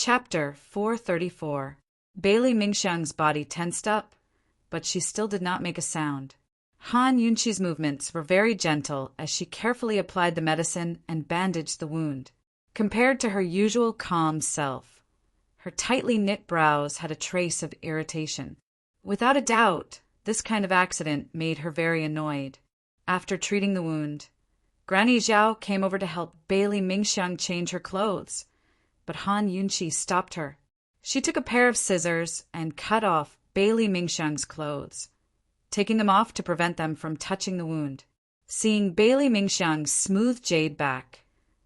Chapter 434. Bailey Mingxiang's body tensed up, but she still did not make a sound. Han Yunqi's movements were very gentle as she carefully applied the medicine and bandaged the wound. Compared to her usual calm self, her tightly knit brows had a trace of irritation. Without a doubt, this kind of accident made her very annoyed. After treating the wound, Granny Zhao came over to help Bailey Mingxiang change her clothes, but Han Yunqi stopped her. She took a pair of scissors and cut off Bailey Mingxiang's clothes, taking them off to prevent them from touching the wound. Seeing Bailey Mingxiang's smooth jade back,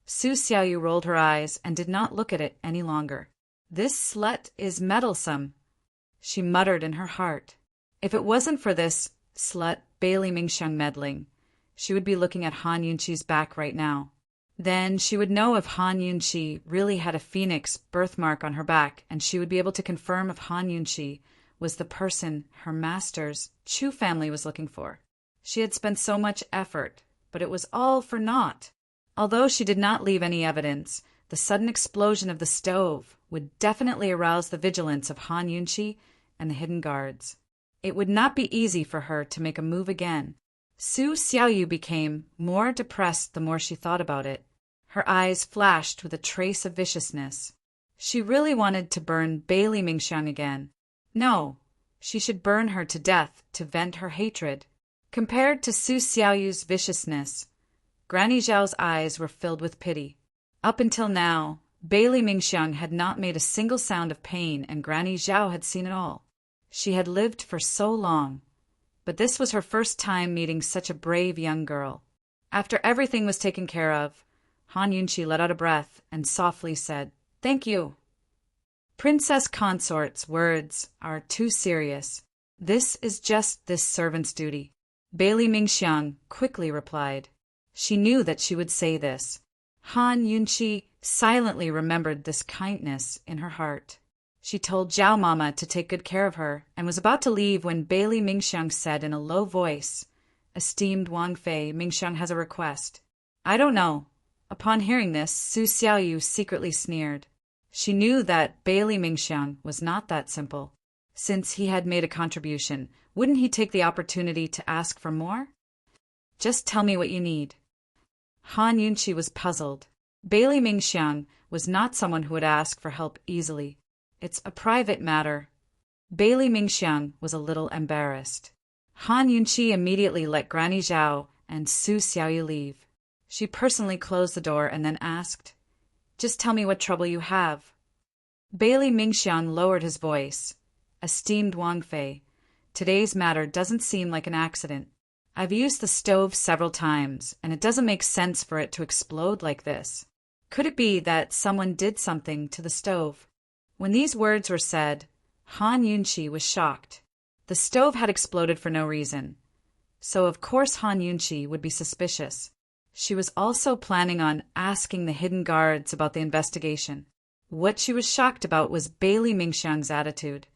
Su Xiaoyu rolled her eyes and did not look at it any longer. "This slut is meddlesome," she muttered in her heart. If it wasn't for this slut Bailey Mingxiang meddling, she would be looking at Han Yunqi's back right now. Then she would know if Han Yunqi really had a phoenix birthmark on her back, and she would be able to confirm if Han Yunqi was the person her master's Chu family was looking for. She had spent so much effort, but it was all for naught. Although she did not leave any evidence, the sudden explosion of the stove would definitely arouse the vigilance of Han Yunqi and the hidden guards. It would not be easy for her to make a move again. Su Xiaoyu became more depressed the more she thought about it. Her eyes flashed with a trace of viciousness. She really wanted to burn Bailey Mingxiang again. No, she should burn her to death to vent her hatred. Compared to Su Xiaoyu's viciousness, Granny Zhao's eyes were filled with pity. Up until now, Bailey Mingxiang had not made a single sound of pain, and Granny Zhao had seen it all. She had lived for so long, but this was her first time meeting such a brave young girl. After everything was taken care of, Han Yunqi let out a breath and softly said, "Thank you." Princess Consort's words are too serious. "This is just this servant's duty," Bailey Mingxiang quickly replied. She knew that she would say this. Han Yunqi silently remembered this kindness in her heart. She told Zhao Mama to take good care of her and was about to leave when Bailey Mingxiang said in a low voice, "Esteemed Wang Fei, Mingxiang has a request." "I don't know." Upon hearing this, Su Xiaoyu secretly sneered. She knew that Bailey Mingxiang was not that simple. Since he had made a contribution, wouldn't he take the opportunity to ask for more? "Just tell me what you need." Han Yunqi was puzzled. Bailey Mingxiang was not someone who would ask for help easily. "It's a private matter." Bailey Mingxiang was a little embarrassed. Han Yunqi immediately let Granny Zhao and Su Xiaoyu leave. She personally closed the door and then asked, "Just tell me what trouble you have." Bailey Mingxiang lowered his voice. "Esteemed Wang Fei, today's matter doesn't seem like an accident. I've used the stove several times, and it doesn't make sense for it to explode like this. Could it be that someone did something to the stove?" When these words were said, Han Yunqi was shocked. The stove had exploded for no reason, so of course Han Yunqi would be suspicious. She was also planning on asking the hidden guards about the investigation. What she was shocked about was Bailey Mingxiang's attitude.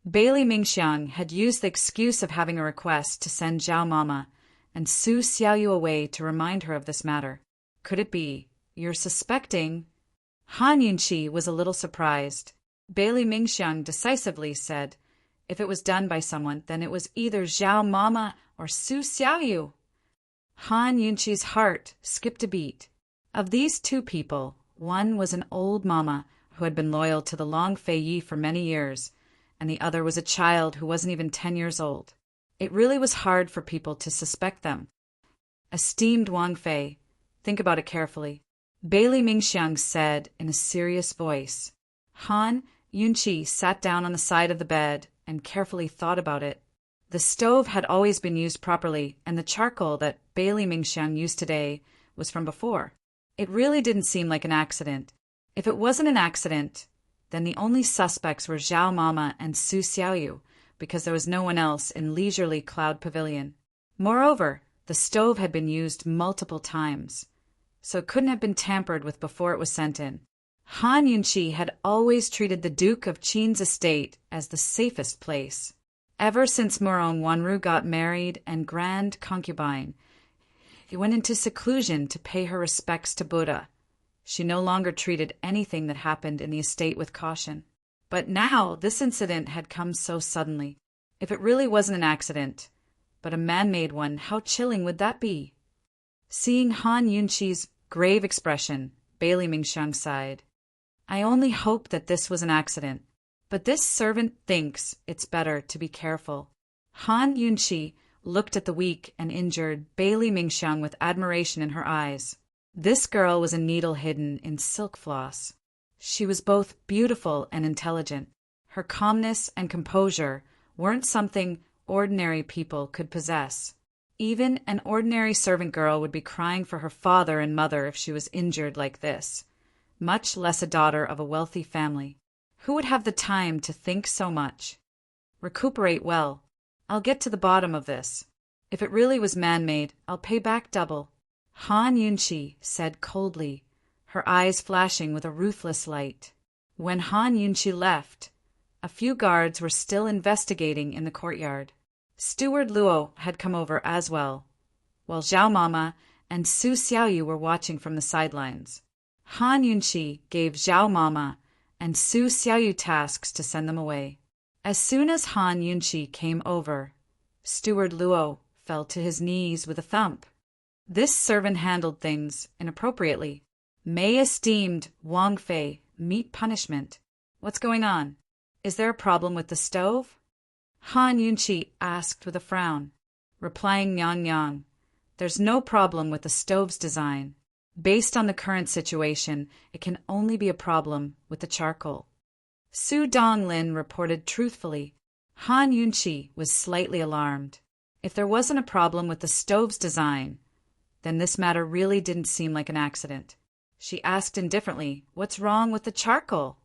Bailey Mingxiang had used the excuse of having a request to send Zhao Mama and Su Xiaoyu away to remind her of this matter. Could it be, "You're suspecting"? Han Yunqi was a little surprised. Bailey Mingxiang decisively said, if it was done by someone, then it was either Zhao Mama or Su Xiaoyu. Han Yunqi's heart skipped a beat. Of these two people, one was an old mama who had been loyal to the Long Fei Yi for many years, and the other was a child who wasn't even 10 years old. It really was hard for people to suspect them. "Esteemed Wang Fei, think about it carefully," Bailey Mingxiang said in a serious voice. Han Yunqi sat down on the side of the bed and carefully thought about it. The stove had always been used properly, and the charcoal that Bailey Mingxiang used today was from before. It really didn't seem like an accident. If it wasn't an accident, then the only suspects were Zhao Mama and Su Xiaoyu, because there was no one else in Leisurely Cloud Pavilion. Moreover, the stove had been used multiple times, so it couldn't have been tampered with before it was sent in. Han Yunqi had always treated the Duke of Qin's estate as the safest place. Ever since Murong Wanru got married and Grand Concubine, he went into seclusion to pay her respects to Buddha. She no longer treated anything that happened in the estate with caution. But now this incident had come so suddenly. If it really wasn't an accident, but a man-made one, how chilling would that be? Seeing Han Yunqi's grave expression, Bailey Mingxiang sighed. I only hope that this was an accident. But this servant thinks it's better to be careful. Han Yunqi looked at the weak and injured Bailey Mingxiang with admiration in her eyes. This girl was a needle hidden in silk floss. She was both beautiful and intelligent. Her calmness and composure weren't something ordinary people could possess. Even an ordinary servant girl would be crying for her father and mother if she was injured like this, much less a daughter of a wealthy family. Who would have the time to think so much? Recuperate well. I'll get to the bottom of this. If it really was man-made, I'll pay back double. Han Yunqi said coldly, her eyes flashing with a ruthless light. When Han Yunqi left, a few guards were still investigating in the courtyard. Steward Luo had come over as well, while Zhao Mama and Su Xiaoyu were watching from the sidelines. Han Yunqi gave Zhao Mama and Su Xiaoyu tasks to send them away. As soon as Han Yunqi came over, Steward Luo fell to his knees with a thump. This servant handled things inappropriately. May esteemed Wang Fei meet punishment. What's going on? Is there a problem with the stove? Han Yunqi asked with a frown, replying Yang, there's no problem with the stove's design. Based on the current situation, it can only be a problem with the charcoal. Su Donglin reported truthfully. Han Yunqi was slightly alarmed. If there wasn't a problem with the stove's design, then this matter really didn't seem like an accident. She asked indifferently, what's wrong with the charcoal?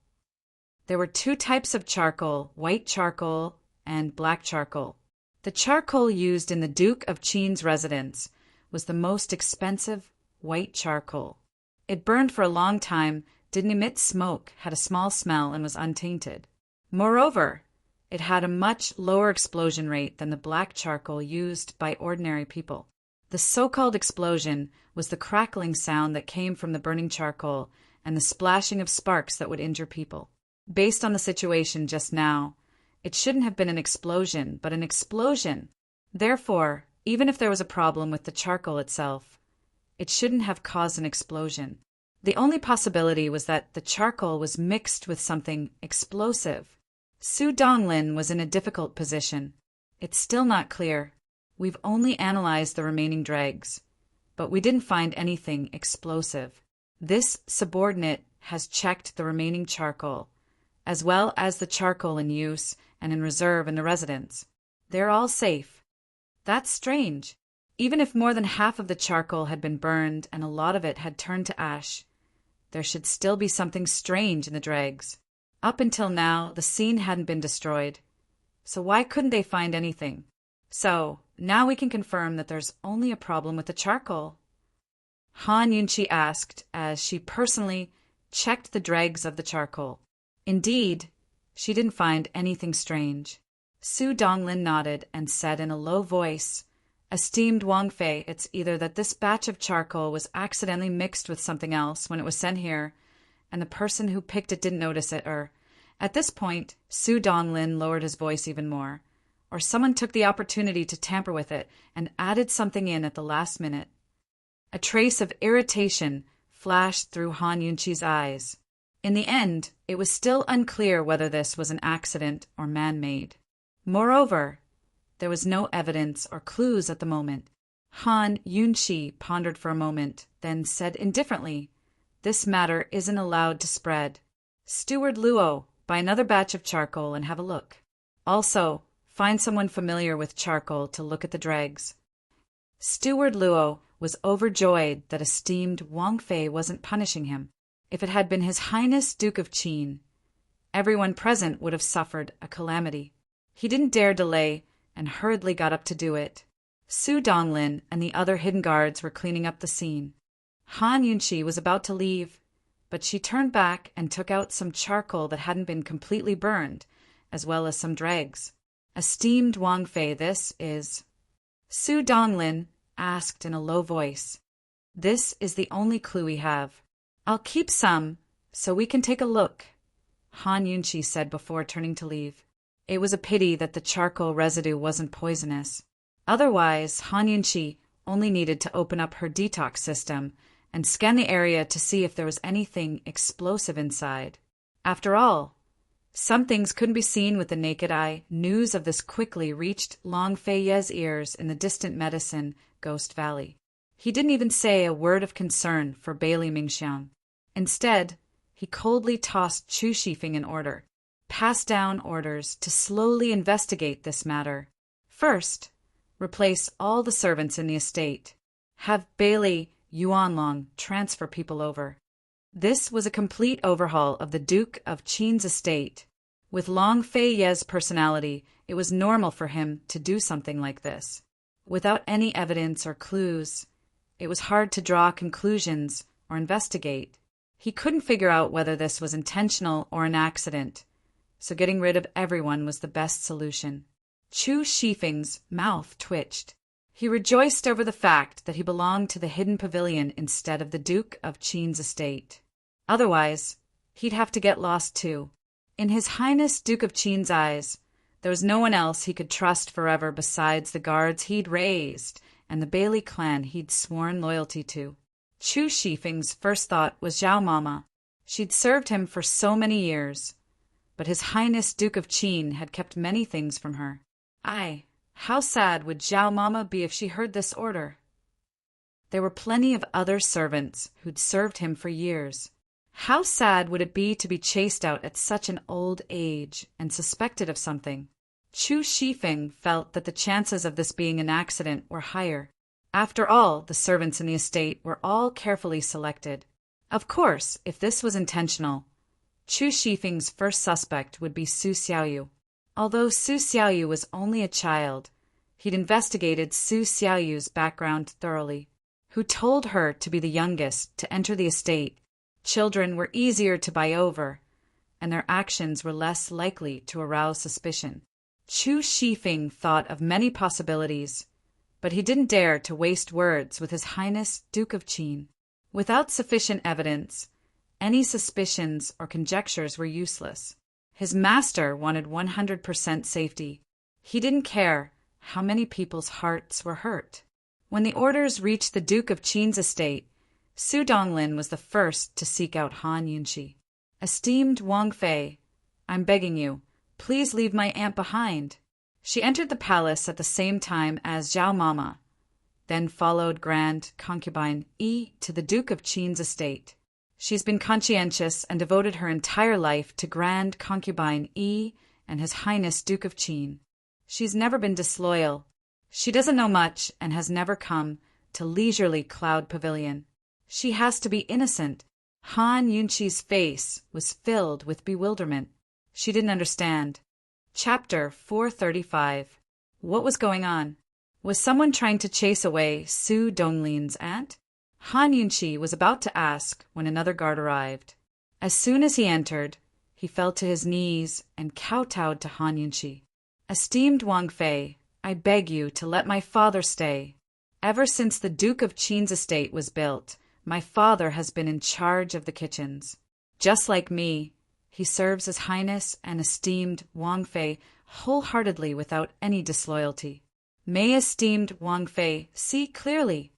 There were two types of charcoal, white charcoal and black charcoal. The charcoal used in the Duke of Qin's residence was the most expensive white charcoal. It burned for a long time, didn't emit smoke, had a small smell, and was untainted. Moreover, it had a much lower explosion rate than the black charcoal used by ordinary people. The so-called explosion was the crackling sound that came from the burning charcoal and the splashing of sparks that would injure people. Based on the situation just now, it shouldn't have been an explosion, but an explosion. Therefore, even if there was a problem with the charcoal itself, it shouldn't have caused an explosion. The only possibility was that the charcoal was mixed with something explosive. Su Donglin was in a difficult position. It's still not clear. We've only analyzed the remaining dregs, but we didn't find anything explosive. This subordinate has checked the remaining charcoal, as well as the charcoal in use and in reserve in the residence. They're all safe. That's strange. Even if more than half of the charcoal had been burned and a lot of it had turned to ash, there should still be something strange in the dregs. Up until now, the scene hadn't been destroyed. So why couldn't they find anything? So, now we can confirm that there's only a problem with the charcoal. Han Yunqi asked as she personally checked the dregs of the charcoal. Indeed, she didn't find anything strange. Su Donglin nodded and said in a low voice, Esteemed Wang Fei, it's either that this batch of charcoal was accidentally mixed with something else when it was sent here, and the person who picked it didn't notice it, or, at this point, Su Donglin lowered his voice even more, or someone took the opportunity to tamper with it and added something in at the last minute. A trace of irritation flashed through Han Yunqi's eyes. In the end, it was still unclear whether this was an accident or man-made. Moreover, there was no evidence or clues at the moment. Han Yunqi pondered for a moment, then said indifferently, This matter isn't allowed to spread. Steward Luo, buy another batch of charcoal and have a look. Also, find someone familiar with charcoal to look at the dregs. Steward Luo was overjoyed that esteemed Wang Fei wasn't punishing him. If it had been His Highness Duke of Qin, everyone present would have suffered a calamity. He didn't dare delay and hurriedly got up to do it. Su Donglin and the other hidden guards were cleaning up the scene. Han Yunqi was about to leave, but she turned back and took out some charcoal that hadn't been completely burned, as well as some dregs. Esteemed Wang Fei, this is... Su Donglin asked in a low voice. This is the only clue we have. I'll keep some, so we can take a look, Han Yunchi said before turning to leave. It was a pity that the charcoal residue wasn't poisonous. Otherwise, Han Yunchi only needed to open up her detox system and scan the area to see if there was anything explosive inside. After all, some things couldn't be seen with the naked eye. News of this quickly reached Long Fei Ye's ears in the distant medicine Ghost Valley. He didn't even say a word of concern for Bailey Mingxiang. Instead, he coldly tossed Chu Shifeng an order, passed down orders to slowly investigate this matter. First, replace all the servants in the estate. Have Bailey Yuanlong transfer people over. This was a complete overhaul of the Duke of Qin's estate. With Long Fei Ye's personality, it was normal for him to do something like this. Without any evidence or clues, it was hard to draw conclusions or investigate. He couldn't figure out whether this was intentional or an accident, so getting rid of everyone was the best solution. Chu Shifeng's mouth twitched. He rejoiced over the fact that he belonged to the hidden pavilion instead of the Duke of Qin's estate. Otherwise, he'd have to get lost too. In His Highness Duke of Qin's eyes, there was no one else he could trust forever besides the guards he'd raised and the Bailey clan he'd sworn loyalty to. Chu Shifeng's first thought was Zhao Mama. She'd served him for so many years, but His Highness Duke of Qin had kept many things from her. How sad would Zhao Mama be if she heard this order? There were plenty of other servants who'd served him for years. How sad would it be to be chased out at such an old age and suspected of something? Chu Shifeng felt that the chances of this being an accident were higher. After all, the servants in the estate were all carefully selected. Of course, if this was intentional, Chu Shifeng's first suspect would be Su Xiaoyu. Although Su Xiaoyu was only a child, he'd investigated Su Xiaoyu's background thoroughly. Who told her to be the youngest to enter the estate? Children were easier to buy over, and their actions were less likely to arouse suspicion. Chu Shifeng thought of many possibilities, but he didn't dare to waste words with His Highness Duke of Qin. Without sufficient evidence, any suspicions or conjectures were useless. His master wanted 100% safety. He didn't care how many people's hearts were hurt. When the orders reached the Duke of Qin's estate, Su Donglin was the first to seek out Han Yunchi. Esteemed Wang Fei, I'm begging you, please leave my aunt behind. She entered the palace at the same time as Zhao Mama, then followed Grand Concubine Yi to the Duke of Qin's estate. She's been conscientious and devoted her entire life to Grand Concubine Yi and His Highness Duke of Qin. She's never been disloyal. She doesn't know much and has never come to leisurely Cloud Pavilion. She has to be innocent. Han Yunchi's face was filled with bewilderment. She didn't understand. Chapter 435. What was going on? Was someone trying to chase away Su Donglin's aunt? Han Yunchi was about to ask when another guard arrived. As soon as he entered, he fell to his knees and kowtowed to Han Yunchi. Esteemed Wang Fei, I beg you to let my father stay. Ever since the Duke of Qin's estate was built, my father has been in charge of the kitchens. Just like me, he serves His Highness and esteemed Wang Fei wholeheartedly without any disloyalty. May esteemed Wang Fei see clearly.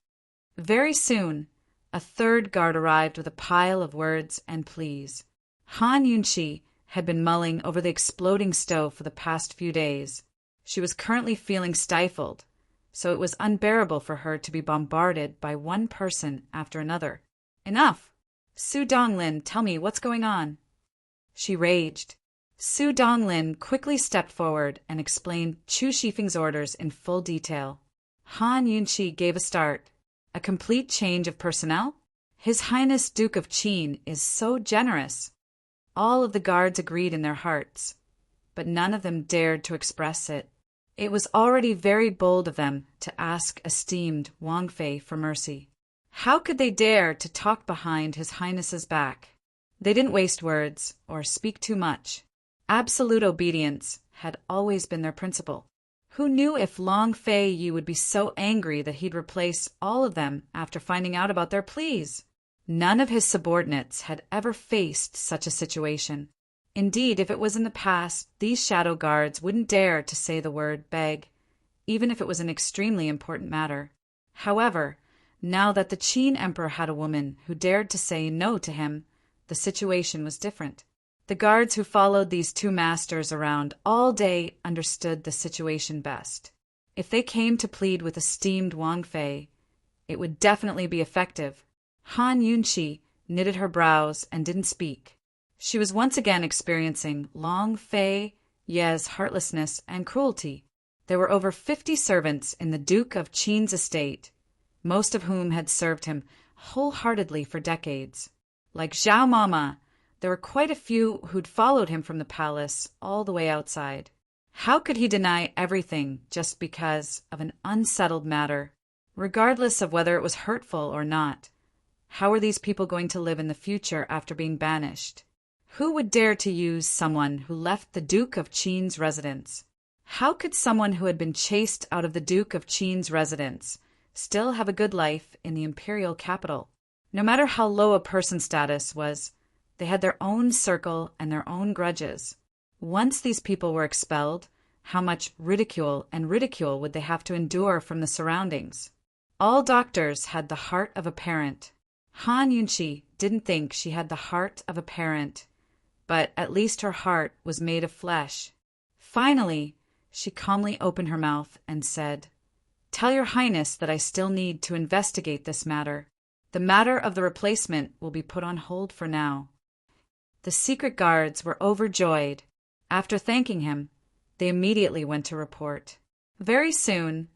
Very soon, a third guard arrived with a pile of words and pleas. Han Yunchi had been mulling over the exploding stove for the past few days. She was currently feeling stifled, so it was unbearable for her to be bombarded by one person after another. Enough! Su Donglin, tell me what's going on. She raged. Su Donglin quickly stepped forward and explained Chu Shifeng's orders in full detail. Han Yunchi gave a start. A complete change of personnel? His Highness Duke of Qin is so generous. All of the guards agreed in their hearts, but none of them dared to express it. It was already very bold of them to ask esteemed Wang Fei for mercy. How could they dare to talk behind His Highness's back? They didn't waste words or speak too much. Absolute obedience had always been their principle. Who knew if Long Fei Yi would be so angry that he'd replace all of them after finding out about their pleas? None of his subordinates had ever faced such a situation. Indeed, if it was in the past, these shadow guards wouldn't dare to say the word beg, even if it was an extremely important matter. However, now that the Qin emperor had a woman who dared to say no to him, the situation was different. The guards who followed these two masters around all day understood the situation best. If they came to plead with esteemed Wang Fei, it would definitely be effective. Han Yunqi knitted her brows and didn't speak. She was once again experiencing Long Fei Ye's heartlessness and cruelty. There were over 50 servants in the Duke of Qin's estate, most of whom had served him wholeheartedly for decades. Like Zhao Mama, there were quite a few who'd followed him from the palace all the way outside. How could he deny everything just because of an unsettled matter, regardless of whether it was hurtful or not? How were these people going to live in the future after being banished? Who would dare to use someone who left the Duke of Qin's residence? How could someone who had been chased out of the Duke of Qin's residence still have a good life in the imperial capital? No matter how low a person's status was, they had their own circle and their own grudges. Once these people were expelled, how much ridicule would they have to endure from the surroundings? All doctors had the heart of a parent. Han Yunqi didn't think she had the heart of a parent, but at least her heart was made of flesh. Finally, she calmly opened her mouth and said, "Tell your highness that I still need to investigate this matter. The matter of the replacement will be put on hold for now." The secret guards were overjoyed. After thanking him, they immediately went to report. Very soon,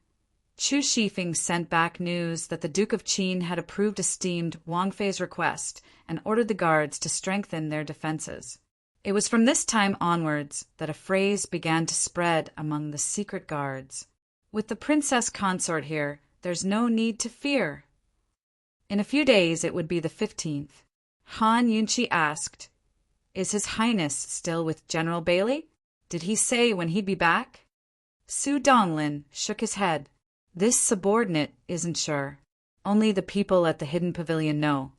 Chu Shifeng sent back news that the Duke of Qin had approved esteemed Wang Fei's request and ordered the guards to strengthen their defenses. It was from this time onwards that a phrase began to spread among the secret guards. "With the Princess Consort here, there's no need to fear." In a few days it would be the 15th. Han Yunqi asked, "Is His Highness still with General Bailey? Did he say when he'd be back?" Su Donglin shook his head. "This subordinate isn't sure. Only the people at the Hidden Pavilion know."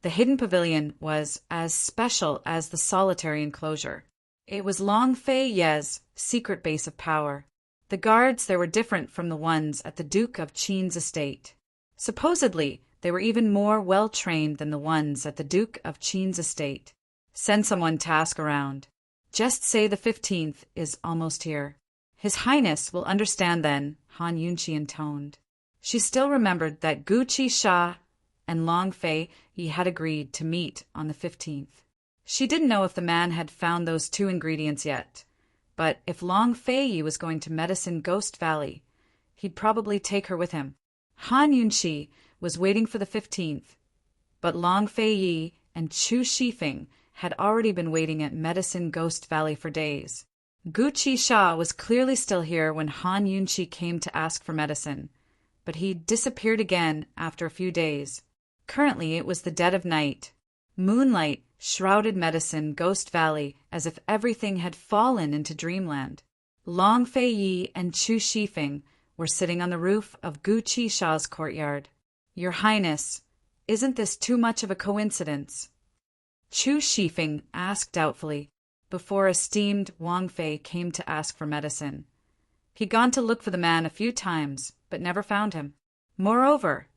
The Hidden Pavilion was as special as the solitary enclosure. It was Long Fei Ye's secret base of power. The guards there were different from the ones at the Duke of Qin's estate. Supposedly, they were even more well-trained than the ones at the Duke of Qin's estate. Send someone to ask around. Just say the 15th is almost here. His Highness will understand then, Han Yunqi intoned. She still remembered that Gu Qisha and Long Fei Yi had agreed to meet on the 15th. She didn't know if the man had found those two ingredients yet, but if Long Fei Yi was going to Medicine Ghost Valley, he'd probably take her with him. Han Yunqi was waiting for the 15th, but Long Fei Yi and Chu Shifeng had already been waiting at Medicine Ghost Valley for days. Gu Qisha was clearly still here when Han Yunqi came to ask for medicine, but he disappeared again after a few days. Currently it was the dead of night. Moonlight shrouded Medicine Ghost Valley as if everything had fallen into dreamland. Long Fei Yi and Chu Shifeng were sitting on the roof of Gu Qisha's courtyard. "Your Highness, isn't this too much of a coincidence?" Chu Shifeng asked doubtfully, before esteemed Wang Fei came to ask for medicine. He'd gone to look for the man a few times, but never found him. Moreover,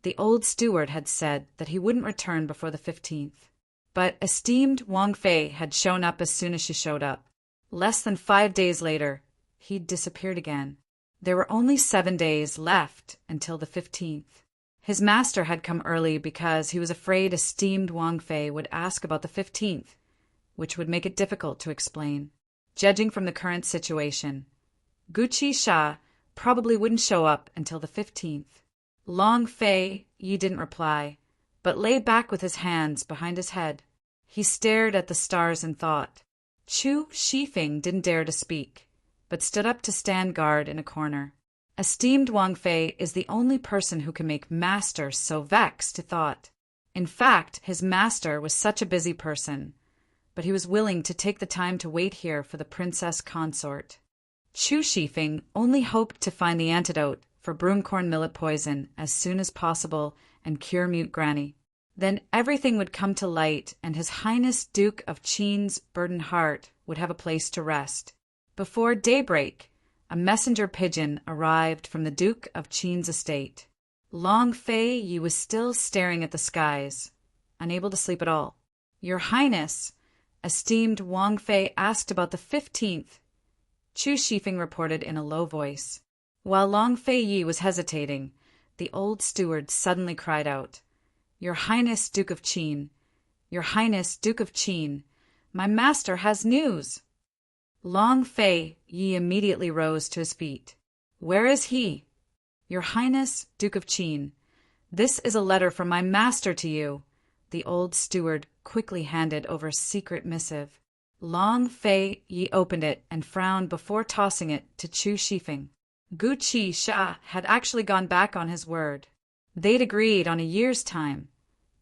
the old steward had said that he wouldn't return before the 15th. But esteemed Wang Fei had shown up as soon as she showed up. Less than 5 days later, he'd disappeared again. There were only 7 days left until the 15th. His master had come early because he was afraid esteemed Wang Fei would ask about the 15th, which would make it difficult to explain. Judging from the current situation, Gu Qisha probably wouldn't show up until the 15th. Long Fei Yi didn't reply, but lay back with his hands behind his head. He stared at the stars and thought. Chu Shifeng didn't dare to speak, but stood up to stand guard in a corner. Esteemed Wang Fei is the only person who can make master so vexed, he thought. In fact, his master was such a busy person, but he was willing to take the time to wait here for the Princess Consort. Chu Shifeng only hoped to find the antidote for broomcorn millet poison as soon as possible and cure Mute Granny. Then everything would come to light, and His Highness Duke of Qin's burdened heart would have a place to rest. Before daybreak, a messenger pigeon arrived from the Duke of Qin's estate. Long Fei Yi was still staring at the skies, unable to sleep at all. "Your Highness," esteemed Wang Fei asked about the 15th. Chu Shifeng reported in a low voice. While Long Fei Yi was hesitating, the old steward suddenly cried out, "Your Highness Duke of Qin, Your Highness Duke of Qin, my master has news!" Long Fei Yi immediately rose to his feet. "Where is he?" "Your Highness Duke of Qin, this is a letter from my master to you." The old steward quickly handed over a secret missive. Long Fei Yi opened it and frowned before tossing it to Chu Shifeng. Gu Qi Sha had actually gone back on his word. They'd agreed on a year's time,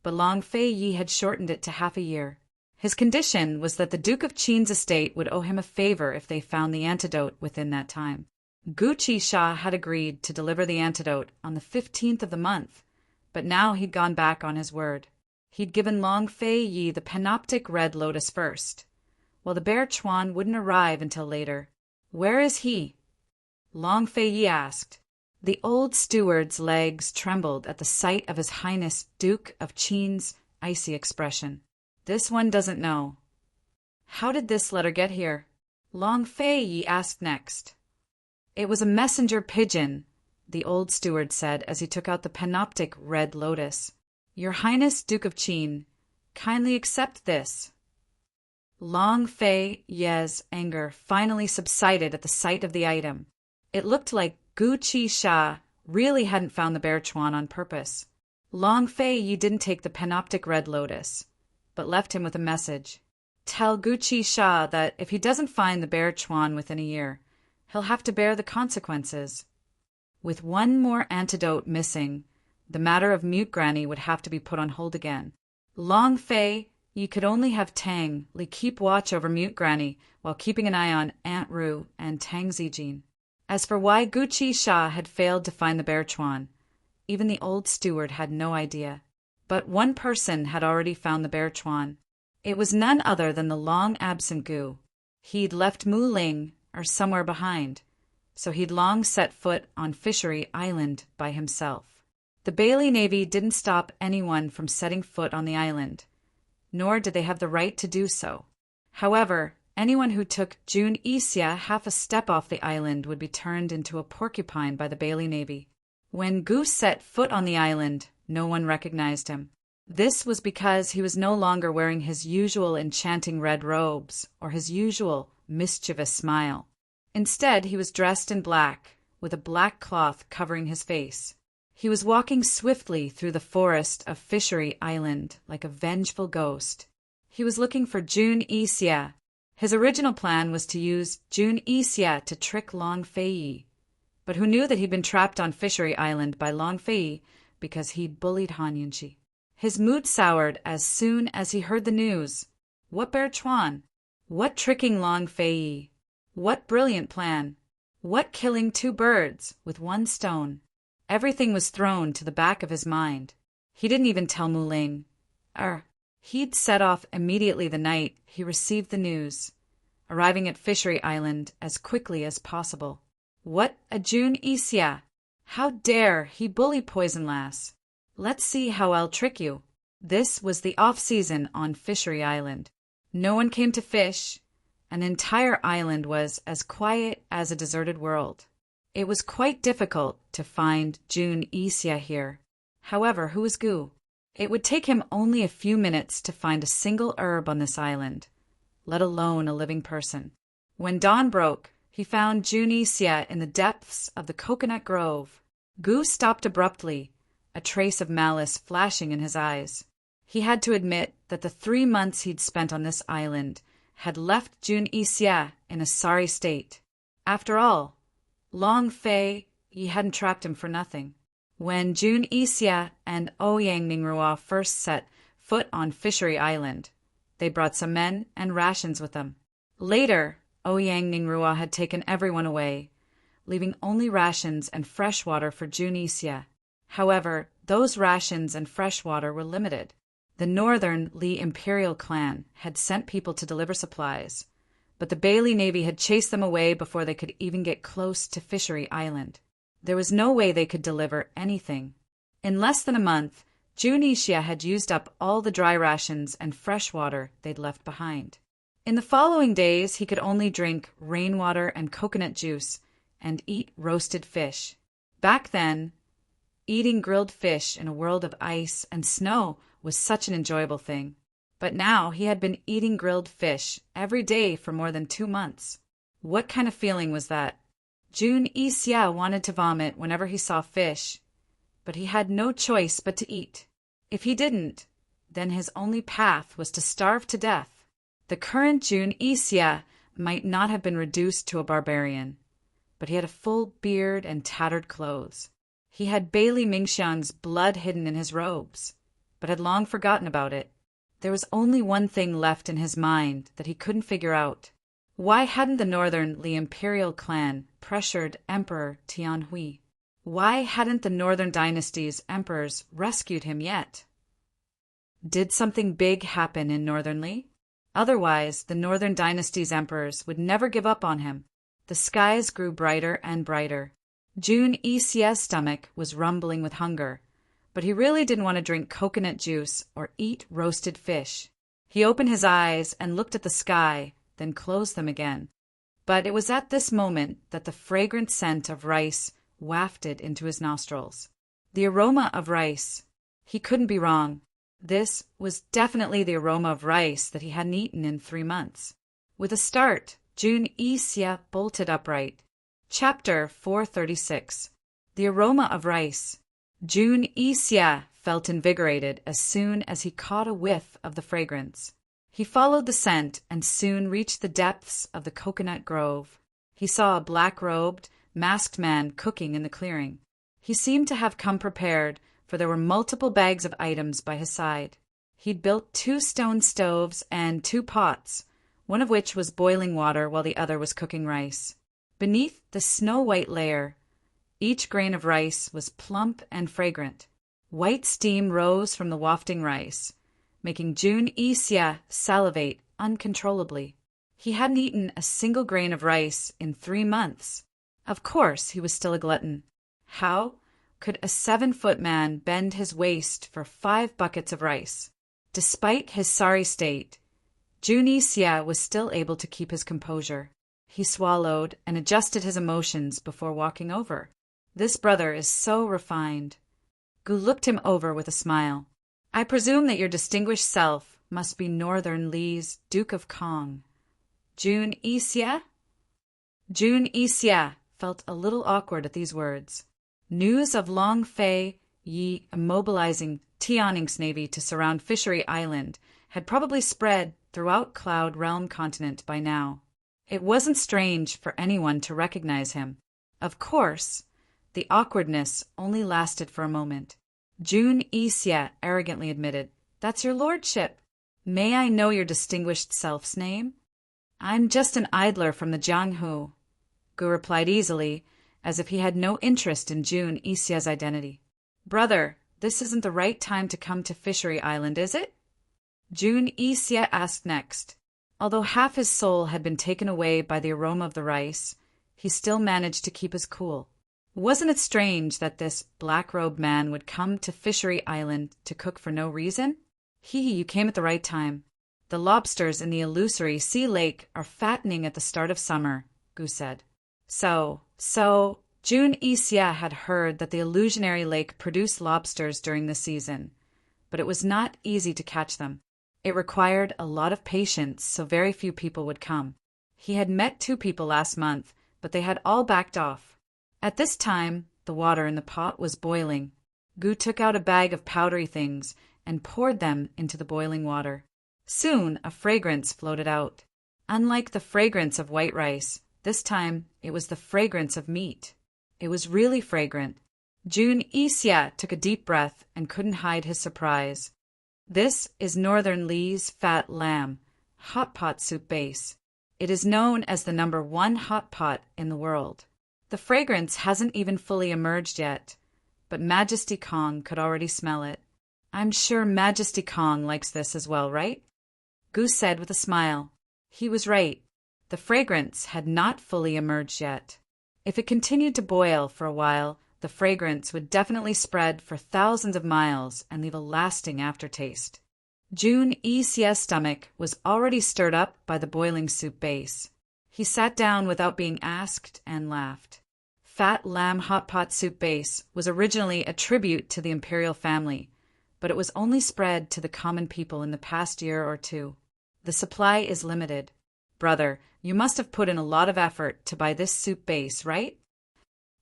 but Long Fei Yi had shortened it to half a year. His condition was that the Duke of Qin's estate would owe him a favor if they found the antidote within that time. Gu Qi Sha had agreed to deliver the antidote on the 15th of the month, but now he'd gone back on his word. He'd given Long Fei Yi the panoptic red lotus first, while the bear Chuan wouldn't arrive until later. "Where is he?" Long Fei Yi asked. The old steward's legs trembled at the sight of His Highness Duke of Qin's icy expression. "This one doesn't know." "How did this letter get here?" Long Fei Yi asked next. "It was a messenger pigeon," the old steward said as he took out the panoptic red lotus. "Your Highness Duke of Qin, kindly accept this." Long Fei Yi's anger finally subsided at the sight of the item. It looked like Gu Qi Sha really hadn't found the bear Chuan on purpose. Long Fei Yi didn't take the panoptic red lotus, but left him with a message. "Tell Gu Qi Sha that if he doesn't find the bear Chuan within a year, he'll have to bear the consequences." With one more antidote missing, the matter of Mute Granny would have to be put on hold again. Long Fei Yi could only have Tang Li keep watch over Mute Granny while keeping an eye on Aunt Ru and Tang Zijin. As for why Gu Qi Sha had failed to find the bear Chuan, even the old steward had no idea. But one person had already found the bear Chuan. It was none other than the long-absent Gu. He'd left Mu Ling somewhere behind, so he'd long set foot on Fishery Island by himself. The Bailey Navy didn't stop anyone from setting foot on the island, nor did they have the right to do so. However, anyone who took Jun Isia half a step off the island would be turned into a porcupine by the Bailey Navy. When Gu set foot on the island, no one recognized him. This was because he was no longer wearing his usual enchanting red robes or his usual mischievous smile. Instead, he was dressed in black, with a black cloth covering his face. He was walking swiftly through the forest of Fishery Island like a vengeful ghost. He was looking for Jun Isia. His original plan was to use Jun Isia to trick Long Fei Yi, but who knew that he'd been trapped on Fishery Island by Long Fei Yi because he'd bullied Han Yunqi. His mood soured as soon as he heard the news. What bear Chuan? What tricking Long Fei Yi? What brilliant plan? What killing two birds with one stone? Everything was thrown to the back of his mind. He didn't even tell Mu Ling. He'd set off immediately the night he received the news, arriving at Fishery Island as quickly as possible. What a Jun Isia! How dare he bully Poison Lass? Let's see how I'll trick you. This was the off-season on Fishery Island. No one came to fish. An entire island was as quiet as a deserted world. It was quite difficult to find Jun Isia here. However, who was Gu? It would take him only a few minutes to find a single herb on this island, let alone a living person. When dawn broke, he found Jun Isia in the depths of the coconut grove. Gu stopped abruptly, a trace of malice flashing in his eyes. He had to admit that the 3 months he'd spent on this island had left Jun Isia in a sorry state. After all, Long Fei Yi hadn't trapped him for nothing. When Jun Isia and Ouyang Ningrua first set foot on Fishery Island, they brought some men and rations with them. Later, Ouyang Ningrua had taken everyone away, leaving only rations and fresh water for Jun Isia. However, those rations and fresh water were limited. The Northern Lee Imperial clan had sent people to deliver supplies, but the Bailey Navy had chased them away before they could even get close to Fishery Island. There was no way they could deliver anything. In less than a month, Junichia had used up all the dry rations and fresh water they'd left behind. In the following days, he could only drink rainwater and coconut juice and eat roasted fish. Back then, eating grilled fish in a world of ice and snow was such an enjoyable thing. But now he had been eating grilled fish every day for more than 2 months. What kind of feeling was that? Junichia wanted to vomit whenever he saw fish, but he had no choice but to eat. If he didn't, then his only path was to starve to death. The current Junichia might not have been reduced to a barbarian, but he had a full beard and tattered clothes. He had Bailey Mingxiang's blood hidden in his robes, but had long forgotten about it. There was only one thing left in his mind that he couldn't figure out. Why hadn't the Northern Lee Imperial clan pressured Emperor Tianhui? Why hadn't the Northern Dynasty's emperors rescued him yet? Did something big happen in Northern Lee? Otherwise, the Northern Dynasty's emperors would never give up on him. The skies grew brighter and brighter. Junichia's stomach was rumbling with hunger, but he really didn't want to drink coconut juice or eat roasted fish. He opened his eyes and looked at the sky, then closed them again. But it was at this moment that the fragrant scent of rice wafted into his nostrils. The aroma of rice. He couldn't be wrong. This was definitely the aroma of rice that he hadn't eaten in 3 months. With a start, Junichia bolted upright. Chapter 436. The aroma of rice. Junichia felt invigorated as soon as he caught a whiff of the fragrance. He followed the scent and soon reached the depths of the coconut grove. He saw a black-robed, masked man cooking in the clearing. He seemed to have come prepared, for there were multiple bags of items by his side. He'd built 2 stone stoves and 2 pots, one of which was boiling water while the other was cooking rice. Beneath the snow-white layer, each grain of rice was plump and fragrant. White steam rose from the wafting rice, making Junichia salivate uncontrollably. He hadn't eaten a single grain of rice in 3 months. Of course, he was still a glutton. How could a 7-foot man bend his waist for 5 buckets of rice? Despite his sorry state, Junichia was still able to keep his composure. He swallowed and adjusted his emotions before walking over. This brother is so refined. Gu looked him over with a smile. I presume that your distinguished self must be Northern Lee's Duke of Kong. Junichia? Junichia felt a little awkward at these words. News of Long Fei Yi immobilizing Tianning's navy to surround Fishery Island had probably spread throughout Cloud Realm continent by now. It wasn't strange for anyone to recognize him. Of course, the awkwardness only lasted for a moment. Junichia arrogantly admitted, That's your lordship. May I know your distinguished self's name? I'm just an idler from the Jianghu, Gu replied easily, as if he had no interest in Junichia's identity. Brother, this isn't the right time to come to Fishery Island, is it? Junichia asked next. Although half his soul had been taken away by the aroma of the rice, he still managed to keep his cool. Wasn't it strange that this black-robed man would come to Fishery Island to cook for no reason? You came at the right time. The lobsters in the illusory sea lake are fattening at the start of summer, Gu said. So, Junichia had heard that the illusionary lake produced lobsters during the season, but it was not easy to catch them. It required a lot of patience, so very few people would come. He had met 2 people last month, but they had all backed off. At this time, the water in the pot was boiling. Gu took out a bag of powdery things and poured them into the boiling water. Soon, a fragrance floated out. Unlike the fragrance of white rice, this time it was the fragrance of meat. It was really fragrant. Junichia took a deep breath and couldn't hide his surprise. This is Northern Lee's fat lamb, hot pot soup base. It is known as the #1 hot pot in the world. The fragrance hasn't even fully emerged yet, but Majesty Kong could already smell it. I'm sure Majesty Kong likes this as well, right? Gu said with a smile. He was right. The fragrance had not fully emerged yet. If it continued to boil for a while, the fragrance would definitely spread for thousands of miles and leave a lasting aftertaste. Jun Yixie's stomach was already stirred up by the boiling soup base. He sat down without being asked and laughed. Fat lamb hot pot soup base was originally a tribute to the imperial family, but it was only spread to the common people in the past year or two. The supply is limited. Brother, you must have put in a lot of effort to buy this soup base, right?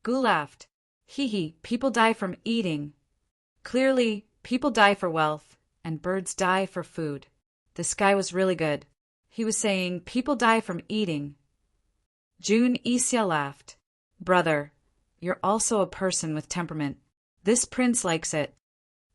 Gu laughed. Hee, people die from eating. Clearly, people die for wealth, and birds die for food. This guy was really good. He was saying, people die from eating. Jun Yixie laughed. Brother, you're also a person with temperament. This prince likes it.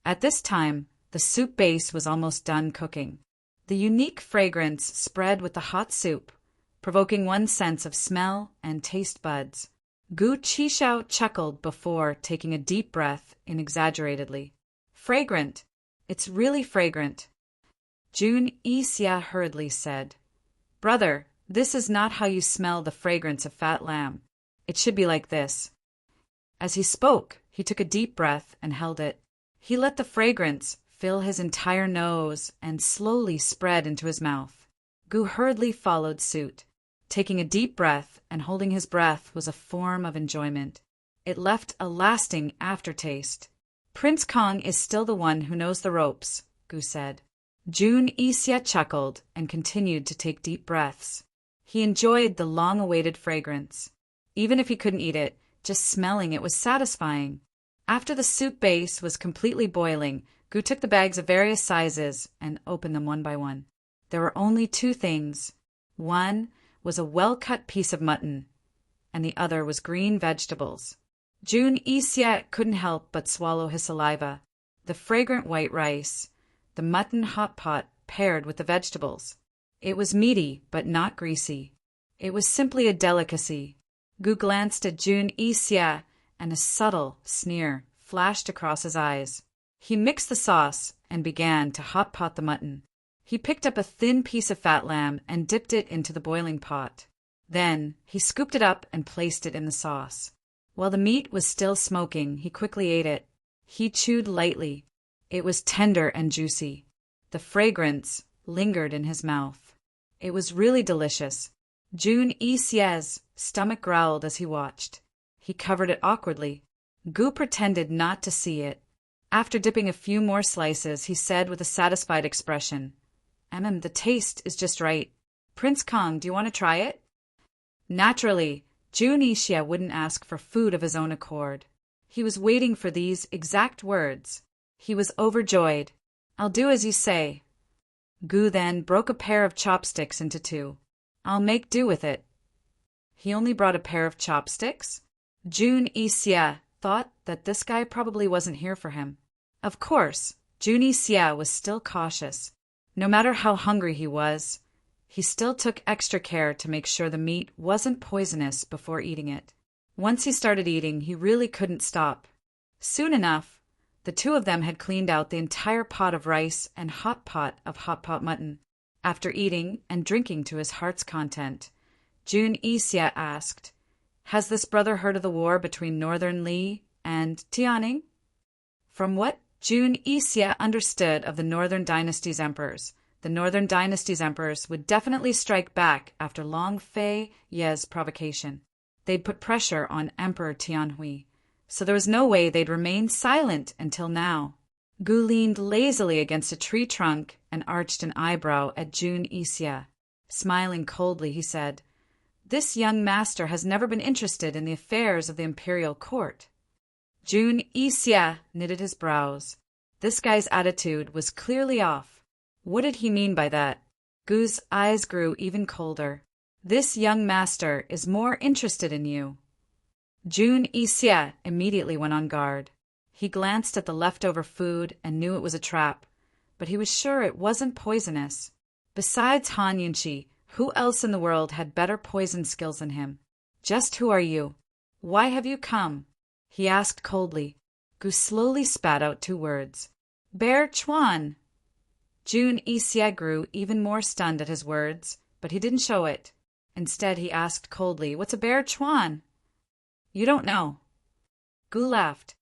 At this time, the soup base was almost done cooking. The unique fragrance spread with the hot soup, provoking one's sense of smell and taste buds. Gu Qixiao chuckled before taking a deep breath in exaggeratedly. Fragrant. It's really fragrant. Jun Yixie hurriedly said, Brother, this is not how you smell the fragrance of fat lamb. It should be like this. As he spoke, he took a deep breath and held it. He let the fragrance fill his entire nose and slowly spread into his mouth. Gu hurriedly followed suit. Taking a deep breath and holding his breath was a form of enjoyment. It left a lasting aftertaste. Prince Kong is still the one who knows the ropes, Gu said. Jun Yixie chuckled and continued to take deep breaths. He enjoyed the long-awaited fragrance. Even if he couldn't eat it, just smelling it was satisfying. After the soup base was completely boiling, Gu took the bags of various sizes and opened them one by one. There were only two things. One was a well-cut piece of mutton, and the other was green vegetables. Jun Yixie couldn't help but swallow his saliva. The fragrant white rice, the mutton hot pot paired with the vegetables. It was meaty, but not greasy. It was simply a delicacy. Gu glanced at Jun Yixie, and a subtle sneer flashed across his eyes. He mixed the sauce and began to hot pot the mutton. He picked up a thin piece of fat lamb and dipped it into the boiling pot. Then he scooped it up and placed it in the sauce. While the meat was still smoking, he quickly ate it. He chewed lightly. It was tender and juicy. The fragrance lingered in his mouth. It was really delicious. Jun Yixie's stomach growled as he watched. He covered it awkwardly. Gu pretended not to see it. After dipping a few more slices, he said with a satisfied expression, the taste is just right. Prince Kong, do you want to try it? Naturally, Jun Yixie wouldn't ask for food of his own accord. He was waiting for these exact words. He was overjoyed. I'll do as you say. Gu then broke a pair of chopsticks into two. I'll make do with it. He only brought a pair of chopsticks? Jun Yixie thought that this guy probably wasn't here for him. Of course, Jun Yixie was still cautious. No matter how hungry he was, he still took extra care to make sure the meat wasn't poisonous before eating it. Once he started eating, he really couldn't stop. Soon enough, the two of them had cleaned out the entire pot of rice and hot pot of hot pot mutton. After eating and drinking to his heart's content, Jun Yixie asked, Has this brother heard of the war between Northern Li and Tianning? From what Jun Yixie understood of the Northern Dynasty's emperors, the Northern Dynasty's emperors would definitely strike back after Long Fei Ye's provocation. They'd put pressure on Emperor Tianhui, so there was no way they'd remain silent until now. Gu leaned lazily against a tree trunk and arched an eyebrow at Jun Yixie. Smiling coldly, he said, This young master has never been interested in the affairs of the imperial court. Jun Yixie knitted his brows. This guy's attitude was clearly off. What did he mean by that? Gu's eyes grew even colder. This young master is more interested in you. Jun Yixie immediately went on guard. He glanced at the leftover food and knew it was a trap, but he was sure it wasn't poisonous. Besides Han Yunqi, who else in the world had better poison skills than him? Just who are you? Why have you come? He asked coldly. Gu slowly spat out two words. Bear Chuan! Jun Yixie grew even more stunned at his words, but he didn't show it. Instead, he asked coldly, "What's a Bear Chuan?" "You don't know." Gu laughed.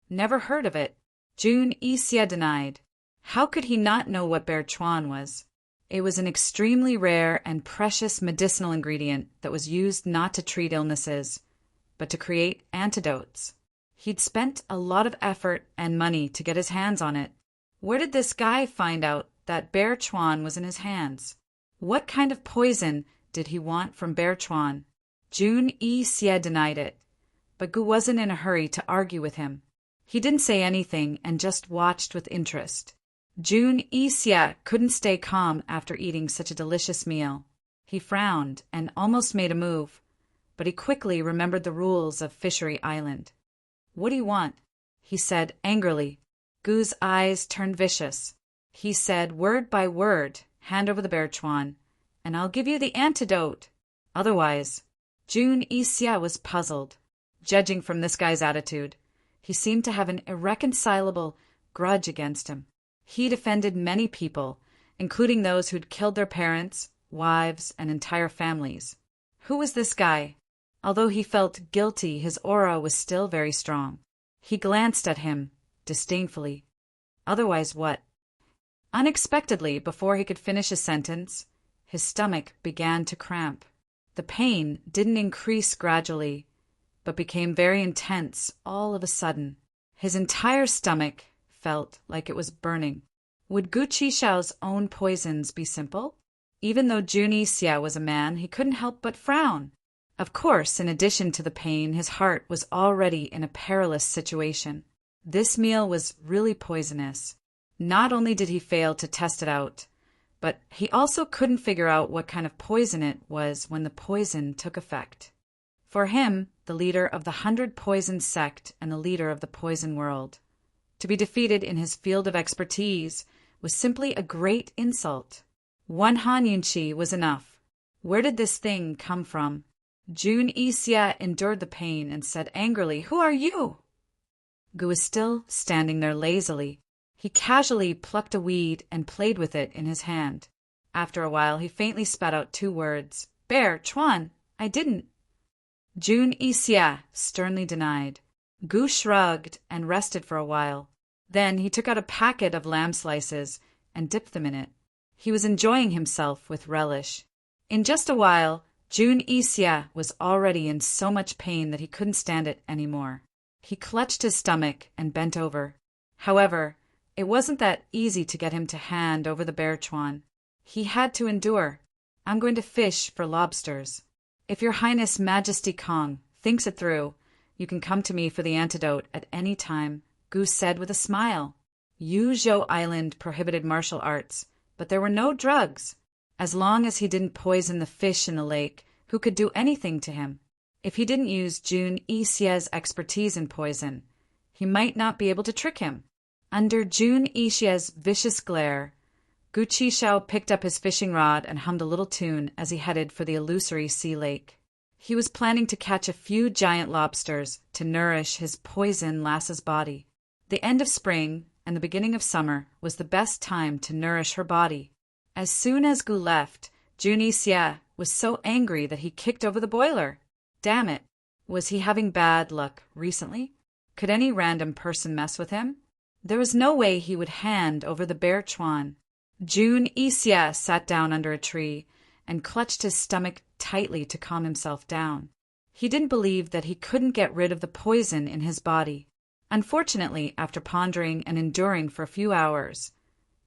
"Never heard of it." Jun Yixie denied. How could he not know what Bear Chuan was? It was an extremely rare and precious medicinal ingredient that was used not to treat illnesses, but to create antidotes. He'd spent a lot of effort and money to get his hands on it. Where did this guy find out that Bear Chuan was in his hands? What kind of poison did he want from Bear Chuan? Jun Yixie denied it, but Gu wasn't in a hurry to argue with him. He didn't say anything and just watched with interest. Jun Yixie couldn't stay calm after eating such a delicious meal. He frowned and almost made a move, but he quickly remembered the rules of Fishery Island. "What do you want?" he said angrily. Gu's eyes turned vicious. He said word by word, "Hand over the Bear Chuan, and I'll give you the antidote. Otherwise." Jun Yixie was puzzled. Judging from this guy's attitude, he seemed to have an irreconcilable grudge against him. He'd offended many people, including those who'd killed their parents, wives, and entire families. Who was this guy? Although he felt guilty, his aura was still very strong. He glanced at him disdainfully. Otherwise what? Unexpectedly, before he could finish a sentence, his stomach began to cramp. The pain didn't increase gradually, but became very intense all of a sudden. His entire stomach felt like it was burning. Would Gu Chishao's own poisons be simple? Even though Jun Yixie was a man, he couldn't help but frown. Of course, in addition to the pain, his heart was already in a perilous situation. This meal was really poisonous. Not only did he fail to test it out, but he also couldn't figure out what kind of poison it was when the poison took effect. For him, the leader of the 100 Poison sect and the leader of the poison world, to be defeated in his field of expertise was simply a great insult. One Han Yunqi was enough. Where did this thing come from? Jun Yixie endured the pain and said angrily, "Who are you?" Gu was still standing there lazily. He casually plucked a weed and played with it in his hand. After a while, he faintly spat out 2 words. "Bear Chuan, I didn't." Jun Yixie sternly denied. Gu shrugged and rested for a while. Then he took out a packet of lamb slices and dipped them in it. He was enjoying himself with relish. In just a while, Jun Yixie was already in so much pain that he couldn't stand it anymore. He clutched his stomach and bent over. However, it wasn't that easy to get him to hand over the Bear Chuan. He had to endure. "I'm going to fish for lobsters. If Your Highness Majesty Kong thinks it through, you can come to me for the antidote at any time," Gu said with a smile. Yuzhou Island prohibited martial arts, but there were no drugs. As long as he didn't poison the fish in the lake, who could do anything to him? If he didn't use Jun Yixie's expertise in poison, he might not be able to trick him. Under Jun Yixie's vicious glare, Gu Chisha picked up his fishing rod and hummed a little tune as he headed for the illusory sea lake. He was planning to catch a few giant lobsters to nourish his poison lass's body. The end of spring and the beginning of summer was the best time to nourish her body. As soon as Gu left, Jun Yixie was so angry that he kicked over the boiler. Damn it! Was he having bad luck recently? Could any random person mess with him? There was no way he would hand over the Bear Chuan. Jun Yixie sat down under a tree and clutched his stomach tightly to calm himself down. He didn't believe that he couldn't get rid of the poison in his body. Unfortunately, after pondering and enduring for a few hours,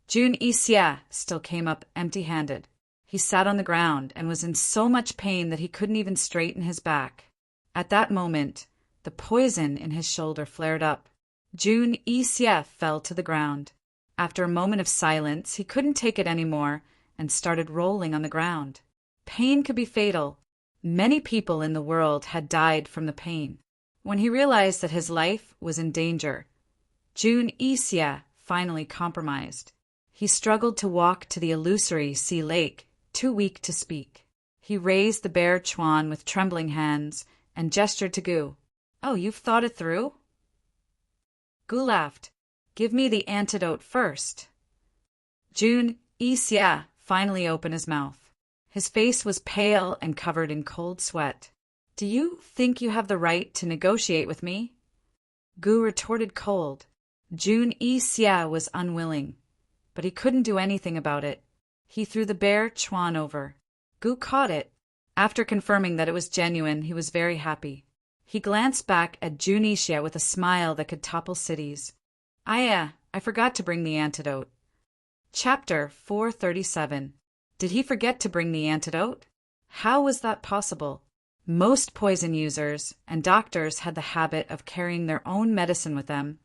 Jun Yixie still came up empty-handed. He sat on the ground and was in so much pain that he couldn't even straighten his back. At that moment, the poison in his shoulder flared up. Jun Yixie fell to the ground. After a moment of silence, he couldn't take it anymore and started rolling on the ground. Pain could be fatal. Many people in the world had died from the pain. When he realized that his life was in danger, Jun Yixie finally compromised. He struggled to walk to the illusory sea lake, too weak to speak. He raised the Bear Chuan with trembling hands and gestured to Gu. "Oh, you've thought it through?" Gu laughed. Give me the antidote first. Jun Xia finally opened his mouth. His face was pale and covered in cold sweat. Do you think you have the right to negotiate with me? Gu retorted cold. Jun Xia was unwilling, but he couldn't do anything about it. He threw the bear chuan over. Gu caught it. After confirming that it was genuine, he was very happy. He glanced back at Jun Xia with a smile that could topple cities. I forgot to bring the antidote. Chapter 437. Did he forget to bring the antidote? How was that possible? Most poison users and doctors had the habit of carrying their own medicine with them,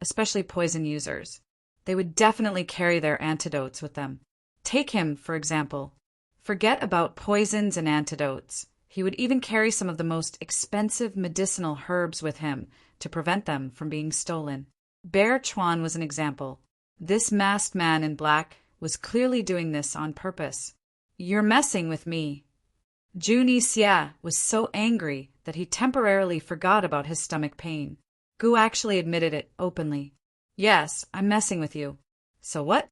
especially poison users. They would definitely carry their antidotes with them. Take him, for example. Forget about poisons and antidotes. He would even carry some of the most expensive medicinal herbs with him to prevent them from being stolen. Bear Chuan was an example. This masked man in black was clearly doing this on purpose. You're messing with me. Jun Xia was so angry that he temporarily forgot about his stomach pain. Gu actually admitted it openly. Yes, I'm messing with you. So what?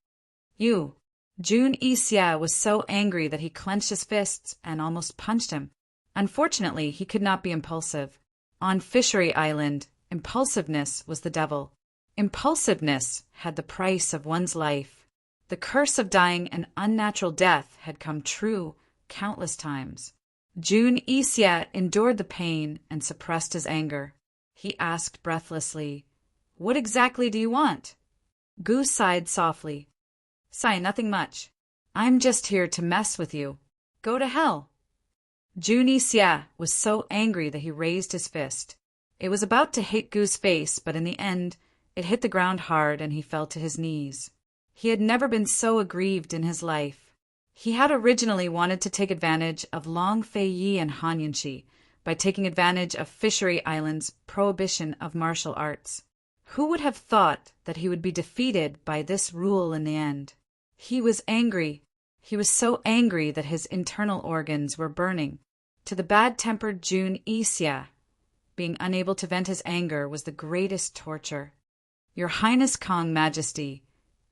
You. Jun Xia was so angry that he clenched his fists and almost punched him. Unfortunately, he could not be impulsive. On Fishery Island, impulsiveness was the devil. Impulsiveness had the price of one's life. The curse of dying an unnatural death had come true countless times. Jun Xia endured the pain and suppressed his anger. He asked breathlessly, "What exactly do you want?" Gu sighed softly. "Sigh, nothing much. I'm just here to mess with you. Go to hell." Jun Xia was so angry that he raised his fist. It was about to hit Gu's face, but in the end, it hit the ground hard and he fell to his knees. He had never been so aggrieved in his life. He had originally wanted to take advantage of Long Fei Yi and Han Yunxi by taking advantage of Fishery Island's prohibition of martial arts. Who would have thought that he would be defeated by this rule in the end? He was angry. He was so angry that his internal organs were burning. To the bad-tempered Jun Xia, being unable to vent his anger was the greatest torture. Your Highness Kong Majesty,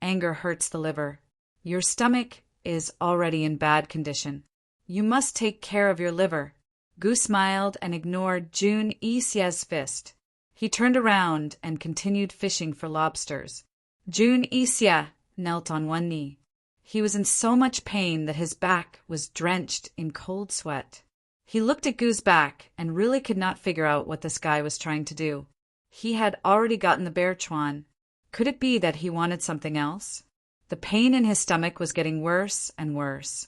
anger hurts the liver. Your stomach is already in bad condition. You must take care of your liver. Gu smiled and ignored Jun Xia's fist. He turned around and continued fishing for lobsters. Jun Xia knelt on one knee. He was in so much pain that his back was drenched in cold sweat. He looked at Gu's back and really could not figure out what this guy was trying to do. He had already gotten the bear chuan. Could it be that he wanted something else? The pain in his stomach was getting worse and worse,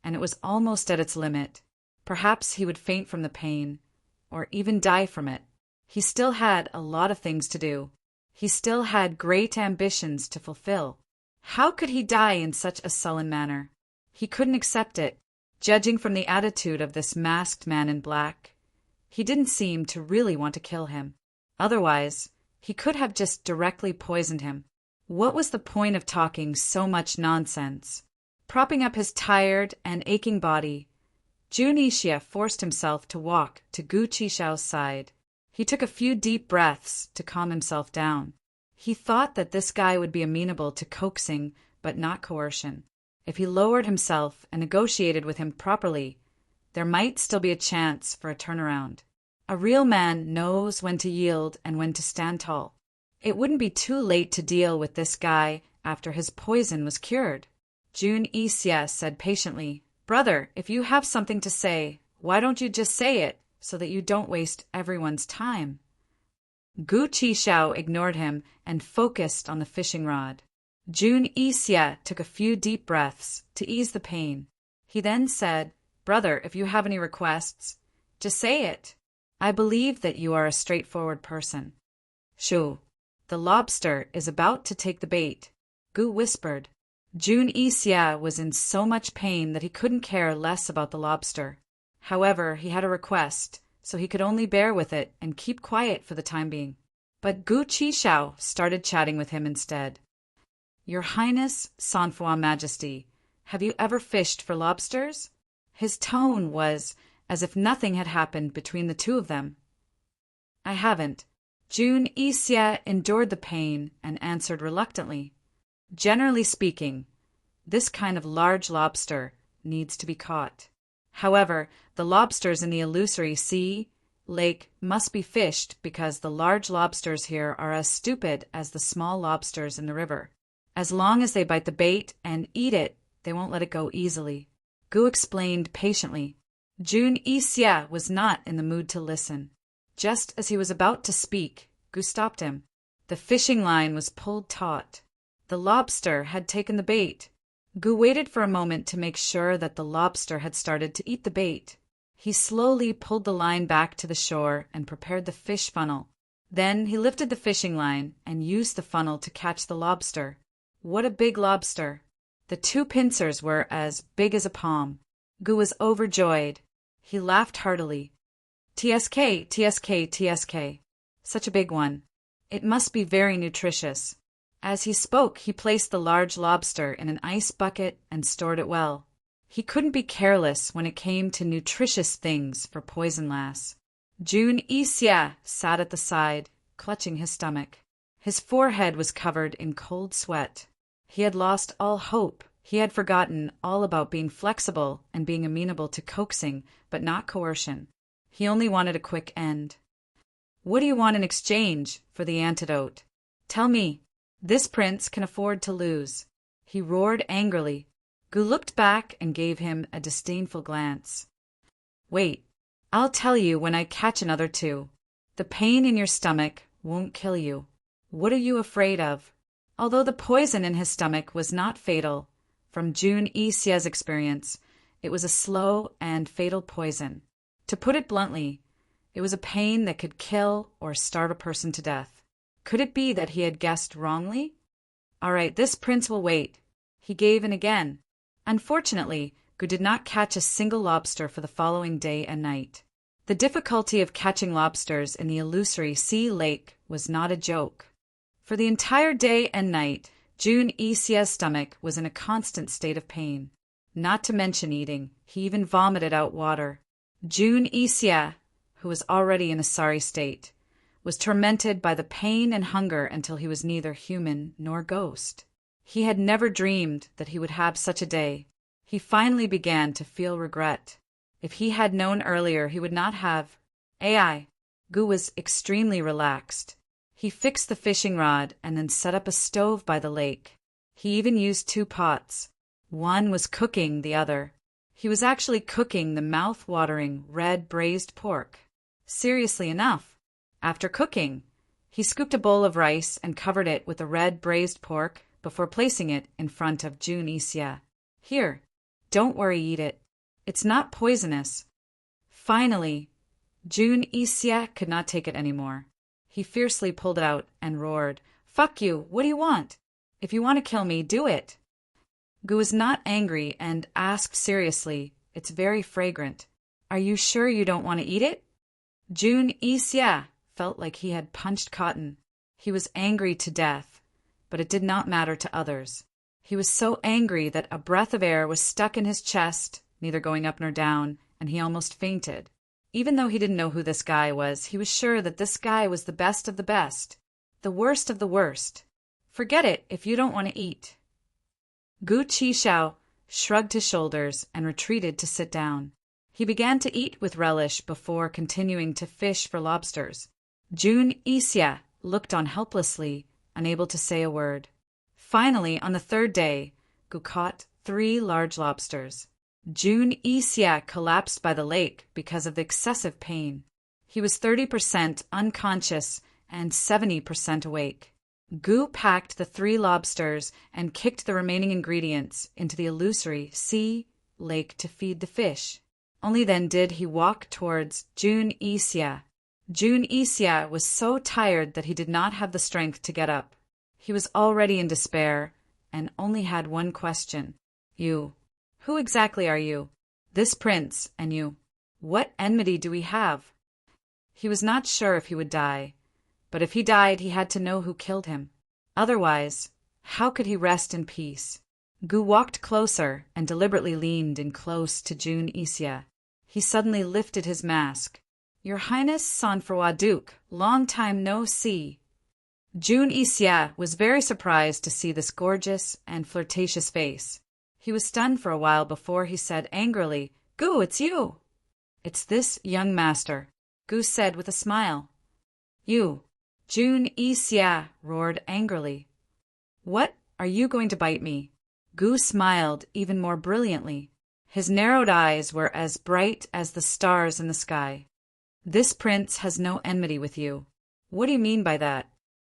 and it was almost at its limit. Perhaps he would faint from the pain, or even die from it. He still had a lot of things to do. He still had great ambitions to fulfill. How could he die in such a sullen manner? He couldn't accept it. Judging from the attitude of this masked man in black, he didn't seem to really want to kill him. Otherwise, he could have just directly poisoned him. What was the point of talking so much nonsense? Propping up his tired and aching body, Jun Xia forced himself to walk to Gu Qixiao's side. He took a few deep breaths to calm himself down. He thought that this guy would be amenable to coaxing, but not coercion. If he lowered himself and negotiated with him properly, there might still be a chance for a turnaround. A real man knows when to yield and when to stand tall. It wouldn't be too late to deal with this guy after his poison was cured. Jun Xia said patiently, "Brother, if you have something to say, why don't you just say it so that you don't waste everyone's time?" Gu Qixiao ignored him and focused on the fishing rod. Jun Xia took a few deep breaths to ease the pain. He then said, "Brother, if you have any requests, just say it. I believe that you are a straightforward person." "Shoo, the lobster is about to take the bait," Gu whispered. Jun Xia was in so much pain that he couldn't care less about the lobster. However, he had a request, so he could only bear with it and keep quiet for the time being. But Gu Qixiao started chatting with him instead. "Your Highness, Sanfua Majesty, have you ever fished for lobsters?" His tone was as if nothing had happened between the two of them. "I haven't." June Isya endured the pain and answered reluctantly. Generally speaking, this kind of large lobster needs to be caught. However, the lobsters in the illusory lake must be fished because the large lobsters here are as stupid as the small lobsters in the river. As long as they bite the bait and eat it, they won't let it go easily. Gu explained patiently. June Isya was not in the mood to listen. Just as he was about to speak, Gu stopped him. The fishing line was pulled taut. The lobster had taken the bait. Gu waited for a moment to make sure that the lobster had started to eat the bait. He slowly pulled the line back to the shore and prepared the fish funnel. Then he lifted the fishing line and used the funnel to catch the lobster. What a big lobster! The two pincers were as big as a palm. Gu was overjoyed. He laughed heartily. TSK, TSK, TSK. Such a big one. It must be very nutritious. As he spoke, he placed the large lobster in an ice bucket and stored it well. He couldn't be careless when it came to nutritious things for Poison Lass. June Isya sat at the side, clutching his stomach. His forehead was covered in cold sweat. He had lost all hope. He had forgotten all about being flexible and being amenable to coaxing, but not coercion. He only wanted a quick end. What do you want in exchange for the antidote? Tell me. This prince can afford to lose. He roared angrily. Gu looked back and gave him a disdainful glance. Wait, I'll tell you when I catch another two. The pain in your stomach won't kill you. What are you afraid of? Although the poison in his stomach was not fatal, from June Isya's experience, it was a slow and fatal poison. To put it bluntly, it was a pain that could kill or starve a person to death. Could it be that he had guessed wrongly? All right, this prince will wait. He gave in again. Unfortunately, Gu did not catch a single lobster for the following day and night. The difficulty of catching lobsters in the illusory lake was not a joke. For the entire day and night, June Isya's stomach was in a constant state of pain. Not to mention eating, he even vomited out water. June Isya, who was already in a sorry state, was tormented by the pain and hunger until he was neither human nor ghost. He had never dreamed that he would have such a day. He finally began to feel regret. If he had known earlier, he would not have. Gu was extremely relaxed. He fixed the fishing rod and then set up a stove by the lake. He even used two pots. One was cooking the other. He was actually cooking the mouth-watering red braised pork. Seriously enough. After cooking, he scooped a bowl of rice and covered it with the red braised pork before placing it in front of June Isya. Here, don't worry, eat it. It's not poisonous. Finally, June Isya could not take it anymore. He fiercely pulled it out and roared, "Fuck you, what do you want? If you want to kill me, do it." Gu was not angry and asked seriously, "It's very fragrant. Are you sure you don't want to eat it?" June Isya felt like he had punched cotton. He was angry to death, but it did not matter to others. He was so angry that a breath of air was stuck in his chest, neither going up nor down, and he almost fainted. Even though he didn't know who this guy was, he was sure that this guy was the best of the best, the worst of the worst. Forget it if you don't want to eat. Gu Qishao shrugged his shoulders and retreated to sit down. He began to eat with relish before continuing to fish for lobsters. June Isya looked on helplessly, unable to say a word. Finally, on the third day, Gu caught 3 large lobsters. June Isya collapsed by the lake because of the excessive pain. He was 30% unconscious and 70% awake. Gu packed the 3 lobsters and kicked the remaining ingredients into the illusory lake to feed the fish. Only then did he walk towards June Isya. June Isya was so tired that he did not have the strength to get up. He was already in despair and only had one question. You. Who exactly are you? This prince and you. What enmity do we have? He was not sure if he would die, but if he died, he had to know who killed him. Otherwise, how could he rest in peace? Gu walked closer and deliberately leaned in close to June Isya. He suddenly lifted his mask. Your Highness Sanfroid Duke, long time no see. Jun Ixia was very surprised to see this gorgeous and flirtatious face. He was stunned for a while before he said angrily, "Gu, it's you." "It's this young master," Gu said with a smile. "You," Jun Ixia roared angrily. "What, are you going to bite me?" Gu smiled even more brilliantly. His narrowed eyes were as bright as the stars in the sky. "This prince has no enmity with you." "What do you mean by that?"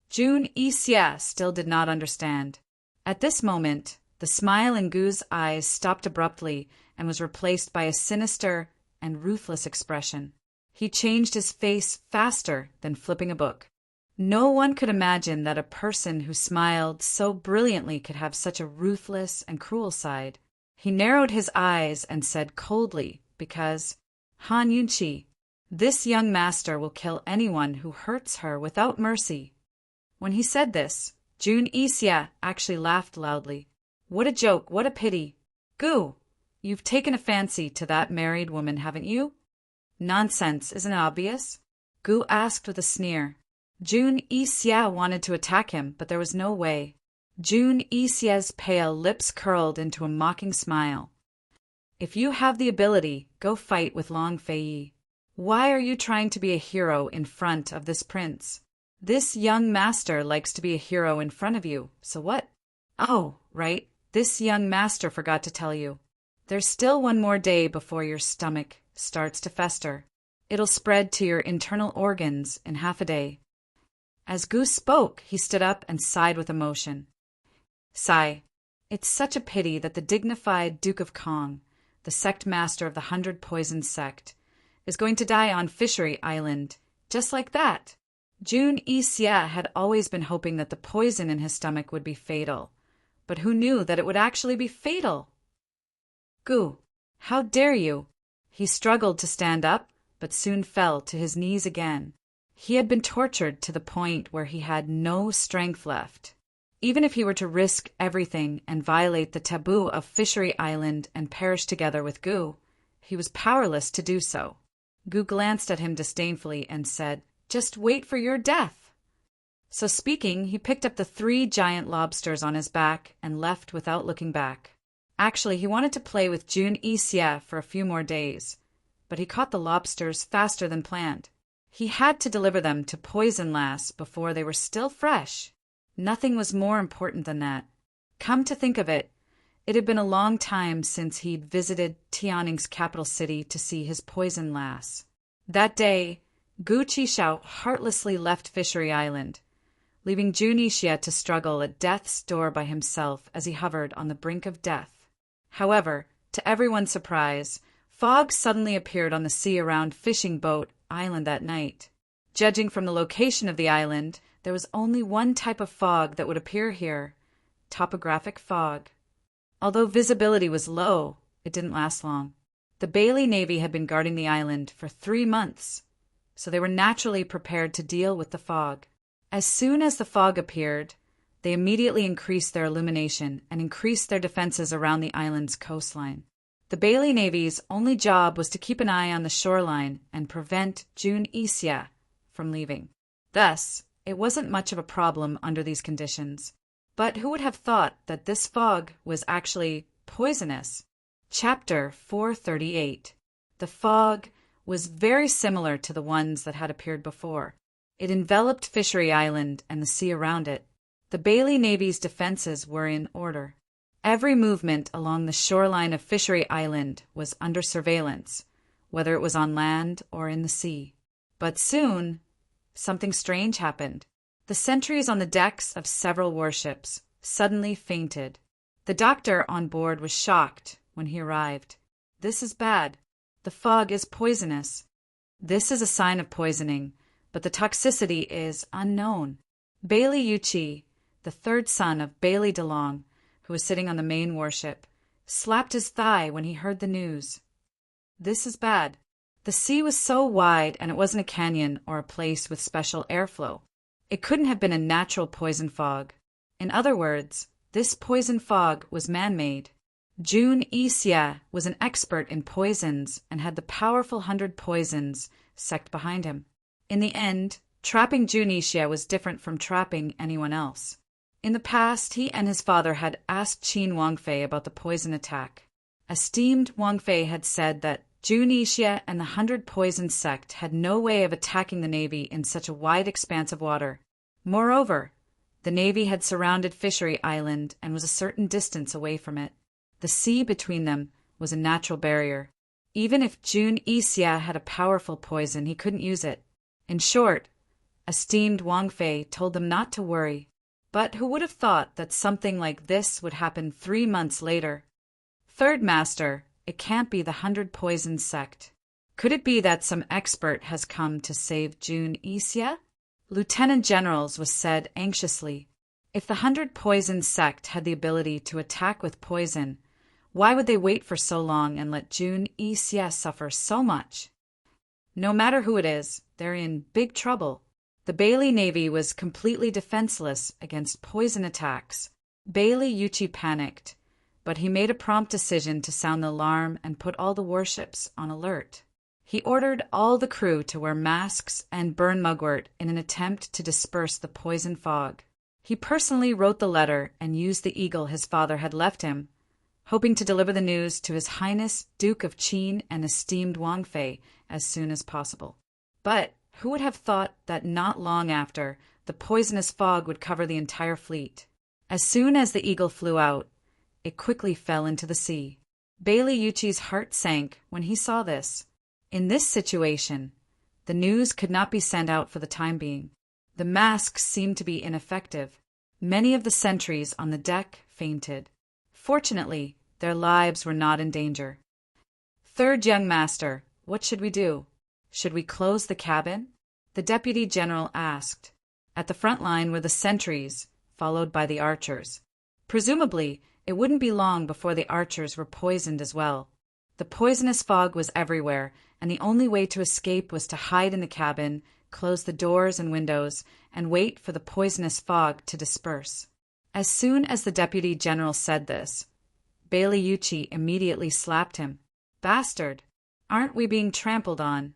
Jun Ixia still did not understand. At this moment, the smile in Gu's eyes stopped abruptly and was replaced by a sinister and ruthless expression. He changed his face faster than flipping a book. No one could imagine that a person who smiled so brilliantly could have such a ruthless and cruel side. He narrowed his eyes and said coldly, because, "Han Yunqi, this young master will kill anyone who hurts her without mercy." When he said this, Jun Ixia actually laughed loudly. "What a joke, what a pity. Gu, you've taken a fancy to that married woman, haven't you?" "Nonsense, isn't it obvious?" Gu asked with a sneer. Jun Ixia wanted to attack him, but there was no way. Jun Ixia's pale lips curled into a mocking smile. "If you have the ability, go fight with Long Fei. Why are you trying to be a hero in front of this prince? This young master likes to be a hero in front of you, so what? Oh, right, this young master forgot to tell you. There's still one more day before your stomach starts to fester. It'll spread to your internal organs in half a day." As Gu spoke, he stood up and sighed with emotion. "Sigh, it's such a pity that the dignified Duke of Kong, the sect master of the 100 Poisons sect, is going to die on Fishery Island, just like that." Jun Ixia had always been hoping that the poison in his stomach would be fatal, but who knew that it would actually be fatal? "Gu, how dare you?" He struggled to stand up, but soon fell to his knees again. He had been tortured to the point where he had no strength left. Even if he were to risk everything and violate the taboo of Fishery Island and perish together with Gu, he was powerless to do so. Gu glanced at him disdainfully and said, "Just wait for your death." So speaking, he picked up the 3 giant lobsters on his back and left without looking back. Actually, he wanted to play with Jun Ixia for a few more days, but he caught the lobsters faster than planned. He had to deliver them to Poison Lass before they were still fresh. Nothing was more important than that. Come to think of it, it had been a long time since he'd visited Tianning's capital city to see his Poison Lass. That day, Gu Qishao heartlessly left Fishery Island, leaving Jun Ixia to struggle at death's door by himself as he hovered on the brink of death. However, to everyone's surprise, fog suddenly appeared on the sea around Fishing Boat Island that night. Judging from the location of the island, there was only one type of fog that would appear here: topographic fog. Although visibility was low, it didn't last long. The Bailey Navy had been guarding the island for 3 months, so they were naturally prepared to deal with the fog. As soon as the fog appeared, they immediately increased their illumination and increased their defenses around the island's coastline. The Bailey Navy's only job was to keep an eye on the shoreline and prevent Jun Ixia from leaving. Thus, it wasn't much of a problem under these conditions. But who would have thought that this fog was actually poisonous? Chapter 438. The fog was very similar to the ones that had appeared before. It enveloped Fishery Island and the sea around it. The Bailey Navy's defenses were in order. Every movement along the shoreline of Fishery Island was under surveillance, whether it was on land or in the sea. But soon, something strange happened. The sentries on the decks of several warships suddenly fainted. The doctor on board was shocked when he arrived. "This is bad. The fog is poisonous." "This is a sign of poisoning, but the toxicity is unknown." Bailey Yuchi, the 3rd son of Bailey DeLong, who was sitting on the main warship, slapped his thigh when he heard the news. "This is bad." The sea was so wide, and it wasn't a canyon or a place with special airflow. It couldn't have been a natural poison fog. In other words, this poison fog was man-made. Jun Isia was an expert in poisons and had the powerful 100 Poisons sect behind him. In the end, trapping Jun Isia was different from trapping anyone else. In the past, he and his father had asked Qin Wangfei about the poison attack. Esteemed Wangfei had said that Jun Isia and the 100 Poison sect had no way of attacking the Navy in such a wide expanse of water. Moreover, the Navy had surrounded Fishery Island and was a certain distance away from it. The sea between them was a natural barrier. Even if Jun Isia had a powerful poison, he couldn't use it. In short, esteemed Wangfei told them not to worry. But who would have thought that something like this would happen 3 months later? Third Master, it can't be the 100 Poison sect. Could it be that some expert has come to save Jun Isia? Lieutenant Generals was said anxiously. If the 100 Poison sect had the ability to attack with poison, why would they wait for so long and let Jun Isia suffer so much? No matter who it is, they're in big trouble. The Bailey Navy was completely defenseless against poison attacks. Bailey Yuchi panicked, but he made a prompt decision to sound the alarm and put all the warships on alert. He ordered all the crew to wear masks and burn mugwort in an attempt to disperse the poison fog. He personally wrote the letter and used the eagle his father had left him, hoping to deliver the news to His Highness Duke of Qin and esteemed Wangfei as soon as possible. But who would have thought that not long after, the poisonous fog would cover the entire fleet? As soon as the eagle flew out, it quickly fell into the sea. Bailey Yuchi's heart sank when he saw this. In this situation, the news could not be sent out for the time being. The masks seemed to be ineffective. Many of the sentries on the deck fainted. Fortunately, their lives were not in danger. Third young master, what should we do? Should we close the cabin? The deputy general asked. At the front line were the sentries, followed by the archers. Presumably, it wouldn't be long before the archers were poisoned as well. The poisonous fog was everywhere, and the only way to escape was to hide in the cabin, close the doors and windows, and wait for the poisonous fog to disperse. As soon as the deputy general said this, Bailey Yuchi immediately slapped him. Bastard! Aren't we being trampled on?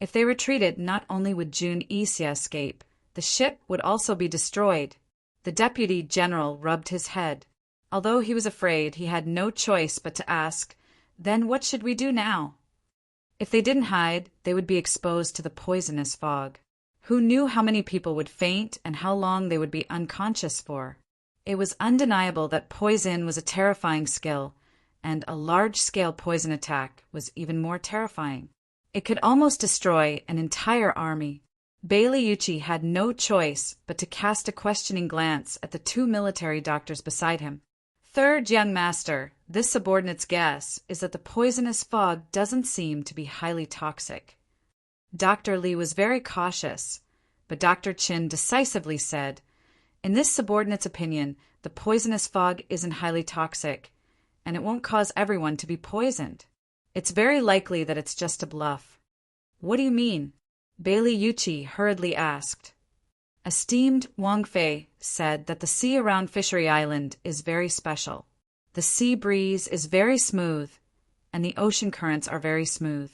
If they retreated, not only would Jun Isia escape, the ship would also be destroyed. The deputy general rubbed his head. Although he was afraid, he had no choice but to ask, then what should we do now? If they didn't hide, they would be exposed to the poisonous fog. Who knew how many people would faint and how long they would be unconscious for? It was undeniable that poison was a terrifying skill, and a large-scale poison attack was even more terrifying. It could almost destroy an entire army. Bailey Yuchi had no choice but to cast a questioning glance at the 2 military doctors beside him. Third young master, this subordinate's guess is that the poisonous fog doesn't seem to be highly toxic. Dr. Li was very cautious, but Dr. Chin decisively said, in this subordinate's opinion, the poisonous fog isn't highly toxic, and it won't cause everyone to be poisoned. It's very likely that it's just a bluff. What do you mean? Bailey Yuchi hurriedly asked. Esteemed Wangfei said that the sea around Fishery Island is very special. The sea breeze is very smooth, and the ocean currents are very smooth.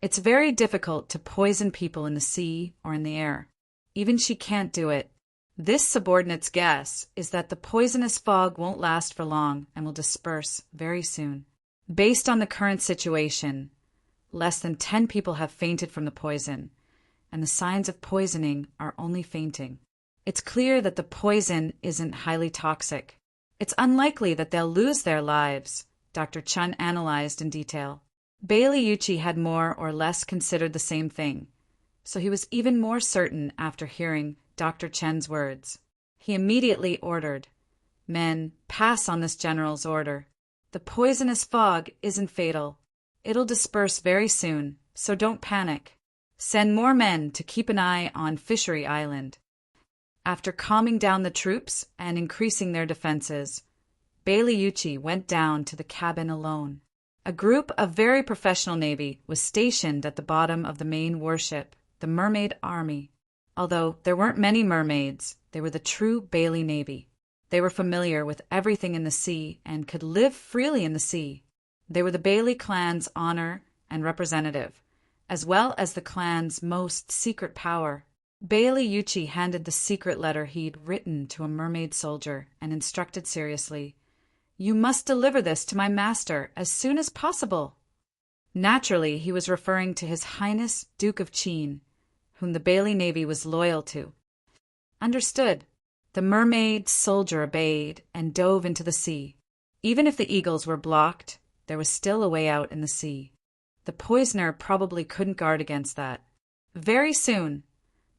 It's very difficult to poison people in the sea or in the air. Even she can't do it. This subordinate's guess is that the poisonous fog won't last for long and will disperse very soon. Based on the current situation, less than 10 people have fainted from the poison, and the signs of poisoning are only fainting. It's clear that the poison isn't highly toxic. It's unlikely that they'll lose their lives, Dr. Chun analyzed in detail. Bailey Yuchi had more or less considered the same thing, so he was even more certain after hearing Dr. Chen's words. He immediately ordered, men, pass on this general's order. The poisonous fog isn't fatal. It'll disperse very soon, so don't panic. Send more men to keep an eye on Fishery Island. After calming down the troops and increasing their defenses, Bailey Yuchi went down to the cabin alone. A group of very professional Navy was stationed at the bottom of the main warship, the Mermaid Army. Although there weren't many mermaids, they were the true Bailey Navy. They were familiar with everything in the sea and could live freely in the sea. They were the Bailey clan's honor and representative, as well as the clan's most secret power. Bailey Yuchi handed the secret letter he'd written to a mermaid soldier and instructed seriously, "You must deliver this to my master as soon as possible." Naturally, he was referring to His Highness Duke of Qin, whom the Bailey Navy was loyal to. Understood. The mermaid soldier obeyed and dove into the sea. Even if the eagles were blocked, there was still a way out in the sea. The poisoner probably couldn't guard against that. Very soon,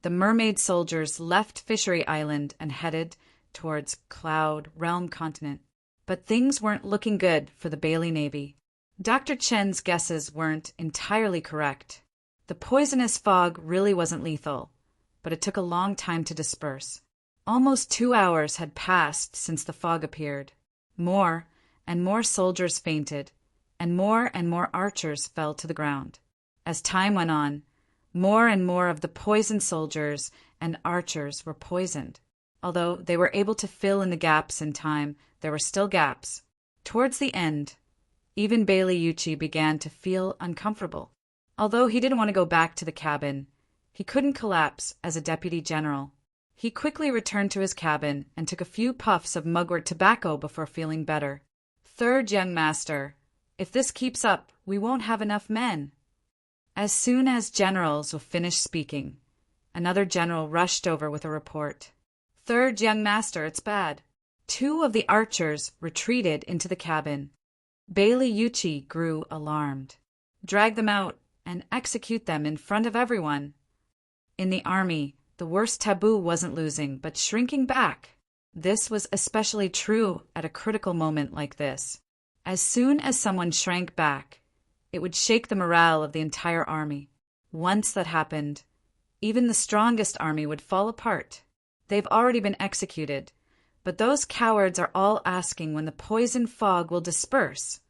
the mermaid soldiers left Fishery Island and headed towards Cloud Realm Continent. But things weren't looking good for the Bailey Navy. Dr. Chen's guesses weren't entirely correct. The poisonous fog really wasn't lethal, but it took a long time to disperse. Almost 2 hours had passed since the fog appeared. More and more soldiers fainted, and more archers fell to the ground. As time went on, more and more of the poisoned soldiers and archers were poisoned. Although they were able to fill in the gaps in time, there were still gaps. Towards the end, even Bailey Yuchi began to feel uncomfortable. Although he didn't want to go back to the cabin, he couldn't collapse as a deputy general. He quickly returned to his cabin and took a few puffs of mugwort tobacco before feeling better. "Third young master, if this keeps up, we won't have enough men." As soon as generals were finished speaking, another general rushed over with a report. "Third young master, it's bad." 2 of the archers retreated into the cabin. Bailey Yuchi grew alarmed. "Drag them out and execute them in front of everyone." In the army, the worst taboo wasn't losing, but shrinking back. This was especially true at a critical moment like this. As soon as someone shrank back, it would shake the morale of the entire army. Once that happened, even the strongest army would fall apart. They've already been executed, but those cowards are all asking when the poison fog will disperse,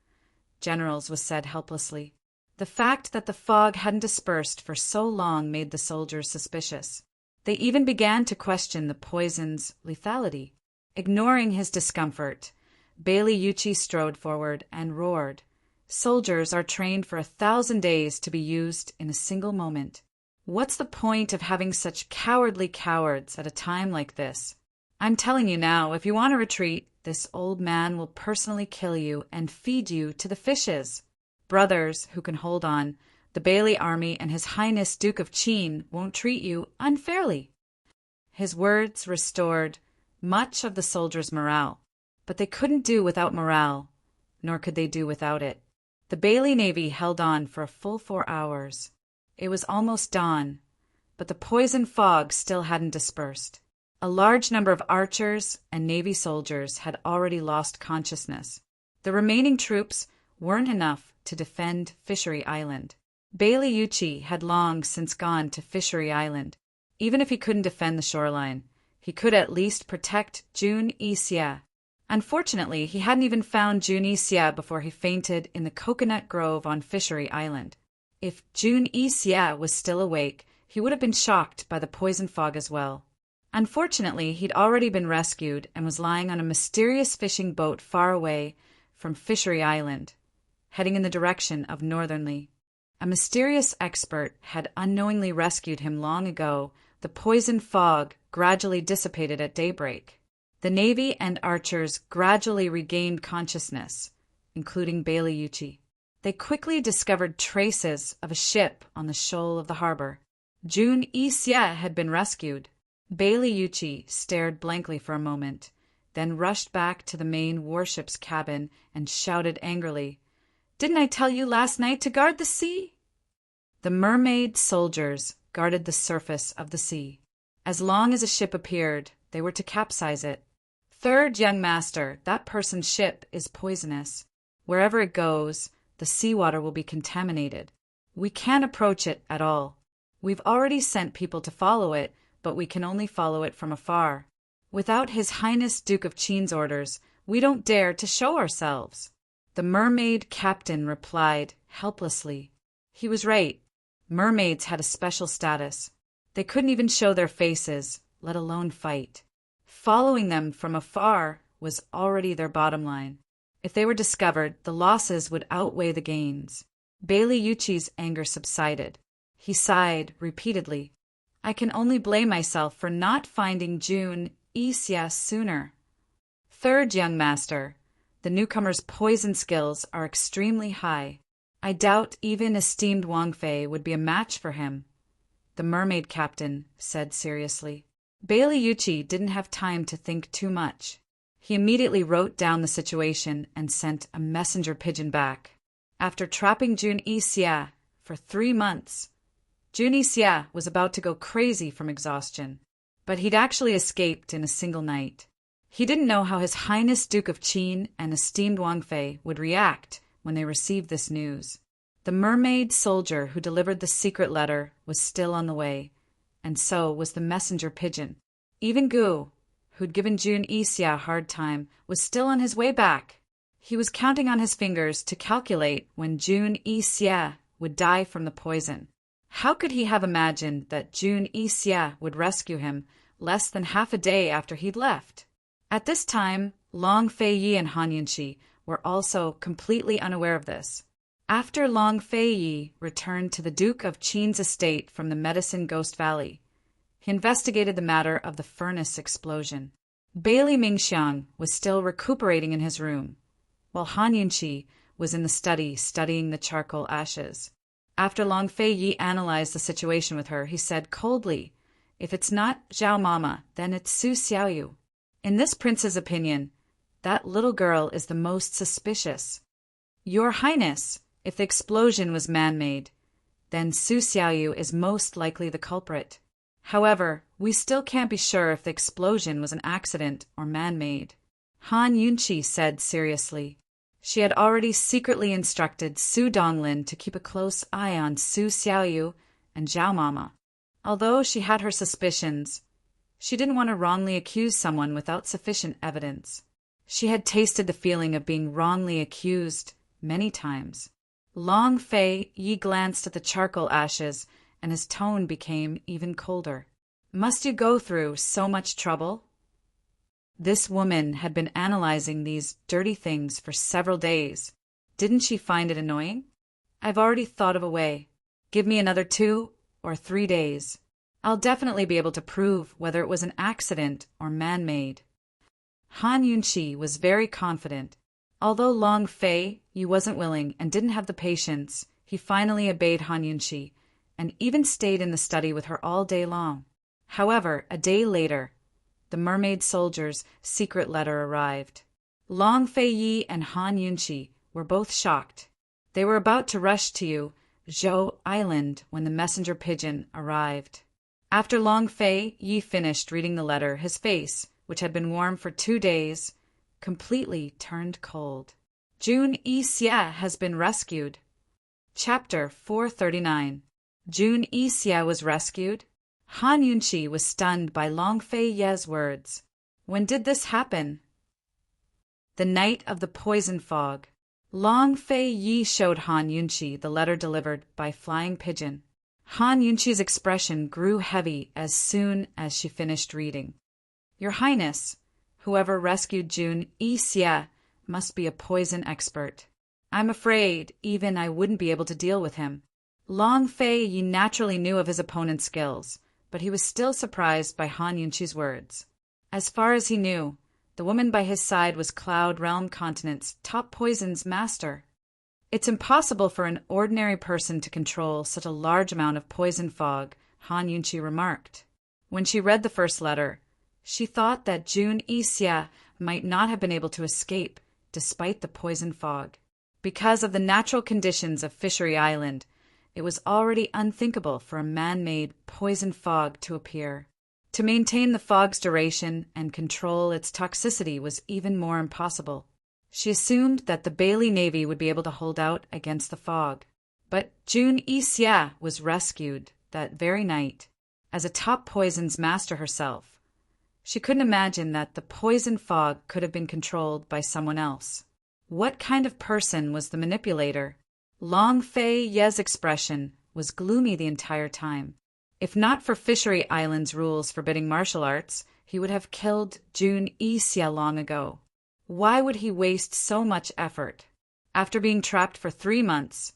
Generals was said helplessly. The fact that the fog hadn't dispersed for so long made the soldiers suspicious. They even began to question the poison's lethality. Ignoring his discomfort, Bailey Yuchi strode forward and roared, "Soldiers are trained for 1,000 days to be used in a single moment. What's the point of having such cowardly cowards at a time like this? I'm telling you now, if you want to retreat, this old man will personally kill you and feed you to the fishes. Brothers who can hold on, the Bailey army and His Highness Duke of Qin won't treat you unfairly." His words restored much of the soldiers' morale, but they couldn't do without morale, nor could they do without it. The Bailey Navy held on for a full 4 hours. It was almost dawn, but the poison fog still hadn't dispersed. A large number of archers and Navy soldiers had already lost consciousness. The remaining troops weren't enough to defend Fishery Island. Bailey Yuchi had long since gone to Fishery Island. Even if he couldn't defend the shoreline, he could at least protect Jun Yixia. Unfortunately, he hadn't even found Jun Yixia before he fainted in the coconut grove on Fishery Island. If Jun Yixia was still awake, he would have been shocked by the poison fog as well. Unfortunately, he'd already been rescued and was lying on a mysterious fishing boat far away from Fishery Island, heading in the direction of Northernly. A mysterious expert had unknowingly rescued him long ago. The poison fog gradually dissipated at daybreak. The Navy and archers gradually regained consciousness, including Bailey Yuchi. They quickly discovered traces of a ship on the shoal of the harbor. Jun Yixia had been rescued. Bailey Yuchi stared blankly for a moment, then rushed back to the main warship's cabin and shouted angrily, "Didn't I tell you last night to guard the sea?" The mermaid soldiers guarded the surface of the sea. As long as a ship appeared, they were to capsize it. "Third young master, that person's ship is poisonous. Wherever it goes, the seawater will be contaminated. We can't approach it at all. We've already sent people to follow it, but we can only follow it from afar. Without His Highness Duke of Qin's orders, we don't dare to show ourselves." The mermaid captain replied helplessly. He was right. Mermaids had a special status. They couldn't even show their faces, let alone fight. Following them from afar was already their bottom line. If they were discovered, the losses would outweigh the gains. Bailey Yuchi's anger subsided. He sighed repeatedly. I can only blame myself for not finding Jun Yixia sooner. Third young master, the newcomer's poison skills are extremely high. I doubt even esteemed Wang Fei would be a match for him, the mermaid captain said seriously. Bailey Yuchi didn't have time to think too much. He immediately wrote down the situation and sent a messenger pigeon back. After trapping Jun Yixia for 3 months, Jun Yixia was about to go crazy from exhaustion, but he'd actually escaped in a single night. He didn't know how His Highness Duke of Qin and esteemed Wang Fei would react when they received this news. The mermaid soldier who delivered the secret letter was still on the way, and so was the messenger pigeon. Even Gu, who'd given Jun Yixia a hard time, was still on his way back. He was counting on his fingers to calculate when Jun Yixia would die from the poison. How could he have imagined that Jun Yixia would rescue him less than half a day after he'd left? At this time, Long Fei Yi and Han Yunqi were also completely unaware of this. After Long Fei Yi returned to the Duke of Qin's estate from the Medicine Ghost Valley, he investigated the matter of the furnace explosion. Bailey Mingxiang was still recuperating in his room, while Han Yunqi was in the study studying the charcoal ashes. After Long Fei Yi analyzed the situation with her, he said coldly, "If it's not Zhao Mama, then it's Su Xiaoyu. In this prince's opinion, that little girl is the most suspicious. Your Highness, if the explosion was man-made, then Su Xiaoyu is most likely the culprit. However, we still can't be sure if the explosion was an accident or man-made," Han Yunqi said seriously. She had already secretly instructed Su Donglin to keep a close eye on Su Xiaoyu and Zhao Mama. Although she had her suspicions, she didn't want to wrongly accuse someone without sufficient evidence. She had tasted the feeling of being wrongly accused many times. Long Fei Yi glanced at the charcoal ashes, and his tone became even colder. "Must you go through so much trouble?" This woman had been analyzing these dirty things for several days. Didn't she find it annoying? "I've already thought of a way. Give me another 2 or 3 days. I'll definitely be able to prove whether it was an accident or man-made." Han Yunqi was very confident. Although Long Fei Yi wasn't willing and didn't have the patience, he finally obeyed Han Yunqi and even stayed in the study with her all day long. However, a day later, the mermaid soldier's secret letter arrived. Long Fei Yi and Han Yunqi were both shocked. They were about to rush to Zhou Island when the messenger pigeon arrived. After Long Fei Yi finished reading the letter, his face, which had been warm for 2 days, completely turned cold. Jun Yixia has been rescued. Chapter 439. Jun Yixia was rescued? Han Yunqi was stunned by Long Fei Yi's words. When did this happen? The night of the poison fog. Long Fei Yi showed Han Yunqi the letter delivered by flying pigeon. Han Yunqi's expression grew heavy as soon as she finished reading. "Your Highness, whoever rescued Jun Yixia must be a poison expert. I'm afraid even I wouldn't be able to deal with him." Long Fei Yi naturally knew of his opponent's skills, but he was still surprised by Han Yunqi's words. As far as he knew, the woman by his side was Cloud Realm Continent's top poison's master. "It's impossible for an ordinary person to control such a large amount of poison fog," Han Yunqi remarked. When she read the first letter, she thought that Jun Yixia might not have been able to escape despite the poison fog. Because of the natural conditions of Fishery Island, it was already unthinkable for a man-made poison fog to appear. To maintain the fog's duration and control its toxicity was even more impossible. She assumed that the Bailey Navy would be able to hold out against the fog. But Jun Yixia was rescued that very night. As a top poison's master herself, she couldn't imagine that the poison fog could have been controlled by someone else. What kind of person was the manipulator? Long Fei Yi's expression was gloomy the entire time. If not for Fishery Island's rules forbidding martial arts, he would have killed Jun Isya long ago. Why would he waste so much effort? After being trapped for 3 months,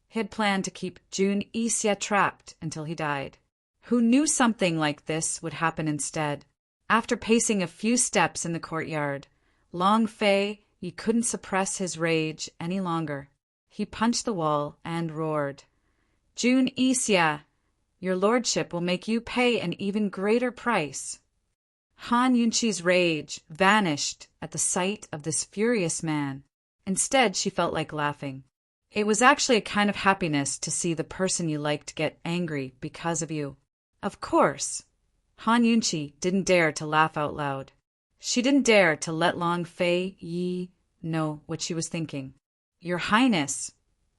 he had planned to keep Jun Isya trapped until he died. Who knew something like this would happen instead? After pacing a few steps in the courtyard, Long Fei couldn't suppress his rage any longer. He punched the wall and roared, "Jun Isya, your lordship will make you pay an even greater price." Han Yunqi's rage vanished at the sight of this furious man. Instead, she felt like laughing. It was actually a kind of happiness to see the person you liked get angry because of you. Of course, Han Yunqi didn't dare to laugh out loud. She didn't dare to let Long Fei Yi know what she was thinking. "Your Highness,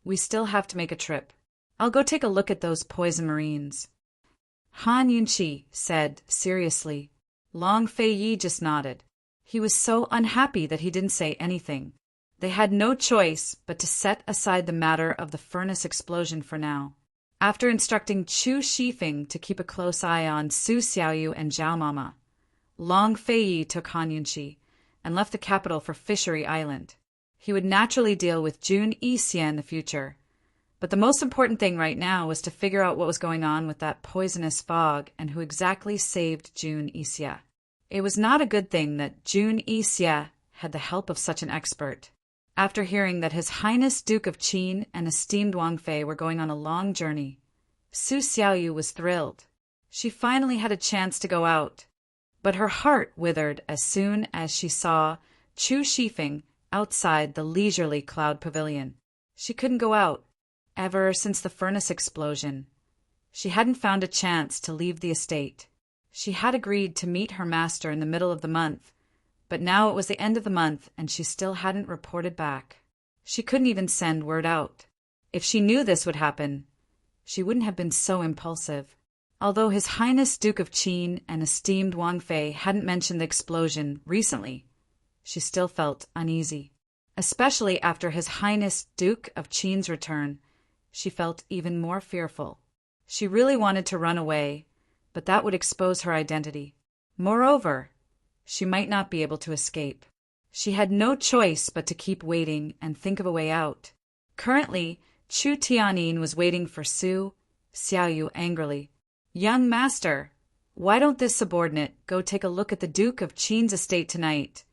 we still have to make a trip. I'll go take a look at those poison marines." Han Yunqi said seriously. Long Fei Yi just nodded. He was so unhappy that he didn't say anything. They had no choice but to set aside the matter of the furnace explosion for now. After instructing Chu Shifeng to keep a close eye on Su Xiaoyu and Zhao Mama, Long Fei Yi took Han Yunqi and left the capital for Fishery Island. He would naturally deal with Jun Isya in the future, but the most important thing right now was to figure out what was going on with that poisonous fog and who exactly saved Jun Isya. It was not a good thing that Jun Isya had the help of such an expert. After hearing that His Highness Duke of Qin and esteemed Wang Fei were going on a long journey, Su Xiaoyu was thrilled. She finally had a chance to go out, but her heart withered as soon as she saw Chu Shifeng outside the leisurely Cloud Pavilion. She couldn't go out. Ever since the furnace explosion, she hadn't found a chance to leave the estate. She had agreed to meet her master in the middle of the month, but now it was the end of the month and she still hadn't reported back. She couldn't even send word out. If she knew this would happen, she wouldn't have been so impulsive. Although His Highness Duke of Qin and esteemed Wang Fei hadn't mentioned the explosion recently, she still felt uneasy. Especially after His Highness Duke of Qin's return, she felt even more fearful. She really wanted to run away, but that would expose her identity. Moreover, she might not be able to escape. She had no choice but to keep waiting and think of a way out. Currently, Chu Tianyin was waiting for Su Xiaoyu angrily. "Young master, why don't this subordinate go take a look at the Duke of Qin's estate tonight?"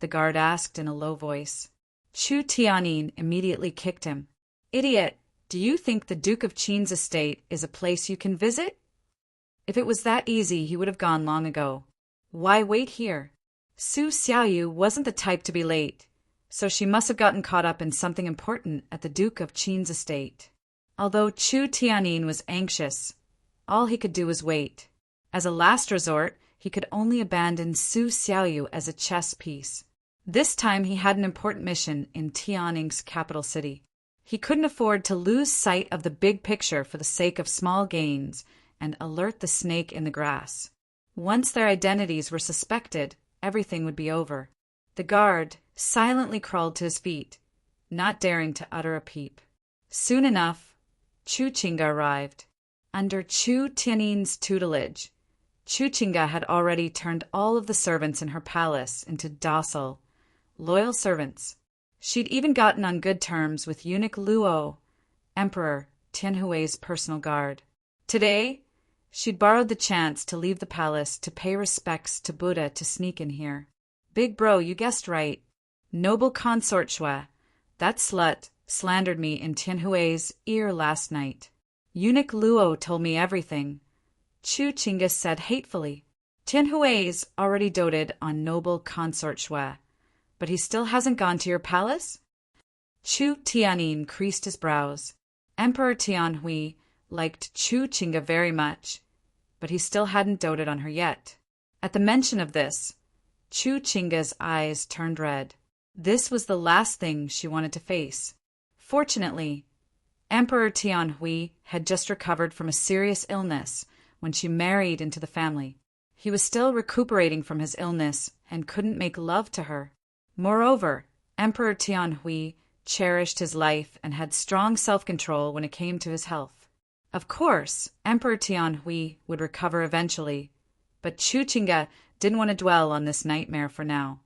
the guard asked in a low voice. Chu Tianyin immediately kicked him. "Idiot, do you think the Duke of Qin's estate is a place you can visit?" If it was that easy, he would have gone long ago. Why wait here? Su Xiaoyu wasn't the type to be late, so she must have gotten caught up in something important at the Duke of Qin's estate. Although Chu Tianyin was anxious, all he could do was wait. As a last resort, he could only abandon Su Xiaoyu as a chess piece. This time he had an important mission in Tianning's capital city. He couldn't afford to lose sight of the big picture for the sake of small gains and alert the snake in the grass. Once their identities were suspected, everything would be over. The guard silently crawled to his feet, not daring to utter a peep. Soon enough, Chu Qingge arrived. Under Chu Tianyin's tutelage, Chu Qingge had already turned all of the servants in her palace into docile, loyal servants. She'd even gotten on good terms with eunuch Luo, Emperor Tianhui's personal guard. Today, she'd borrowed the chance to leave the palace to pay respects to Buddha to sneak in here. "Big bro, you guessed right. Noble Consort Shui, that slut slandered me in Tianhui's ear last night. Eunuch Luo told me everything," Chu Qingge said hatefully. "Tianhui's already doted on noble Consort Shui, but he still hasn't gone to your palace?" Chu Tianyin creased his brows. Emperor Tianhui liked Chu Qingge very much, but he still hadn't doted on her yet. At the mention of this, Chu Qingge's eyes turned red. This was the last thing she wanted to face. Fortunately, Emperor Tianhui had just recovered from a serious illness when she married into the family. He was still recuperating from his illness and couldn't make love to her. Moreover, Emperor Tianhui cherished his life and had strong self-control when it came to his health. Of course, Emperor Tianhui would recover eventually, but Chu Qingge didn't want to dwell on this nightmare for now.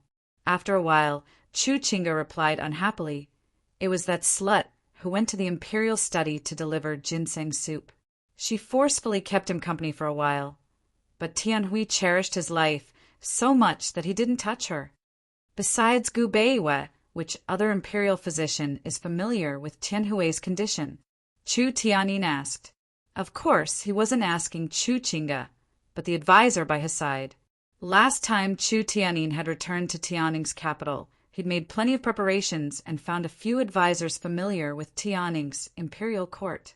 After a while, Chu Qingge replied unhappily. It was that slut who went to the imperial study to deliver ginseng soup. She forcefully kept him company for a while, but Tianhui cherished his life so much that he didn't touch her. Besides Gu Beiwe, which other imperial physician is familiar with Tianhui's condition? Chu Tianyin asked. Of course, he wasn't asking Chu Qingge, but the advisor by his side. Last time Chu Tianyin had returned to Tianning's capital, he'd made plenty of preparations and found a few advisors familiar with Tianning's imperial court.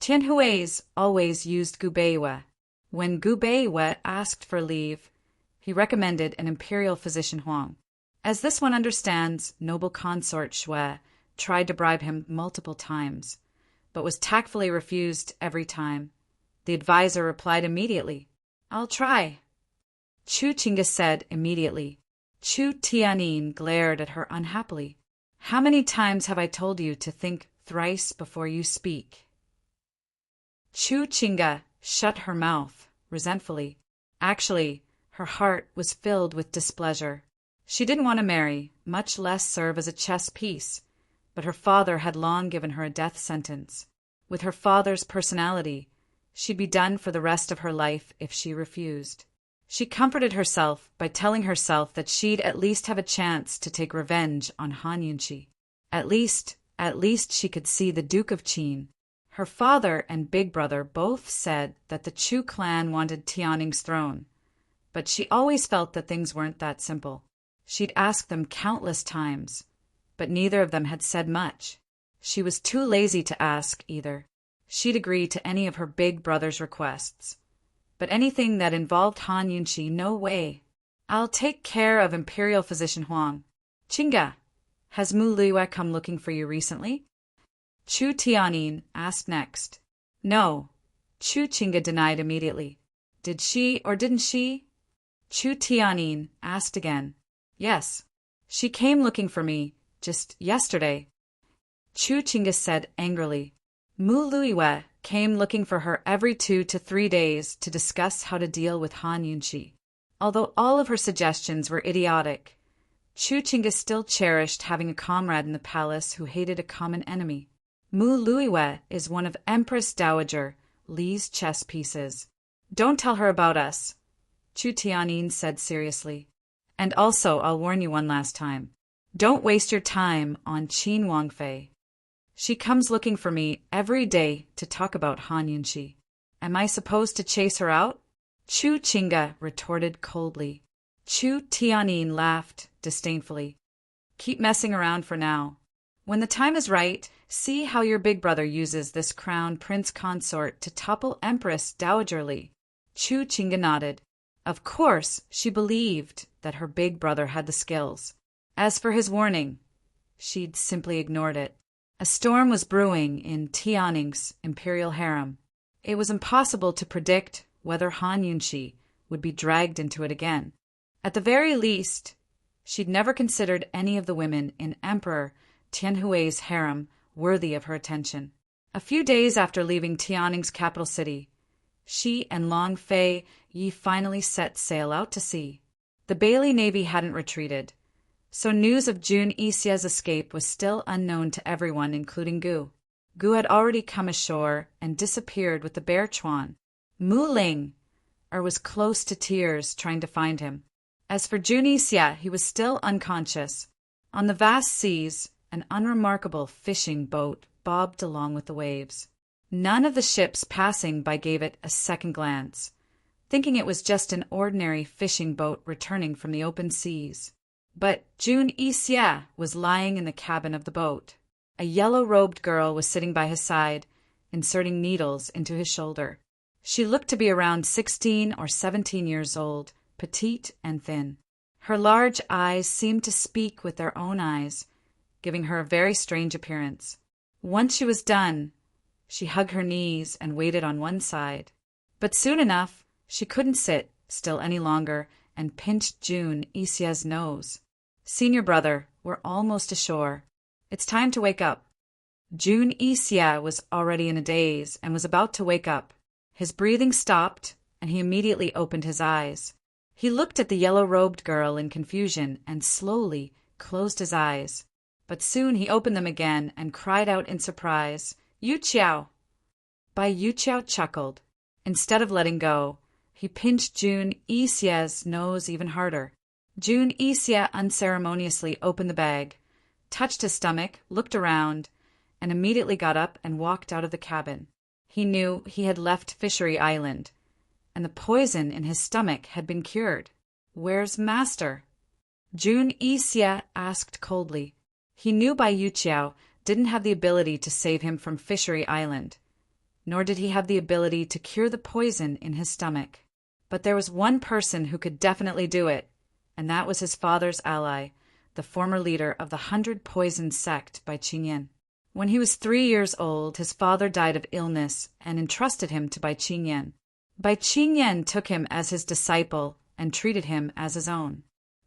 Tianhui's always used Gu Beiwe. When Gu Beiwe asked for leave, he recommended an imperial physician Huang. As this one understands, noble consort Shui tried to bribe him multiple times, but was tactfully refused every time. The advisor replied immediately, I'll try. Chu Qingge said immediately. Chu Tianyin glared at her unhappily. How many times have I told you to think thrice before you speak? Chu Qingge shut her mouth resentfully. Actually, her heart was filled with displeasure. She didn't want to marry, much less serve as a chess piece, but her father had long given her a death sentence. With her father's personality, she'd be done for the rest of her life if she refused. She comforted herself by telling herself that she'd at least have a chance to take revenge on Han Yunqi. At least she could see the Duke of Qin. Her father and big brother both said that the Chu clan wanted Tianning's throne, but she always felt that things weren't that simple. She'd asked them countless times, but neither of them had said much. She was too lazy to ask either. She'd agree to any of her big brother's requests, but anything that involved Han Yunqi, no way. I'll take care of Imperial Physician Huang. Qingge, has Mu Luiwe come looking for you recently? Chu Tianyin asked next. No, Chu Qingge denied immediately. Did she or didn't she? Chu Tianyin asked again. Yes, she came looking for me just yesterday. Chu Qingge said angrily. Mu Luiwe came looking for her every 2 to 3 days to discuss how to deal with Han Yunqi. Although all of her suggestions were idiotic, Chu Qingge still cherished having a comrade in the palace who hated a common enemy. Mu Luiwe is one of Empress Dowager Li's chess pieces. Don't tell her about us, Chu Tianyin said seriously. And also, I'll warn you one last time. Don't waste your time on Qin Wangfei. She comes looking for me every day to talk about Han Yunqi. Am I supposed to chase her out? Chu Qingge retorted coldly. Chu Tianyin laughed disdainfully. Keep messing around for now. When the time is right, see how your big brother uses this crown prince consort to topple Empress Dowager Li. Chu Qingge nodded. Of course, she believed that her big brother had the skills. As for his warning, she'd simply ignored it. A storm was brewing in Tianning's imperial harem. It was impossible to predict whether Han Yunqi would be dragged into it again. At the very least, she'd never considered any of the women in Emperor Tianhui's harem worthy of her attention. A few days after leaving Tianning's capital city, she and Long Fei Yi finally set sail out to sea. The Bailey Navy hadn't retreated, so news of Jun Yixie's escape was still unknown to everyone, including Gu. Gu had already come ashore and disappeared with the bear Chuan. Mu Ling was close to tears trying to find him. As for Jun Yixie, he was still unconscious. On the vast seas, an unremarkable fishing boat bobbed along with the waves. None of the ships passing by gave it a second glance, thinking it was just an ordinary fishing boat returning from the open seas. But Jun Yixie was lying in the cabin of the boat. A yellow-robed girl was sitting by his side, inserting needles into his shoulder. She looked to be around 16 or 17 years old, petite and thin. Her large eyes seemed to speak with their own eyes, giving her a very strange appearance. Once she was done, she hugged her knees and waited on one side. But soon enough, she couldn't sit still any longer and pinched Jun Yixie's nose. Senior brother, we're almost ashore. It's time to wake up. Jun Ixia was already in a daze and was about to wake up. His breathing stopped, and he immediately opened his eyes. He looked at the yellow-robed girl in confusion and slowly closed his eyes. But soon he opened them again and cried out in surprise, "Yu Qiao!" Bai Yuqiao chuckled. Instead of letting go, he pinched Jun Ixia's nose even harder. Jun Ixia unceremoniously opened the bag, touched his stomach, looked around, and immediately got up and walked out of the cabin. He knew he had left Fishery Island, and the poison in his stomach had been cured. "Where's Master?" Jun Ixia asked coldly. He knew Bai Yuqiao didn't have the ability to save him from Fishery Island, nor did he have the ability to cure the poison in his stomach. But there was one person who could definitely do it, and that was his father's ally, the former leader of the 100 Poison sect, Bai Qingyan. When he was 3 years old, his father died of illness and entrusted him to Bai Qingyan. Bai Qingyan took him as his disciple and treated him as his own.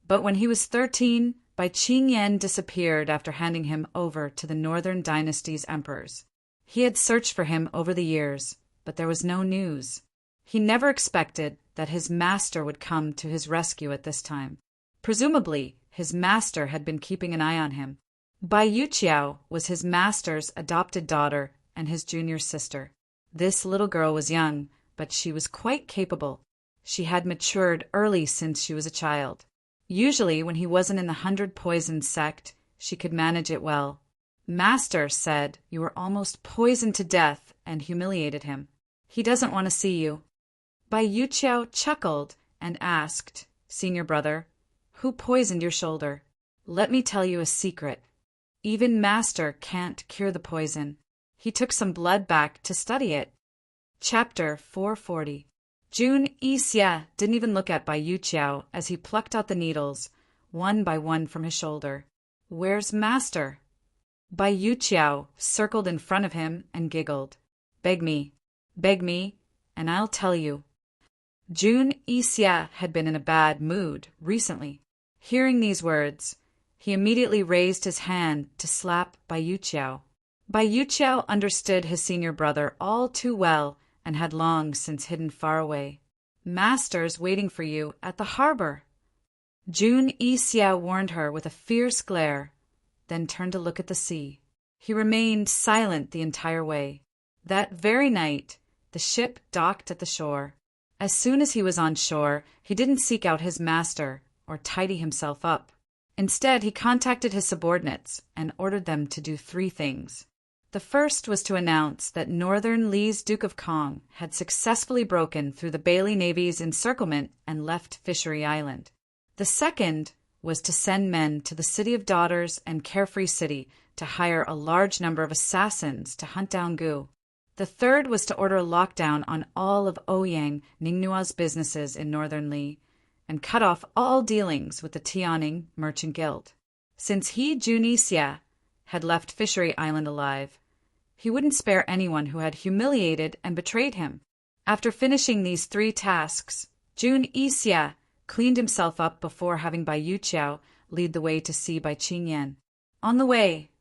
But when he was 13, Bai Qingyan disappeared after handing him over to the Northern Dynasty's emperors. He had searched for him over the years, but there was no news. He never expected that his master would come to his rescue at this time. Presumably, his master had been keeping an eye on him. Bai Yuqiao was his master's adopted daughter and his junior sister. This little girl was young, but she was quite capable. She had matured early since she was a child. Usually, when he wasn't in the 100 Poison sect, she could manage it well. Master said you were almost poisoned to death and humiliated him. He doesn't want to see you. Bai Yuqiao chuckled and asked, "Senior brother, who poisoned your shoulder? Let me tell you a secret. Even Master can't cure the poison. He took some blood back to study it." Chapter 440. Jun Ixia didn't even look at Bai Yuqiao as he plucked out the needles, one by one from his shoulder. "Where's Master?" Bai Yuqiao circled in front of him and giggled. Beg me, and I'll tell you." Jun Ixia had been in a bad mood recently. Hearing these words, he immediately raised his hand to slap Bai Yuqiao. Bai Yuqiao understood his senior brother all too well and had long since hidden far away. "Master's waiting for you at the harbor." Jun Ixia warned her with a fierce glare, then turned to look at the sea. He remained silent the entire way. That very night, the ship docked at the shore. As soon as he was on shore, he didn't seek out his master or tidy himself up. Instead, he contacted his subordinates and ordered them to do 3 things. The first was to announce that Northern Li's Duke of Kong had successfully broken through the Bailey Navy's encirclement and left Fishery Island. The second was to send men to the City of Daughters and Carefree City to hire a large number of assassins to hunt down Gu. The third was to order a lockdown on all of Ouyang Ningnua's businesses in Northern Li and cut off all dealings with the Tianing Merchant Guild. Since he, Jun Ixia, had left Fishery Island alive, he wouldn't spare anyone who had humiliated and betrayed him. After finishing these 3 tasks, Jun Ixia cleaned himself up before having Bai Yuqiao lead the way to see Bai Qingyan. On the way,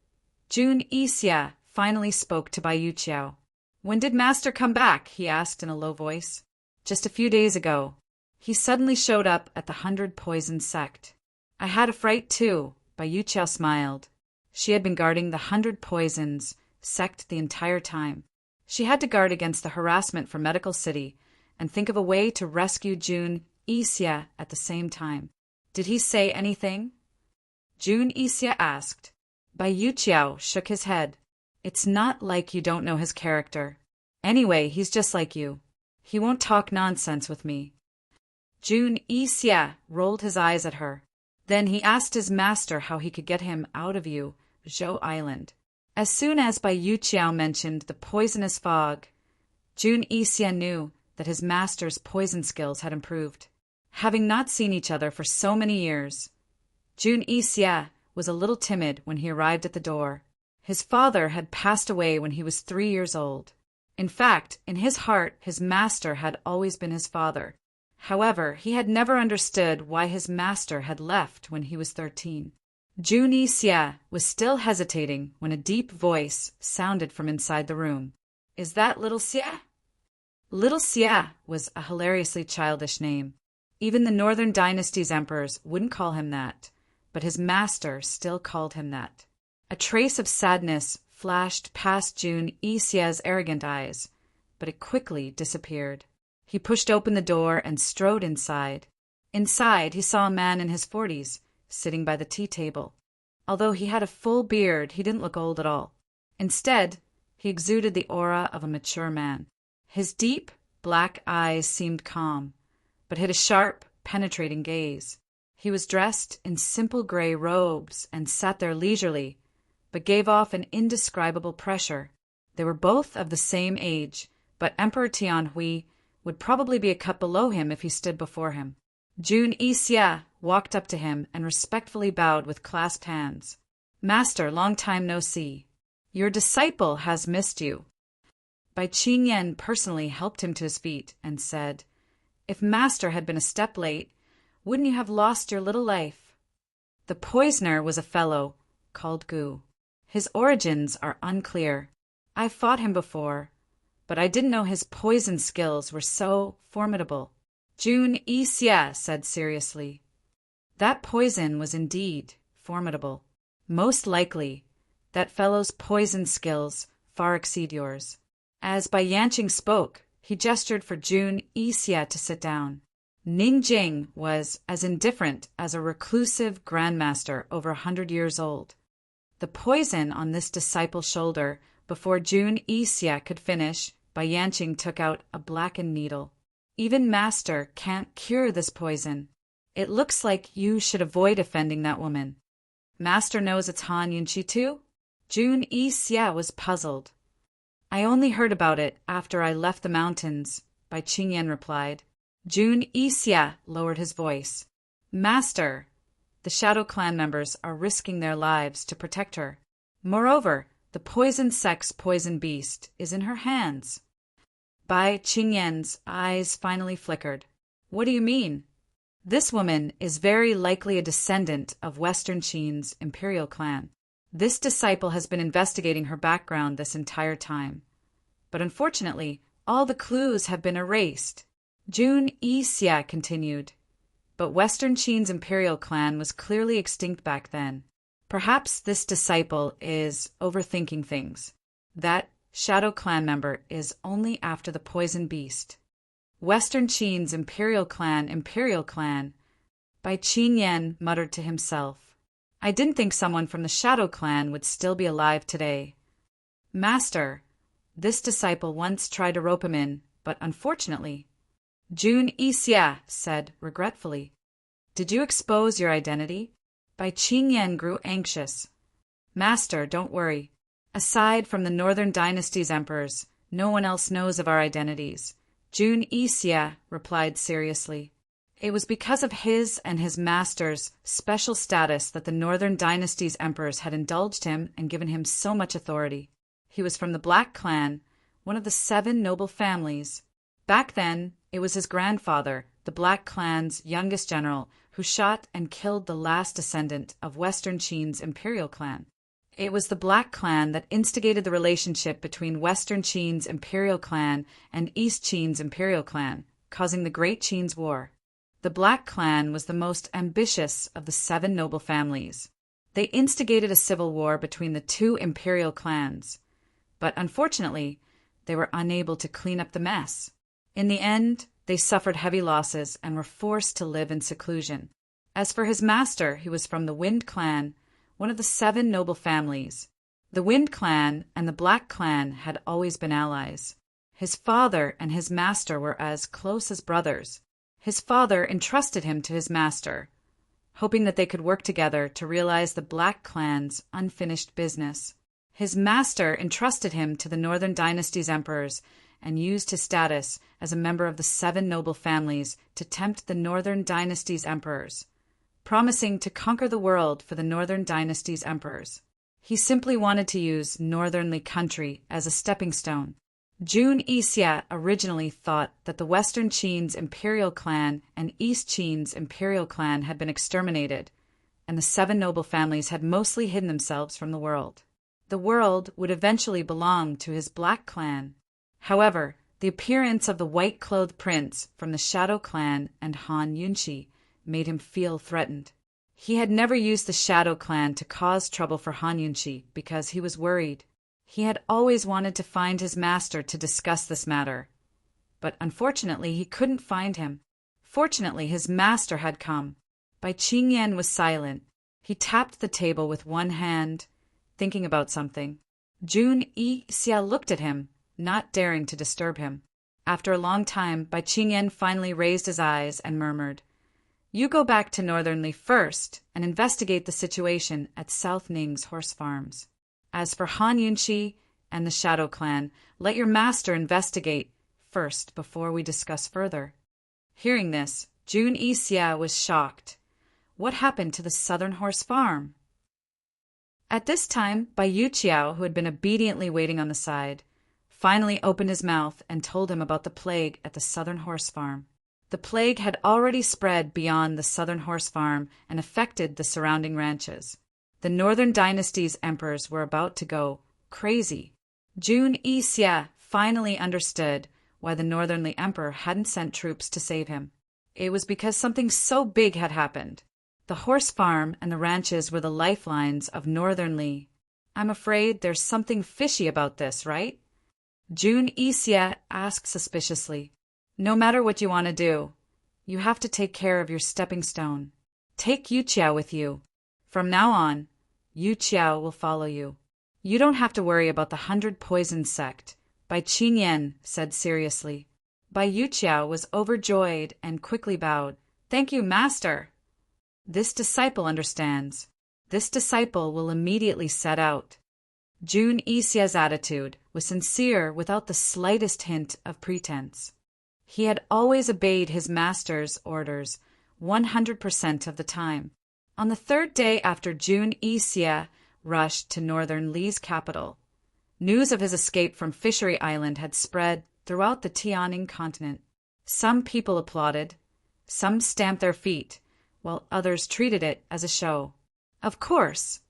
Jun Ixia finally spoke to Bai Yuqiao. "When did Master come back?" he asked in a low voice. "Just a few days ago. He suddenly showed up at the 100 Poison sect." "I had a fright too," Bai Yuqiao smiled. She had been guarding the 100 Poisons sect the entire time. She had to guard against the harassment from Medical City and think of a way to rescue Jun Ixia at the same time. "Did he say anything?" Jun Ixia asked. Bai Yuqiao shook his head. "It's not like you don't know his character. Anyway, he's just like you. He won't talk nonsense with me." Jun Ixia rolled his eyes at her. Then he asked his master how he could get him out of Zhou Island. As soon as Bai Yuqiao mentioned the poisonous fog, Jun Ixia knew that his master's poison skills had improved. Having not seen each other for so many years, Jun Ixia was a little timid when he arrived at the door. His father had passed away when he was 3 years old. In fact, in his heart, his master had always been his father. However, he had never understood why his master had left when he was 13. Jun Xia was still hesitating when a deep voice sounded from inside the room. Is that Little Xia? Little Xia was a hilariously childish name. Even the Northern Dynasty's emperors wouldn't call him that, but his master still called him that. A trace of sadness flashed past Jun Xia's arrogant eyes, but it quickly disappeared. He pushed open the door and strode inside. Inside, he saw a man in his 40s, sitting by the tea table. Although he had a full beard, he didn't look old at all. Instead, he exuded the aura of a mature man. His deep, black eyes seemed calm, but had a sharp, penetrating gaze. He was dressed in simple gray robes and sat there leisurely, but gave off an indescribable pressure. They were both of the same age, but Emperor Tianhui would probably be a cut below him if he stood before him. Jun Xia walked up to him and respectfully bowed with clasped hands. Master, long time no see. Your disciple has missed you. Bai Qingyan personally helped him to his feet and said, If Master had been a step late, wouldn't you have lost your little life? The poisoner was a fellow called Gu. His origins are unclear. I've fought him before, but I didn't know his poison skills were so formidable. Jun Xia said seriously. That poison was indeed formidable. Most likely, that fellow's poison skills far exceed yours. As Bai Yanqing spoke, he gestured for Jun Xia to sit down. Ning Jing was as indifferent as a reclusive grandmaster over 100 years old. The poison on this disciple's shoulder, before Jun Xia could finish, Bai Yanqing took out a blackened needle. Even Master can't cure this poison. It looks like you should avoid offending that woman. Master knows it's Han Yunqi too? Jun Xia was puzzled. I only heard about it after I left the mountains, Bai Qingyan replied. Jun Xia lowered his voice. Master, the Shadow Clan members are risking their lives to protect her. Moreover, the poison sex poison beast is in her hands. Bai Qingyan's eyes finally flickered. What do you mean? This woman is very likely a descendant of Western Qin's imperial clan. This disciple has been investigating her background this entire time. But unfortunately, all the clues have been erased. Jun Xia continued. But Western Qin's imperial clan was clearly extinct back then. Perhaps this disciple is overthinking things. That Shadow Clan member is only after the poison beast. Western Qin's imperial clan, Bai Qingyan muttered to himself. I didn't think someone from the Shadow Clan would still be alive today. Master, this disciple once tried to rope him in, but unfortunately, Jun Xia said regretfully. Did you expose your identity? Bai Qingyan grew anxious. Master, don't worry. Aside from the Northern Dynasty's emperors, no one else knows of our identities. Jun Xia replied seriously. It was because of his and his master's special status that the Northern Dynasty's emperors had indulged him and given him so much authority. He was from the Black Clan, one of the 7 noble families. Back then, it was his grandfather, the Black Clan's youngest general, who shot and killed the last descendant of Western Qin's imperial clan. It was the Black Clan that instigated the relationship between Western Qin's imperial clan and East Qin's imperial clan, causing the Great Qin's War. The Black Clan was the most ambitious of the 7 noble families. They instigated a civil war between the 2 imperial clans, but unfortunately, they were unable to clean up the mess. In the end, they suffered heavy losses and were forced to live in seclusion. As for his master, he was from the Wind Clan, one of the 7 noble families. The Wind Clan and the Black Clan had always been allies. His father and his master were as close as brothers. His father entrusted him to his master, hoping that they could work together to realize the Black Clan's unfinished business. His master entrusted him to the Northern Dynasty's emperors and used his status as a member of the 7 noble families to tempt the Northern Dynasty's emperors, promising to conquer the world for the Northern Dynasty's emperors. He simply wanted to use Northernly country as a stepping stone. Jun Xia originally thought that the Western Qin's imperial clan and East Qin's imperial clan had been exterminated, and the 7 noble families had mostly hidden themselves from the world. The world would eventually belong to his black clan. However, the appearance of the white-clothed prince from the Shadow Clan and Han Yunshi made him feel threatened. He had never used the Shadow Clan to cause trouble for Han Yunshi because he was worried. He had always wanted to find his master to discuss this matter, but unfortunately he couldn't find him. Fortunately, his master had come. Bai Qingyan was silent. He tapped the table with one hand, thinking about something. Jun Yixia looked at him, not daring to disturb him. After a long time, Bai Qingyan finally raised his eyes and murmured, "You go back to Northernly first and investigate the situation at South Ning's horse farms. As for Han Yunshi and the Shadow Clan, let your master investigate first before we discuss further." Hearing this, Jun Yixia was shocked. What happened to the Southern Horse Farm? At this time, Bai Yuqiao, who had been obediently waiting on the side, finally opened his mouth and told him about the plague at the Southern Horse Farm. The plague had already spread beyond the Southern Horse Farm and affected the surrounding ranches. The Northern Dynasty's emperors were about to go crazy. Jun Yixia finally understood why the Northernly Emperor hadn't sent troops to save him. It was because something so big had happened. The horse farm and the ranches were the lifelines of Northernly. "I'm afraid there's something fishy about this, right?" Jun Yixia asked suspiciously. "No matter what you want to do, you have to take care of your stepping stone. Take Yuqiao with you. From now on, Yuqiao will follow you. You don't have to worry about the 100 Poison sect," Bai Qingyan said seriously. Bai Yuqiao was overjoyed and quickly bowed. "Thank you, master." This disciple understands. This disciple will immediately set out. Jun Yixia's attitude was sincere without the slightest hint of pretense. He had always obeyed his master's orders 100% of the time. On the 3rd day after Jun Yixia rushed to Northern Li's capital, news of his escape from Fishery Island had spread throughout the Tianing continent. Some people applauded, some stamped their feet, while others treated it as a show. Of course,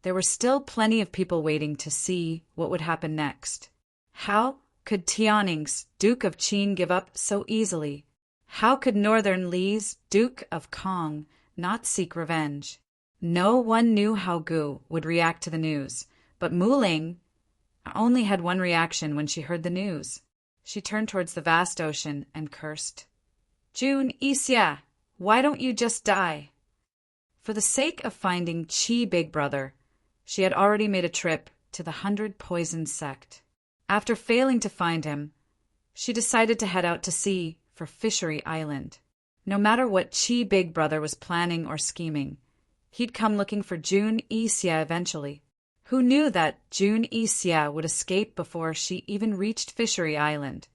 there were still plenty of people waiting to see what would happen next. How could Tianing's Duke of Qin give up so easily? How could Northern Li's Duke of Kong not seek revenge? No one knew how Gu would react to the news, but Mu Ling only had one reaction when she heard the news. She turned towards the vast ocean and cursed. "Jun Yixia, why don't you just die?" For the sake of finding Qi Big Brother, she had already made a trip to the 100 Poison sect. After failing to find him, she decided to head out to sea for Fishery Island. No matter what Qi Big Brother was planning or scheming, he'd come looking for Jun Yixia eventually. Who knew that Jun Yixia would escape before she even reached Fishery Island?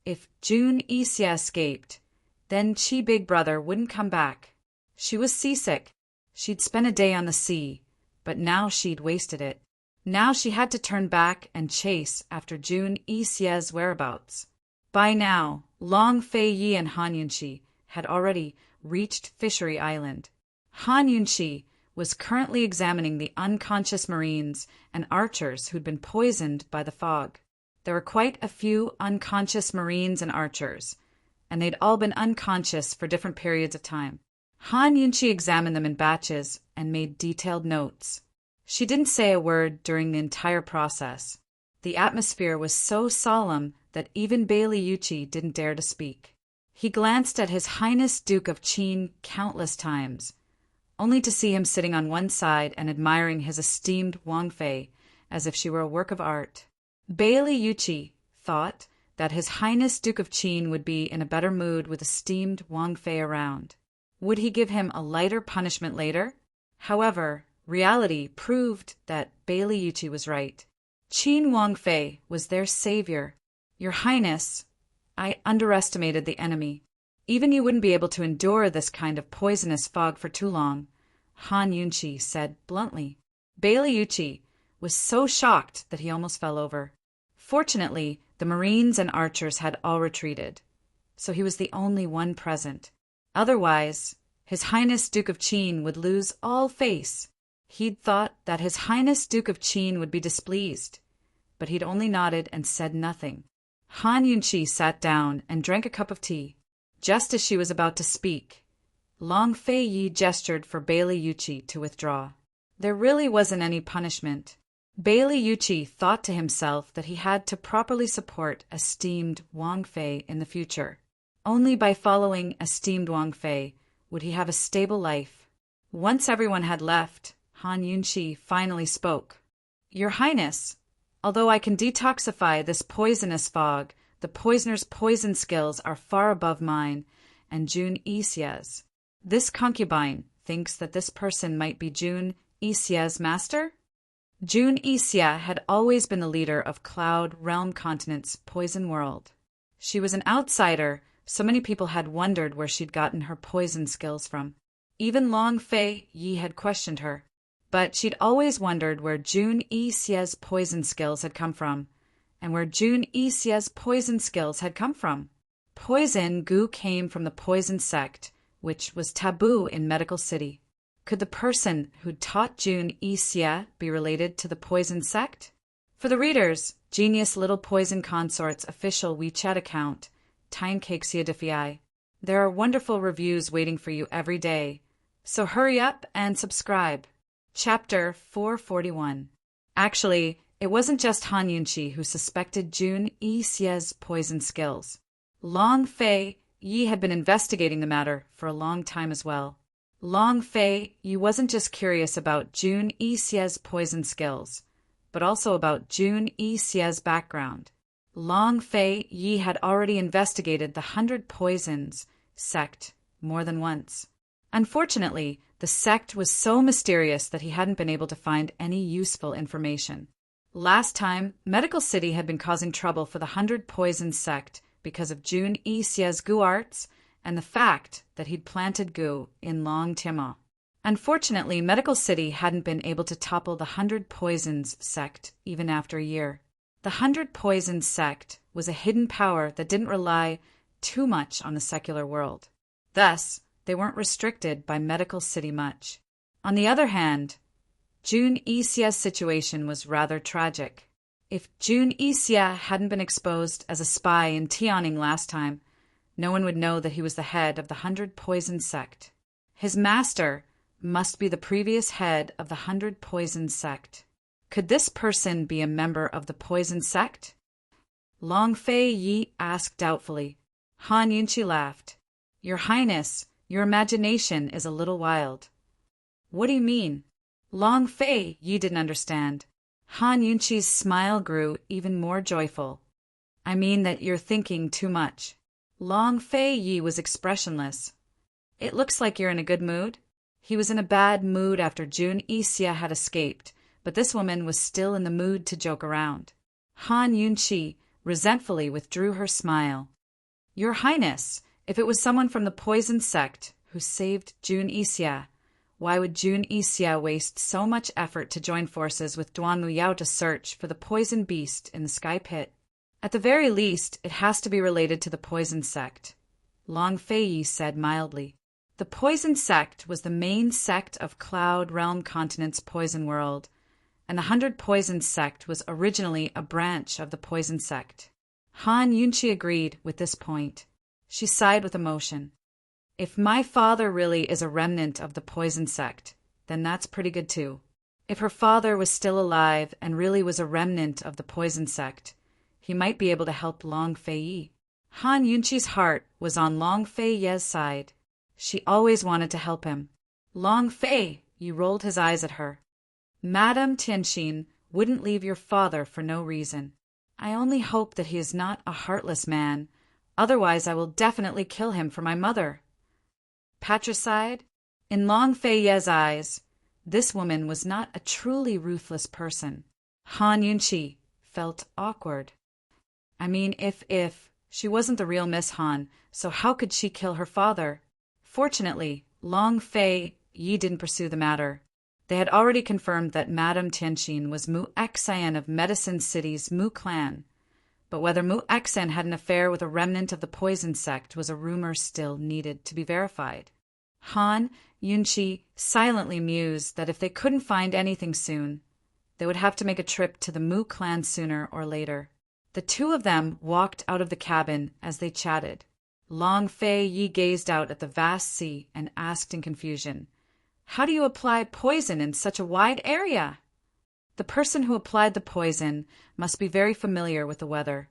If Jun Yixia escaped, then Qi Big Brother wouldn't come back. She was seasick. She'd spent a day on the sea, but now she'd wasted it. Now she had to turn back and chase after Jun Yixia's whereabouts. By now, Long Fei Yi and Han Yunshi had already reached Fishery Island. Han Yunshi was currently examining the unconscious Marines and archers who'd been poisoned by the fog. There were quite a few unconscious Marines and archers, and they'd all been unconscious for different periods of time. Han Yunshi examined them in batches and made detailed notes. She didn't say a word during the entire process. The atmosphere was so solemn that even Bailey Yuchi didn't dare to speak. He glanced at His Highness Duke of Qin countless times, only to see him sitting on one side and admiring his esteemed Wang Fei as if she were a work of art. Bailey Yuchi thought that His Highness Duke of Qin would be in a better mood with esteemed Wang Fei around. Would he give him a lighter punishment later? However, reality proved that Bailey Yuchi was right. Qin Wang Fei was their savior. Your Highness, I underestimated the enemy. Even you wouldn't be able to endure this kind of poisonous fog for too long, Han Yunshi said bluntly. Bailey Yuchi was so shocked that he almost fell over. Fortunately, the Marines and archers had all retreated, so he was the only one present. Otherwise, His Highness Duke of Qin would lose all face. He'd thought that His Highness Duke of Qin would be displeased, but he'd only nodded and said nothing. Han Yunqi sat down and drank a cup of tea. Just as she was about to speak, Long Fei Yi gestured for Bailey Yuqi to withdraw. There really wasn't any punishment. Bailey Yuqi thought to himself that he had to properly support esteemed Wang Fei in the future. Only by following esteemed Wang Fei would he have a stable life. Once everyone had left, Han Yunqi finally spoke. Your Highness, although I can detoxify this poisonous fog, the poisoner's poison skills are far above mine and Jun Yixie's. This concubine thinks that this person might be Jun Yixie's master? Jun Yixie had always been the leader of Cloud Realm Continent's poison world. She was an outsider, so many people had wondered where she'd gotten her poison skills from. Even Long Fei Yi had questioned her. But she'd always wondered where Jun Yixie's poison skills had come from, and where Jun Yixie's poison skills had come from. Poison goo came from the poison sect, which was taboo in Medical City. Could the person who'd taught Jun Yixie be related to the poison sect? For the readers, Genius Little Poison Consort's official WeChat account, Timecakesiadifiai. There are wonderful reviews waiting for you every day, so hurry up and subscribe. Chapter 441. Actually, it wasn't just Han Yunqi who suspected Jun Yixie's poison skills. Long Fei Yi had been investigating the matter for a long time as well. Long Fei Yi wasn't just curious about Jun Yixie's poison skills, but also about Jun Yixie's background. Long Fei Yi had already investigated the 100 Poisons sect more than once. Unfortunately, the sect was so mysterious that he hadn't been able to find any useful information. Last time, Medical City had been causing trouble for the 100 Poisons sect because of Jun Yixie's goo arts and the fact that he'd planted goo in Long Tima. Unfortunately, Medical City hadn't been able to topple the 100 Poisons sect even after a year. The 100 Poisons sect was a hidden power that didn't rely too much on the secular world. Thus, they weren't restricted by Medical City much. On the other hand, Jun Yixie's situation was rather tragic. If Jun Yixie hadn't been exposed as a spy in Tianing last time, no one would know that he was the head of the 100 Poisons sect. His master must be the previous head of the 100 Poisons sect. Could this person be a member of the poison sect? Long Fei Yi asked doubtfully. Han Yunqi laughed. Your Highness, your imagination is a little wild. What do you mean? Long Fei Yi didn't understand. Han Yunqi's smile grew even more joyful. I mean that you're thinking too much. Long Fei Yi was expressionless. It looks like you're in a good mood. He was in a bad mood after Jun Yixie had escaped, but this woman was still in the mood to joke around. Han Yunqi resentfully withdrew her smile. Your Highness, if it was someone from the poison sect who saved Jun Yixie, why would Jun Yixie waste so much effort to join forces with Duan Muyao to search for the poison beast in the sky pit? At the very least, it has to be related to the poison sect, Long Fei Yi said mildly. The poison sect was the main sect of Cloud Realm Continent's poison world, and the 100 Poisons sect was originally a branch of the poison sect. Han Yunqi agreed with this point. She sighed with emotion. If my father really is a remnant of the poison sect, then that's pretty good too. If her father was still alive and really was a remnant of the poison sect, he might be able to help Long Fei Yi. Han Yunqi's heart was on Long Fei Yi's side. She always wanted to help him. Long Fei Yi rolled his eyes at her. Madame Tianxin wouldn't leave your father for no reason. I only hope that he is not a heartless man. Otherwise, I will definitely kill him for my mother. Patricide? In Long Fei Yi's eyes, this woman was not a truly ruthless person. Han Yunqi felt awkward. I mean, if she wasn't the real Miss Han, so how could she kill her father? Fortunately, Long Fei Yi didn't pursue the matter. They had already confirmed that Madame Tianxin was Mu Xan of Medicine City's Mu clan, but whether Mu Xan had an affair with a remnant of the poison sect was a rumor still needed to be verified. Han Yunchi silently mused that if they couldn't find anything soon, they would have to make a trip to the Mu clan sooner or later. The two of them walked out of the cabin as they chatted. Long Fei Yi gazed out at the vast sea and asked in confusion, "How do you apply poison in such a wide area?" The person who applied the poison must be very familiar with the weather,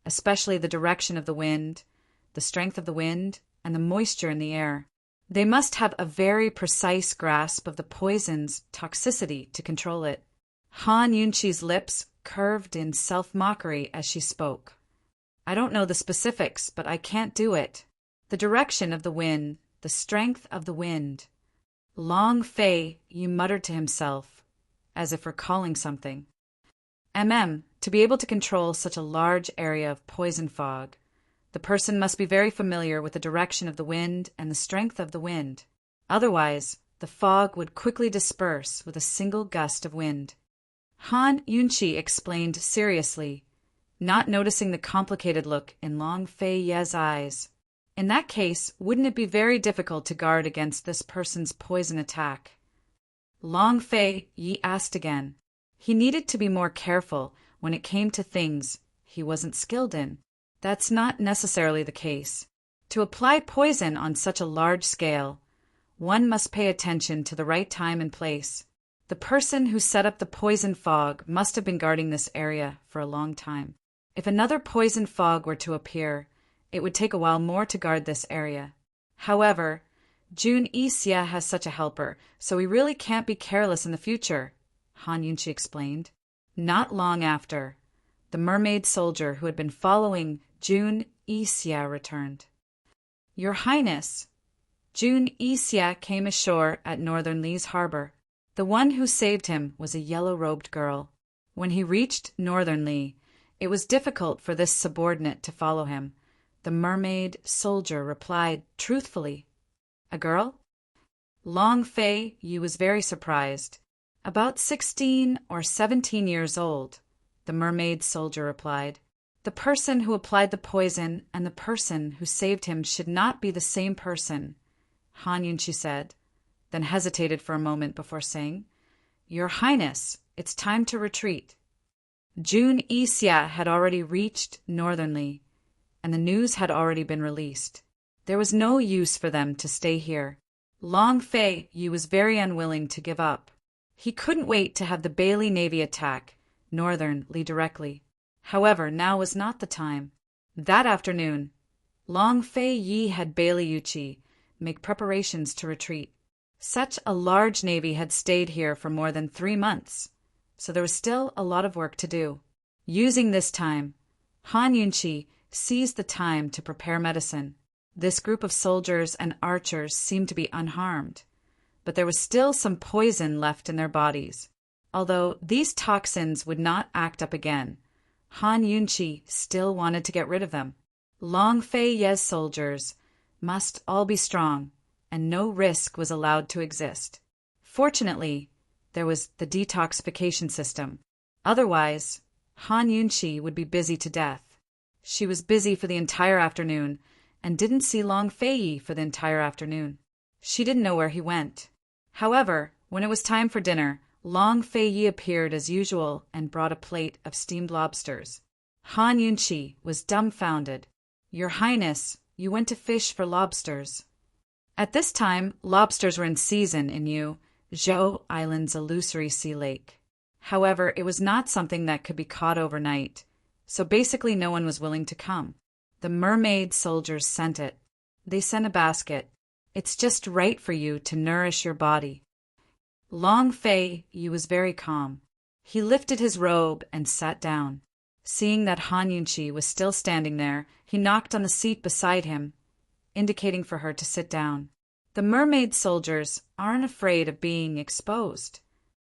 especially the direction of the wind, the strength of the wind, and the moisture in the air. They must have a very precise grasp of the poison's toxicity to control it. Han Yunchi's lips curved in self-mockery as she spoke. "I don't know the specifics, but I can't do it. The direction of the wind, the strength of the wind." Long Fei Yi muttered to himself, as if recalling something. To be able to control such a large area of poison fog, the person must be very familiar with the direction of the wind and the strength of the wind. Otherwise, the fog would quickly disperse with a single gust of wind. Han Yunchi explained seriously, not noticing the complicated look in Long Fei Ye's eyes. In that case, wouldn't it be very difficult to guard against this person's poison attack? Long Fei Yi asked again. He needed to be more careful when it came to things he wasn't skilled in. That's not necessarily the case. To apply poison on such a large scale, one must pay attention to the right time and place. The person who set up the poison fog must have been guarding this area for a long time. If another poison fog were to appear, it would take a while more to guard this area. However, Jun Yixia has such a helper, so we really can't be careless in the future, Han Yunchi explained. Not long after, the mermaid soldier who had been following Jun Yixia returned. "Your Highness." Jun Yixia came ashore at Northern Li's harbor. The one who saved him was a yellow-robed girl. When he reached Northern Li, it was difficult for this subordinate to follow him. The mermaid soldier replied truthfully, "A girl?" Long Fei Yi was very surprised. "About 16 or 17 years old," the mermaid soldier replied. "The person who applied the poison and the person who saved him should not be the same person," Han Yunchi said, then hesitated for a moment before saying, "Your Highness, it's time to retreat." Jun Yixia had already reached Northern Li, and the news had already been released. There was no use for them to stay here. Long Fei Yi was very unwilling to give up. He couldn't wait to have the Bailey Navy attack Northern Li directly. However, now was not the time. That afternoon, Long Fei Yi had Bailey Yuchi make preparations to retreat. Such a large navy had stayed here for more than 3 months, so there was still a lot of work to do. Using this time, Han Yunchi seized the time to prepare medicine. This group of soldiers and archers seemed to be unharmed, but there was still some poison left in their bodies. Although these toxins would not act up again, Han Yunchi still wanted to get rid of them. Long Fei Ye's soldiers must all be strong, and no risk was allowed to exist. Fortunately, there was the detoxification system. Otherwise, Han Yunchi would be busy to death. She was busy for the entire afternoon and didn't see Long Fei Yi for the entire afternoon. She didn't know where he went. However, when it was time for dinner, Long Fei Yi appeared as usual and brought a plate of steamed lobsters. Han Yunchi was dumbfounded. "Your Highness, you went to fish for lobsters." At this time, lobsters were in season in Zhou Island's illusory sea lake. However, it was not something that could be caught overnight, so basically no one was willing to come. The mermaid soldiers sent it. They sent a basket. "It's just right for you to nourish your body." Long Fei Yi was very calm. He lifted his robe and sat down. Seeing that Han Yunchi was still standing there, he knocked on the seat beside him, indicating for her to sit down. The mermaid soldiers aren't afraid of being exposed.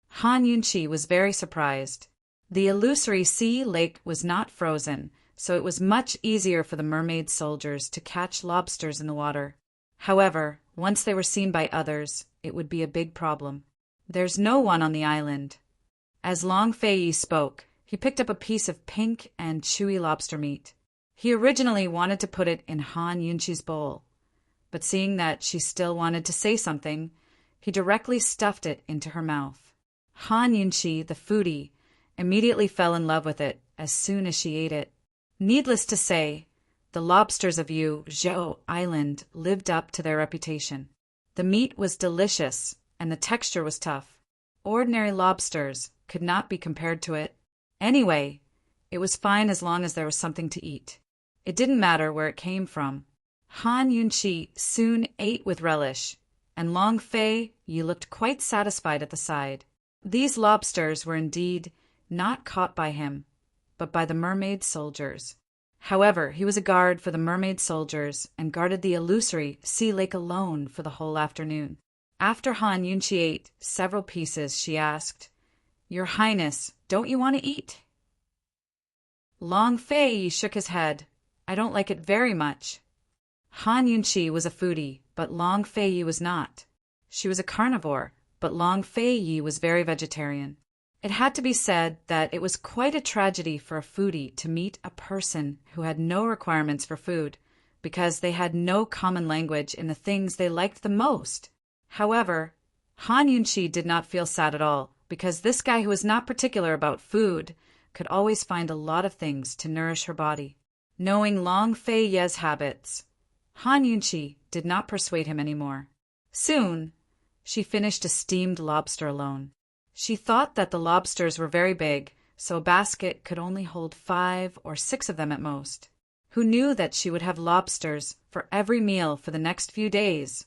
Han Yunchi was very surprised. The illusory sea lake was not frozen, so it was much easier for the mermaid soldiers to catch lobsters in the water. However, once they were seen by others, it would be a big problem. "There's no one on the island." As Long Fei Yi spoke, he picked up a piece of pink and chewy lobster meat. He originally wanted to put it in Han Yunchi's bowl, but seeing that she still wanted to say something, he directly stuffed it into her mouth. Han Yunqi, the foodie, immediately fell in love with it as soon as she ate it. Needless to say, the lobsters of Zhou Island lived up to their reputation. The meat was delicious, and the texture was tough. Ordinary lobsters could not be compared to it. Anyway, it was fine as long as there was something to eat. It didn't matter where it came from. Han Yunqi soon ate with relish, and Long Fei Yi looked quite satisfied at the side. These lobsters were indeed not caught by him, but by the mermaid soldiers. However, he was a guard for the mermaid soldiers and guarded the illusory sea lake alone for the whole afternoon. After Han Yunqi ate several pieces, she asked, "Your Highness, don't you want to eat?" Long Fei Yi shook his head. "I don't like it very much." Han Yunqi was a foodie, but Long Fei Yi was not. She was a carnivore, but Long Fei Yi was very vegetarian. It had to be said that it was quite a tragedy for a foodie to meet a person who had no requirements for food, because they had no common language in the things they liked the most. However, Han Yunqi did not feel sad at all, because this guy who was not particular about food could always find a lot of things to nourish her body. Knowing Long Fei Ye's habits, Han Yunqi did not persuade him anymore. Soon, she finished a steamed lobster alone. She thought that the lobsters were very big, so a basket could only hold 5 or 6 of them at most. Who knew that she would have lobsters for every meal for the next few days?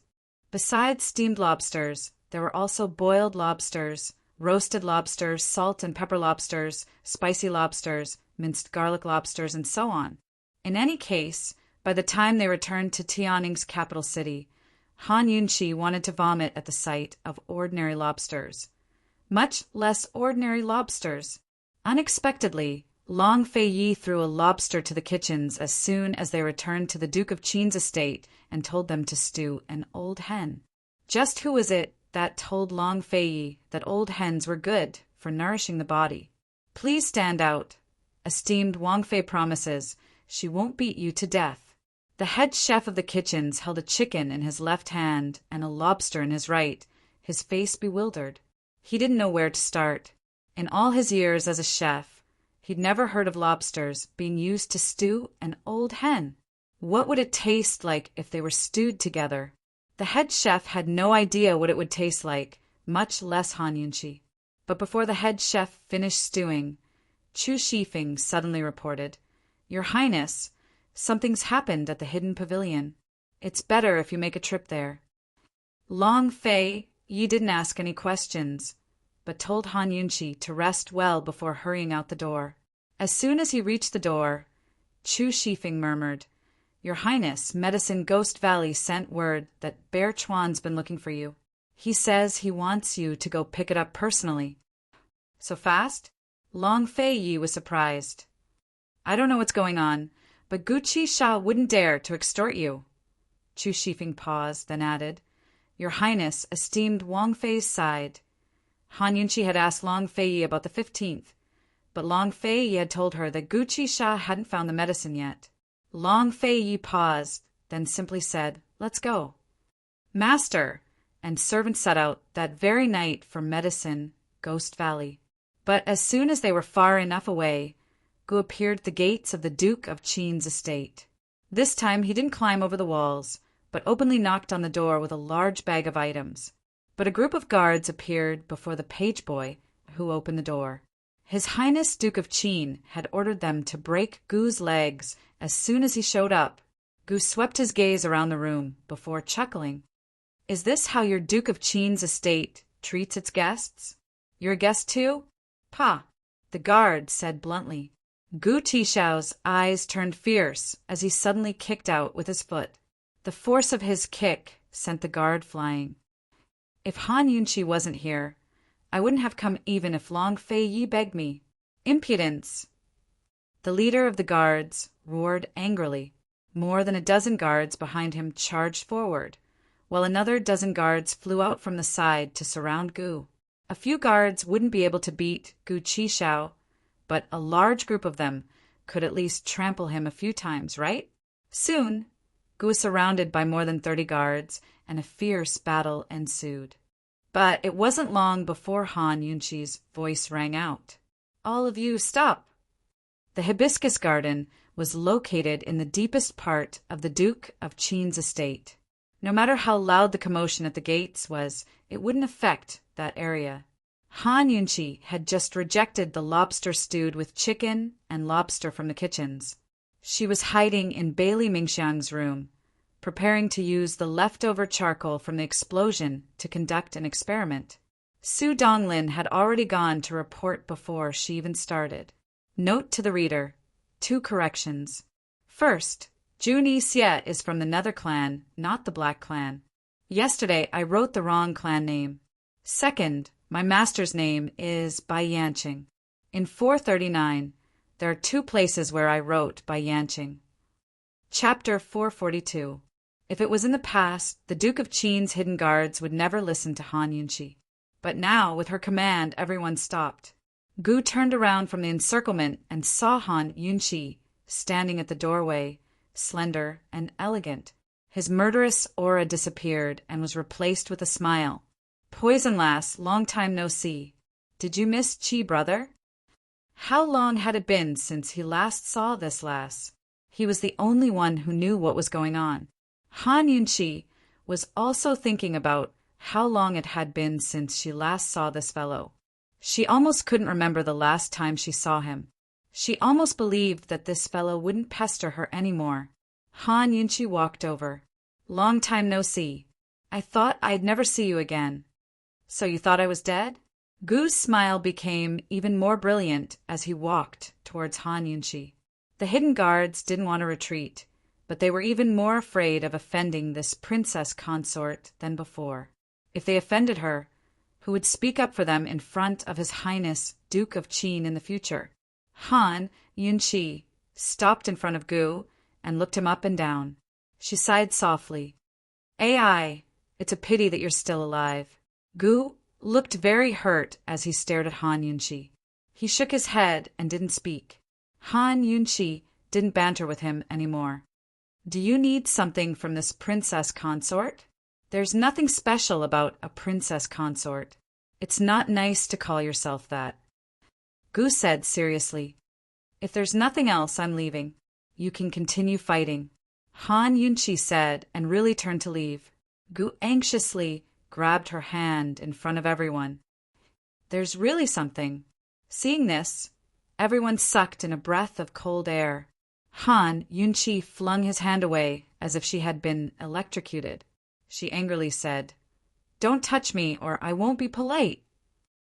Besides steamed lobsters, there were also boiled lobsters, roasted lobsters, salt and pepper lobsters, spicy lobsters, minced garlic lobsters, and so on. In any case, by the time they returned to Tianning's capital city, Han Yunqi wanted to vomit at the sight of ordinary lobsters. Much less ordinary lobsters. Unexpectedly, Long Fei Yi threw a lobster to the kitchens as soon as they returned to the Duke of Qin's estate and told them to stew an old hen. Just who was it that told Long Fei Yi that old hens were good for nourishing the body? "Please stand out. Esteemed Wang Fei promises she won't beat you to death." The head chef of the kitchens held a chicken in his left hand and a lobster in his right, his face bewildered. He didn't know where to start. In all his years as a chef, he'd never heard of lobsters being used to stew an old hen. What would it taste like if they were stewed together? The head chef had no idea what it would taste like, much less Han Yunqi. But before the head chef finished stewing, Chu Shifeng suddenly reported, "Your Highness, something's happened at the hidden pavilion. It's better if you make a trip there." Long Fei Yi didn't ask any questions, but told Han Yunqi to rest well before hurrying out the door. As soon as he reached the door, Chu Shifeng murmured, "Your Highness, Medicine Ghost Valley sent word that Bear Chuan's been looking for you. He says he wants you to go pick it up personally." "So fast?" Long Fei Yi was surprised. "I don't know what's going on, but Guqi Sha wouldn't dare to extort you." Chu Shifeng paused, then added, "Your Highness, esteemed Wang Fei's side." Han Yunqi had asked Long Fei Yi about the 15th, but Long Fei Yi had told her that Guqi Sha hadn't found the medicine yet. Long Fei Yi paused, then simply said, "Let's go." "Master," and servants set out that very night for Medicine Ghost Valley. But as soon as they were far enough away, Gu appeared at the gates of the Duke of Qin's estate. This time he didn't climb over the walls, but openly knocked on the door with a large bag of items. But a group of guards appeared before the page boy, who opened the door. His Highness Duke of Qin had ordered them to break Gu's legs as soon as he showed up. Gu swept his gaze around the room before chuckling. "Is this how your Duke of Qin's estate treats its guests? You're a guest too?" "Pa," the guard said bluntly. Gu Tishao's eyes turned fierce as he suddenly kicked out with his foot. The force of his kick sent the guard flying. "If Han Yunqi wasn't here, I wouldn't have come even if Long Fei Yi begged me. Impudence!" The leader of the guards roared angrily. More than a dozen guards behind him charged forward, while another dozen guards flew out from the side to surround Gu. A few guards wouldn't be able to beat Gu Qishao, but a large group of them could at least trample him a few times, right? Soon, Gu was surrounded by more than 30 guards, and a fierce battle ensued. But it wasn't long before Han Yunqi's voice rang out. "All of you, stop!" The hibiscus garden was located in the deepest part of the Duke of Qin's estate. No matter how loud the commotion at the gates was, it wouldn't affect that area. Han Yunqi had just rejected the lobster stewed with chicken and lobster from the kitchens. She was hiding in Bailey Mingxiang's room, preparing to use the leftover charcoal from the explosion to conduct an experiment. Su Donglin had already gone to report before she even started. Note to the reader: 2 corrections. First, Juni Xie is from the Nether clan, not the Black clan. Yesterday I wrote the wrong clan name. Second, my master's name is Bai Yanqing. In 439, there are 2 places where I wrote Bai Yanqing. Chapter 442. If it was in the past, the Duke of Qin's hidden guards would never listen to Han Yunqi. But now, with her command, everyone stopped. Gu turned around from the encirclement and saw Han Yunqi standing at the doorway, slender and elegant. His murderous aura disappeared and was replaced with a smile. "Poison lass, long time no see. Did you miss Qi, brother?" How long had it been since he last saw this lass? He was the only one who knew what was going on. Han Yunqi was also thinking about how long it had been since she last saw this fellow. She almost couldn't remember the last time she saw him. She almost believed that this fellow wouldn't pester her anymore. Han Yunqi walked over. "Long time no see. I thought I'd never see you again." "So you thought I was dead?" Gu's smile became even more brilliant as he walked towards Han Yunqi. The hidden guards didn't want to retreat, but they were even more afraid of offending this princess consort than before. If they offended her, who would speak up for them in front of His Highness Duke of Qin in the future? Han Yunqi stopped in front of Gu and looked him up and down. She sighed softly. "Ai, it's a pity that you're still alive." Gu looked very hurt as he stared at Han Yunqi. He shook his head and didn't speak. Han Yunqi didn't banter with him anymore. "Do you need something from this princess consort?" "There's nothing special about a princess consort. It's not nice to call yourself that." Gu said seriously, "If there's nothing else, I'm leaving. You can continue fighting." Han Yunqi said and really turned to leave. Gu anxiously grabbed her hand in front of everyone. "There's really something." Seeing this, everyone sucked in a breath of cold air. Han Yunqi flung his hand away as if she had been electrocuted. She angrily said, "Don't touch me or I won't be polite."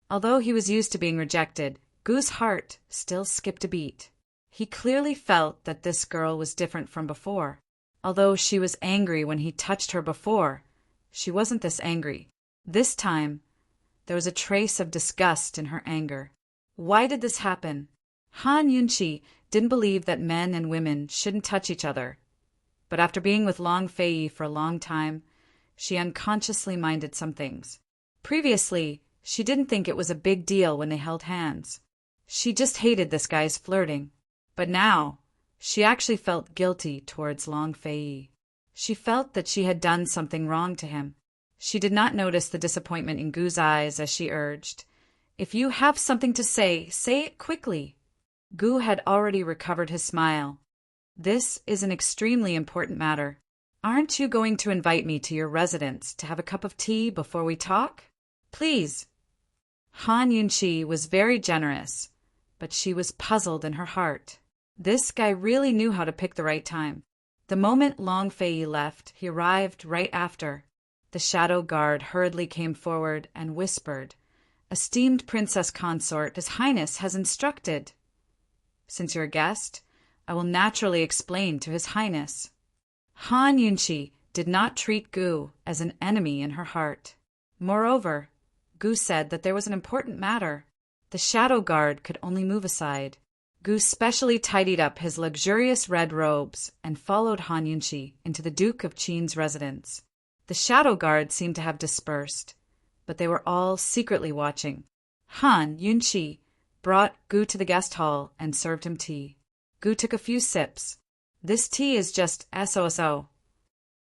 Although he was used to being rejected, Gu's heart still skipped a beat. He clearly felt that this girl was different from before. Although she was angry when he touched her before, she wasn't this angry. This time, there was a trace of disgust in her anger. Why did this happen? Han Yunqi didn't believe that men and women shouldn't touch each other. But after being with Long Fei for a long time, she unconsciously minded some things. Previously, she didn't think it was a big deal when they held hands. She just hated this guy's flirting. But now, she actually felt guilty towards Long Fei. She felt that she had done something wrong to him. She did not notice the disappointment in Gu's eyes as she urged, "If you have something to say it quickly." Gu had already recovered his smile. "This is an extremely important matter. Aren't you going to invite me to your residence to have a cup of tea before we talk? Please." Han Yunqi was very generous, but she was puzzled in her heart. This guy really knew how to pick the right time. The moment Long Fei left, he arrived right after. The shadow guard hurriedly came forward and whispered, "Esteemed princess consort, His Highness has instructed." "Since you're a guest, I will naturally explain to His Highness." Han Yunqi did not treat Gu as an enemy in her heart. Moreover, Gu said that there was an important matter. The shadow guard could only move aside. Gu specially tidied up his luxurious red robes and followed Han Yunqi into the Duke of Qin's residence. The shadow guard seemed to have dispersed, but they were all secretly watching. Han Yunqi brought Gu to the guest hall and served him tea. Gu took a few sips. "This tea is just so-so.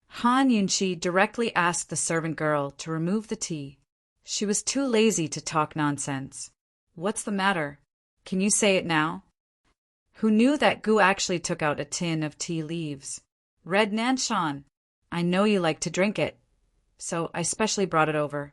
Han Yunchi directly asked the servant girl to remove the tea. She was too lazy to talk nonsense. What's the matter? Can you say it now? Who knew that Gu actually took out a tin of tea leaves? Red Nanshan. I know you like to drink it, so I specially brought it over.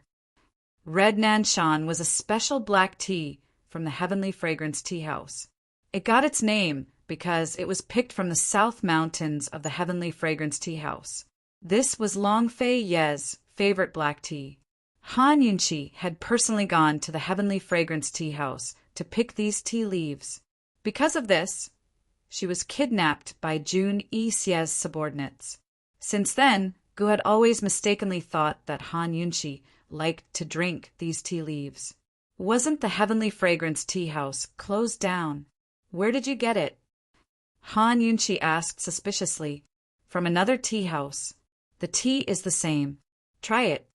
Red Nanshan was a special black tea from the Heavenly Fragrance Tea House. It got its name because it was picked from the South Mountains of the Heavenly Fragrance Tea House. This was Long Fei Ye's favorite black tea. Han Yunchi had personally gone to the Heavenly Fragrance Tea House to pick these tea leaves. Because of this, she was kidnapped by Jun Yixie's subordinates. Since then, Gu had always mistakenly thought that Han Yunchi liked to drink these tea leaves. Wasn't the Heavenly Fragrance Tea House closed down? Where did you get it? Han Yunchi asked suspiciously. From another tea house. The tea is the same. Try it.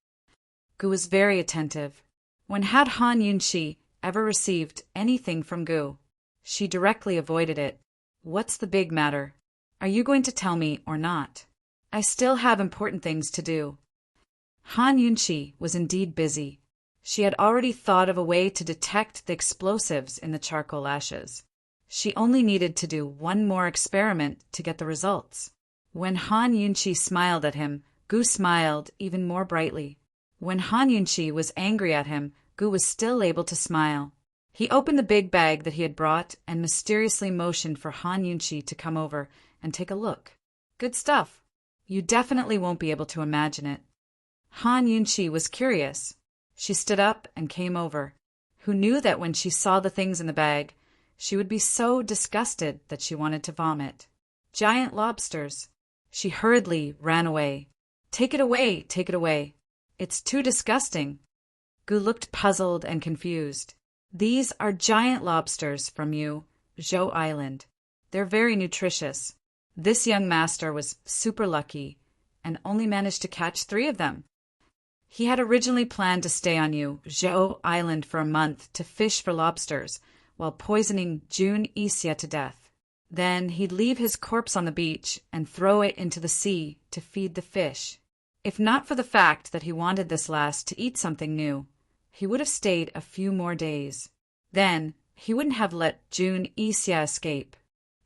Gu was very attentive. When had Han Yunchi ever received anything from Gu? She directly avoided it. What's the big matter? Are you going to tell me or not? I still have important things to do. Han Yunchi was indeed busy. She had already thought of a way to detect the explosives in the charcoal ashes. She only needed to do one more experiment to get the results. When Han Yunchi smiled at him, Gu smiled even more brightly. When Han Yunchi was angry at him, Gu was still able to smile. He opened the big bag that he had brought and mysteriously motioned for Han Yunchi to come over and take a look. Good stuff. You definitely won't be able to imagine it. Han Yunchi was curious. She stood up and came over. Who knew that when she saw the things in the bag, she would be so disgusted that she wanted to vomit. Giant lobsters. She hurriedly ran away. Take it away, take it away. It's too disgusting. Gu looked puzzled and confused. These are giant lobsters from Zhou Island. They're very nutritious. This young master was super lucky and only managed to catch 3 of them. He had originally planned to stay on Zhou Island for a month to fish for lobsters while poisoning Jun Yixie to death. Then he'd leave his corpse on the beach and throw it into the sea to feed the fish. If not for the fact that he wanted this last to eat something new, he would have stayed a few more days. Then he wouldn't have let Jun Yixie escape.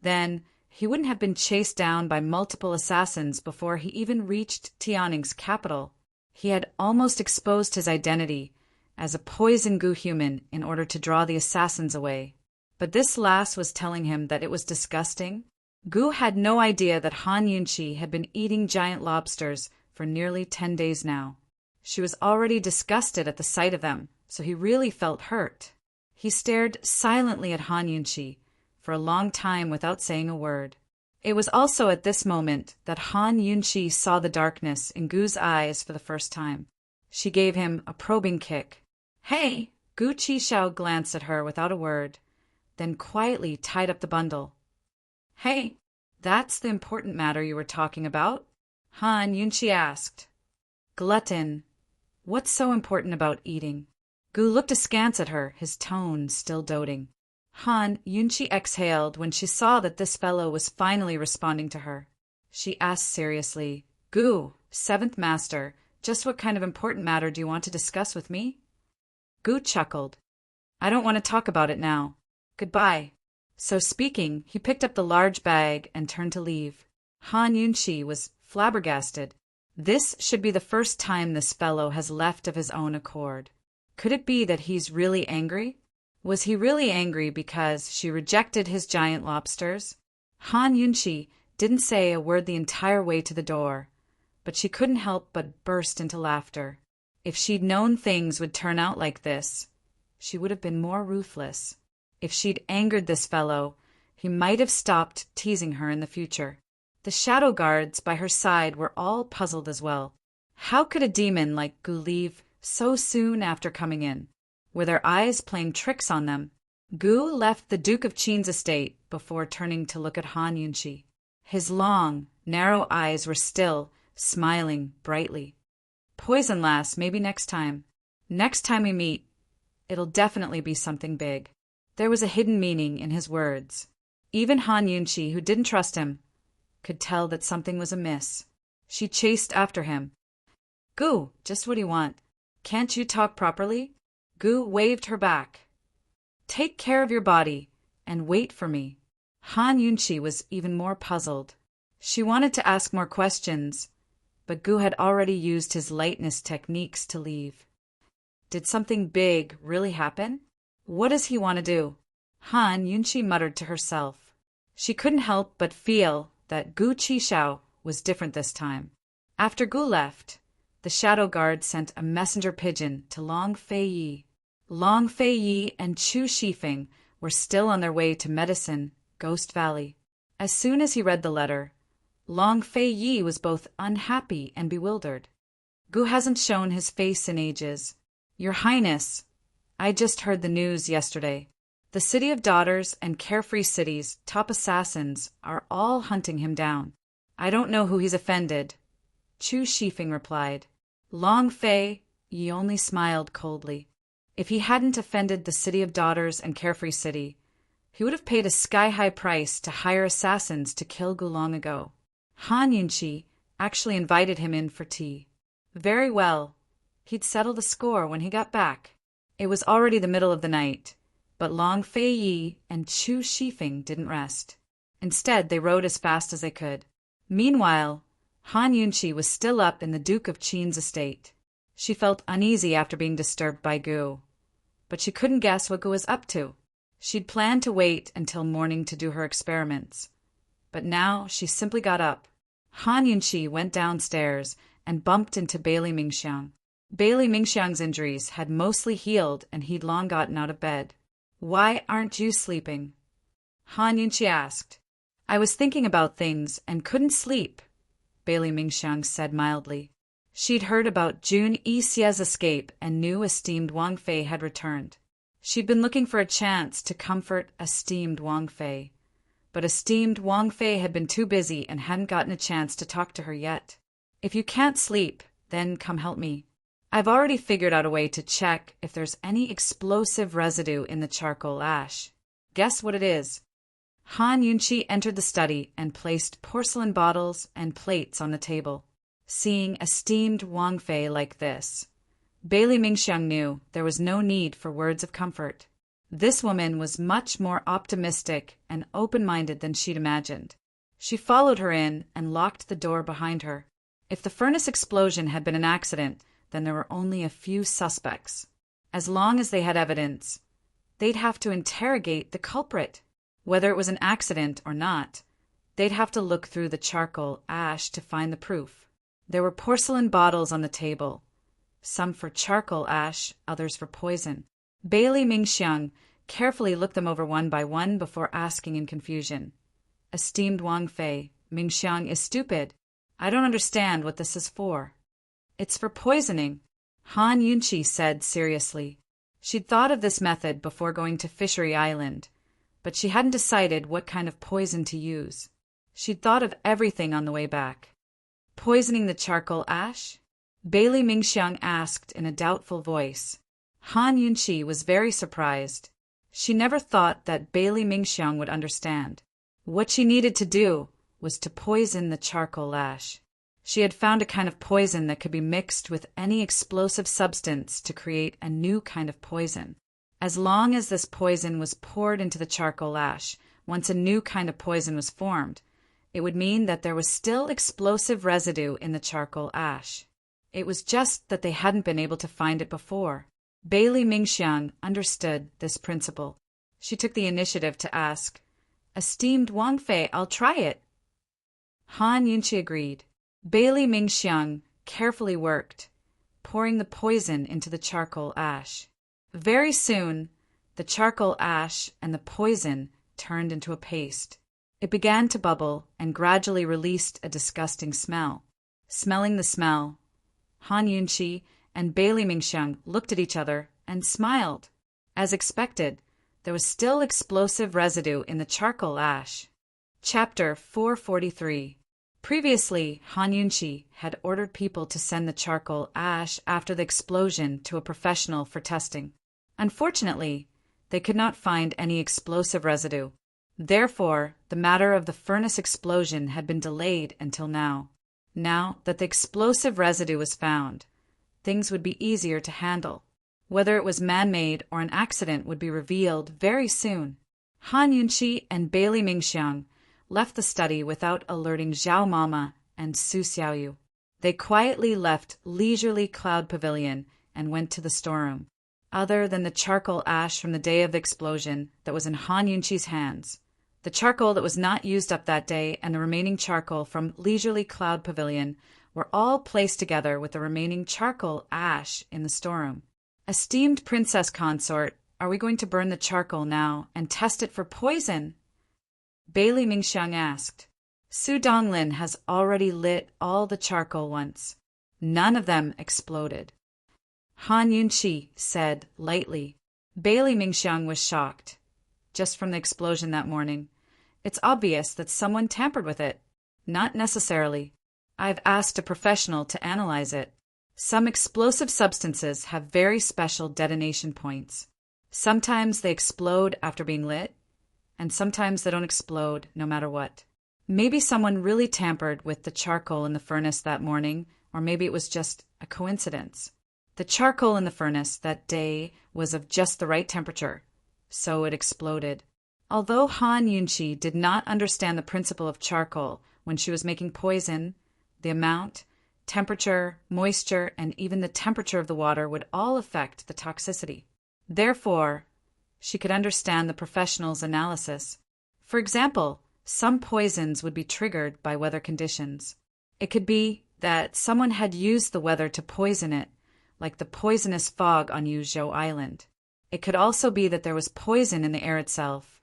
Then he wouldn't have been chased down by multiple assassins before he even reached Tianning's capital. He had almost exposed his identity as a poison goo human in order to draw the assassins away. But this last was telling him that it was disgusting. Gu had no idea that Han Yunchi had been eating giant lobsters for nearly 10 days now. She was already disgusted at the sight of them, so he really felt hurt. He stared silently at Han Yunchi for a long time without saying a word. It was also at this moment that Han Yunchi saw the darkness in Gu's eyes for the first time. She gave him a probing kick. Hey! Gu Qixiao glanced at her without a word, then quietly tied up the bundle. Hey! That's the important matter you were talking about? Han Yunchi asked. Glutton. What's so important about eating? Gu looked askance at her, his tone still doting. Han Yunchi exhaled when she saw that this fellow was finally responding to her. She asked seriously, Gu, 7th Master, just what kind of important matter do you want to discuss with me? Gu chuckled. I don't want to talk about it now. Goodbye. So speaking, he picked up the large bag and turned to leave. Han Yunchi was flabbergasted. This should be the first time this fellow has left of his own accord. Could it be that he's really angry? Was he really angry because she rejected his giant lobsters? Han Yunchi didn't say a word the entire way to the door, but she couldn't help but burst into laughter. If she'd known things would turn out like this, she would have been more ruthless. If she'd angered this fellow, he might have stopped teasing her in the future. The shadow guards by her side were all puzzled as well. How could a demon like Gu leave so soon after coming in? Were their eyes playing tricks on them? Gu left the Duke of Qin's estate before turning to look at Han Yunchi. His long, narrow eyes were still, smiling brightly. Poison lass, maybe next time. Next time we meet, it'll definitely be something big. There was a hidden meaning in his words. Even Han Yunchi, who didn't trust him, could tell that something was amiss. She chased after him. "Gu, just what do you want? Can't you talk properly?" Gu waved her back. "Take care of your body, and wait for me." Han Yunchi was even more puzzled. She wanted to ask more questions, but Gu had already used his lightness techniques to leave. Did something big really happen? What does he want to do? Han Yunchi muttered to herself. She couldn't help but feel that Gu Qishao was different this time. After Gu left, the shadow guard sent a messenger pigeon to Long Fei Yi. Long Fei Yi and Chu Shifeng were still on their way to Medicine, Ghost Valley. As soon as he read the letter, Long Fei Yi was both unhappy and bewildered. "Gu hasn't shown his face in ages. Your Highness, I just heard the news yesterday. The City of Daughters and Carefree City's top assassins are all hunting him down. I don't know who he's offended," Chu Shifeng replied. Long Fei Yi only smiled coldly. If he hadn't offended the City of Daughters and Carefree City, he would have paid a sky-high price to hire assassins to kill Gu long ago. Han Yunchi actually invited him in for tea. Very well. He'd settle the score when he got back. It was already the middle of the night, but Long Fei Yi and Chu Shifeng didn't rest. Instead, they rode as fast as they could. Meanwhile, Han Yunchi was still up in the Duke of Qin's estate. She felt uneasy after being disturbed by Gu, but she couldn't guess what Gu was up to. She'd planned to wait until morning to do her experiments, but now she simply got up. Han Yunchi went downstairs and bumped into Bailey Mingxiang. Bailey Mingxiang's injuries had mostly healed and he'd long gotten out of bed. "Why aren't you sleeping?" Han Yunchi asked. "I was thinking about things and couldn't sleep," Bailey Mingxiang said mildly. She'd heard about Jun Yixie's escape and knew esteemed Wang Fei had returned. She'd been looking for a chance to comfort esteemed Wang Fei, but esteemed Wang Fei had been too busy and hadn't gotten a chance to talk to her yet. "If you can't sleep, then come help me. I've already figured out a way to check if there's any explosive residue in the charcoal ash. Guess what it is?" Han Yunchi entered the study and placed porcelain bottles and plates on the table. Seeing esteemed Wang Fei like this, Bailey Mingxiang knew there was no need for words of comfort. This woman was much more optimistic and open-minded than she'd imagined. She followed her in and locked the door behind her. If the furnace explosion had been an accident, then there were only a few suspects. As long as they had evidence, they'd have to interrogate the culprit. Whether it was an accident or not, they'd have to look through the charcoal ash to find the proof. There were porcelain bottles on the table, some for charcoal ash, others for poison. Bailey Mingxiang carefully looked them over one by one before asking in confusion. "Esteemed Wang Fei, Mingxiang is stupid. I don't understand what this is for." "It's for poisoning," Han Yunchi said seriously. She'd thought of this method before going to Fishery Island, but she hadn't decided what kind of poison to use. She'd thought of everything on the way back. "Poisoning the charcoal ash?" Bailey Mingxiang asked in a doubtful voice. Han Yunchi was very surprised. She never thought that Bailey Mingxiang would understand. What she needed to do was to poison the charcoal ash. She had found a kind of poison that could be mixed with any explosive substance to create a new kind of poison. As long as this poison was poured into the charcoal ash, once a new kind of poison was formed, it would mean that there was still explosive residue in the charcoal ash. It was just that they hadn't been able to find it before. Bailey Mingxiang understood this principle. She took the initiative to ask, "Esteemed Wang Fei, I'll try it." Han Yunchi agreed. Bailey Mingxiang carefully worked, pouring the poison into the charcoal ash. Very soon, the charcoal ash and the poison turned into a paste. It began to bubble and gradually released a disgusting smell. Smelling the smell, Han Yunchi and Bailey Mingxiang looked at each other and smiled. As expected, there was still explosive residue in the charcoal ash. Chapter 443. Previously, Han Yunchi had ordered people to send the charcoal ash after the explosion to a professional for testing. Unfortunately, they could not find any explosive residue. Therefore, the matter of the furnace explosion had been delayed until now. Now that the explosive residue was found, things would be easier to handle. Whether it was man-made or an accident would be revealed very soon. Han Yunqi and Bailey Mingxiang left the study without alerting Zhao Mama and Su Xiaoyu. They quietly left Leisurely Cloud Pavilion and went to the storeroom. Other than the charcoal ash from the day of the explosion that was in Han Yunqi's hands, the charcoal that was not used up that day and the remaining charcoal from Leisurely Cloud Pavilion were all placed together with the remaining charcoal ash in the storeroom. Esteemed Princess Consort, are we going to burn the charcoal now and test it for poison? Bailey Mingxiang asked. Su Donglin has already lit all the charcoal once. None of them exploded. Han Yunqi said lightly. Bailey Mingxiang was shocked. Just from the explosion that morning, it's obvious that someone tampered with it. Not necessarily. I've asked a professional to analyze it. Some explosive substances have very special detonation points. Sometimes they explode after being lit, and sometimes they don't explode no matter what. Maybe someone really tampered with the charcoal in the furnace that morning, or maybe it was just a coincidence. The charcoal in the furnace that day was of just the right temperature, so it exploded. Although Han Yunqi did not understand the principle of charcoal when she was making poison, the amount, temperature, moisture, and even the temperature of the water would all affect the toxicity. Therefore, she could understand the professional's analysis. For example, some poisons would be triggered by weather conditions. It could be that someone had used the weather to poison it, like the poisonous fog on Yuzhou Island. It could also be that there was poison in the air itself,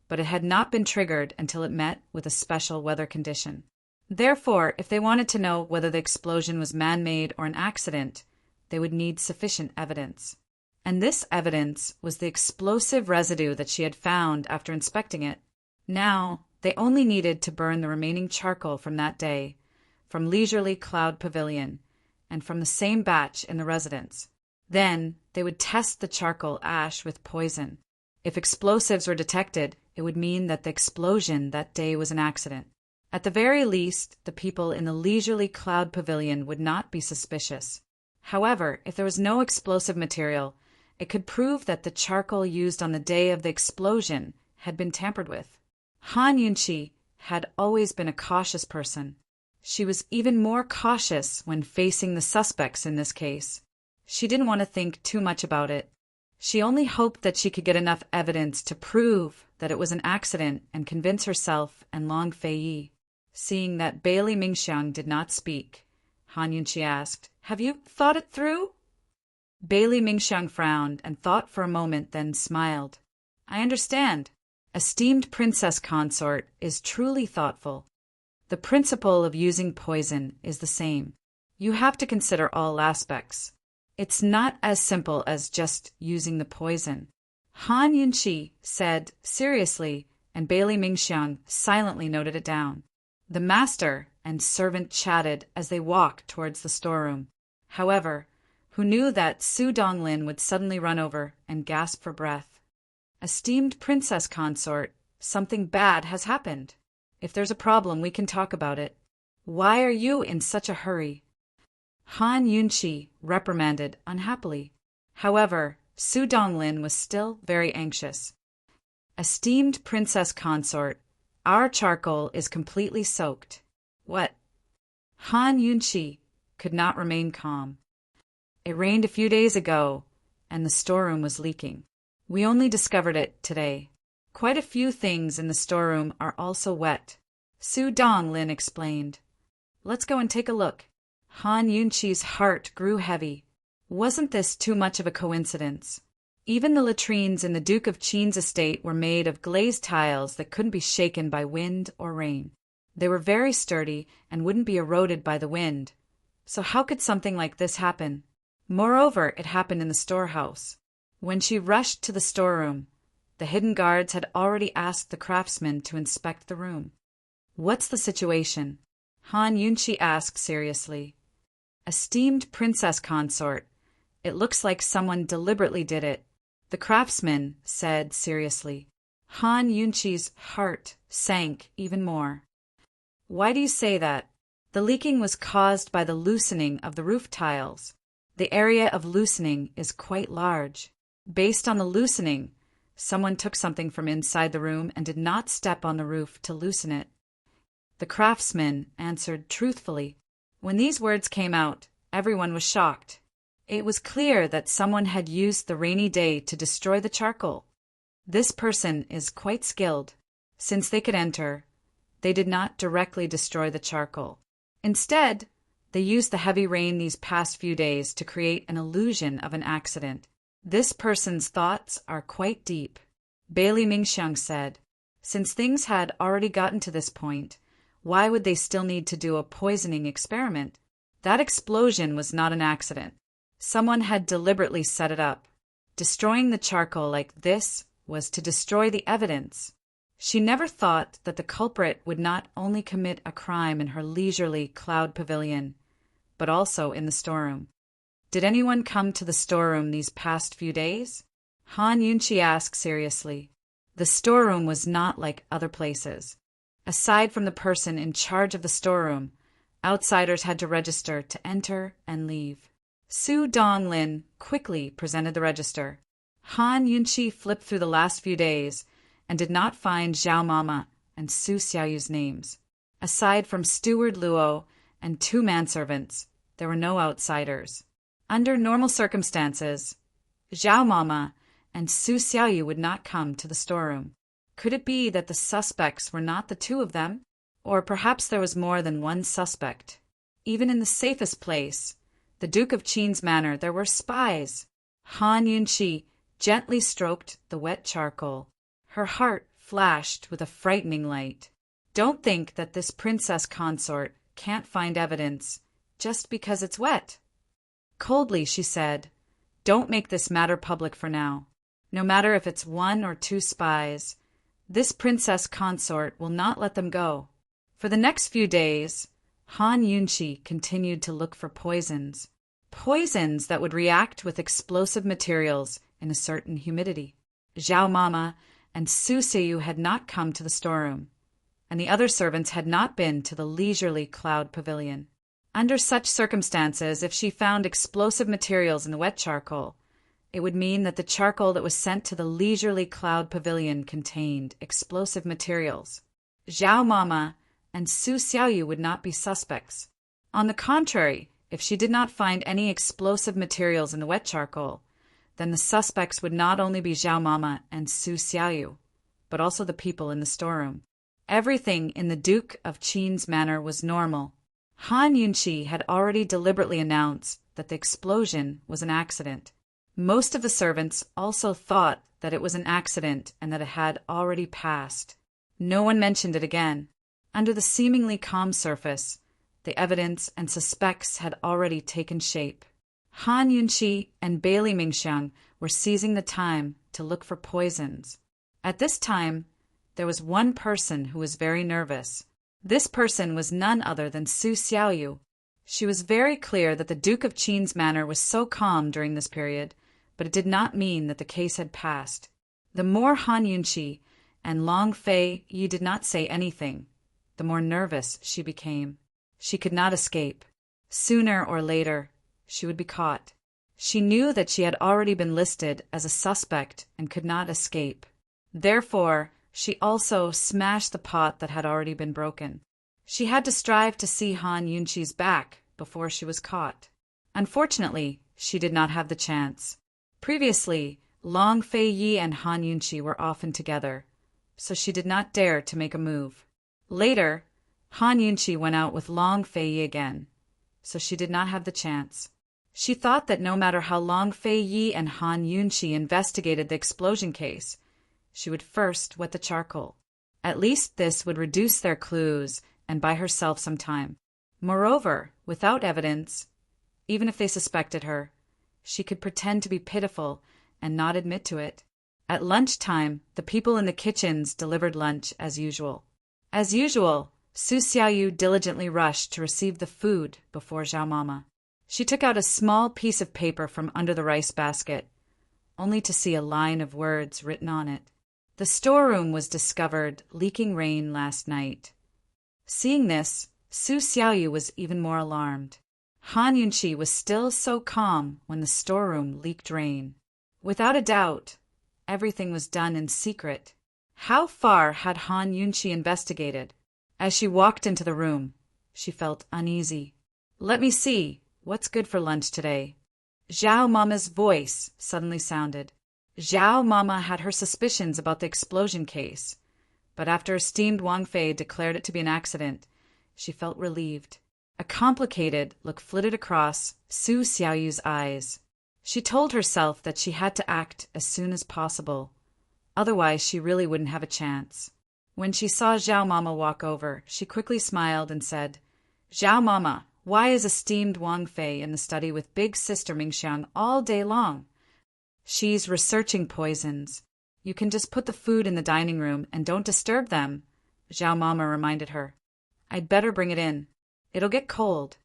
but it had not been triggered until it met with a special weather condition. Therefore, if they wanted to know whether the explosion was man-made or an accident, they would need sufficient evidence. And this evidence was the explosive residue that she had found after inspecting it. Now, they only needed to burn the remaining charcoal from that day, from Leisurely Cloud Pavilion, and from the same batch in the residence. Then, they would test the charcoal ash with poison. If explosives were detected, it would mean that the explosion that day was an accident. At the very least, the people in the Leisurely Cloud Pavilion would not be suspicious. However, if there was no explosive material, it could prove that the charcoal used on the day of the explosion had been tampered with. Han Yunqi had always been a cautious person. She was even more cautious when facing the suspects in this case. She didn't want to think too much about it. She only hoped that she could get enough evidence to prove that it was an accident and convince herself and Long Feiyi. Seeing that Bailey Mingxiang did not speak, Han Yunqi asked, "Have you thought it through?" Bailey Mingxiang frowned and thought for a moment, then smiled. "I understand. Esteemed Princess Consort is truly thoughtful. The principle of using poison is the same. You have to consider all aspects. It's not as simple as just using the poison." Han Yunqi said seriously, and Bailey Mingxiang silently noted it down. The master and servant chatted as they walked towards the storeroom. However, who knew that Su Donglin would suddenly run over and gasp for breath. "Esteemed Princess Consort, something bad has happened. If there's a problem, we can talk about it. Why are you in such a hurry?" Han Yunqi reprimanded unhappily. However, Su Donglin was still very anxious. "Esteemed Princess Consort, our charcoal is completely soaked." "What?" Han Yunqi could not remain calm. "It rained a few days ago, and the storeroom was leaking. We only discovered it today. Quite a few things in the storeroom are also wet," Su Donglin explained. "Let's go and take a look." Han Yunqi's heart grew heavy. Wasn't this too much of a coincidence? Even the latrines in the Duke of Qin's estate were made of glazed tiles that couldn't be shaken by wind or rain. They were very sturdy and wouldn't be eroded by the wind. So how could something like this happen? Moreover, it happened in the storehouse. When she rushed to the storeroom, the hidden guards had already asked the craftsman to inspect the room. "What's the situation?" Han Yunqi asked seriously. "Esteemed Princess Consort, it looks like someone deliberately did it," the craftsman said seriously. Han Yunqi's heart sank even more. "Why do you say that?" The leaking was caused by the loosening of the roof tiles. The area of loosening is quite large. Based on the loosening, someone took something from inside the room and did not step on the roof to loosen it. The craftsman answered truthfully. When these words came out, everyone was shocked. It was clear that someone had used the rainy day to destroy the charcoal. This person is quite skilled. Since they could enter, they did not directly destroy the charcoal. Instead, they used the heavy rain these past few days to create an illusion of an accident. This person's thoughts are quite deep. Bailey Mingxiang said, since things had already gotten to this point, why would they still need to do a poisoning experiment? That explosion was not an accident. Someone had deliberately set it up. Destroying the charcoal like this was to destroy the evidence. She never thought that the culprit would not only commit a crime in her leisurely cloud pavilion, but also in the storeroom. Did anyone come to the storeroom these past few days? Han Yunqi asked seriously. The storeroom was not like other places. Aside from the person in charge of the storeroom, outsiders had to register to enter and leave. Su Donglin quickly presented the register. Han Yunqi flipped through the last few days and did not find Zhao Mama and Su Xiaoyu's names. Aside from Steward Luo and 2 manservants, there were no outsiders. Under normal circumstances, Zhao Mama and Su Xiaoyu would not come to the storeroom. Could it be that the suspects were not the 2 of them? Or perhaps there was more than one suspect. Even in the safest place, the Duke of Qin's manor, there were spies. Han Yunqi gently stroked the wet charcoal. Her heart flashed with a frightening light. Don't think that this princess consort can't find evidence just because it's wet. Coldly, she said, don't make this matter public for now. No matter if it's 1 or 2 spies, this princess consort will not let them go. For the next few days, Han Yunqi continued to look for poisons. Poisons that would react with explosive materials in a certain humidity. Zhao Mama and Su Xiaoyu had not come to the storeroom, and the other servants had not been to the leisurely cloud pavilion. Under such circumstances, if she found explosive materials in the wet charcoal, it would mean that the charcoal that was sent to the leisurely cloud pavilion contained explosive materials. Zhao Mama and Su Xiaoyu would not be suspects. On the contrary, if she did not find any explosive materials in the wet charcoal, then the suspects would not only be Zhao Mama and Su Xiaoyu, but also the people in the storeroom. Everything in the Duke of Qin's manor was normal. Han Yunqi had already deliberately announced that the explosion was an accident. Most of the servants also thought that it was an accident and that it had already passed. No one mentioned it again. Under the seemingly calm surface, the evidence and suspects had already taken shape. Han Yunqi and Bailey Mingxiang were seizing the time to look for poisons. At this time, there was one person who was very nervous. This person was none other than Su Xiaoyu. She was very clear that the Duke of Qin's manor was so calm during this period, but it did not mean that the case had passed. The more Han Yunqi and Long Fei Yi did not say anything, the more nervous she became. She could not escape. Sooner or later, she would be caught. She knew that she had already been listed as a suspect and could not escape. Therefore, she also smashed the pot that had already been broken. She had to strive to see Han Yunqi's back before she was caught. Unfortunately, she did not have the chance. Previously, Long Fei Yi and Han Yunqi were often together, so she did not dare to make a move. Later, Han Yunqi went out with Long Fei Yi again, so she did not have the chance. She thought that no matter how Long Fei Yi and Han Yunqi investigated the explosion case, she would first wet the charcoal. At least this would reduce their clues and buy herself some time. Moreover, without evidence, even if they suspected her, she could pretend to be pitiful and not admit to it. At lunchtime, the people in the kitchens delivered lunch as usual. As usual, Su Xiaoyu diligently rushed to receive the food before Zhao Mama. She took out a small piece of paper from under the rice basket, only to see a line of words written on it. The storeroom was discovered leaking rain last night. Seeing this, Su Xiaoyu was even more alarmed. Han Yunqi was still so calm when the storeroom leaked rain. Without a doubt, everything was done in secret. How far had Han Yunqi investigated? As she walked into the room, she felt uneasy. "Let me see, what's good for lunch today?" Zhao Mama's voice suddenly sounded. Zhao Mama had her suspicions about the explosion case, but after esteemed Wang Fei declared it to be an accident, she felt relieved. A complicated look flitted across Su Xiaoyu's eyes. She told herself that she had to act as soon as possible. Otherwise, she really wouldn't have a chance. When she saw Zhao Mama walk over, she quickly smiled and said, "Zhao Mama, why is esteemed Wang Fei in the study with big sister Mingxiang all day long?" "She's researching poisons. You can just put the food in the dining room and don't disturb them," Zhao Mama reminded her. "I'd better bring it in. It'll get cold."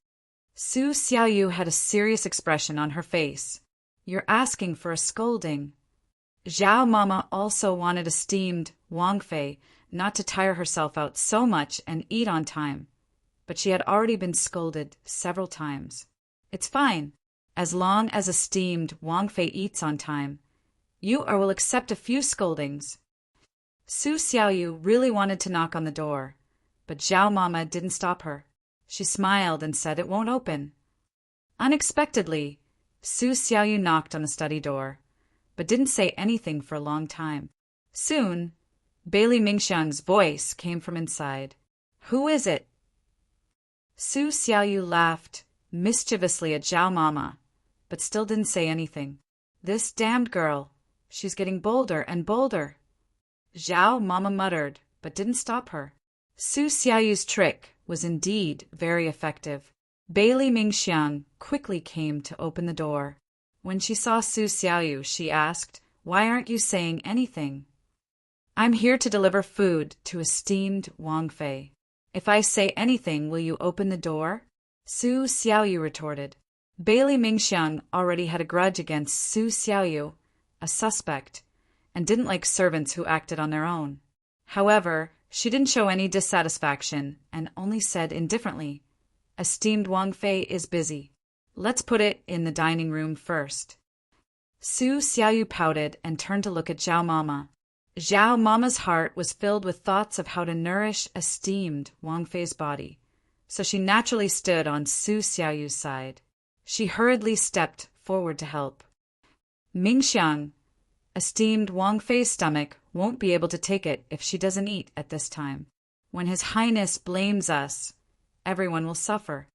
Su Xiaoyu had a serious expression on her face. "You're asking for a scolding." Zhao Mama also wanted esteemed Wang Fei not to tire herself out so much and eat on time, but she had already been scolded several times. "It's fine, as long as esteemed Wang Fei eats on time. You will accept a few scoldings." Su Xiaoyu really wanted to knock on the door, but Zhao Mama didn't stop her. She smiled and said it won't open. Unexpectedly, Su Xiaoyu knocked on the study door, but didn't say anything for a long time. Soon, Bailey Mingxiang's voice came from inside. "Who is it?" Su Xiaoyu laughed mischievously at Zhao Mama, but still didn't say anything. "This damned girl. She's getting bolder and bolder." Zhao Mama muttered, but didn't stop her. Su Xiaoyu's trick was indeed very effective. Bailey Mingxiang quickly came to open the door. When she saw Su Xiaoyu, she asked, "Why aren't you saying anything?" "I'm here to deliver food to esteemed Wang Fei. If I say anything, will you open the door?" Su Xiaoyu retorted. Bailey Mingxiang already had a grudge against Su Xiaoyu, a suspect, and didn't like servants who acted on their own. However, she didn't show any dissatisfaction and only said indifferently, "Esteemed Wang Fei is busy. Let's put it in the dining room first." Su Xiaoyu pouted and turned to look at Zhao Mama. Zhao Mama's heart was filled with thoughts of how to nourish esteemed Wang Fei's body, so she naturally stood on Su Xiaoyu's side. She hurriedly stepped forward to help. "Mingxiang, esteemed Wang Fei's stomach won't be able to take it if she doesn't eat at this time. When His Highness blames us, everyone will suffer."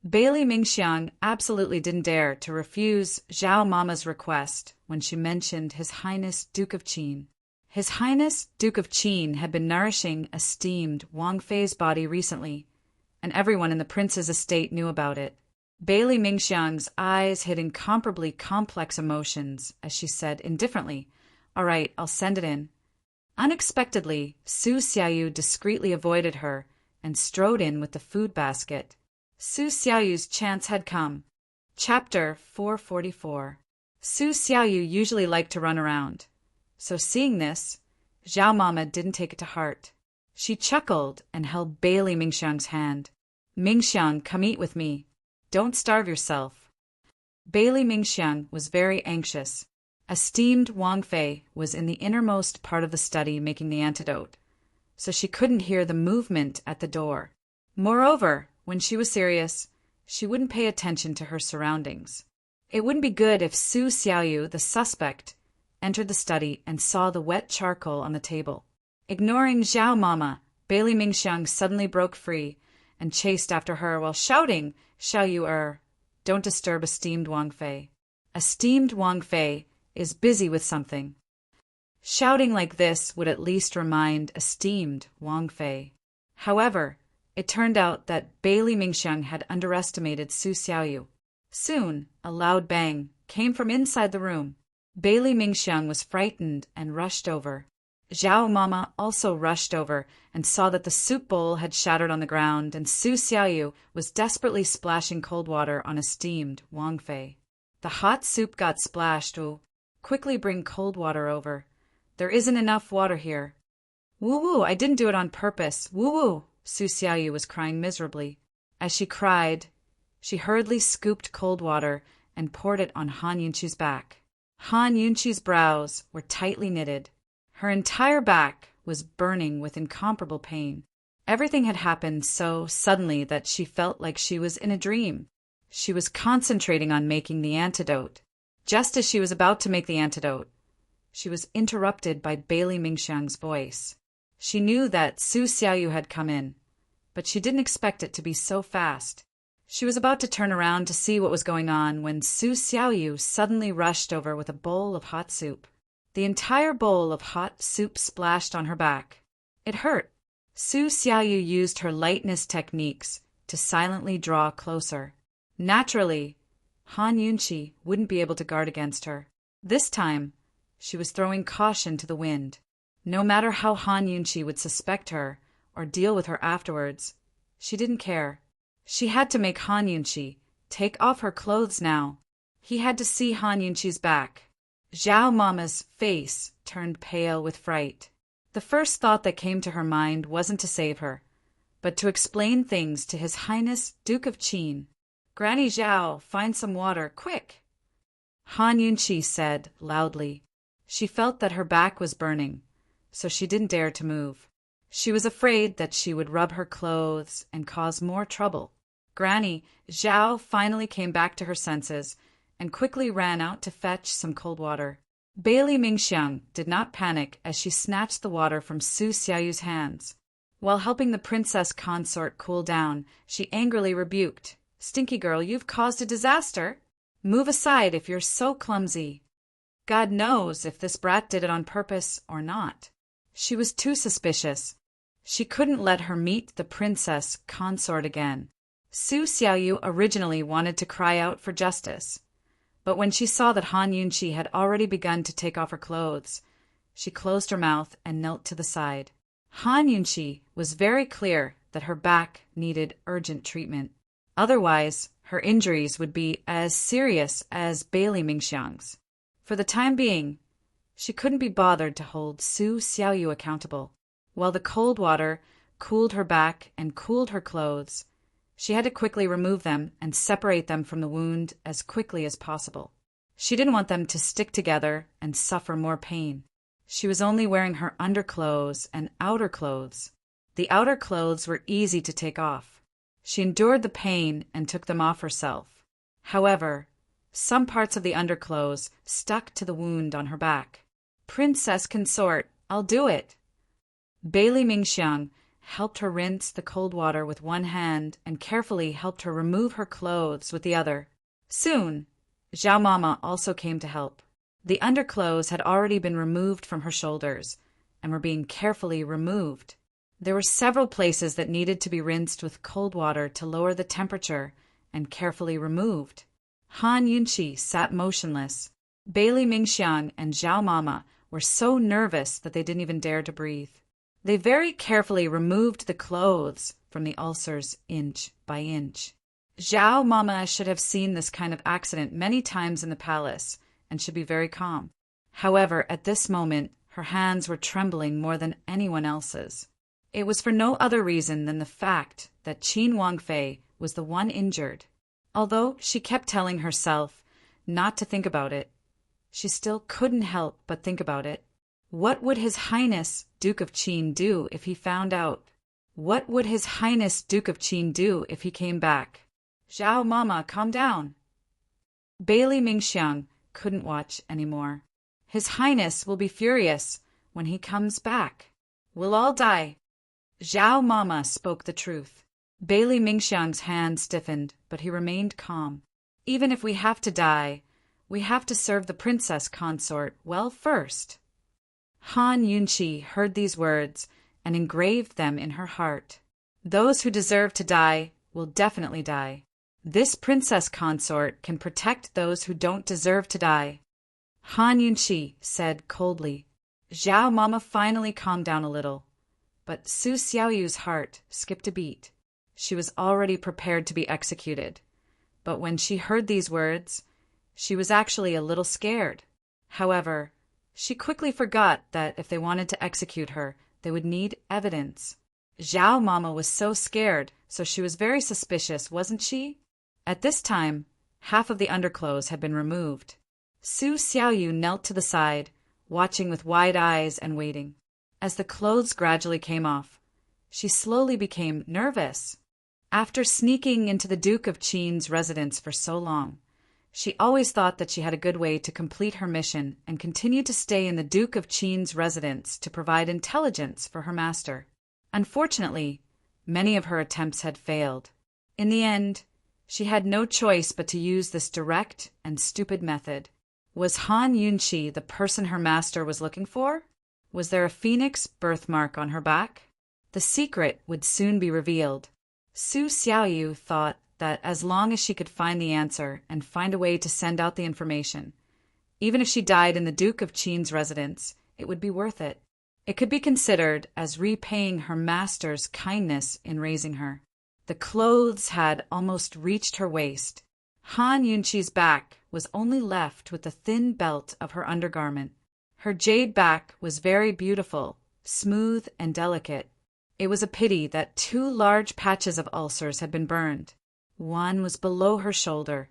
Bailey Mingxiang absolutely didn't dare to refuse Zhao Mama's request when she mentioned His Highness Duke of Qin. His Highness Duke of Qin had been nourishing esteemed Wang Fei's body recently, and everyone in the prince's estate knew about it. Bailey Mingxiang's eyes hid incomparably complex emotions as she said indifferently, "All right, I'll send it in." Unexpectedly, Su Xiaoyu discreetly avoided her and strode in with the food basket. Su Xiaoyu's chance had come. Chapter 444. Su Xiaoyu usually liked to run around, so seeing this, Zhao Mama didn't take it to heart. She chuckled and held Bailey Mingxiang's hand. "Mingxiang, come eat with me. Don't starve yourself." Bailey Mingxiang was very anxious. Esteemed Wang Fei was in the innermost part of the study making the antidote, so she couldn't hear the movement at the door. Moreover, when she was serious, she wouldn't pay attention to her surroundings. It wouldn't be good if Su Xiaoyu, the suspect, entered the study and saw the wet charcoal on the table. Ignoring Zhao Mama, Bailey Mingxiang suddenly broke free and chased after her while shouting, "Xiaoyu, don't disturb esteemed Wang Fei. Esteemed Wang Fei is busy with something." Shouting like this would at least remind esteemed Wang Fei. However, it turned out that Bailey Mingxiang had underestimated Su Xiaoyu. Soon, a loud bang came from inside the room. Bailey Mingxiang was frightened and rushed over. Zhao Mama also rushed over and saw that the soup bowl had shattered on the ground and Su Xiaoyu was desperately splashing cold water on esteemed Wang Fei. "The hot soup got splashed. Oh, quickly bring cold water over. There isn't enough water here." "Woo-woo, I didn't do it on purpose. Woo-woo," Su Xiaoyu was crying miserably. As she cried, she hurriedly scooped cold water and poured it on Han Yunqi's back. Han Yunqi's brows were tightly knitted. Her entire back was burning with incomparable pain. Everything had happened so suddenly that she felt like she was in a dream. She was concentrating on making the antidote. Just as she was about to make the antidote, she was interrupted by Bailey Mingxiang's voice. She knew that Su Xiaoyu had come in, but she didn't expect it to be so fast. She was about to turn around to see what was going on when Su Xiaoyu suddenly rushed over with a bowl of hot soup. The entire bowl of hot soup splashed on her back. It hurt. Su Xiaoyu used her lightness techniques to silently draw closer. Naturally, Han Yunqi wouldn't be able to guard against her. This time, she was throwing caution to the wind. No matter how Han Yunqi would suspect her or deal with her afterwards, she didn't care. She had to make Han Yunqi take off her clothes now. He had to see Han Yunqi's back. Zhao Mama's face turned pale with fright. The first thought that came to her mind wasn't to save her, but to explain things to His Highness Duke of Qin. "Granny Zhao, find some water, quick!" Han Yunqi said loudly. She felt that her back was burning, so she didn't dare to move. She was afraid that she would rub her clothes and cause more trouble. Granny Zhao finally came back to her senses and quickly ran out to fetch some cold water. Bailey Mingxiang did not panic as she snatched the water from Su Xiaoyu's hands. While helping the princess consort cool down, she angrily rebuked, "Stinky girl, you've caused a disaster. Move aside if you're so clumsy." God knows if this brat did it on purpose or not. She was too suspicious. She couldn't let her meet the princess consort again. Su Xiaoyu originally wanted to cry out for justice, but when she saw that Han Yunqi had already begun to take off her clothes, she closed her mouth and knelt to the side. Han Yunqi was very clear that her back needed urgent treatment. Otherwise, her injuries would be as serious as Bailey Mingxiang's. For the time being, she couldn't be bothered to hold Su Xiaoyu accountable. While the cold water cooled her back and cooled her clothes, she had to quickly remove them and separate them from the wound as quickly as possible. She didn't want them to stick together and suffer more pain. She was only wearing her underclothes and outer clothes. The outer clothes were easy to take off. She endured the pain and took them off herself. However, some parts of the underclothes stuck to the wound on her back. "Princess consort, I'll do it." Bailey Mingxiang helped her rinse the cold water with one hand and carefully helped her remove her clothes with the other. Soon, Zhao Mama also came to help. The underclothes had already been removed from her shoulders and were being carefully removed. There were several places that needed to be rinsed with cold water to lower the temperature and carefully removed. Han Yunqi sat motionless. Bailey Mingxiang and Zhao Mama were so nervous that they didn't even dare to breathe. They very carefully removed the clothes from the ulcers inch by inch. Zhao Mama should have seen this kind of accident many times in the palace and should be very calm. However, at this moment, her hands were trembling more than anyone else's. It was for no other reason than the fact that Qin Wangfei was the one injured. Although she kept telling herself not to think about it, she still couldn't help but think about it. What would His Highness Duke of Qin do if he found out? What would His Highness Duke of Qin do if he came back? "Zhao Mama, calm down." Bailey Mingxiang couldn't watch anymore. "His Highness will be furious when he comes back. We'll all die." Zhao Mama spoke the truth. Bailey Mingxiang's hand stiffened, but he remained calm. "Even if we have to die, we have to serve the princess consort well first." Han Yunqi heard these words and engraved them in her heart. Those who deserve to die will definitely die. This princess consort can protect those who don't deserve to die. Han Yunqi said coldly. Zhao Mama finally calmed down a little, but Su Xiaoyu's heart skipped a beat. She was already prepared to be executed, but when she heard these words, she was actually a little scared. However, she quickly forgot that if they wanted to execute her, they would need evidence. Zhao Mama was so scared, so she was very suspicious, wasn't she? At this time, half of the underclothes had been removed. Su Xiaoyu knelt to the side, watching with wide eyes and waiting. As the clothes gradually came off, she slowly became nervous. After sneaking into the Duke of Qin's residence for so long, she always thought that she had a good way to complete her mission and continued to stay in the Duke of Qin's residence to provide intelligence for her master. Unfortunately, many of her attempts had failed. In the end, she had no choice but to use this direct and stupid method. Was Han Yunqi the person her master was looking for? Was there a phoenix birthmark on her back? The secret would soon be revealed. Su Xiaoyu thought that as long as she could find the answer and find a way to send out the information, even if she died in the Duke of Qin's residence, it would be worth it. It could be considered as repaying her master's kindness in raising her. The clothes had almost reached her waist. Han Yunqi's back was only left with the thin belt of her undergarment. Her jade back was very beautiful, smooth and delicate. It was a pity that 2 large patches of ulcers had been burned. One was below her shoulder,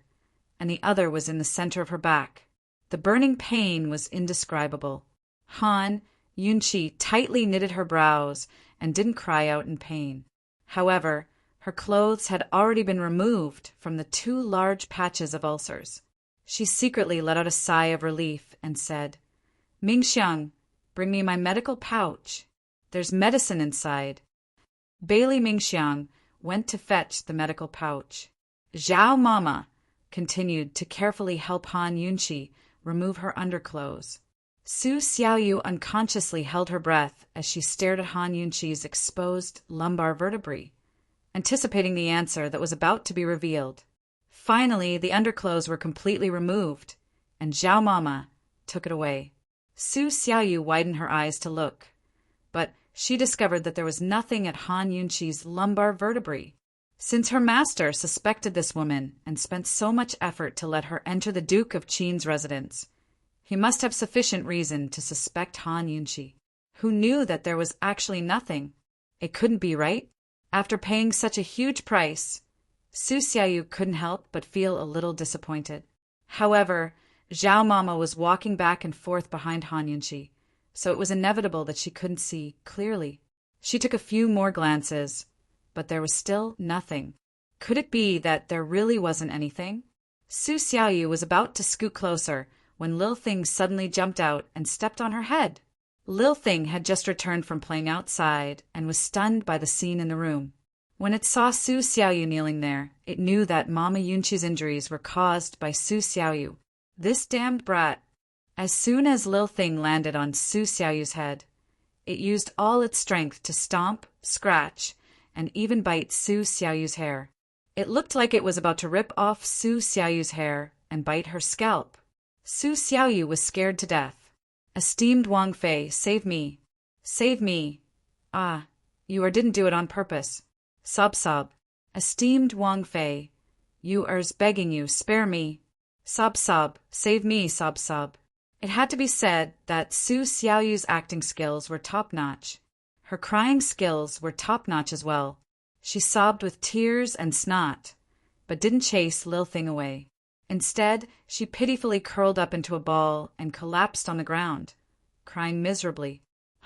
and the other was in the center of her back. The burning pain was indescribable. Han Yunqi tightly knitted her brows and didn't cry out in pain. However, her clothes had already been removed from the 2 large patches of ulcers. She secretly let out a sigh of relief and said, "Mingxiang, bring me my medical pouch. There's medicine inside." Bailey Mingxiang went to fetch the medical pouch. Zhao Mama continued to carefully help Han Yunqi remove her underclothes. Su Xiaoyu unconsciously held her breath as she stared at Han Yunqi's exposed lumbar vertebrae, anticipating the answer that was about to be revealed. Finally, the underclothes were completely removed, and Zhao Mama took it away. Su Xiaoyu widened her eyes to look, but she discovered that there was nothing at Han Yunqi's lumbar vertebrae. Since her master suspected this woman and spent so much effort to let her enter the Duke of Qin's residence, he must have sufficient reason to suspect Han Yunqi, who knew that there was actually nothing. It couldn't be right. After paying such a huge price, Su Xiaoyu couldn't help but feel a little disappointed. However, Zhao Mama was walking back and forth behind Han Yunqi, so it was inevitable that she couldn't see clearly. She took a few more glances, but there was still nothing. Could it be that there really wasn't anything? Su Xiaoyu was about to scoot closer when Lil Thing suddenly jumped out and stepped on her head. Lil Thing had just returned from playing outside and was stunned by the scene in the room. When it saw Su Xiaoyu kneeling there, it knew that Mama Yunqi's injuries were caused by Su Xiaoyu. This damned brat. As soon as Lil Thing landed on Su Xiaoyu's head, it used all its strength to stomp, scratch, and even bite Su Xiaoyu's hair. It looked like it was about to rip off Su Xiaoyu's hair and bite her scalp. Su Xiaoyu was scared to death. "Esteemed Wang Fei, save me. Save me. Ah, you didn't do it on purpose." Sob sob. "Esteemed Wang Fei, you begging you, spare me." Sob sob. "Save me, sob sob." It had to be said that Su Xiaoyu's acting skills were top-notch. Her crying skills were top-notch as well. She sobbed with tears and snot, but didn't chase Lil Thing away. Instead, she pitifully curled up into a ball and collapsed on the ground, crying miserably.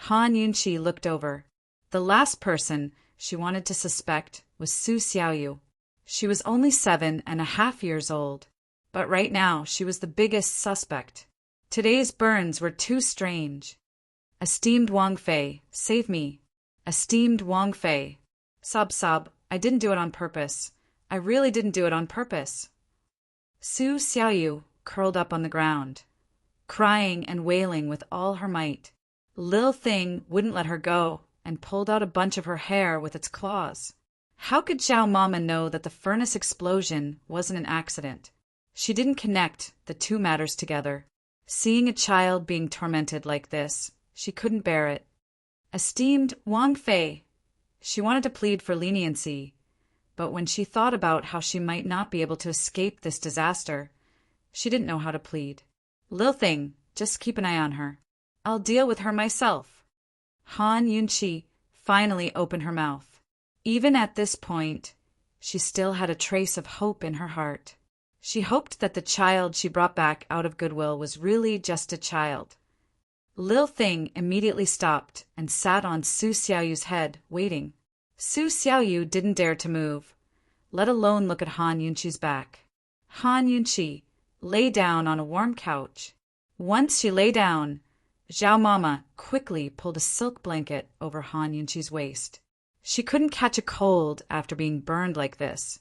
Han Yunqi looked over. The last person she wanted to suspect was Su Xiaoyu. She was only 7.5 years old, but right now she was the biggest suspect. Today's burns were too strange. "Esteemed Wang Fei, save me. Esteemed Wang Fei." Sob sob. "I didn't do it on purpose. I really didn't do it on purpose." Su Xiaoyu curled up on the ground, crying and wailing with all her might. Lil Thing wouldn't let her go and pulled out a bunch of her hair with its claws. How could Zhao Mama know that the furnace explosion wasn't an accident? She didn't connect the two matters together. Seeing a child being tormented like this, she couldn't bear it. "Esteemed Wang Fei." She wanted to plead for leniency, but when she thought about how she might not be able to escape this disaster, she didn't know how to plead. "Lil Thing, just keep an eye on her. I'll deal with her myself." Han Yunqi finally opened her mouth. Even at this point, she still had a trace of hope in her heart. She hoped that the child she brought back out of goodwill was really just a child. Lil Thing immediately stopped and sat on Su Xiaoyu's head, waiting. Su Xiaoyu didn't dare to move, let alone look at Han Yunqi's back. Han Yunqi lay down on a warm couch. Once she lay down, Zhao Mama quickly pulled a silk blanket over Han Yunqi's waist. She couldn't catch a cold after being burned like this.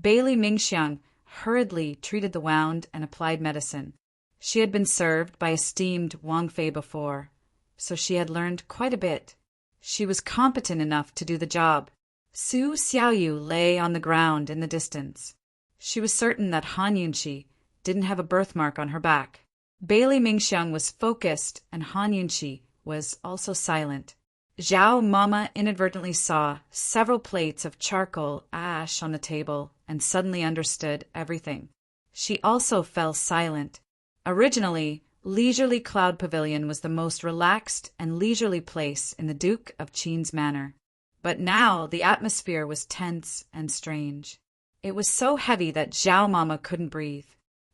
Bailey Mingxiang hurriedly treated the wound and applied medicine. She had been served by esteemed Wang Fei before, so she had learned quite a bit. She was competent enough to do the job. Su Xiaoyu lay on the ground in the distance. She was certain that Han Yunqi didn't have a birthmark on her back. Bailey Mingxiang was focused and Han Yunqi was also silent. Zhao Mama inadvertently saw several plates of charcoal ash on the table and suddenly understood everything. She also fell silent. Originally, Leisurely Cloud Pavilion was the most relaxed and leisurely place in the Duke of Qin's manor. But now the atmosphere was tense and strange. It was so heavy that Zhao Mama couldn't breathe.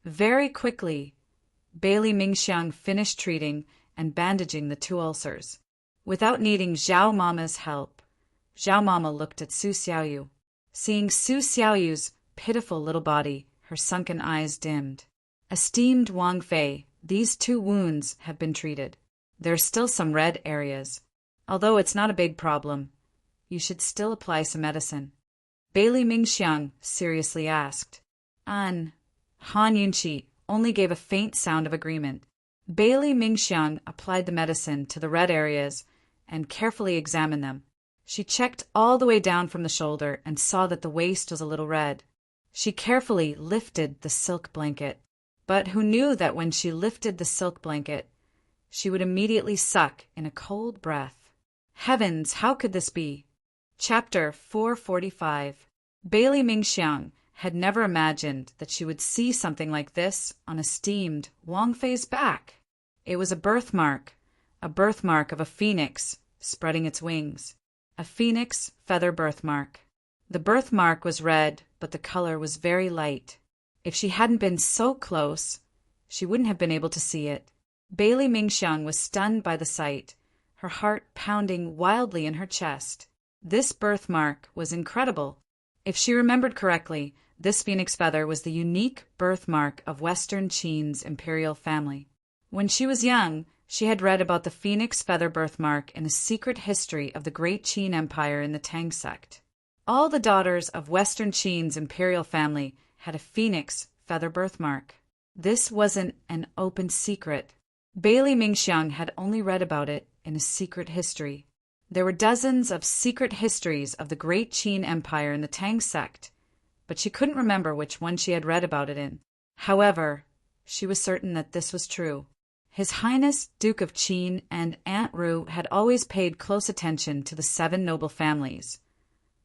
Very quickly, Bailey Mingxiang finished treating and bandaging the 2 ulcers. Without needing Zhao Mama's help, Zhao Mama looked at Su Xiaoyu. Seeing Su Xiaoyu's pitiful little body, her sunken eyes dimmed. Esteemed Wang Fei, these 2 wounds have been treated. There's still some red areas. Although it's not a big problem, you should still apply some medicine. Bailey Mingxiang seriously asked. Han Yunqi only gave a faint sound of agreement. Bailey Mingxiang applied the medicine to the red areas and carefully examined them. She checked all the way down from the shoulder and saw that the waist was a little red. She carefully lifted the silk blanket. But who knew that when she lifted the silk blanket, she would immediately suck in a cold breath? Heavens, how could this be? Chapter 445. Bailey Mingxiang had never imagined that she would see something like this on esteemed Wang Fei's back. It was a birthmark of a phoenix spreading its wings. A phoenix feather birthmark. The birthmark was red, but the color was very light. If she hadn't been so close, she wouldn't have been able to see it. Bailey Mingxiang was stunned by the sight, her heart pounding wildly in her chest. This birthmark was incredible. If she remembered correctly, this phoenix feather was the unique birthmark of Western Qin's imperial family. When she was young, she had read about the phoenix feather birthmark in the secret history of the great Qin Empire in the Tang sect. All the daughters of Western Qin's imperial family had a phoenix feather birthmark. This wasn't an open secret. Bailey Mingxiang had only read about it in a secret history. There were dozens of secret histories of the great Qin Empire in the Tang sect, but she couldn't remember which one she had read about it in. However, she was certain that this was true. His Highness Duke of Qin and Aunt Ru had always paid close attention to the 7 noble families,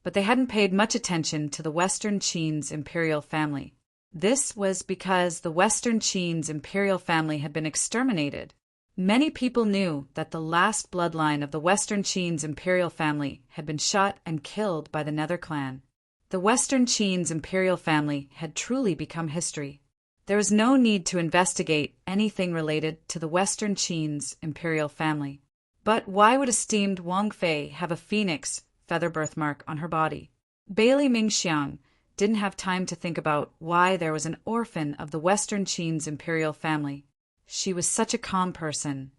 but they hadn't paid much attention to the Western Qin's imperial family. This was because the Western Qin's imperial family had been exterminated. Many people knew that the last bloodline of the Western Qin's imperial family had been shot and killed by the Nether clan. The Western Qin's imperial family had truly become history. There was no need to investigate anything related to the Western Qin's imperial family. But why would esteemed Wang Fei have a phoenix feather birthmark on her body? Bailey Mingxiang didn't have time to think about why there was an orphan of the Western Qin's imperial family. She was such a calm person,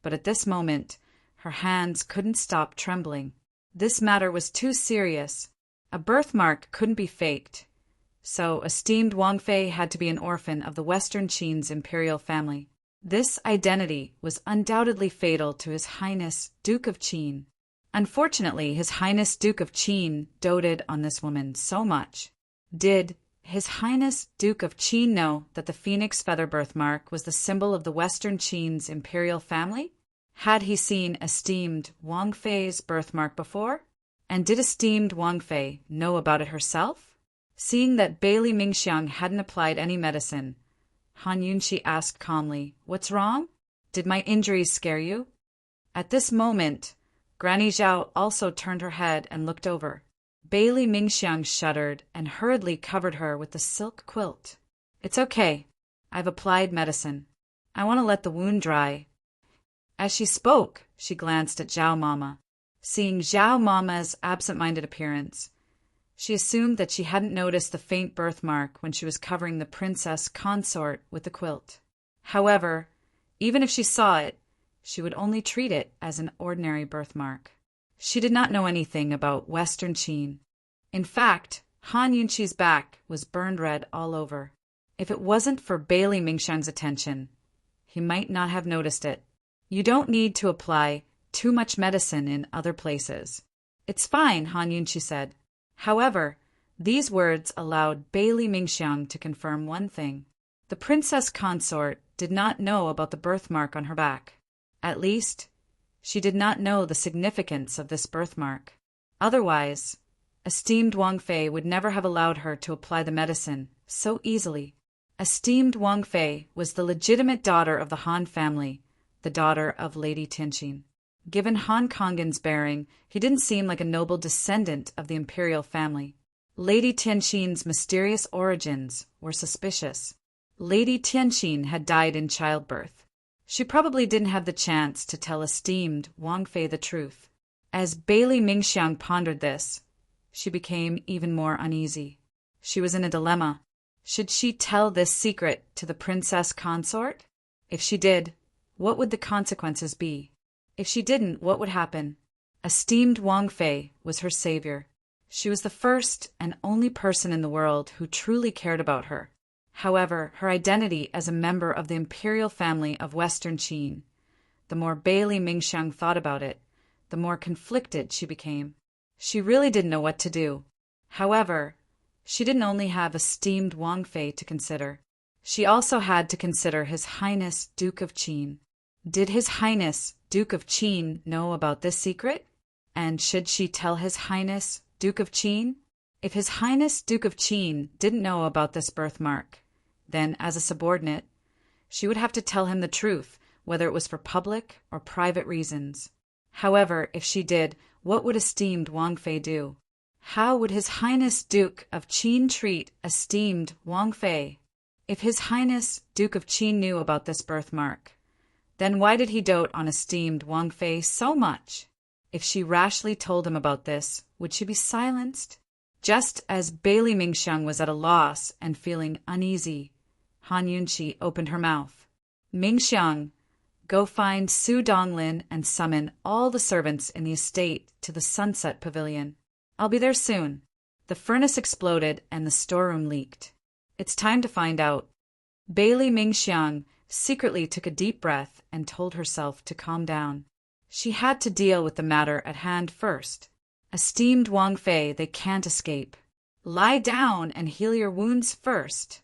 but at this moment, her hands couldn't stop trembling. This matter was too serious. A birthmark couldn't be faked, so esteemed Wang Fei had to be an orphan of the Western Qin's imperial family. This identity was undoubtedly fatal to His Highness Duke of Qin. Unfortunately, His Highness Duke of Qin doted on this woman so much. Did His Highness Duke of Qin know that the phoenix feather birthmark was the symbol of the Western Qin's imperial family? Had he seen esteemed Wang Fei's birthmark before? And did esteemed Wang Fei know about it herself? Seeing that Bailey Mingxiang hadn't applied any medicine, Han Yunqi asked calmly, "What's wrong? Did my injuries scare you?" At this moment, Granny Zhao also turned her head and looked over. Bailey Mingxiang shuddered and hurriedly covered her with the silk quilt. "It's okay. I've applied medicine. I want to let the wound dry." As she spoke, she glanced at Zhao Mama. Seeing Zhao Mama's absent-minded appearance, she assumed that she hadn't noticed the faint birthmark when she was covering the princess consort with the quilt. However, even if she saw it, she would only treat it as an ordinary birthmark. She did not know anything about Western Qin. In fact, Han Yunqi's back was burned red all over. If it wasn't for Bailey Mingxiang's attention, he might not have noticed it. "You don't need to apply too much medicine in other places." "It's fine," Han Yunqi said. However, these words allowed Bailey Mingxiang to confirm one thing. The princess consort did not know about the birthmark on her back. At least, she did not know the significance of this birthmark. Otherwise, esteemed Wang Fei would never have allowed her to apply the medicine so easily. Esteemed Wang Fei was the legitimate daughter of the Han family, the daughter of Lady Tianqin. Given Han Kong'an's bearing, he didn't seem like a noble descendant of the imperial family. Lady Tianqin's mysterious origins were suspicious. Lady Tianqin had died in childbirth. She probably didn't have the chance to tell esteemed Wang Fei the truth. As Bailey Mingxiang pondered this, she became even more uneasy. She was in a dilemma. Should she tell this secret to the princess consort? If she did, what would the consequences be? If she didn't, what would happen? Esteemed Wang Fei was her savior. She was the first and only person in the world who truly cared about her. However, her identity as a member of the imperial family of Western Qin, the more Bailey Mingxiang thought about it, the more conflicted she became. She really didn't know what to do. However, she didn't only have esteemed Wang Fei to consider. She also had to consider His Highness Duke of Qin. Did His Highness Duke of Qin know about this secret? And should she tell His Highness Duke of Qin? If His Highness Duke of Qin didn't know about this birthmark, then as a subordinate, she would have to tell him the truth, whether it was for public or private reasons. However, if she did, what would esteemed Wang Fei do? How would His Highness Duke of Qin treat esteemed Wang Fei? If His Highness Duke of Qin knew about this birthmark, then why did he dote on esteemed Wang Fei so much? If she rashly told him about this, would she be silenced? Just as Bailey Mingxiang was at a loss and feeling uneasy, Han Yunqi opened her mouth. "Mingxiang, go find Su Donglin and summon all the servants in the estate to the Sunset Pavilion. I'll be there soon." The furnace exploded and the storeroom leaked. "It's time to find out." Bailey Mingxiang secretly took a deep breath and told herself to calm down. She had to deal with the matter at hand first. "Esteemed Wang Fei, they can't escape. Lie down and heal your wounds first,"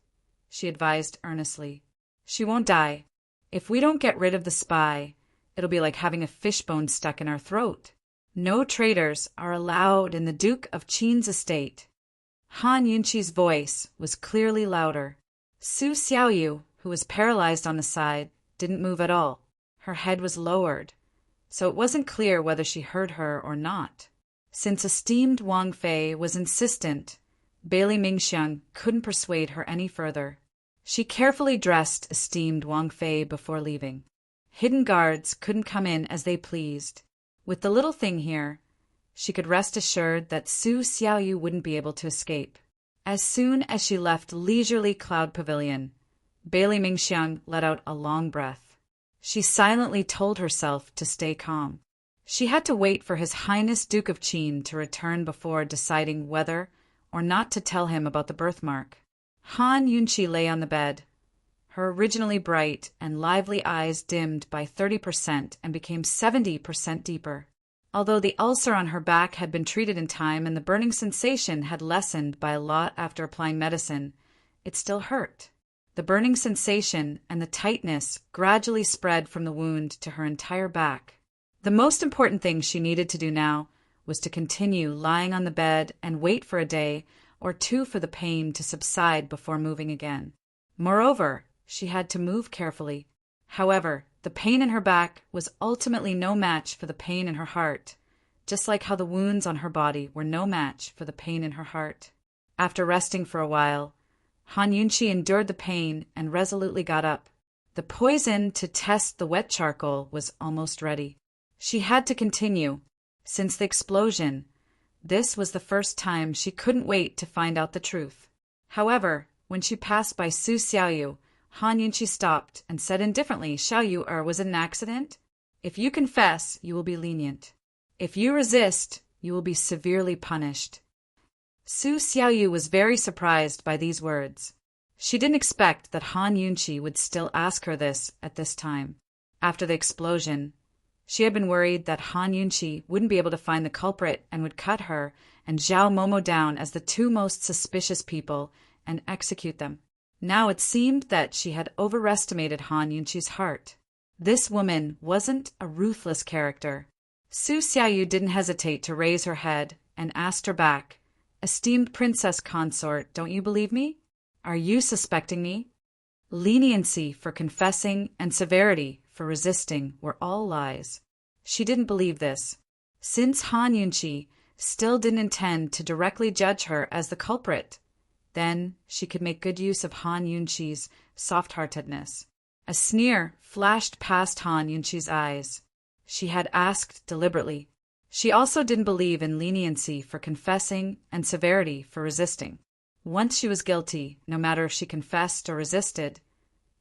she advised earnestly. "She won't die. If we don't get rid of the spy, it'll be like having a fishbone stuck in our throat. No traitors are allowed in the Duke of Qin's estate." Han Yunqi's voice was clearly louder. Su Xiaoyu, who was paralyzed on the side, didn't move at all. Her head was lowered, so it wasn't clear whether she heard her or not. Since esteemed Wang Fei was insistent, Bailey Mingxiang couldn't persuade her any further. She carefully dressed esteemed Wang Fei before leaving. Hidden guards couldn't come in as they pleased. With the little thing here, she could rest assured that Su Xiaoyu wouldn't be able to escape. As soon as she left leisurely Cloud Pavilion, Bailey Mingxiang let out a long breath. She silently told herself to stay calm. She had to wait for His Highness Duke of Qin to return before deciding whether or not to tell him about the birthmark. Han Yunqi lay on the bed. Her originally bright and lively eyes dimmed by 30% and became 70% deeper. Although the ulcer on her back had been treated in time and the burning sensation had lessened by a lot after applying medicine, it still hurt. The burning sensation and the tightness gradually spread from the wound to her entire back. The most important thing she needed to do now was to continue lying on the bed and wait for a day or two for the pain to subside before moving again. Moreover, she had to move carefully. However, the pain in her back was ultimately no match for the pain in her heart, just like how the wounds on her body were no match for the pain in her heart. After resting for a while, Han Yunqi endured the pain and resolutely got up. The poison to test the wet charcoal was almost ready. She had to continue. Since the explosion, this was the first time she couldn't wait to find out the truth. However, when she passed by Su Xiaoyu, Han Yunqi stopped and said indifferently, "Xiaoyu, was it an accident? If you confess, you will be lenient. If you resist, you will be severely punished." Su Xiaoyu was very surprised by these words. She didn't expect that Han Yunqi would still ask her this at this time. After the explosion, she had been worried that Han Yunqi wouldn't be able to find the culprit and would cut her and Zhao Momo down as the two most suspicious people and execute them. Now it seemed that she had overestimated Han Yunqi's heart. This woman wasn't a ruthless character. Su Xiaoyu didn't hesitate to raise her head and asked her back, "Esteemed Princess Consort, don't you believe me? Are you suspecting me?" Leniency for confessing and severity for resisting were all lies. She didn't believe this. Since Han Yunqi still didn't intend to directly judge her as the culprit, then she could make good use of Han Yunqi's soft-heartedness. A sneer flashed past Han Yunqi's eyes. She had asked deliberately. She also didn't believe in leniency for confessing and severity for resisting. Once she was guilty, no matter if she confessed or resisted,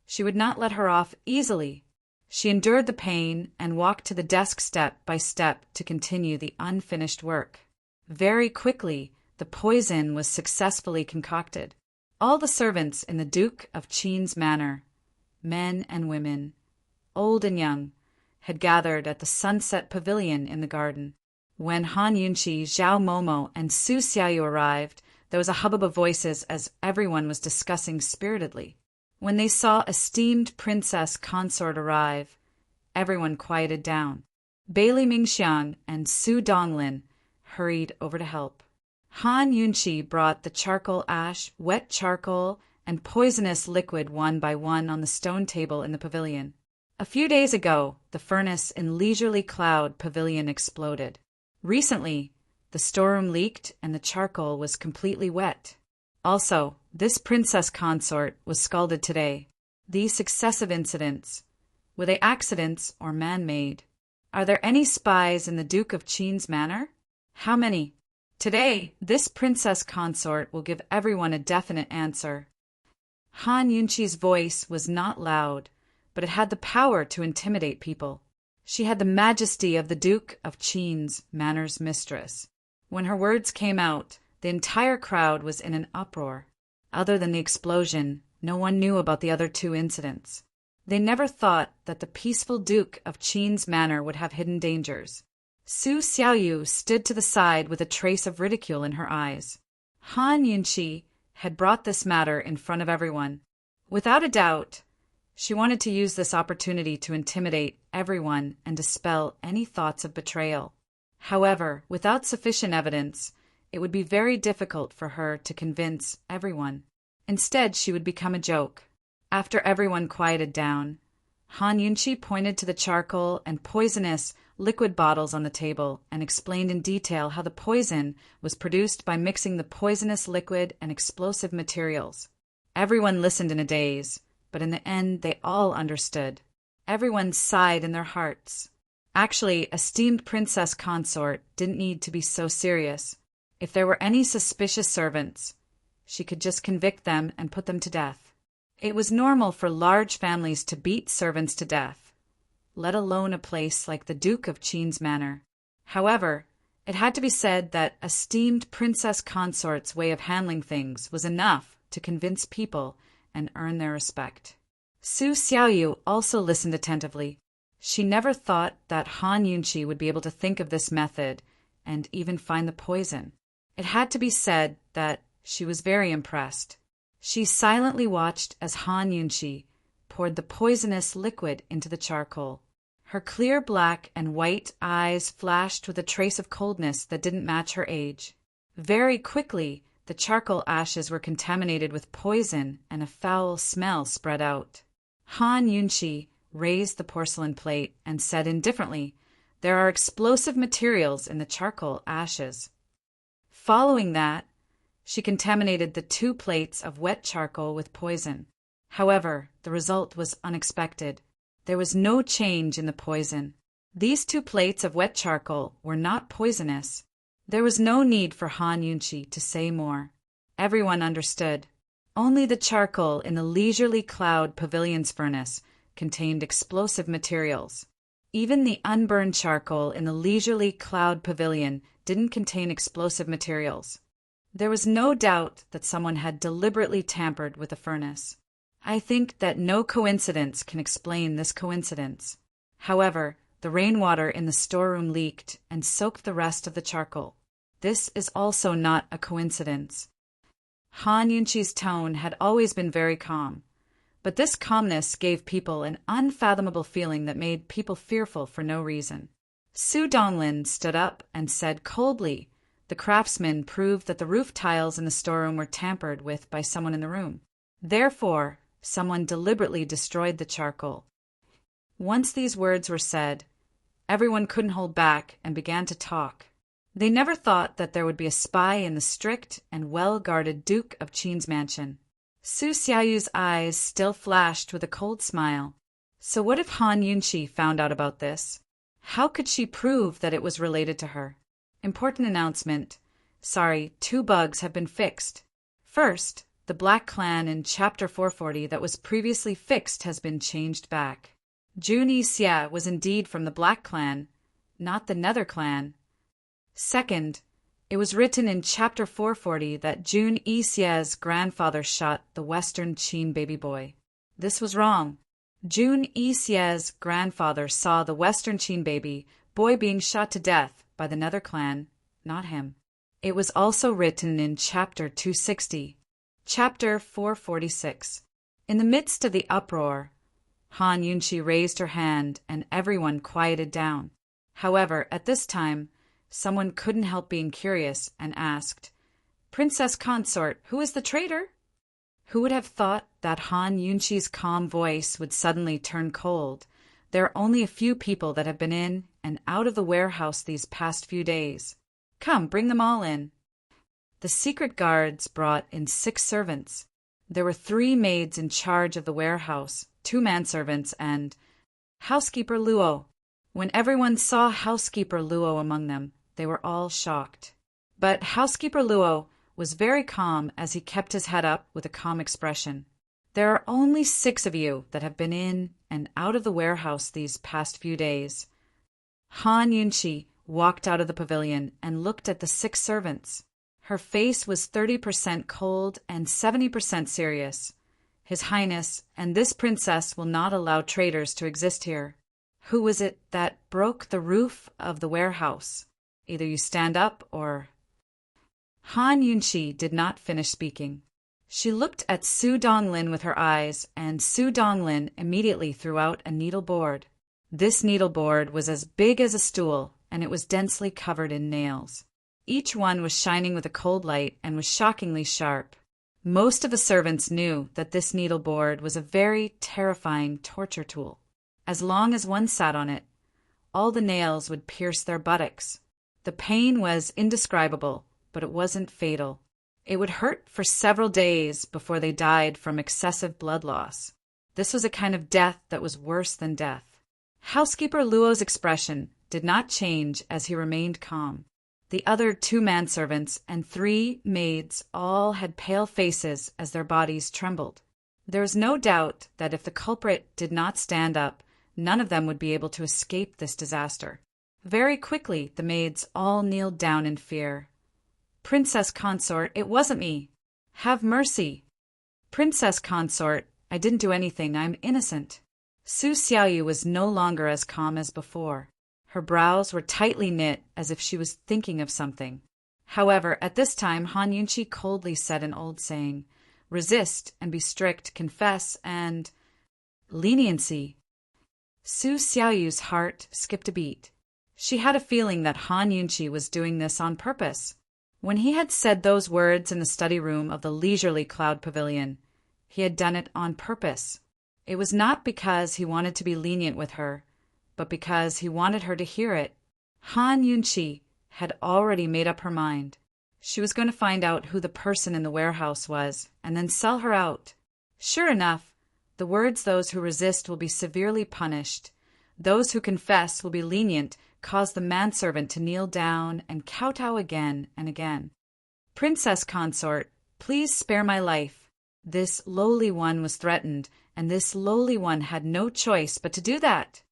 she would not let her off easily. She endured the pain and walked to the desk step by step to continue the unfinished work. Very quickly, the poison was successfully concocted. All the servants in the Duke of Qin's manor, men and women, old and young, had gathered at the Sunset Pavilion in the garden. When Han Yunqi, Zhao Momo, and Su Xiaoyu arrived, there was a hubbub of voices as everyone was discussing spiritedly. When they saw esteemed Princess Consort arrive, everyone quieted down. Bailey Mingxiang and Su Donglin hurried over to help. Han Yunqi brought the charcoal ash, wet charcoal, and poisonous liquid one by one on the stone table in the pavilion. A few days ago, the furnace in Leisurely Cloud Pavilion exploded. Recently, the storeroom leaked and the charcoal was completely wet. Also, this princess consort was scalded today. These successive incidents, were they accidents or man-made? Are there any spies in the Duke of Qin's manor? How many? Today, this princess consort will give everyone a definite answer. Han Yunqi's voice was not loud, but it had the power to intimidate people. She had the majesty of the Duke of Qin's manor's mistress. When her words came out, the entire crowd was in an uproar. Other than the explosion, no one knew about the other two incidents. They never thought that the peaceful Duke of Qin's manor would have hidden dangers. Su Xiaoyu stood to the side with a trace of ridicule in her eyes. Han Yunqi had brought this matter in front of everyone. Without a doubt, she wanted to use this opportunity to intimidate everyone and dispel any thoughts of betrayal. However, without sufficient evidence, it would be very difficult for her to convince everyone. Instead, she would become a joke. After everyone quieted down, Han Yunqi pointed to the charcoal and poisonous liquid bottles on the table and explained in detail how the poison was produced by mixing the poisonous liquid and explosive materials. Everyone listened in a daze, but in the end they all understood. Everyone sighed in their hearts. Actually, esteemed Princess Consort didn't need to be so serious. If there were any suspicious servants, she could just convict them and put them to death. It was normal for large families to beat servants to death, let alone a place like the Duke of Qin's manor. However, it had to be said that esteemed Princess Consort's way of handling things was enough to convince people and earn their respect. Su Xiaoyu also listened attentively. She never thought that Han Yunqi would be able to think of this method and even find the poison. It had to be said that she was very impressed. She silently watched as Han Yunqi poured the poisonous liquid into the charcoal. Her clear black and white eyes flashed with a trace of coldness that didn't match her age. Very quickly, the charcoal ashes were contaminated with poison and a foul smell spread out. Han Yunqi raised the porcelain plate and said indifferently, There are explosive materials in the charcoal ashes. Following that, she contaminated the 2 plates of wet charcoal with poison. However, the result was unexpected. There was no change in the poison. These 2 plates of wet charcoal were not poisonous. There was no need for Han Yunqi to say more. Everyone understood. Only the charcoal in the Leisurely Cloud Pavilion's furnace contained explosive materials. Even the unburned charcoal in the Leisurely Cloud Pavilion didn't contain explosive materials. There was no doubt that someone had deliberately tampered with the furnace. I think that no coincidence can explain this coincidence. However, the rainwater in the storeroom leaked and soaked the rest of the charcoal. This is also not a coincidence. Han Yunqi's tone had always been very calm, but this calmness gave people an unfathomable feeling that made people fearful for no reason. Su Donglin stood up and said coldly, "The craftsman proved that the roof tiles in the storeroom were tampered with by someone in the room. Therefore, someone deliberately destroyed the charcoal." Once these words were said, everyone couldn't hold back and began to talk. They never thought that there would be a spy in the strict and well-guarded Duke of Qin's mansion. Su Xiaoyu's eyes still flashed with a cold smile. So what if Han Yunqi found out about this? How could she prove that it was related to her? Important announcement. Sorry, 2 bugs have been fixed. First, the Black Clan in Chapter 440 that was previously fixed has been changed back. Jun Yixia was indeed from the Black Clan, not the Nether Clan. Second, it was written in Chapter 440 that Jun Yixia's grandfather shot the Western Qin baby boy. This was wrong. Jun Yixia's grandfather saw the Western Qin baby boy being shot to death by the Nether Clan, not him. It was also written in Chapter 260. Chapter 446. In the midst of the uproar, Han Yunqi raised her hand and everyone quieted down. However, at this time, someone couldn't help being curious and asked, "Princess Consort, who is the traitor?" Who would have thought that Han Yunqi's calm voice would suddenly turn cold? There are only a few people that have been in and out of the warehouse these past few days. Come, bring them all in. The secret guards brought in 6 servants. There were 3 maids in charge of the warehouse, 2 manservants, and housekeeper Luo. When everyone saw housekeeper Luo among them, they were all shocked. But housekeeper Luo was very calm as he kept his head up with a calm expression. "There are only 6 of you that have been in and out of the warehouse these past few days." Han Yunqi walked out of the pavilion and looked at the 6 servants. Her face was 30% cold and 70% serious. "His Highness and this princess will not allow traitors to exist here. Who was it that broke the roof of the warehouse? Either you stand up or—" Han Yunqi did not finish speaking. She looked at Su Donglin with her eyes, and Su Donglin immediately threw out a needle board. This needle board was as big as a stool, and it was densely covered in nails. Each one was shining with a cold light and was shockingly sharp. Most of the servants knew that this needle board was a very terrifying torture tool. As long as one sat on it, all the nails would pierce their buttocks. The pain was indescribable, but it wasn't fatal. It would hurt for several days before they died from excessive blood loss. This was a kind of death that was worse than death. Housekeeper Luo's expression did not change as he remained calm. The other 2 manservants and 3 maids all had pale faces as their bodies trembled. There was no doubt that if the culprit did not stand up, none of them would be able to escape this disaster. Very quickly, the maids all kneeled down in fear. "Princess Consort, it wasn't me. Have mercy." "Princess Consort, I didn't do anything. I'm innocent." Su Xiaoyu was no longer as calm as before. Her brows were tightly knit as if she was thinking of something. However, at this time, Han Yunqi coldly said an old saying, "Resist and be strict, confess and leniency." Su Xiaoyu's heart skipped a beat. She had a feeling that Han Yunqi was doing this on purpose. When he had said those words in the study room of the Leisurely Cloud Pavilion, he had done it on purpose. It was not because he wanted to be lenient with her, but because he wanted her to hear it. Han Yunqi had already made up her mind. She was going to find out who the person in the warehouse was, and then sell her out. Sure enough, the words "those who resist will be severely punished. Those who confess will be lenient," caused the manservant to kneel down and kowtow again and again. "Princess Consort, please spare my life." This lowly one was threatened, and this lowly one had no choice but to do that.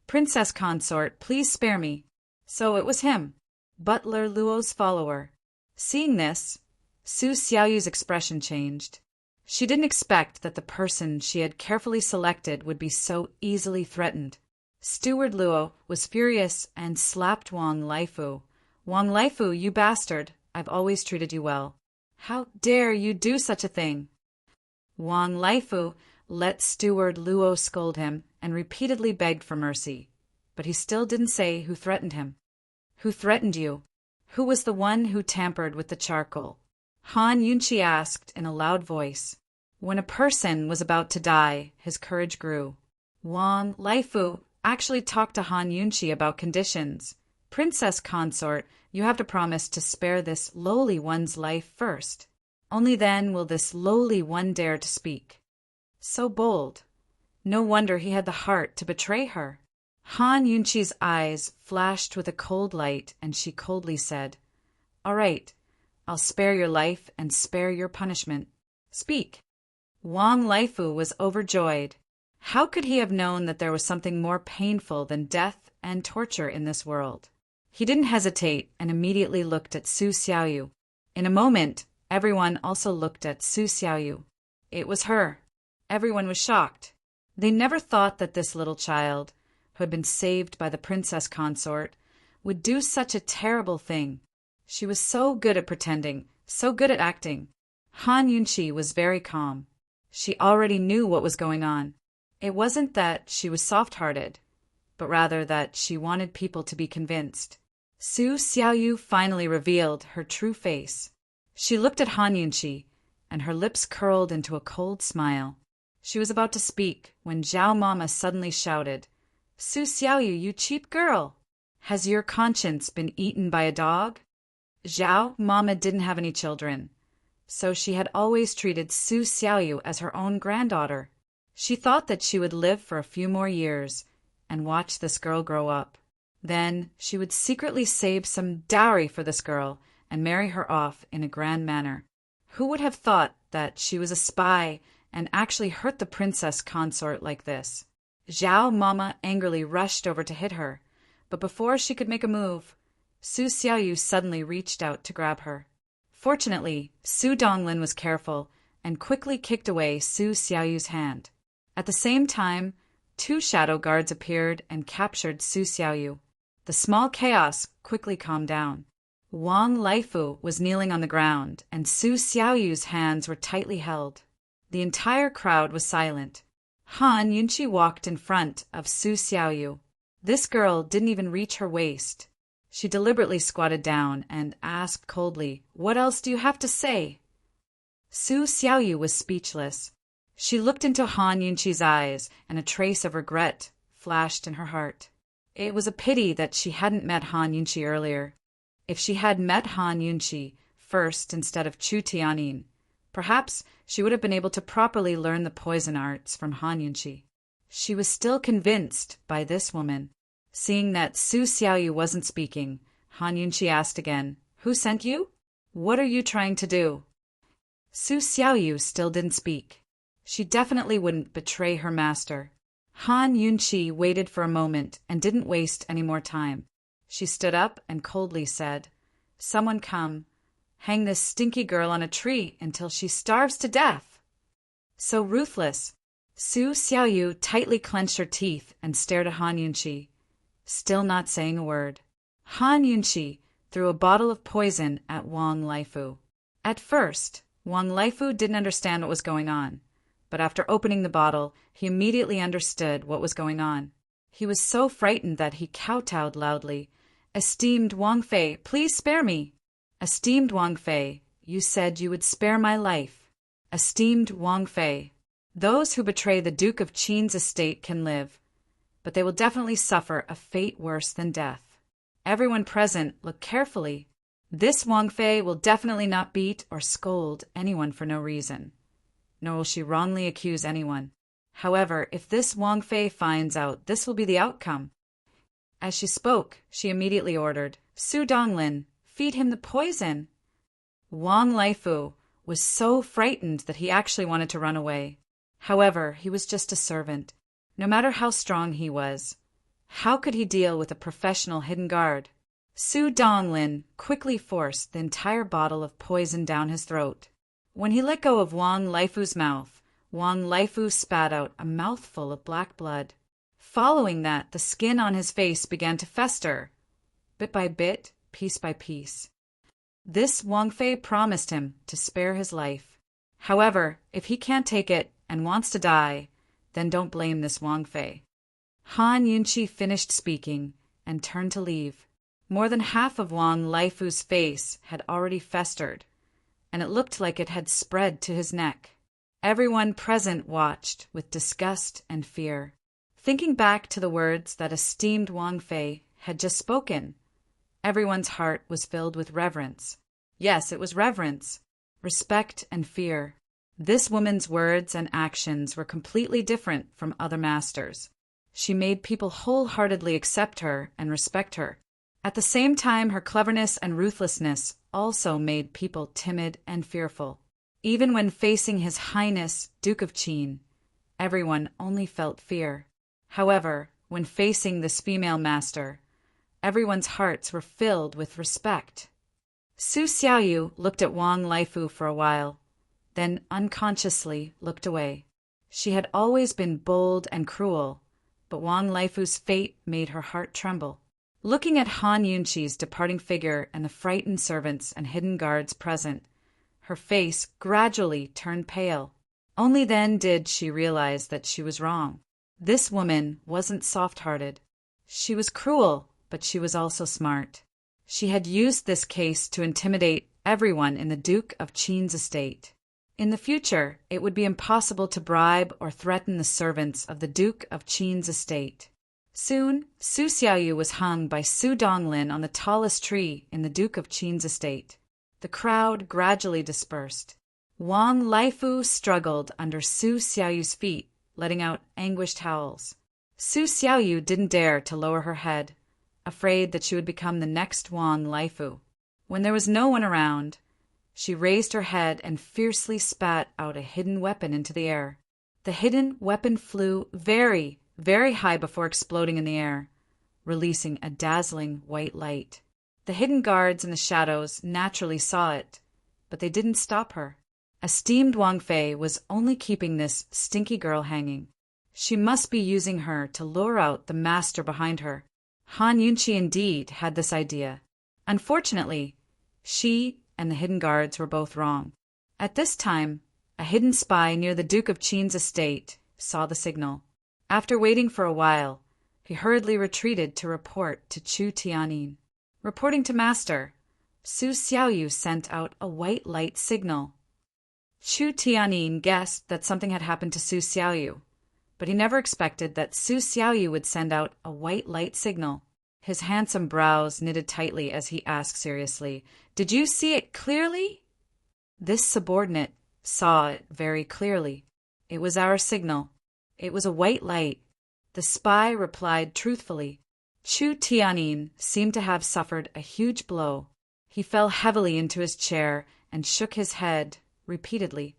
"Princess Consort, please spare me." So it was him, Butler Luo's follower. Seeing this, Su Xiaoyu's expression changed. She didn't expect that the person she had carefully selected would be so easily threatened. Steward Luo was furious and slapped Wang Laifu. "Wang Laifu, you bastard! I've always treated you well. How dare you do such a thing?" Wang Laifu let Steward Luo scold him and repeatedly begged for mercy, but he still didn't say who threatened him. "Who threatened you? Who was the one who tampered with the charcoal?" Han Yunqi asked in a loud voice. When a person was about to die, his courage grew. Wang Laifu actually talked to Han Yunqi about conditions. "Princess Consort, you have to promise to spare this lowly one's life first. Only then will this lowly one dare to speak." So bold. No wonder he had the heart to betray her. Han Yunqi's eyes flashed with a cold light, and she coldly said, "All right, I'll spare your life and spare your punishment. Speak." Wang Laifu was overjoyed. How could he have known that there was something more painful than death and torture in this world? He didn't hesitate and immediately looked at Su Xiaoyu. In a moment, everyone also looked at Su Xiaoyu. It was her. Everyone was shocked. They never thought that this little child, who had been saved by the princess consort, would do such a terrible thing. She was so good at pretending, so good at acting. Han Yunqi was very calm. She already knew what was going on. It wasn't that she was soft-hearted, but rather that she wanted people to be convinced. Su Xiaoyu finally revealed her true face. She looked at Han Yunqi, and her lips curled into a cold smile. She was about to speak when Zhao Mama suddenly shouted, "Su Xiaoyu, you cheap girl! Has your conscience been eaten by a dog?" Zhao Mama didn't have any children, so she had always treated Su Xiaoyu as her own granddaughter. She thought that she would live for a few more years and watch this girl grow up. Then she would secretly save some dowry for this girl and marry her off in a grand manner. Who would have thought that she was a spy and actually hurt the princess consort like this? Zhao Mama angrily rushed over to hit her, but before she could make a move, Su Xiaoyu suddenly reached out to grab her. Fortunately, Su Donglin was careful and quickly kicked away Su Xiaoyu's hand. At the same time, 2 shadow guards appeared and captured Su Xiaoyu. The small chaos quickly calmed down. Wang Laifu was kneeling on the ground, and Su Xiaoyu's hands were tightly held. The entire crowd was silent. Han Yunqi walked in front of Su Xiaoyu. This girl didn't even reach her waist. She deliberately squatted down and asked coldly, "What else do you have to say?" Su Xiaoyu was speechless. She looked into Han Yunqi's eyes, and a trace of regret flashed in her heart. It was a pity that she hadn't met Han Yunqi earlier. If she had met Han Yunqi first instead of Chu Tianyin, perhaps she would have been able to properly learn the poison arts from Han Yunqi. She was still convinced by this woman. Seeing that Su Xiaoyu wasn't speaking, Han Yunqi asked again, "Who sent you? What are you trying to do?" Su Xiaoyu still didn't speak. She definitely wouldn't betray her master. Han Yunqi waited for a moment and didn't waste any more time. She stood up and coldly said, "Someone come. Hang this stinky girl on a tree until she starves to death." So ruthless. Su Xiaoyu tightly clenched her teeth and stared at Han Yunqi, still not saying a word. Han Yunqi threw a bottle of poison at Wang Laifu. At first, Wang Laifu didn't understand what was going on, but after opening the bottle, he immediately understood what was going on. He was so frightened that he kowtowed loudly. "Esteemed Wang Fei, please spare me." "Esteemed Wang Fei, you said you would spare my life." "Esteemed Wang Fei, those who betray the Duke of Qin's estate can live, but they will definitely suffer a fate worse than death. Everyone present looked carefully. This Wang Fei will definitely not beat or scold anyone for no reason, nor will she wrongly accuse anyone. However, if this Wang Fei finds out, this will be the outcome. As she spoke, she immediately ordered, Su Donglin, feed him the poison. Wang Leifu was so frightened that he actually wanted to run away. However, he was just a servant. No matter how strong he was, how could he deal with a professional hidden guard? Su Donglin quickly forced the entire bottle of poison down his throat. When he let go of Wang Leifu's mouth, Wang Leifu spat out a mouthful of black blood. Following that, the skin on his face began to fester, bit by bit, piece by piece. This Wang Fei promised him to spare his life. However, if he can't take it and wants to die, then don't blame this Wang Fei. Han Yunqi finished speaking and turned to leave. More than half of Wang Leifu's face had already festered, and it looked like it had spread to his neck. Everyone present watched with disgust and fear. Thinking back to the words that esteemed Wang Fei had just spoken, everyone's heart was filled with reverence. Yes, it was reverence, respect, and fear. This woman's words and actions were completely different from other masters. She made people wholeheartedly accept her and respect her. At the same time, her cleverness and ruthlessness also made people timid and fearful. Even when facing His Highness, Duke of Qin, everyone only felt fear. However, when facing this female master, everyone's hearts were filled with respect. Su Xiaoyu looked at Wang Leifu for a while, then unconsciously looked away. She had always been bold and cruel, but Wang Leifu's fate made her heart tremble. Looking at Han Yunqi's departing figure and the frightened servants and hidden guards present, her face gradually turned pale. Only then did she realize that she was wrong. This woman wasn't soft-hearted. She was cruel, but she was also smart. She had used this case to intimidate everyone in the Duke of Qin's estate. In the future, it would be impossible to bribe or threaten the servants of the Duke of Qin's estate. Soon, Su Xiaoyu was hung by Su Donglin on the tallest tree in the Duke of Qin's estate. The crowd gradually dispersed. Wang Leifu struggled under Su Xiaoyu's feet, letting out anguished howls. Su Xiaoyu didn't dare to lower her head, afraid that she would become the next Wang Leifu. When there was no one around, she raised her head and fiercely spat out a hidden weapon into the air. The hidden weapon flew very, very high before exploding in the air, releasing a dazzling white light. The hidden guards in the shadows naturally saw it, but they didn't stop her. Esteemed Wang Fei was only keeping this stinky girl hanging. She must be using her to lure out the master behind her. Han Yunqi indeed had this idea. Unfortunately, she and the hidden guards were both wrong. At this time, a hidden spy near the Duke of Qin's estate saw the signal. After waiting for a while, he hurriedly retreated to report to Chu Tianyin. Reporting to Master, Su Xiaoyu sent out a white light signal. Chu Tianyin guessed that something had happened to Su Xiaoyu, but he never expected that Su Xiaoyu would send out a white light signal. His handsome brows knitted tightly as he asked seriously, "Did you see it clearly?" This subordinate saw it very clearly. It was our signal. It was a white light. The spy replied truthfully. Chu Tianyin seemed to have suffered a huge blow. He fell heavily into his chair and shook his head repeatedly.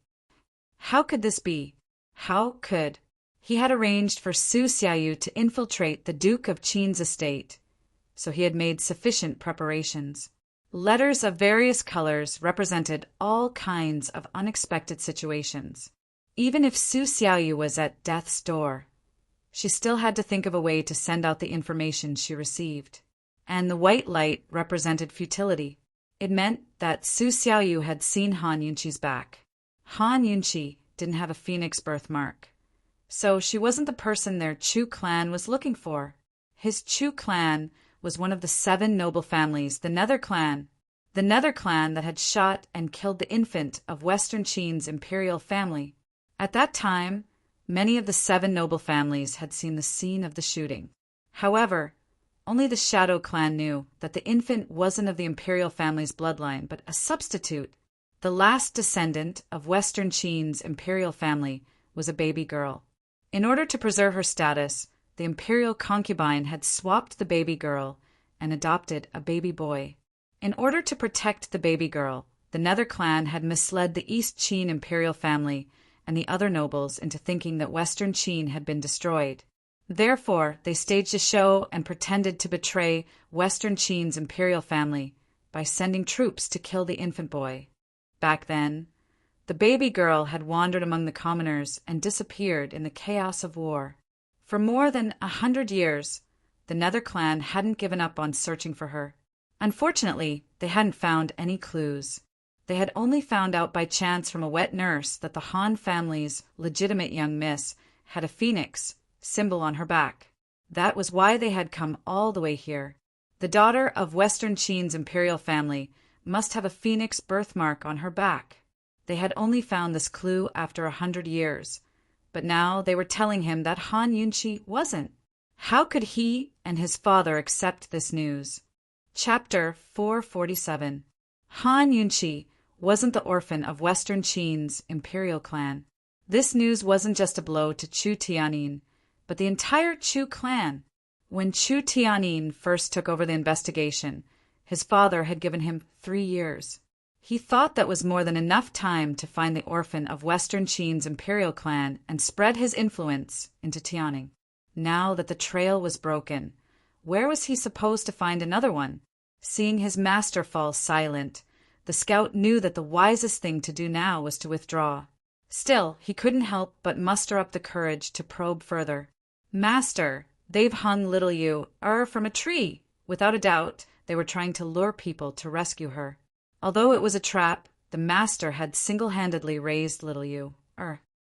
How could this be? How could? He had arranged for Su Xiaoyu to infiltrate the Duke of Qin's estate, so he had made sufficient preparations. Letters of various colors represented all kinds of unexpected situations. Even if Su Xiaoyu was at death's door, she still had to think of a way to send out the information she received. And the white light represented futility. It meant that Su Xiaoyu had seen Han Yunqi's back. Han Yunqi didn't have a phoenix birthmark, so she wasn't the person their Chu clan was looking for. His Chu clan was one of the 7 noble families, the Nether clan that had shot and killed the infant of Western Qin's imperial family. At that time, Many of the 7 noble families had seen the scene of the shooting. However, only the Shadow clan knew that the infant wasn't of the imperial family's bloodline, but a substitute. The last descendant of Western Qin's imperial family was a baby girl. In order to preserve her status, the imperial concubine had swapped the baby girl and adopted a baby boy. In order to protect the baby girl, the Nether clan had misled the East Qin imperial family and the other nobles into thinking that Western Qin had been destroyed. Therefore, they staged a show and pretended to betray Western Qin's imperial family by sending troops to kill the infant boy. Back then, the baby girl had wandered among the commoners and disappeared in the chaos of war. For more than 100 years, the Nether clan hadn't given up on searching for her. Unfortunately, they hadn't found any clues. They had only found out by chance from a wet nurse that the Han family's legitimate young miss had a phoenix symbol on her back. That was why they had come all the way here. The daughter of Western Qin's imperial family must have a phoenix birthmark on her back. They had only found this clue after 100 years, but now they were telling him that Han Yunqi wasn't. How could he and his father accept this news? Chapter 447. Han Yunqi wasn't the orphan of Western Qin's imperial clan. This news wasn't just a blow to Chu Tianyin, but the entire Chu clan. When Chu Tianyin first took over the investigation, his father had given him 3 years. He thought that was more than enough time to find the orphan of Western Qin's imperial clan and spread his influence into Tianning. Now that the trail was broken, where was he supposed to find another one? Seeing his master fall silent, the scout knew that the wisest thing to do now was to withdraw. Still, he couldn't help but muster up the courage to probe further. "Master, they've hung little you, from a tree." Without a doubt, they were trying to lure people to rescue her. Although it was a trap, the master had single-handedly raised little you.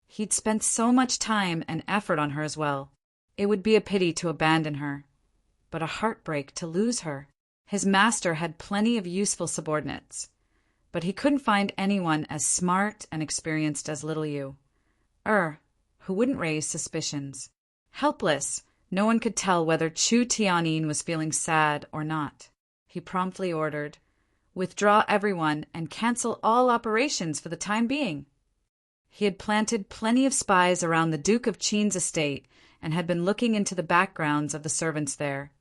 He'd spent so much time and effort on her as well. It would be a pity to abandon her, but a heartbreak to lose her. His master had plenty of useful subordinates, but he couldn't find anyone as smart and experienced as little you, who wouldn't raise suspicions. Helpless, no one could tell whether Chu Tianyin was feeling sad or not. He promptly ordered, "Withdraw everyone and cancel all operations for the time being." He had planted plenty of spies around the Duke of Qin's estate and had been looking into the backgrounds of the servants there,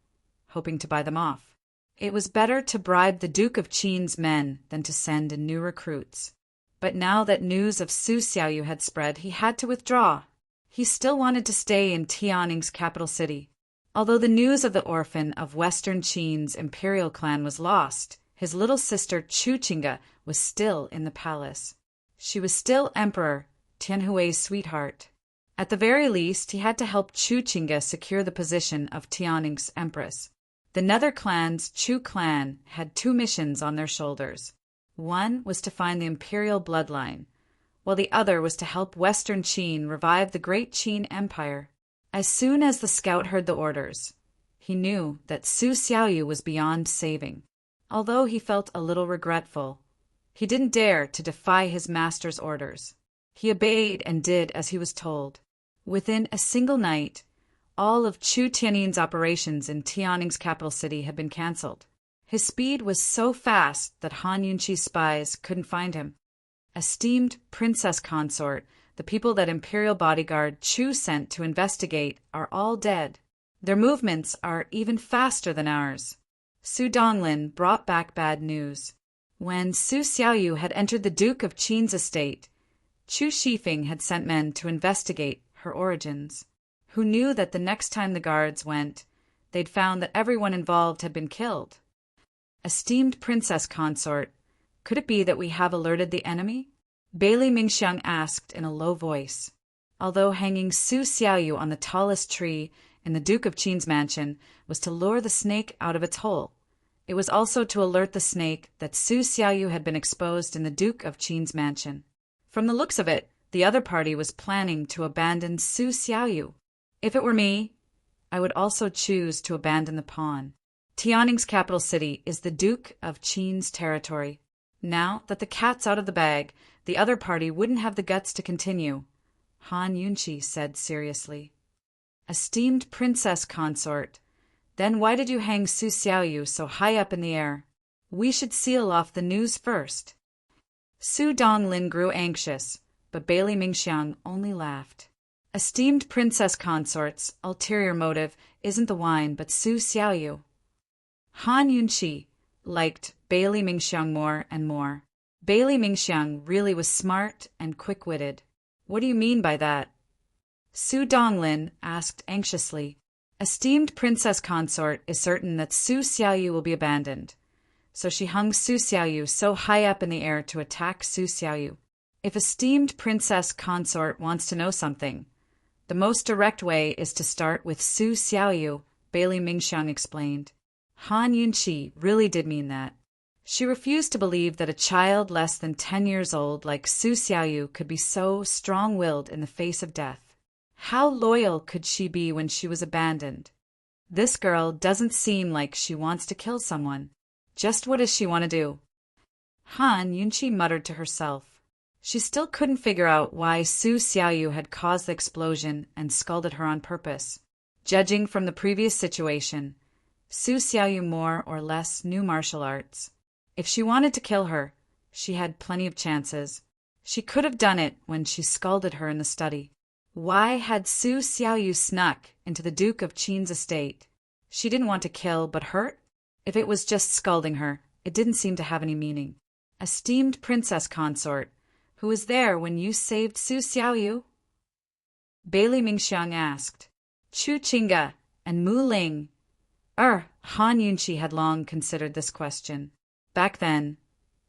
hoping to buy them off. It was better to bribe the Duke of Qin's men than to send in new recruits. But now that news of Su Xiaoyu had spread, he had to withdraw. He still wanted to stay in Tianning's capital city. Although the news of the orphan of Western Qin's imperial clan was lost, his little sister Chu Qingge was still in the palace. She was still Emperor Tianhui's sweetheart. At the very least, he had to help Chu Qingge secure the position of Tianning's empress. The Nether clan's Chu clan had 2 missions on their shoulders. One was to find the imperial bloodline, while the other was to help Western Qin revive the great Qin Empire. As soon as the scout heard the orders, he knew that Su Xiaoyu was beyond saving. Although he felt a little regretful, he didn't dare to defy his master's orders. He obeyed and did as he was told. Within a single night, all of Chu Tianyin's operations in Tianning's capital city had been cancelled. His speed was so fast that Han Yunqi's spies couldn't find him. Esteemed Princess Consort, the people that Imperial bodyguard Chu sent to investigate, are all dead. Their movements are even faster than ours. Su Donglin brought back bad news. When Su Xiaoyu had entered the Duke of Qin's estate, Chu Shifeng had sent men to investigate her origins. Who knew that the next time the guards went, they'd found that everyone involved had been killed. Esteemed Princess Consort, could it be that we have alerted the enemy? Bailey Mingxiang asked in a low voice. Although hanging Su Xiaoyu on the tallest tree in the Duke of Qin's mansion was to lure the snake out of its hole, it was also to alert the snake that Su Xiaoyu had been exposed in the Duke of Qin's mansion. From the looks of it, the other party was planning to abandon Su Xiaoyu. If it were me, I would also choose to abandon the pawn. Tianning's capital city is the Duke of Qin's territory. Now that the cat's out of the bag, the other party wouldn't have the guts to continue. Han Yunqi said seriously. Esteemed princess consort, then why did you hang Su Xiaoyu so high up in the air? We should seal off the news first. Su Donglin grew anxious, but Bailey Mingxiang only laughed. Esteemed princess consort's ulterior motive isn't the wine but Su Xiaoyu. Han Yunqi liked Bailey Mingxiang more and more. Bailey Mingxiang really was smart and quick-witted. What do you mean by that? Su Donglin asked anxiously. Esteemed princess consort is certain that Su Xiaoyu will be abandoned, so she hung Su Xiaoyu so high up in the air to attack Su Xiaoyu. If esteemed princess consort wants to know something, the most direct way is to start with Su Xiaoyu, Bailey Mingxiang explained. Han Yunqi really did mean that. She refused to believe that a child less than 10 years old like Su Xiaoyu could be so strong-willed in the face of death. How loyal could she be when she was abandoned? This girl doesn't seem like she wants to kill someone. Just what does she want to do? Han Yunqi muttered to herself. She still couldn't figure out why Su Xiaoyu had caused the explosion and scalded her on purpose. Judging from the previous situation, Su Xiaoyu more or less knew martial arts. If she wanted to kill her, she had plenty of chances. She could have done it when she scalded her in the study. Why had Su Xiaoyu snuck into the Duke of Qin's estate? She didn't want to kill but hurt? If it was just scalding her, it didn't seem to have any meaning. Esteemed princess consort, who was there when you saved Su Xiaoyu? Bailey Mingxiang asked. Chu Qingge and Mu Ling. Han Yunqi had long considered this question. Back then,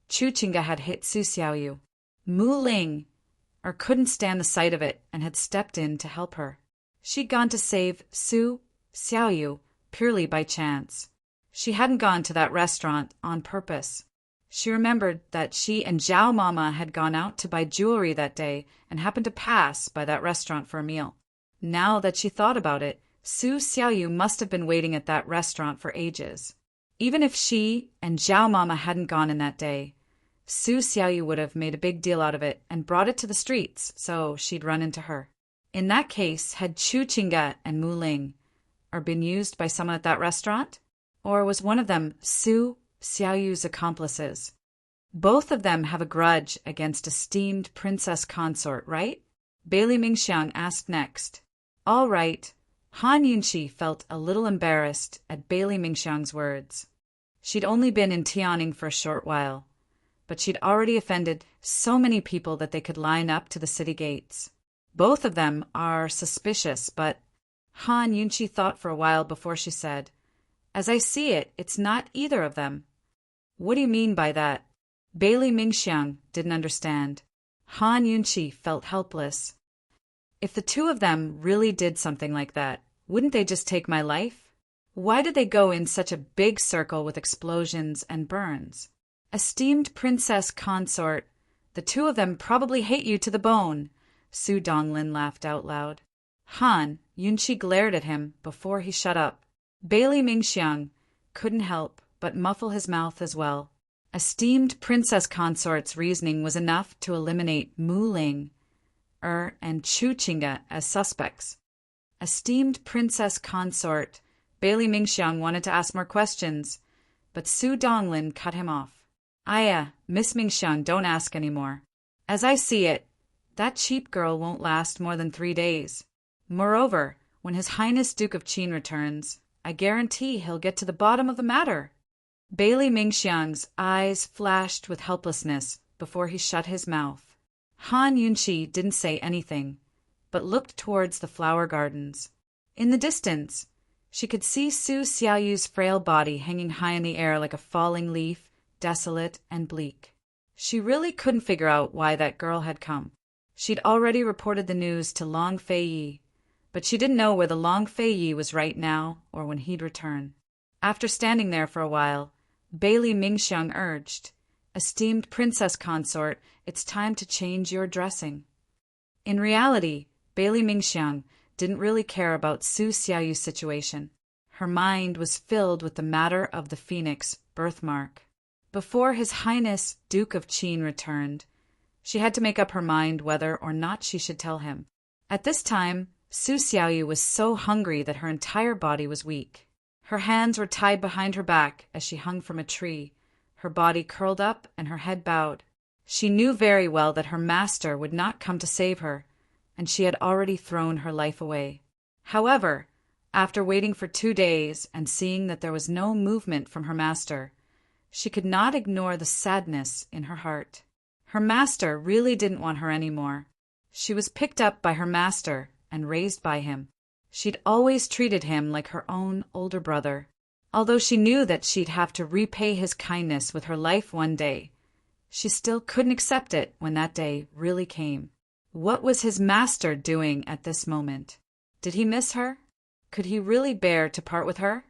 Chu Qingge had hit Su Xiaoyu. Mu Ling couldn't stand the sight of it and had stepped in to help her. She'd gone to save Su Xiaoyu purely by chance. She hadn't gone to that restaurant on purpose. She remembered that she and Zhao Mama had gone out to buy jewelry that day and happened to pass by that restaurant for a meal. Now that she thought about it, Su Xiaoyu must have been waiting at that restaurant for ages. Even if she and Zhao Mama hadn't gone in that day, Su Xiaoyu would have made a big deal out of it and brought it to the streets, so she'd run into her. In that case, had Chu Qingge and Mu Ling been used by someone at that restaurant? Or was one of them Su Xiaoyu's accomplices? Both of them have a grudge against esteemed princess consort, right? Bailey Mingxiang asked next. All right. Han Yunqi felt a little embarrassed at Bailey Mingxiang's words. She'd only been in Tianning for a short while, but she'd already offended so many people that they could line up to the city gates. Both of them are suspicious, but Han Yunqi thought for a while before she said, As I see it, it's not either of them. What do you mean by that? Bailey Mingxiang didn't understand. Han Yunqi felt helpless. If the two of them really did something like that, wouldn't they just take my life? Why did they go in such a big circle with explosions and burns? Esteemed princess consort, the two of them probably hate you to the bone. Su Donglin laughed out loud. Han Yunqi glared at him before he shut up. Bailey Mingxiang couldn't help but muffle his mouth as well. Esteemed princess consort's reasoning was enough to eliminate Mu Ling and Chu Qingge as suspects. Esteemed princess consort, Bailey Mingxiang wanted to ask more questions, but Su Donglin cut him off. Miss Mingxiang, don't ask any more. As I see it, that cheap girl won't last more than 3 days. Moreover, when His Highness Duke of Qin returns, I guarantee he'll get to the bottom of the matter. Bailey Mingxiang's eyes flashed with helplessness before he shut his mouth. Han Yunqi didn't say anything, but looked towards the flower gardens. In the distance, she could see Su Xiaoyu's frail body hanging high in the air like a falling leaf, desolate and bleak. She really couldn't figure out why that girl had come. She'd already reported the news to Long Fei, but she didn't know where the Long Fei was right now or when he'd return. After standing there for a while, Bailey Mingxiang urged, Esteemed princess consort, it's time to change your dressing. In reality, Bailey Mingxiang didn't really care about Su Xiaoyu's situation. Her mind was filled with the matter of the phoenix birthmark. Before His Highness Duke of Qin returned, she had to make up her mind whether or not she should tell him. At this time, Su Xiaoyu was so hungry that her entire body was weak. Her hands were tied behind her back as she hung from a tree, her body curled up and her head bowed. She knew very well that her master would not come to save her, and she had already thrown her life away. However, after waiting for 2 days and seeing that there was no movement from her master, she could not ignore the sadness in her heart. Her master really didn't want her anymore. She was picked up by her master and raised by him. She'd always treated him like her own older brother. Although she knew that she'd have to repay his kindness with her life one day, she still couldn't accept it when that day really came. What was his master doing at this moment? Did he miss her? Could he really bear to part with her?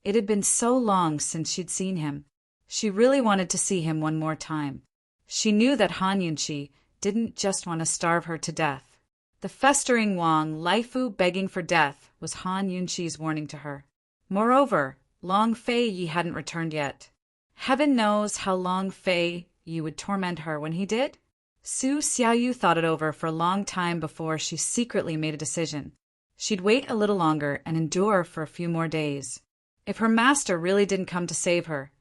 It had been so long since she'd seen him. She really wanted to see him one more time. She knew that Han Yunqi didn't just want to starve her to death. The festering Wang Laifu begging for death was Han Yunqi's warning to her. Moreover, Long Fei Yi hadn't returned yet. Heaven knows how Long Fei Yi would torment her when he did. Su Xiaoyu thought it over for a long time before she secretly made a decision. She'd wait a little longer and endure for a few more days. If her master really didn't come to save her,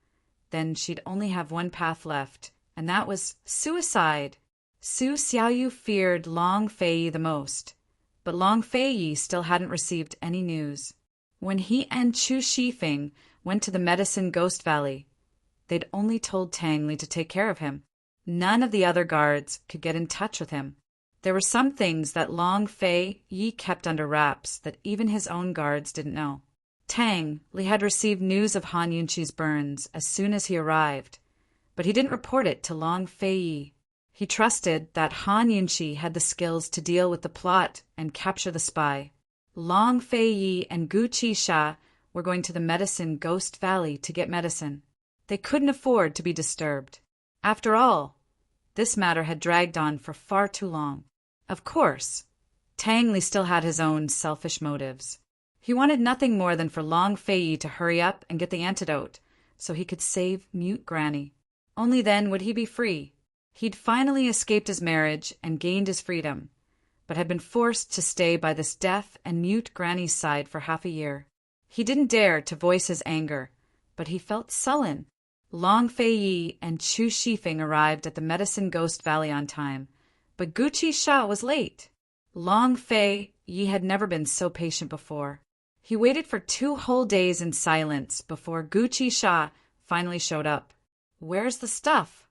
then she'd only have one path left, and that was suicide. Su Xiaoyu feared Long Fei Yi the most, but Long Fei Yi still hadn't received any news. When he and Chu Shifeng went to the Medicine Ghost Valley, they'd only told Tang Li to take care of him. None of the other guards could get in touch with him. There were some things that Long Fei Yi kept under wraps that even his own guards didn't know. Tang Li had received news of Han Yunqi's burns as soon as he arrived, but he didn't report it to Long Fei Yi. He trusted that Han Yunqi had the skills to deal with the plot and capture the spy. Long Fei Yi and Gu Qisha were going to the Medicine Ghost Valley to get medicine. They couldn't afford to be disturbed. After all, this matter had dragged on for far too long. Of course, Tang Li still had his own selfish motives. He wanted nothing more than for Long Fei Yi to hurry up and get the antidote so he could save Mute Granny. Only then would he be free. He'd finally escaped his marriage and gained his freedom, but had been forced to stay by this deaf and mute Granny's side for half a year. He didn't dare to voice his anger, but he felt sullen. Long Fei Yi and Chu Shifeng arrived at the Medicine Ghost Valley on time, but Gu Qisha was late. Long Fei Yi had never been so patient before. He waited for 2 whole days in silence before Gu Qisha finally showed up. "Where's the stuff?"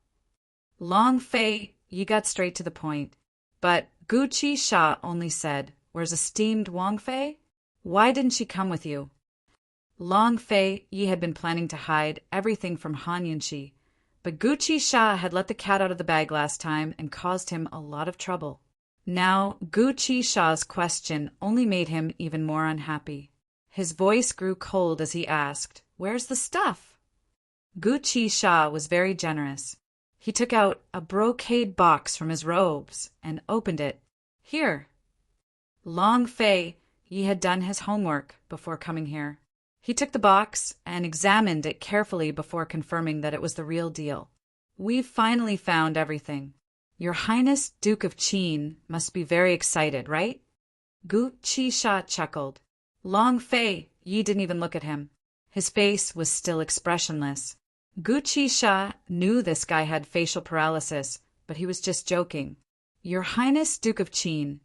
Long Fei Yi got straight to the point, but Gu Qisha only said, "Where's esteemed Wang Fei? Why didn't she come with you?" Long Fei Yi had been planning to hide everything from Han Yunqi, but Gu Qisha had let the cat out of the bag last time and caused him a lot of trouble. Now, Gu Qisha's question only made him even more unhappy. His voice grew cold as he asked, "Where's the stuff?" Gu Qisha was very generous. He took out a brocade box from his robes and opened it. "Here." Long Fei Yi had done his homework before coming here. He took the box and examined it carefully before confirming that it was the real deal. "We've finally found everything. Your Highness Duke of Qin must be very excited, right?" Gu Qisha chuckled. Long Fei Yi didn't even look at him. His face was still expressionless. Gu Qisha knew this guy had facial paralysis, but he was just joking. "Your Highness Duke of Qin,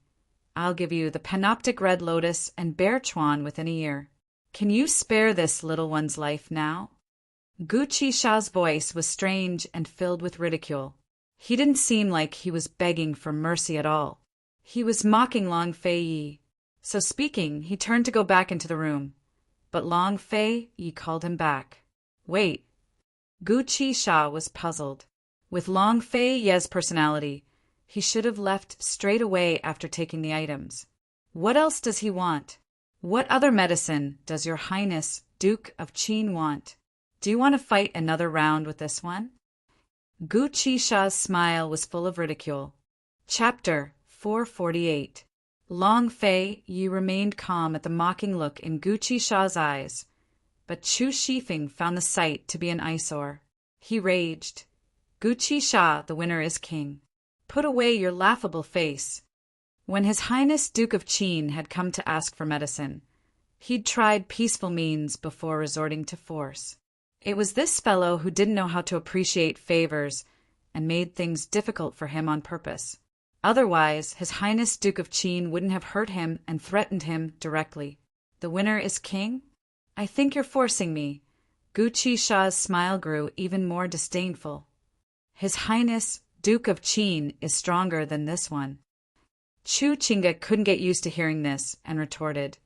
I'll give you the Panoptic Red Lotus and Bear Chuan within a year. Can you spare this little one's life now?" Gu Qisha's voice was strange and filled with ridicule. He didn't seem like he was begging for mercy at all. He was mocking Long Fei Yi. So speaking, he turned to go back into the room, but Long Fei Yi called him back. "Wait." Gu Qisha was puzzled. With Long Fei Yi's personality, he should have left straight away after taking the items. What else does he want? What other medicine does your Highness Duke of Qin want? Do you want to fight another round with this one? Gu Qisha's smile was full of ridicule. Chapter 448. Long Fei Yi remained calm at the mocking look in Gu Qisha's eyes, but Chu Shifeng found the sight to be an eyesore. He raged. "Gu Qisha, the winner is king. Put away your laughable face. When His Highness Duke of Qin had come to ask for medicine, he'd tried peaceful means before resorting to force. It was this fellow who didn't know how to appreciate favors and made things difficult for him on purpose. Otherwise, His Highness Duke of Qin wouldn't have hurt him and threatened him directly. The winner is king? I think you're forcing me. Gu Qisha's smile grew even more disdainful. His Highness Duke of Qin is stronger than this one. Chu Qingge couldn't get used to hearing this and retorted,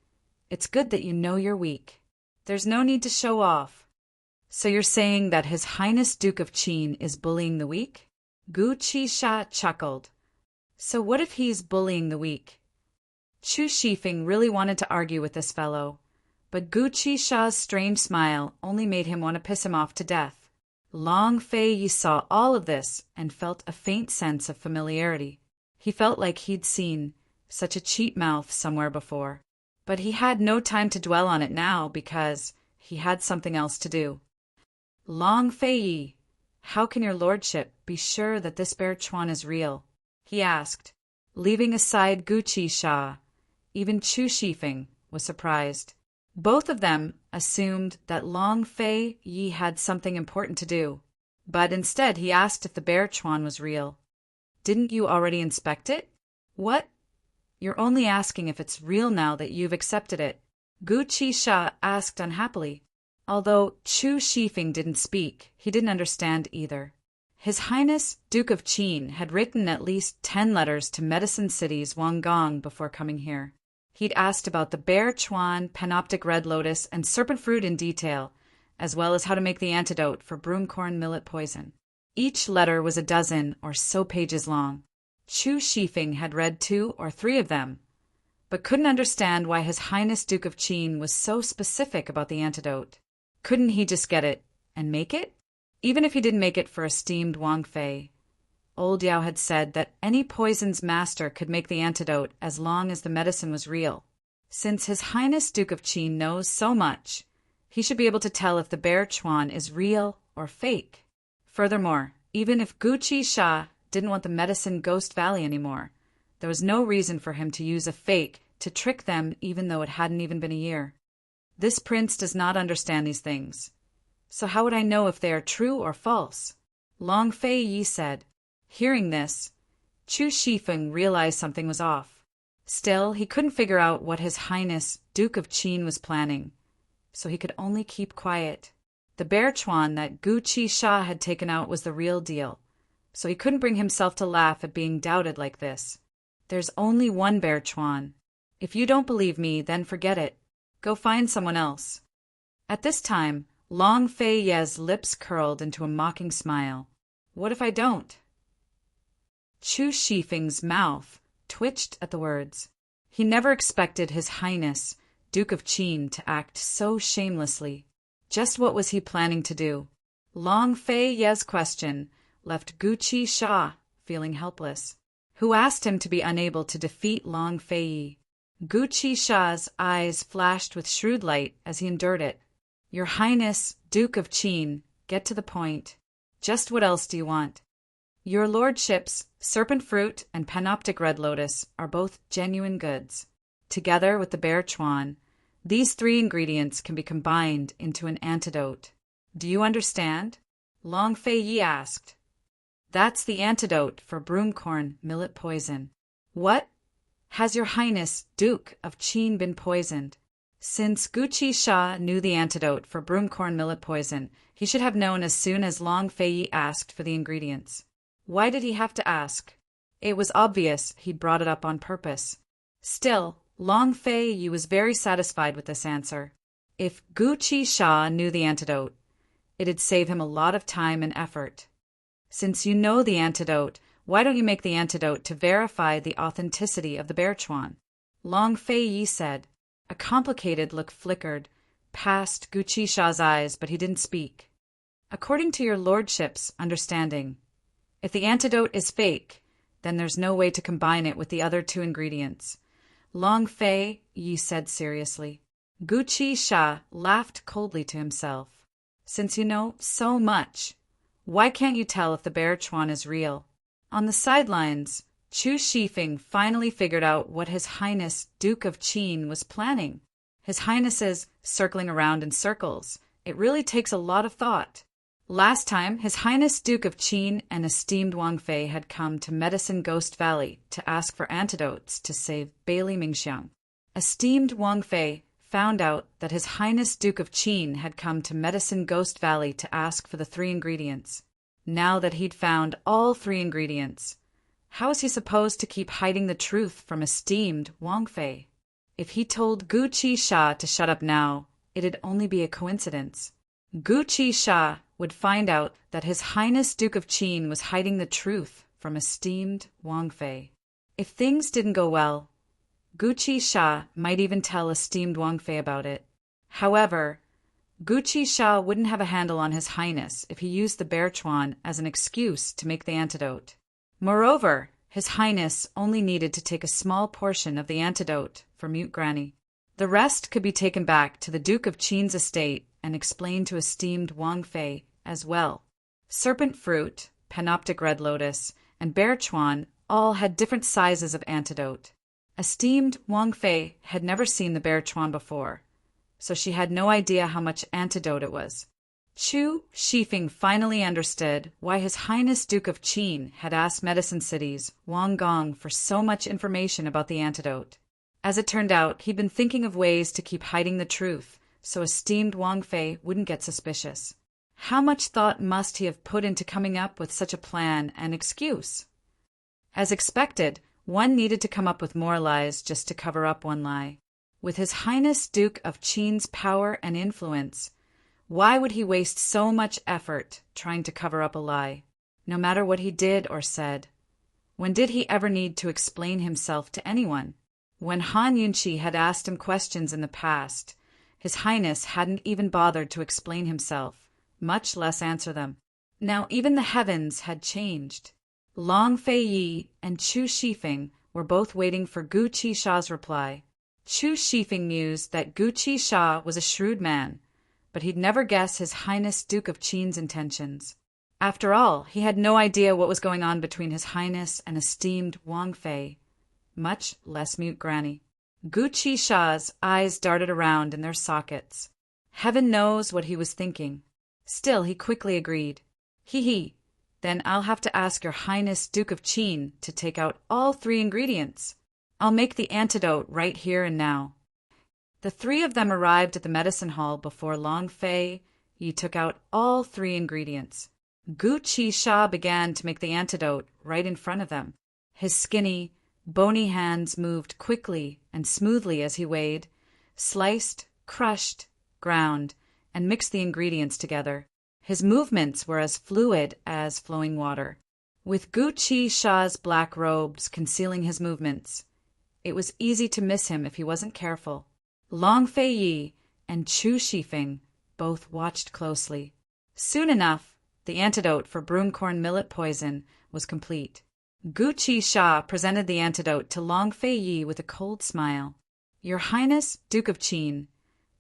It's good that you know you're weak. There's no need to show off. So you're saying that His Highness Duke of Qin is bullying the weak? Gu Qisha chuckled. So what if he's bullying the weak? Chu Shifeng really wanted to argue with this fellow, but Gu Qisha's strange smile only made him want to piss him off to death. Long Fei Yi saw all of this and felt a faint sense of familiarity. He felt like he'd seen such a cheap mouth somewhere before, but he had no time to dwell on it now because he had something else to do. Long Fei Yi, how can your lordship be sure that this bear Chuan is real? He asked, leaving aside Gu Qisha. Even Chu Shifeng was surprised. Both of them assumed that Long Fei Yi had something important to do, but instead he asked if the bear Chuan was real. Didn't you already inspect it? What? You're only asking if it's real now that you've accepted it, Gu Qisha asked unhappily. Although Chu Shifeng didn't speak, he didn't understand either. His Highness Duke of Qin had written at least 10 letters to Medicine City's Wanggong before coming here. He'd asked about the bear Chuan, panoptic red lotus, and serpent fruit in detail, as well as how to make the antidote for broomcorn millet poison. Each letter was a dozen or so pages long. Chu Shifeng had read 2 or 3 of them, but couldn't understand why His Highness Duke of Qin was so specific about the antidote. Couldn't he just get it and make it? Even if he didn't make it for esteemed Wang Fei. Old Yao had said that any poison's master could make the antidote as long as the medicine was real. Since His Highness Duke of Qin knows so much, he should be able to tell if the bear Chuan is real or fake. Furthermore, even if Gu Qisha didn't want the medicine Ghost Valley anymore, there was no reason for him to use a fake to trick them even though it hadn't even been a year. This prince does not understand these things. So how would I know if they are true or false? Long Fei Yi said. Hearing this, Chu Shifeng realized something was off. Still, he couldn't figure out what His Highness Duke of Qin was planning, so he could only keep quiet. The bear Chuan that Gu Qisha had taken out was the real deal, so he couldn't bring himself to laugh at being doubted like this. There's only one bear Chuan. If you don't believe me, then forget it. Go find someone else. At this time, Long Fei Ye's lips curled into a mocking smile. What if I don't? Chu Shifeng's mouth twitched at the words. He never expected His Highness Duke of Qin to act so shamelessly. Just what was he planning to do? Long Fei Ye's question left Gu Qisha feeling helpless. Who asked him to be unable to defeat Long Fei Yi? Gu Qisha's eyes flashed with shrewd light as he endured it. Your Highness Duke of Qin, get to the point. Just what else do you want? Your lordship's serpent fruit and panoptic red lotus are both genuine goods. Together with the bear Chuan, these 3 ingredients can be combined into an antidote. Do you understand? Long Fei Yi asked. That's the antidote for broomcorn millet poison. What? Has your Highness Duke of Qin been poisoned? Since Gu Qisha knew the antidote for broomcorn millet poison, he should have known as soon as Long Fei Yi asked for the ingredients. Why did he have to ask? It was obvious he'd brought it up on purpose. Still, Long Fei Yi was very satisfied with this answer. If Gu Qisha knew the antidote, it'd save him a lot of time and effort. Since you know the antidote, why don't you make the antidote to verify the authenticity of the bear Chuan? Long Fei Yi said. A complicated look flickered past Gu Qisha's eyes, but he didn't speak. According to your lordship's understanding, if the antidote is fake, then there's no way to combine it with the other 2 ingredients. Long Fei Yi said seriously. Gu Qisha laughed coldly to himself. Since you know so much, why can't you tell if the bear Chuan is real? On the sidelines, Chu Shifeng finally figured out what His Highness Duke of Qin was planning. His Highness's circling around in circles. It really takes a lot of thought. Last time, His Highness Duke of Qin and esteemed Wang Fei had come to Medicine Ghost Valley to ask for antidotes to save Bailey Mingxiang. Esteemed Wang Fei found out that His Highness Duke of Qin had come to Medicine Ghost Valley to ask for the 3 ingredients. Now that he'd found all 3 ingredients, how was he supposed to keep hiding the truth from esteemed Wang Fei? If he told Gu Qisha to shut up now, it'd only be a coincidence. Gu Qisha would find out that His Highness Duke of Qin was hiding the truth from esteemed Wang Fei. If things didn't go well, Gu Qisha might even tell esteemed Wang Fei about it. However, Gu Qisha wouldn't have a handle on His Highness if he used the bear chuan as an excuse to make the antidote. Moreover, His Highness only needed to take a small portion of the antidote for Mute Granny. The rest could be taken back to the Duke of Qin's estate and explained to esteemed Wang Fei as well. Serpent fruit, panoptic red lotus, and bear chuan all had different sizes of antidote. Esteemed Wang Fei had never seen the bear chuan before, so she had no idea how much antidote it was. Chu Shifeng finally understood why His Highness Duke of Qin had asked Medicine City's Wang Gong for so much information about the antidote. As it turned out, he'd been thinking of ways to keep hiding the truth, so esteemed Wang Fei wouldn't get suspicious. How much thought must he have put into coming up with such a plan and excuse? As expected, one needed to come up with more lies just to cover up one lie. With His Highness Duke of Qin's power and influence, why would he waste so much effort trying to cover up a lie, no matter what he did or said? When did he ever need to explain himself to anyone? When Han Yunqi had asked him questions in the past, His Highness hadn't even bothered to explain himself, much less answer them. Now even the heavens had changed. Long Fei Yi and Chu Shifeng were both waiting for Gu Qisha's reply. Chu Shifeng mused that Gu Qisha was a shrewd man, but he'd never guess His Highness Duke of Qin's intentions. After all, he had no idea what was going on between His Highness and esteemed Wang Fei, much less Mute Granny. Gu Qisha's eyes darted around in their sockets. Heaven knows what he was thinking. Still, he quickly agreed. He. Then I'll have to ask Your Highness Duke of Qin to take out all 3 ingredients. I'll make the antidote right here and now. The 3 of them arrived at the medicine hall before Long Fei Yi took out all 3 ingredients. Gu Qisha began to make the antidote right in front of them. His skinny, bony hands moved quickly and smoothly as he weighed, sliced, crushed, ground, and mixed the ingredients together. His movements were as fluid as flowing water. With Gu Qisha's black robes concealing his movements, it was easy to miss him if he wasn't careful. Long Fei Yi and Chu Shifeng both watched closely. Soon enough, the antidote for broomcorn millet poison was complete. Gu Qisha presented the antidote to Long Fei Yi with a cold smile. Your Highness, Duke of Qin,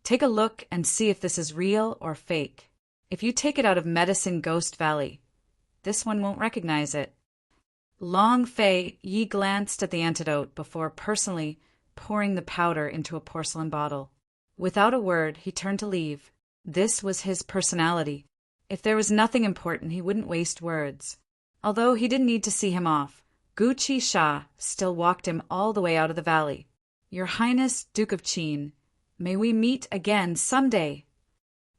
take a look and see if this is real or fake. If you take it out of Medicine Ghost Valley, this one won't recognize it. Long Fei Yi glanced at the antidote before personally pouring the powder into a porcelain bottle. Without a word, he turned to leave. This was his personality. If there was nothing important, he wouldn't waste words. Although he didn't need to see him off, Gu Qisha still walked him all the way out of the valley. Your Highness, Duke of Qin, may we meet again someday.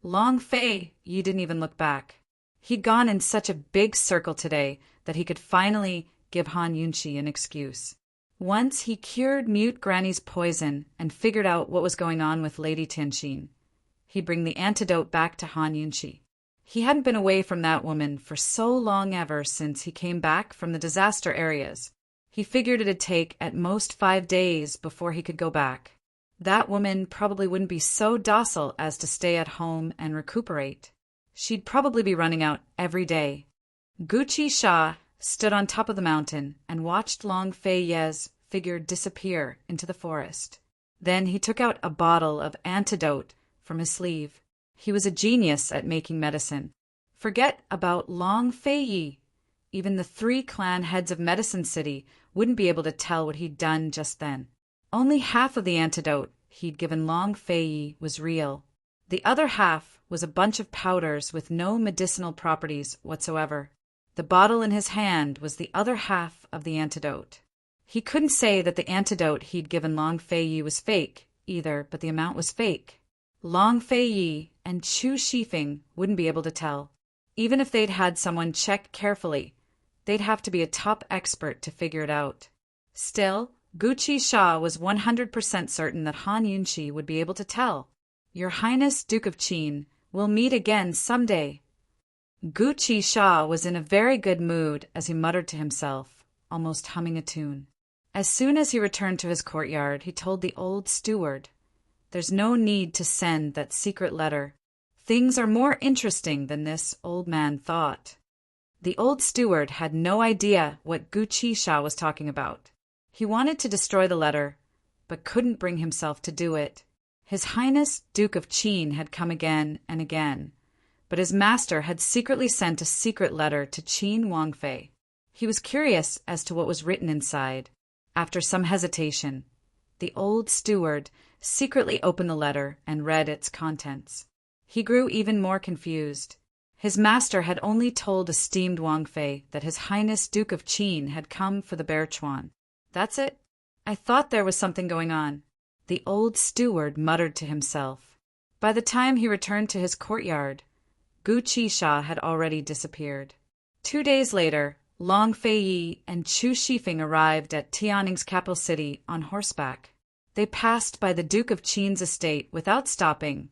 Long Fei Yi didn't even look back. He'd gone in such a big circle today that he could finally give Han Yunqi an excuse. Once he cured Mute Granny's poison and figured out what was going on with Lady Tianxin, he'd bring the antidote back to Han Yunqi. He hadn't been away from that woman for so long ever since he came back from the disaster areas. He figured it'd take at most 5 days before he could go back. That woman probably wouldn't be so docile as to stay at home and recuperate. She'd probably be running out every day. Gu Qisha stood on top of the mountain and watched Long Fei Yi's figure disappear into the forest. Then he took out a bottle of antidote from his sleeve. He was a genius at making medicine. Forget about Long Fei Yi. Even the 3 clan heads of Medicine City wouldn't be able to tell what he'd done just then. Only half of the antidote he'd given Long Fei was real. The other half was a bunch of powders with no medicinal properties whatsoever. The bottle in his hand was the other half of the antidote. He couldn't say that the antidote he'd given Long Fei was fake, either, but the amount was fake. Long Fei and Chu Shifeng wouldn't be able to tell. Even if they'd had someone check carefully, they'd have to be a top expert to figure it out. Still, Gu Qisha was 100% certain that Han Yunqi would be able to tell. Your Highness Duke of Qin, we'll meet again someday. Gu Qisha was in a very good mood as he muttered to himself, almost humming a tune. As soon as he returned to his courtyard, he told the old steward, "There's no need to send that secret letter. Things are more interesting than this old man thought." The old steward had no idea what Gu Qisha was talking about. He wanted to destroy the letter, but couldn't bring himself to do it. His Highness Duke of Qin had come again and again, but his master had secretly sent a secret letter to Qin Wangfei. He was curious as to what was written inside. After some hesitation, the old steward secretly opened the letter and read its contents. He grew even more confused. His master had only told esteemed Wangfei that his Highness Duke of Qin had come for the bear chuan. That's it? I thought there was something going on. The old steward muttered to himself. By the time he returned to his courtyard, Gu Qisha had already disappeared. 2 days later, Long Fei and Chu Shifeng arrived at Tianning's capital city on horseback. They passed by the Duke of Qin's estate without stopping,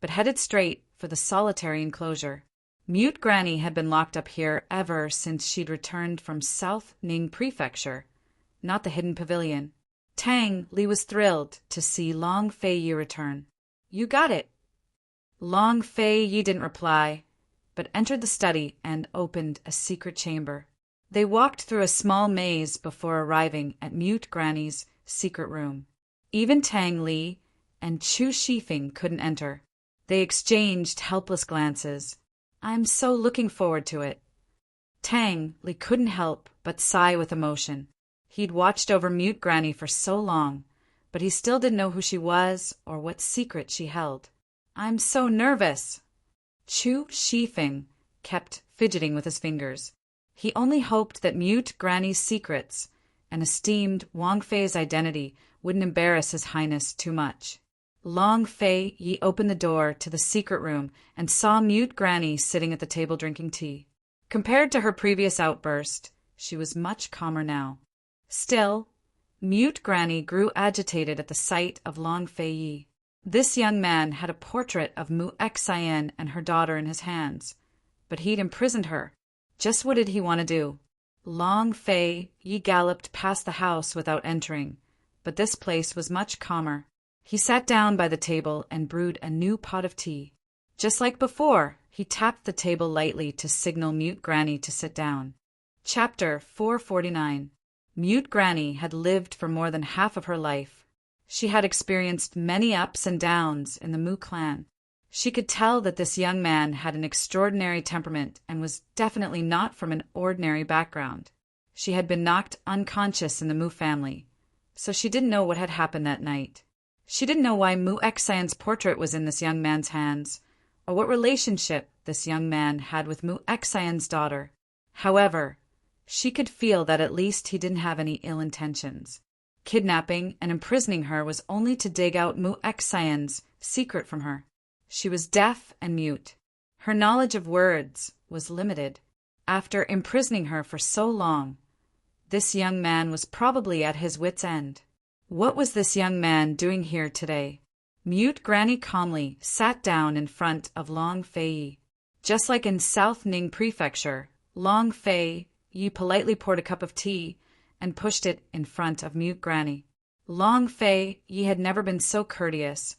but headed straight for the solitary enclosure. Mute Granny had been locked up here ever since she'd returned from South Ning Prefecture, not the hidden pavilion. Tang Li was thrilled to see Long Fei return. "You got it." Long Fei didn't reply, but entered the study and opened a secret chamber. They walked through a small maze before arriving at Mute Granny's secret room. Even Tang Li and Chu Shifeng couldn't enter. They exchanged helpless glances. "I'm so looking forward to it." Tang Li couldn't help but sigh with emotion. He'd watched over Mute Granny for so long, but he still didn't know who she was or what secret she held. "I'm so nervous." Chu Shifeng kept fidgeting with his fingers. He only hoped that Mute Granny's secrets and esteemed Wang Fei's identity wouldn't embarrass His Highness too much. Long Fei opened the door to the secret room and saw Mute Granny sitting at the table drinking tea. Compared to her previous outburst, she was much calmer now. Still, Mute Granny grew agitated at the sight of Long Fei. This young man had a portrait of Mu Xian and her daughter in his hands, but he'd imprisoned her. Just what did he want to do? Long Fei galloped past the house without entering, but this place was much calmer. He sat down by the table and brewed a new pot of tea. Just like before, he tapped the table lightly to signal Mute Granny to sit down. Chapter 449. Mute Granny had lived for more than half of her life. She had experienced many ups and downs in the Mu clan. She could tell that this young man had an extraordinary temperament and was definitely not from an ordinary background. She had been knocked unconscious in the Mu family, so she didn't know what had happened that night. She didn't know why Mu Xian's portrait was in this young man's hands, or what relationship this young man had with Mu Xian's daughter. However, she could feel that at least he didn't have any ill intentions. Kidnapping and imprisoning her was only to dig out Mu Xian's secret from her. She was deaf and mute. Her knowledge of words was limited. After imprisoning her for so long, this young man was probably at his wits' end. What was this young man doing here today? Mute Granny calmly sat down in front of Long Fei. Just like in South Ning Prefecture, Long Fei politely poured a cup of tea and pushed it in front of Mute Granny. Long Fei had never been so courteous,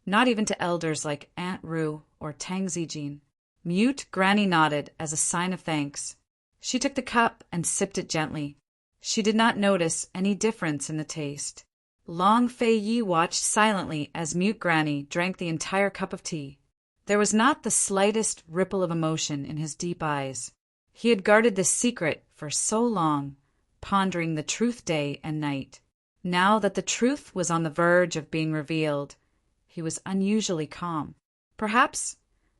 not even to elders like Aunt Ru or Tang Zijin. Mute Granny nodded as a sign of thanks. She took the cup and sipped it gently. She did not notice any difference in the taste. Long Fei watched silently as Mute Granny drank the entire cup of tea. There was not the slightest ripple of emotion in his deep eyes. He had guarded this secret for so long, pondering the truth day and night. Now that the truth was on the verge of being revealed, he was unusually calm. Perhaps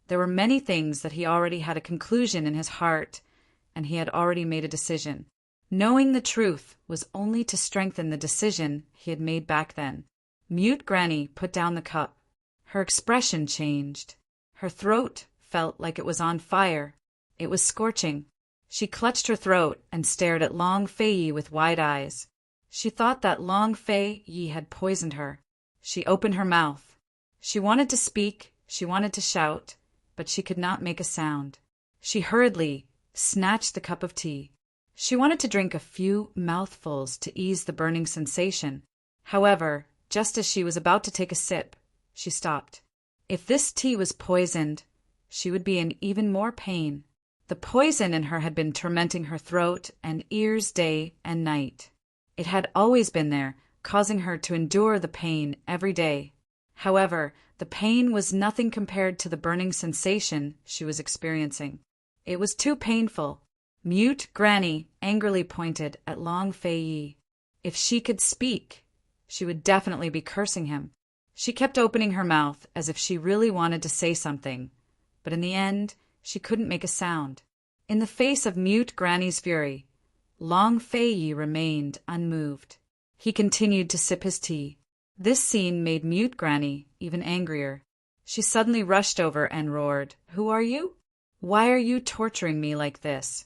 there were many things that he already had a conclusion in his heart, and he had already made a decision. Knowing the truth was only to strengthen the decision he had made back then. Mute Granny put down the cup. Her expression changed. Her throat felt like it was on fire. It was scorching. She clutched her throat and stared at Long Fei with wide eyes. She thought that Long Fei had poisoned her. She opened her mouth. She wanted to speak, she wanted to shout, but she could not make a sound. She hurriedly snatched the cup of tea. She wanted to drink a few mouthfuls to ease the burning sensation. However, just as she was about to take a sip, she stopped. If this tea was poisoned, she would be in even more pain. The poison in her had been tormenting her throat and ears day and night. It had always been there, causing her to endure the pain every day. However, the pain was nothing compared to the burning sensation she was experiencing. It was too painful. Mute Granny angrily pointed at Long Fei. If she could speak, she would definitely be cursing him. She kept opening her mouth as if she really wanted to say something, but in the end, she couldn't make a sound. In the face of Mute Granny's fury, Long Fei remained unmoved. He continued to sip his tea. This scene made Mute Granny even angrier. She suddenly rushed over and roared, "Who are you? Why are you torturing me like this?"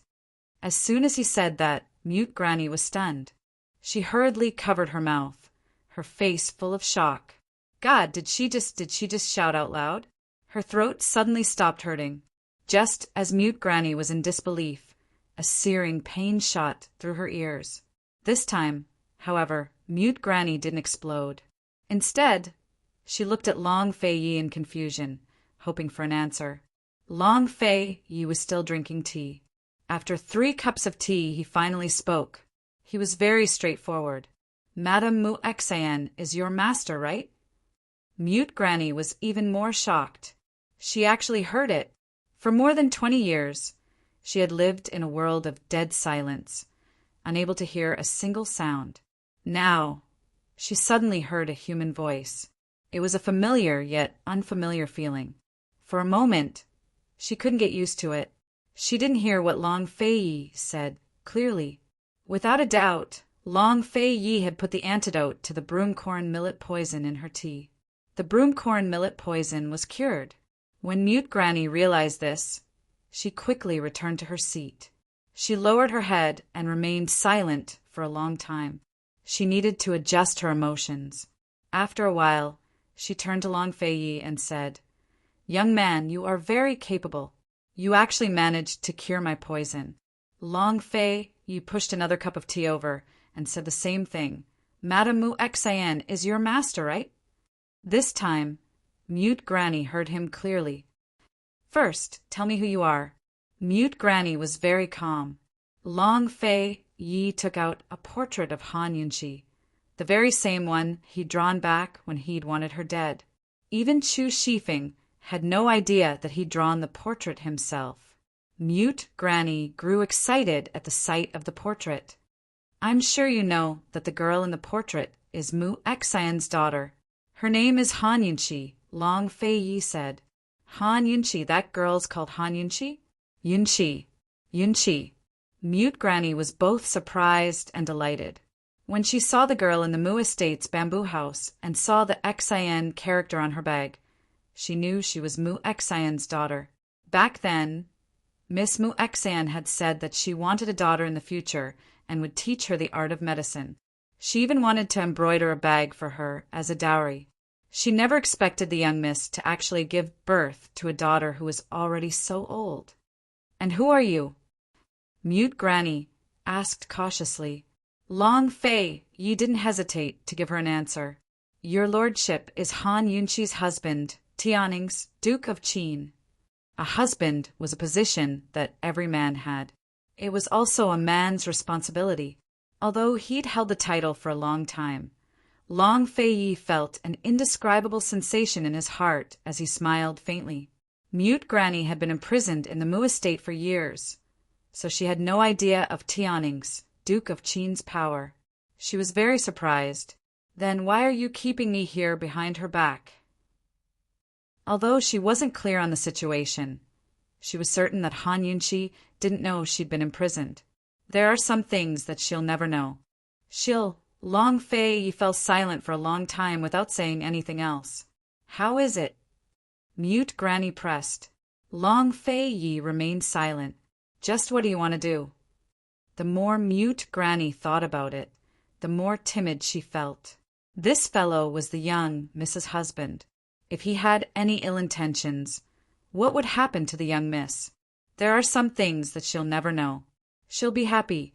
As soon as he said that, Mute Granny was stunned. She hurriedly covered her mouth, her face full of shock. God, did she just shout out loud? Her throat suddenly stopped hurting. Just as Mute Granny was in disbelief, a searing pain shot through her ears. This time, however, Mute Granny didn't explode. Instead, she looked at Long Fei in confusion, hoping for an answer. Long Fei was still drinking tea. After 3 cups of tea, he finally spoke. He was very straightforward. "Madame Mu Xian is your master, right?" Mute Granny was even more shocked. She actually heard it. For more than 20 years, she had lived in a world of dead silence, unable to hear a single sound. Now, she suddenly heard a human voice. It was a familiar yet unfamiliar feeling. For a moment, she couldn't get used to it. She didn't hear what Long Fei said clearly. Without a doubt, Long Fei had put the antidote to the broomcorn millet poison in her tea. The broomcorn millet poison was cured. When Mute Granny realized this, she quickly returned to her seat. She lowered her head and remained silent for a long time. She needed to adjust her emotions. After a while, she turned to Long Fei and said, "Young man, you are very capable. You actually managed to cure my poison." Long Fei pushed another cup of tea over and said the same thing. "Madame Mu Xian is your master, right?" This time, Mute Granny heard him clearly. "First, tell me who you are." Mute Granny was very calm. Long Fei took out a portrait of Han Yunqi, the very same one he'd drawn back when he'd wanted her dead. Even Chu Shifeng had no idea that he'd drawn the portrait himself. Mute Granny grew excited at the sight of the portrait. "I'm sure you know that the girl in the portrait is Mu Xian's daughter. Her name is Han Yunqi," Long Fei said. "Han Yunqi, that girl's called Han Yunqi?" Yunqi. Mute Granny was both surprised and delighted. When she saw the girl in the Mu Estate's bamboo house and saw the Xian character on her bag, she knew she was Mu Xian's daughter. Back then, Miss Mu Xian had said that she wanted a daughter in the future and would teach her the art of medicine. She even wanted to embroider a bag for her as a dowry. She never expected the young miss to actually give birth to a daughter who was already so old. "And who are you?" Mute Granny asked cautiously. Long Fei didn't hesitate to give her an answer. "Your lordship is Han Yunqi's husband, Tianning's Duke of Qin." A husband was a position that every man had. It was also a man's responsibility. Although he'd held the title for a long time, Long Fei felt an indescribable sensation in his heart as he smiled faintly. Mute Granny had been imprisoned in the Mu estate for years, so she had no idea of Tianning's Duke of Qin's power. She was very surprised. Then why are you keeping me here behind her back? Although she wasn't clear on the situation, she was certain that Han Yunqi didn't know she'd been imprisoned. There are some things that she'll never know. Long Fei Yi fell silent for a long time without saying anything else. How is it? Mute Granny pressed. Long Fei Yi remained silent. Just what do you want to do? The more Mute Granny thought about it, the more timid she felt. This fellow was the young Mrs. Husband. If he had any ill intentions, what would happen to the young miss? There are some things that she'll never know. She'll be happy.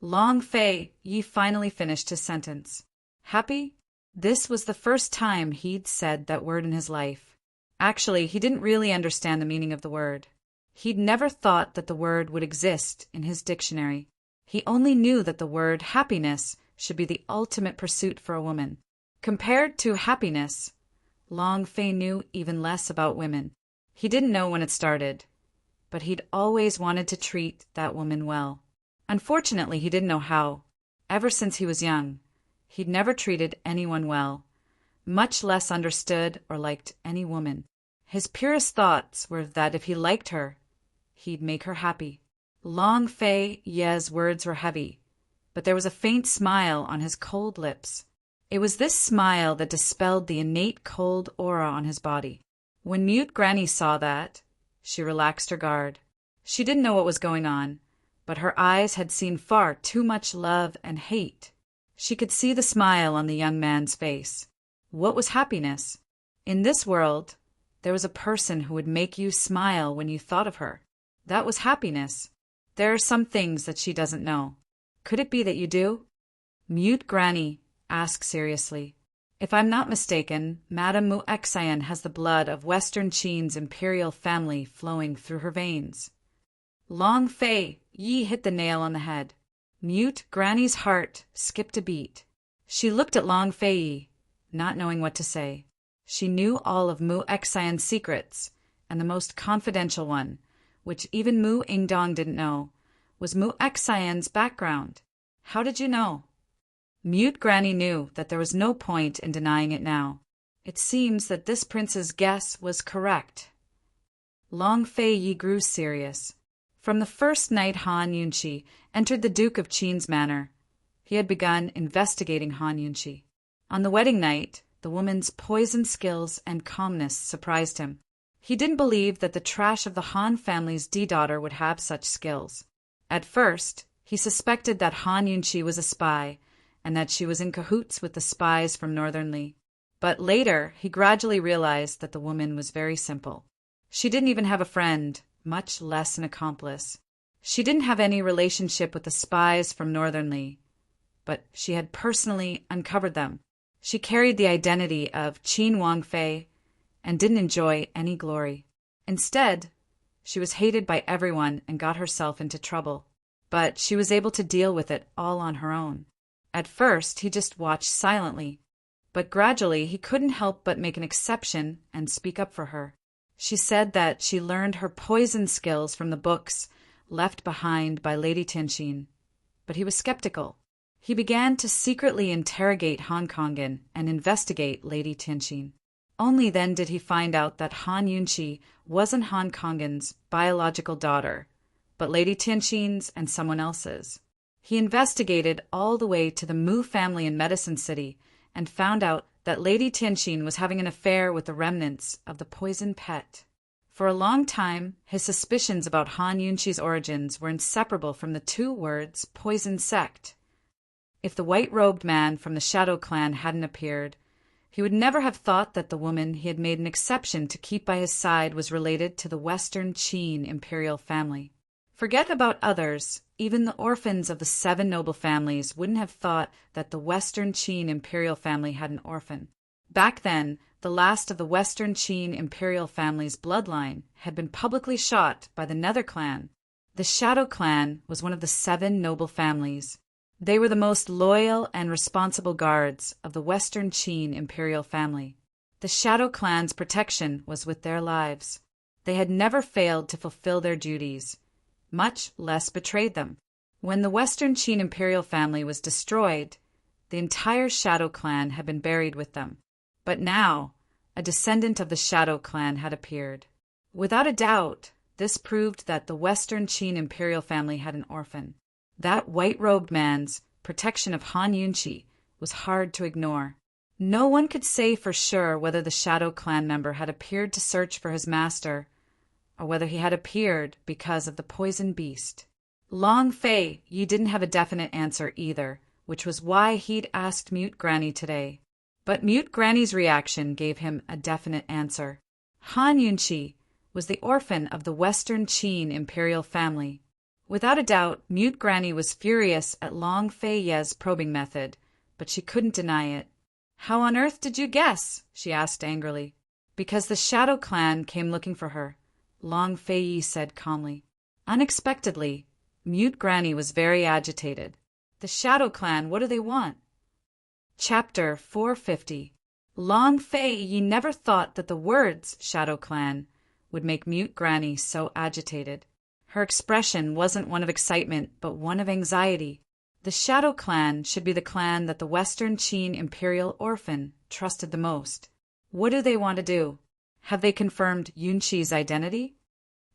Long Fei Yi finally finished his sentence. Happy? This was the first time he'd said that word in his life. Actually, he didn't really understand the meaning of the word. He'd never thought that the word would exist in his dictionary. He only knew that the word happiness should be the ultimate pursuit for a woman. Compared to happiness, Long Fei knew even less about women. He didn't know when it started, but he'd always wanted to treat that woman well. Unfortunately, he didn't know how. Ever since he was young, he'd never treated anyone well, much less understood or liked any woman. His purest thoughts were that if he liked her, he'd make her happy. Long Fei Yi's words were heavy, but there was a faint smile on his cold lips. It was this smile that dispelled the innate cold aura on his body. When Mute Granny saw that, she relaxed her guard. She didn't know what was going on, but her eyes had seen far too much love and hate. She could see the smile on the young man's face. What was happiness? In this world, there was a person who would make you smile when you thought of her. That was happiness. There are some things that she doesn't know. Could it be that you do? Mute Granny asked seriously. If I'm not mistaken, Madame Mu Xian has the blood of Western Qin's imperial family flowing through her veins. Long Fei Yi hit the nail on the head. Mute Granny's heart skipped a beat. She looked at Long Fei Yi, not knowing what to say. She knew all of Mu Xian's secrets, and the most confidential one, which even Mu Ingdong didn't know, was Mu Xian's background. How did you know? Mute Granny knew that there was no point in denying it now. It seems that this prince's guess was correct. Long Fei Yi grew serious. From the first night Han Yunqi entered the Duke of Qin's manor, he had begun investigating Han Yunqi. On the wedding night, the woman's poisoned skills and calmness surprised him. He didn't believe that the trash of the Han family's D-daughter would have such skills. At first, he suspected that Han Yunqi was a spy, and that she was in cahoots with the spies from Northern Li. But later, he gradually realized that the woman was very simple. She didn't even have a friend, much less an accomplice. She didn't have any relationship with the spies from Northern Li, but she had personally uncovered them. She carried the identity of Qin Wangfei and didn't enjoy any glory. Instead, she was hated by everyone and got herself into trouble. But she was able to deal with it all on her own. At first, he just watched silently, but gradually he couldn't help but make an exception and speak up for her. She said that she learned her poison skills from the books left behind by Lady Tianxin, but he was skeptical. He began to secretly interrogate Hong Kongan and investigate Lady Tianxin. Only then did he find out that Han Yunqi wasn't Han Kongan's biological daughter, but Lady Tianxin's and someone else's. He investigated all the way to the Mu family in Medicine City and found out that Lady Tianxin was having an affair with the remnants of the poison pet. For a long time, his suspicions about Han Yunqi's origins were inseparable from the two words poison sect. If the white-robed man from the Shadow Clan hadn't appeared, he would never have thought that the woman he had made an exception to keep by his side was related to the Western Qin imperial family. Forget about others. Even the orphans of the 7 noble families wouldn't have thought that the Western Qin imperial family had an orphan. Back then, the last of the Western Qin imperial family's bloodline had been publicly shot by the Nether Clan. The Shadow Clan was one of the 7 noble families. They were the most loyal and responsible guards of the Western Qin imperial family. The Shadow Clan's protection was with their lives. They had never failed to fulfill their duties, much less betrayed them. When the Western Qin imperial family was destroyed, the entire Shadow Clan had been buried with them. But now, a descendant of the Shadow Clan had appeared. Without a doubt, this proved that the Western Qin imperial family had an orphan. That white-robed man's protection of Han Yunqi was hard to ignore. No one could say for sure whether the Shadow Clan member had appeared to search for his master, or whether he had appeared because of the poison beast. Long Fei Yi didn't have a definite answer either, which was why he'd asked Mute Granny today. But Mute Granny's reaction gave him a definite answer. Han Yunqi was the orphan of the Western Qin imperial family. Without a doubt, Mute Granny was furious at Long Fei Ye's probing method, but she couldn't deny it. "How on earth did you guess?" she asked angrily. "Because the Shadow Clan came looking for her," Long Fei Yi said calmly. Unexpectedly, Mute Granny was very agitated. "The Shadow Clan, what do they want?" Chapter 450. Long Fei Yi never thought that the words Shadow Clan would make Mute Granny so agitated. Her expression wasn't one of excitement, but one of anxiety. The Shadow Clan should be the clan that the Western Qin imperial orphan trusted the most. What do they want to do? Have they confirmed Yunqi's identity?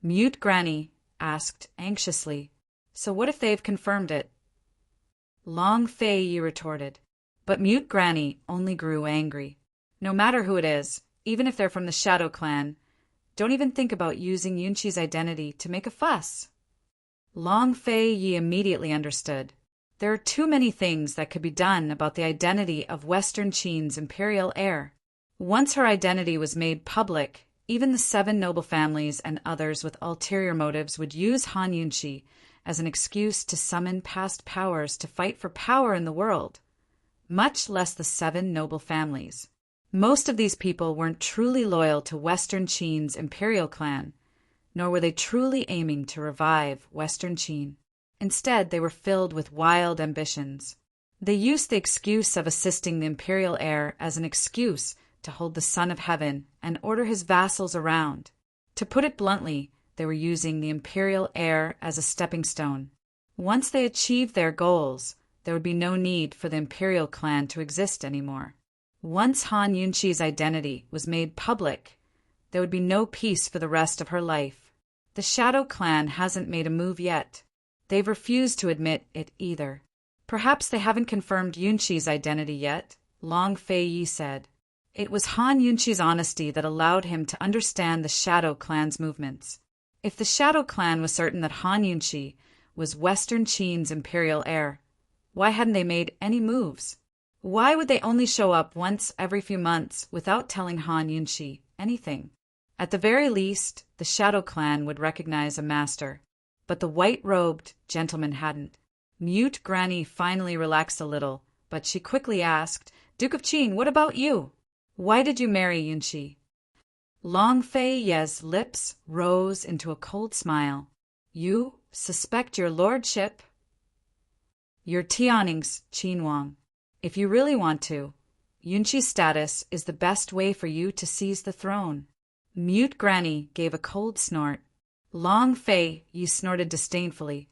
Mute Granny asked anxiously. "So what if they've confirmed it?" Long Fei Yi retorted. But Mute Granny only grew angry. "No matter who it is, even if they're from the Shadow Clan, don't even think about using Yunqi's identity to make a fuss." Long Fei Yi immediately understood. There are too many things that could be done about the identity of Western Qin's imperial heir. Once her identity was made public, even the 7 noble families and others with ulterior motives would use Han Yunqi as an excuse to summon past powers to fight for power in the world, much less the 7 noble families. Most of these people weren't truly loyal to Western Qin's imperial clan, nor were they truly aiming to revive Western Qin. Instead, they were filled with wild ambitions. They used the excuse of assisting the imperial heir as an excuse to hold the Son of Heaven and order his vassals around. To put it bluntly, they were using the imperial heir as a stepping stone. Once they achieved their goals, there would be no need for the imperial clan to exist anymore. Once Han Yunqi's identity was made public, there would be no peace for the rest of her life. The Shadow Clan hasn't made a move yet. They've refused to admit it either. "Perhaps they haven't confirmed Yunqi's identity yet," Long Fei Yi said. It was Han Yunqi's honesty that allowed him to understand the Shadow Clan's movements. If the Shadow Clan was certain that Han Yunqi was Western Qin's imperial heir, why hadn't they made any moves? Why would they only show up once every few months without telling Han Yunqi anything? At the very least, the Shadow Clan would recognize a master. But the white-robed gentleman hadn't. Mute Granny finally relaxed a little, but she quickly asked, "Duke of Qin, what about you? Why did you marry Yunqi?" Long Fei Ye's lips rose into a cold smile. "You suspect your lordship? You're Tianning's Qin Wang. If you really want to, Yunqi's status is the best way for you to seize the throne." Mute Granny gave a cold snort. Long Fei Yi snorted disdainfully.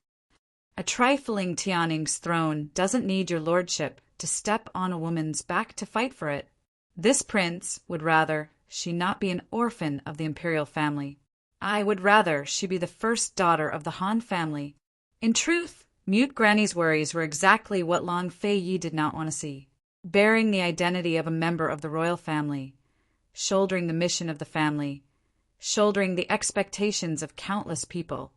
"A trifling Tianning's throne doesn't need your lordship to step on a woman's back to fight for it. This prince would rather she not be an orphan of the imperial family. I would rather she be the first daughter of the Han family." In truth, Mute Granny's worries were exactly what Long Fei Yi did not want to see. Bearing the identity of a member of the royal family, shouldering the mission of the family, shouldering the expectations of countless people,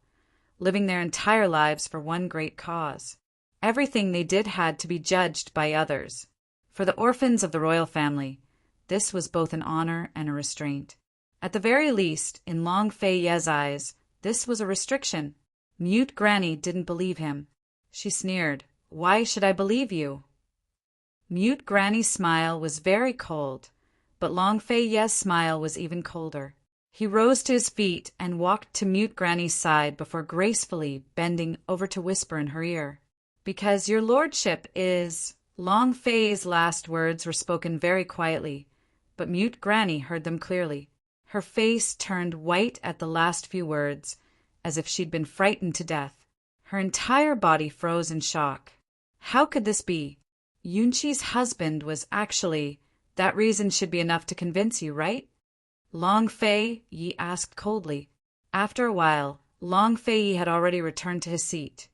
living their entire lives for one great cause. Everything they did had to be judged by others. For the orphans of the royal family, this was both an honor and a restraint. At the very least, in Long Fei Ye's eyes, this was a restriction. Mute Granny didn't believe him. She sneered. "Why should I believe you?" Mute Granny's smile was very cold, but Long Fei Ye's smile was even colder. He rose to his feet and walked to Mute Granny's side before gracefully bending over to whisper in her ear. "Because your lordship is—" Long Fei's last words were spoken very quietly, but Mute Granny heard them clearly. Her face turned white at the last few words, as if she'd been frightened to death. Her entire body froze in shock. How could this be? Yunqi's husband was actually… That reason should be enough to convince you, right? Long Fei, Yi asked coldly. After a while, Long Fei had already returned to his seat,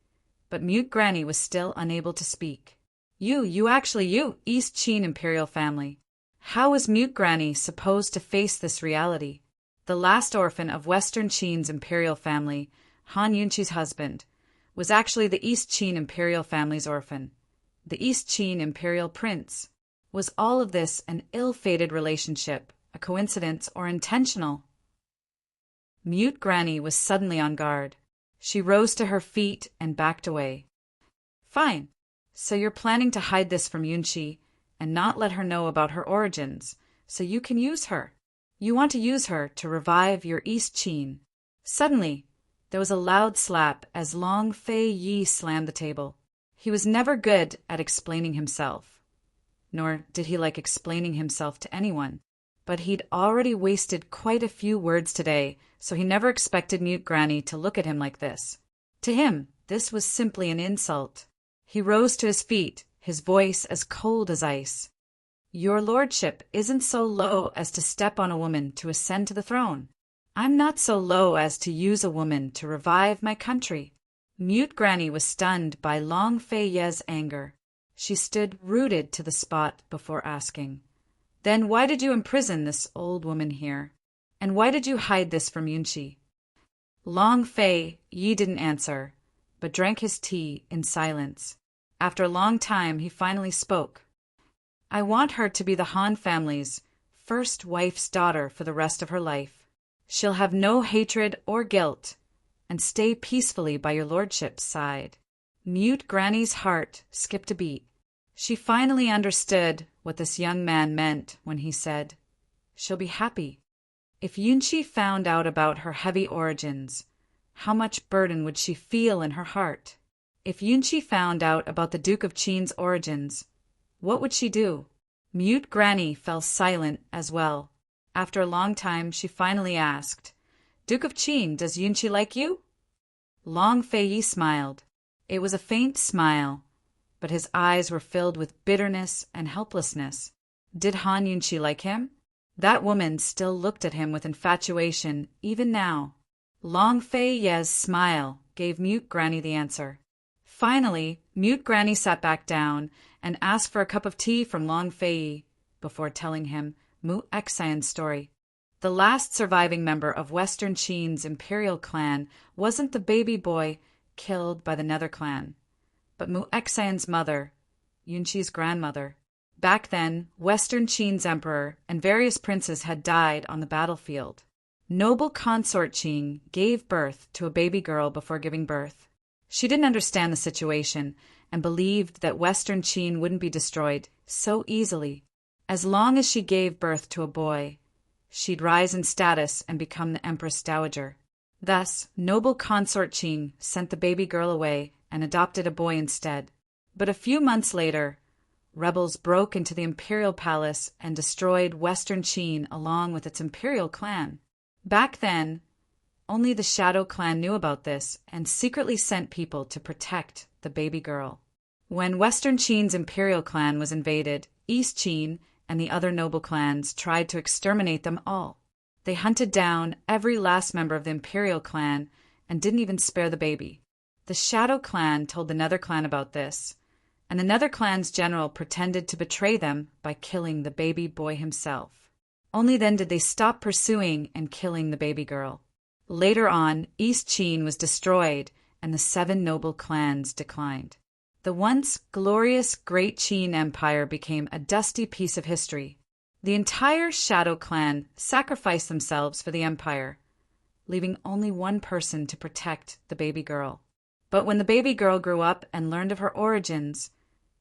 but Mute Granny was still unable to speak. You, East Qin imperial family. How was Mute Granny supposed to face this reality? The last orphan of Western Qin's imperial family, Han Yunqi's husband, was actually the East Qin imperial family's orphan, the East Qin imperial prince. Was all of this an ill-fated relationship, a coincidence, or intentional? Mute Granny was suddenly on guard. She rose to her feet and backed away. Fine. So you're planning to hide this from Yunqi and not let her know about her origins, so you can use her. You want to use her to revive your East Qin. Suddenly, there was a loud slap as Long Fei Yi slammed the table. He was never good at explaining himself, nor did he like explaining himself to anyone. But he'd already wasted quite a few words today, so he never expected Mute Granny to look at him like this. To him, this was simply an insult. He rose to his feet, his voice as cold as ice. Your lordship isn't so low as to step on a woman to ascend to the throne. I'm not so low as to use a woman to revive my country. Mute Granny was stunned by Long Fei Ye's anger. She stood rooted to the spot before asking, Then why did you imprison this old woman here? And why did you hide this from Yunqi? Long Fei Yi didn't answer, but drank his tea in silence. After a long time, he finally spoke. I want her to be the Han family's first wife's daughter for the rest of her life. She'll have no hatred or guilt, and stay peacefully by your lordship's side. Mute Granny's heart skipped a beat. She finally understood what this young man meant when he said, She'll be happy. If Yunqi found out about her heavy origins, how much burden would she feel in her heart? If Yunqi found out about the Duke of Qin's origins, what would she do? Mute Granny fell silent as well. After a long time, she finally asked, Duke of Qin, does Yunqi like you? Long Fei Yi smiled. It was a faint smile, but his eyes were filled with bitterness and helplessness. Did Han Yunqi like him? That woman still looked at him with infatuation, even now. Long Fei Ye's smile gave Mute Granny the answer. Finally, Mute Granny sat back down and asked for a cup of tea from Long Fei Yi before telling him Mu Exion's story. The last surviving member of Western Qin's imperial clan wasn't the baby boy killed by the Nether clan, but Mu Exion's mother, Yunqi's grandmother. Back then, Western Qin's emperor and various princes had died on the battlefield. Noble Consort Qin gave birth to a baby girl before giving birth. She didn't understand the situation and believed that Western Qin wouldn't be destroyed so easily. As long as she gave birth to a boy, she'd rise in status and become the Empress Dowager. Thus, Noble Consort Qin sent the baby girl away and adopted a boy instead. But a few months later, rebels broke into the imperial palace and destroyed Western Qin along with its imperial clan. Back then, only the Shadow clan knew about this and secretly sent people to protect the baby girl. When Western Qin's imperial clan was invaded, East Qin and the other noble clans tried to exterminate them all. They hunted down every last member of the imperial clan and didn't even spare the baby. The Shadow clan told the Nether clan about this, and the Nether clan's general pretended to betray them by killing the baby boy himself. Only then did they stop pursuing and killing the baby girl. Later on, East Qin was destroyed and the 7 noble clans declined. The once glorious Great Qin Empire became a dusty piece of history. The entire Shadow clan sacrificed themselves for the empire, leaving only one person to protect the baby girl. But when the baby girl grew up and learned of her origins,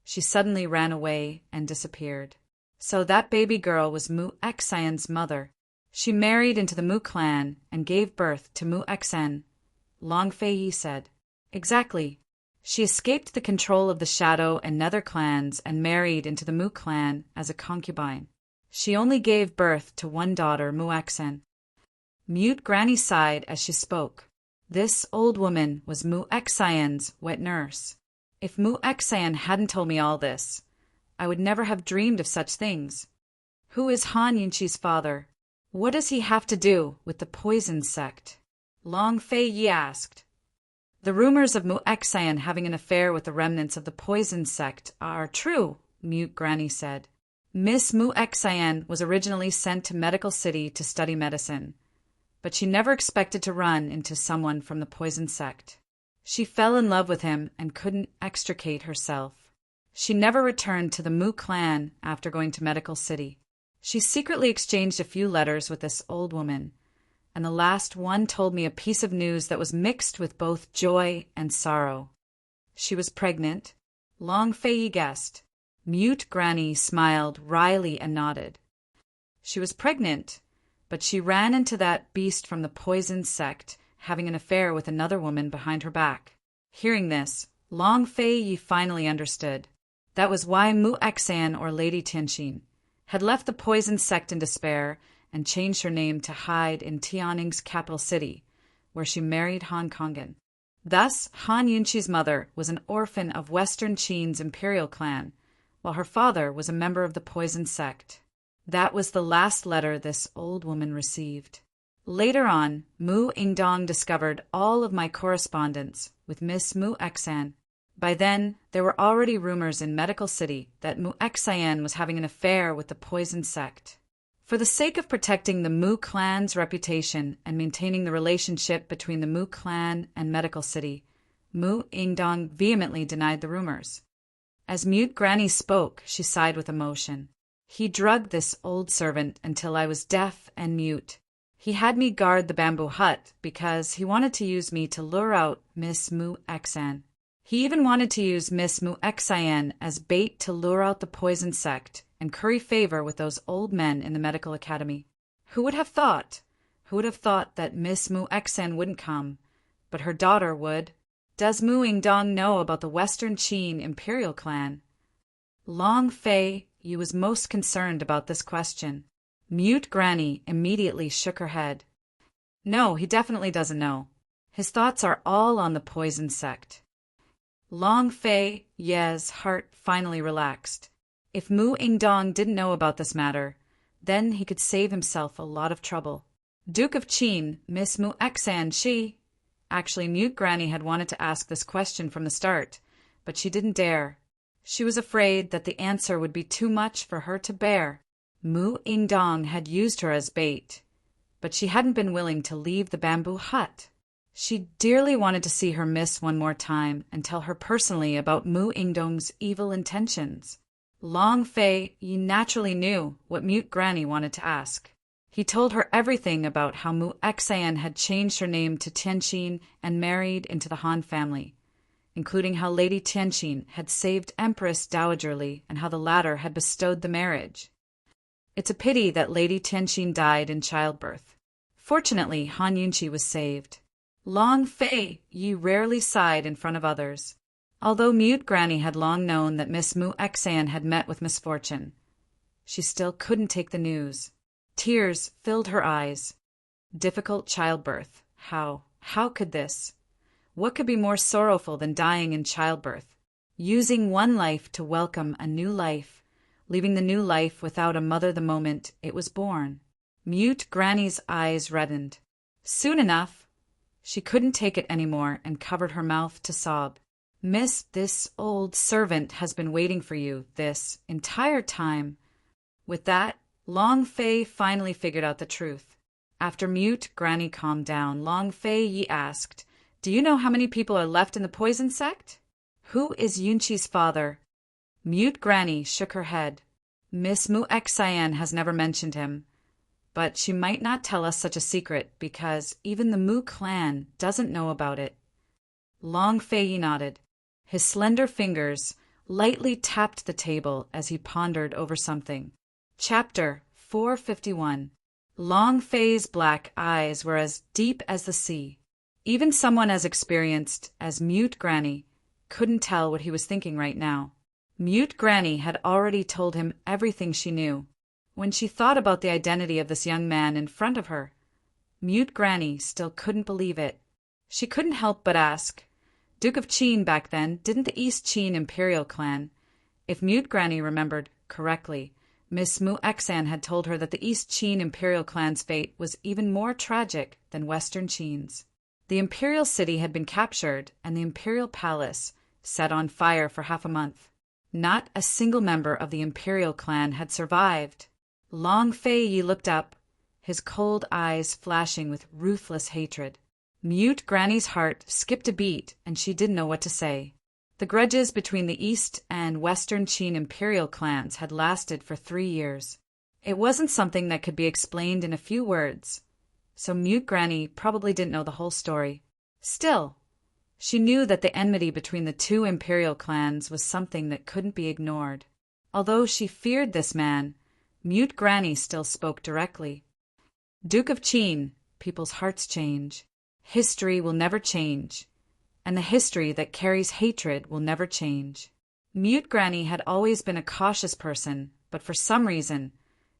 she suddenly ran away and disappeared. So that baby girl was Mu Exion's mother. She married into the Mu clan and gave birth to Mu Exen, Long Fei Yi said. Exactly. She escaped the control of the Shadow and Nether clans and married into the Mu clan as a concubine. She only gave birth to one daughter, Mu Exen. Mute Granny sighed as she spoke. This old woman was Mu Xian's wet nurse. If Mu Xian hadn't told me all this, I would never have dreamed of such things. Who is Han Yunqi's father? What does he have to do with the poison sect? Long Fei Yi asked. The rumors of Mu Xian having an affair with the remnants of the poison sect are true, Mute Granny said. Miss Mu Xian was originally sent to Medical City to study medicine, but she never expected to run into someone from the poison sect. She fell in love with him and couldn't extricate herself. She never returned to the Mu clan after going to Medical City. She secretly exchanged a few letters with this old woman, and the last one told me a piece of news that was mixed with both joy and sorrow. She was pregnant. Long Fei guessed. Mute Granny smiled wryly and nodded. She was pregnant, but she ran into that beast from the poison sect, having an affair with another woman behind her back. Hearing this, Long Fei finally understood. That was why Mu Xian, or Lady Tianxin, had left the poison sect in despair and changed her name to hide in Tianning's capital city, where she married Han Kongan. Thus, Han Yunqi's mother was an orphan of Western Qin's imperial clan, while her father was a member of the poison sect. That was the last letter this old woman received. Later on, Mu Yingdong discovered all of my correspondence with Miss Mu Xian. By then, there were already rumors in Medical City that Mu Xian was having an affair with the poison sect. For the sake of protecting the Mu clan's reputation and maintaining the relationship between the Mu clan and Medical City, Mu Yingdong vehemently denied the rumors. As Mute Granny spoke, she sighed with emotion. He drugged this old servant until I was deaf and mute. He had me guard the bamboo hut because he wanted to use me to lure out Miss Mu Xian. He even wanted to use Miss Mu Xian as bait to lure out the poison sect and curry favor with those old men in the medical academy. Who would have thought? Who would have thought that Miss Mu Xian wouldn't come, but her daughter would? Does Mu Yingdong know about the Western Qin imperial clan? Long Fei was most concerned about this question. Mute Granny immediately shook her head. No, he definitely doesn't know. His thoughts are all on the poison sect. Long Fei Ye's heart finally relaxed. If Mu Yingdong didn't know about this matter, then he could save himself a lot of trouble. Duke of Qin, Miss Mu Xian, Actually, Mute Granny had wanted to ask this question from the start, but she didn't dare. She was afraid that the answer would be too much for her to bear. Mu Yingdong had used her as bait, but she hadn't been willing to leave the bamboo hut. She dearly wanted to see her miss one more time and tell her personally about Mu Yingdong's evil intentions. Long Fei naturally knew what Mute Granny wanted to ask. He told her everything about how Mu Xian had changed her name to Tianxin and married into the Han family, including how Lady Tianxin had saved Empress Dowager Li and how the latter had bestowed the marriage. It's a pity that Lady Tianxin died in childbirth. Fortunately, Han Yunqi was saved. Long Fei rarely sighed in front of others. Although Mute Granny had long known that Miss Mu Xian had met with misfortune, she still couldn't take the news. Tears filled her eyes. Difficult childbirth. How could this? What could be more sorrowful than dying in childbirth? Using one life to welcome a new life, leaving the new life without a mother the moment it was born. Mute Granny's eyes reddened. Soon enough, she couldn't take it anymore and covered her mouth to sob. Miss, this old servant has been waiting for you this entire time. With that, Long Fei finally figured out the truth. After Mute Granny calmed down, Long Fei asked, Do you know how many people are left in the poison sect? Who is Yunqi's father? Mute Granny shook her head. Miss Mu Xian has never mentioned him, but she might not tell us such a secret because even the Mu clan doesn't know about it. Long Fei nodded. His slender fingers lightly tapped the table as he pondered over something. Chapter 451. Long Fei's black eyes were as deep as the sea. Even someone as experienced as Mute Granny couldn't tell what he was thinking right now. Mute Granny had already told him everything she knew. When she thought about the identity of this young man in front of her, Mute Granny still couldn't believe it. She couldn't help but ask. Duke of Qin back then, didn't the East Qin imperial clan? If Mute Granny remembered correctly, Miss Mu Exan had told her that the East Qin imperial clan's fate was even more tragic than Western Qin's. The imperial city had been captured and the imperial palace set on fire for half a month. Not a single member of the imperial clan had survived. Long Fei Yi looked up, his cold eyes flashing with ruthless hatred. Mute Granny's heart skipped a beat and she didn't know what to say. The grudges between the East and Western Qin imperial clans had lasted for 3 years. It wasn't something that could be explained in a few words, so Mute Granny probably didn't know the whole story. Still, she knew that the enmity between the two imperial clans was something that couldn't be ignored. Although she feared this man, Mute Granny still spoke directly. Duke of Qin, people's hearts change. History will never change. And the history that carries hatred will never change. Mute Granny had always been a cautious person, but for some reason,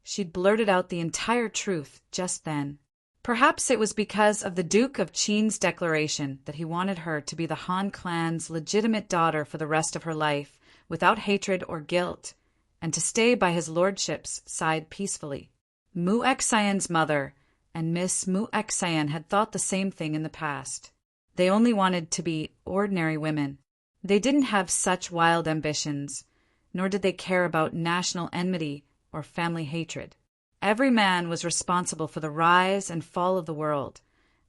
she'd blurted out the entire truth just then. Perhaps it was because of the Duke of Qin's declaration that he wanted her to be the Han clan's legitimate daughter for the rest of her life, without hatred or guilt, and to stay by his lordship's side peacefully. Mu Xian's mother and Miss Mu Xian had thought the same thing in the past. They only wanted to be ordinary women. They didn't have such wild ambitions, nor did they care about national enmity or family hatred. Every man was responsible for the rise and fall of the world,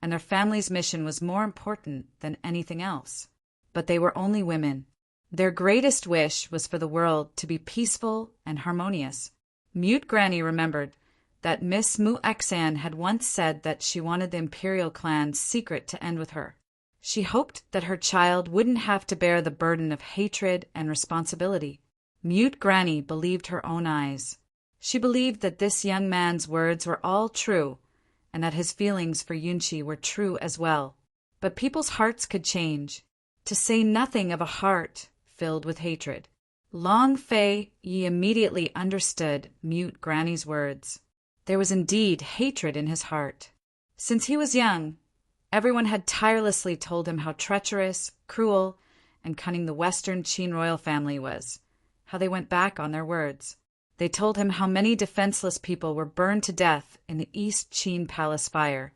and their family's mission was more important than anything else. But they were only women. Their greatest wish was for the world to be peaceful and harmonious. Mute Granny remembered that Miss Mu Xan had once said that she wanted the imperial clan's secret to end with her. She hoped that her child wouldn't have to bear the burden of hatred and responsibility. Mute Granny believed her own eyes. She believed that this young man's words were all true, and that his feelings for Yunqi were true as well. But people's hearts could change, to say nothing of a heart filled with hatred. Long Fei Yi immediately understood Mute Granny's words. There was indeed hatred in his heart. Since he was young, everyone had tirelessly told him how treacherous, cruel, and cunning the Western Qin royal family was, how they went back on their words. They told him how many defenseless people were burned to death in the East Qin palace fire,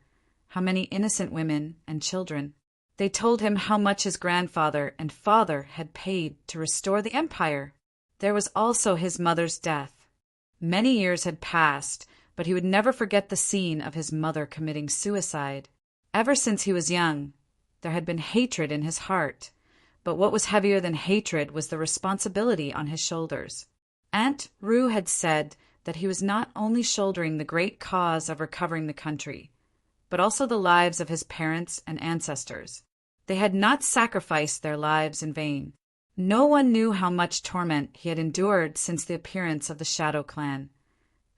how many innocent women and children. They told him how much his grandfather and father had paid to restore the empire. There was also his mother's death. Many years had passed, but he would never forget the scene of his mother committing suicide. Ever since he was young, there had been hatred in his heart, but what was heavier than hatred was the responsibility on his shoulders. Aunt Rue had said that he was not only shouldering the great cause of recovering the country, but also the lives of his parents and ancestors. They had not sacrificed their lives in vain. No one knew how much torment he had endured since the appearance of the Shadow Clan,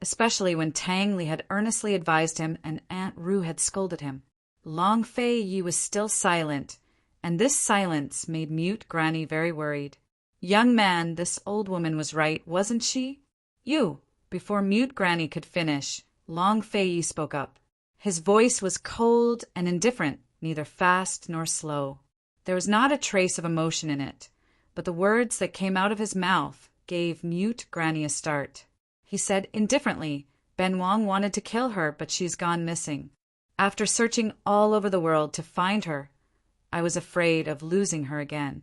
especially when Tang Li had earnestly advised him and Aunt Rue had scolded him. Long Fei Yi was still silent, and this silence made Mute Granny very worried. Young man, this old woman was right, wasn't she? You. Before Mute Granny could finish, Long Fei Yi spoke up. His voice was cold and indifferent, neither fast nor slow. There was not a trace of emotion in it, but the words that came out of his mouth gave Mute Granny a start. He said indifferently, Ben Wang wanted to kill her, but she's gone missing. After searching all over the world to find her, I was afraid of losing her again.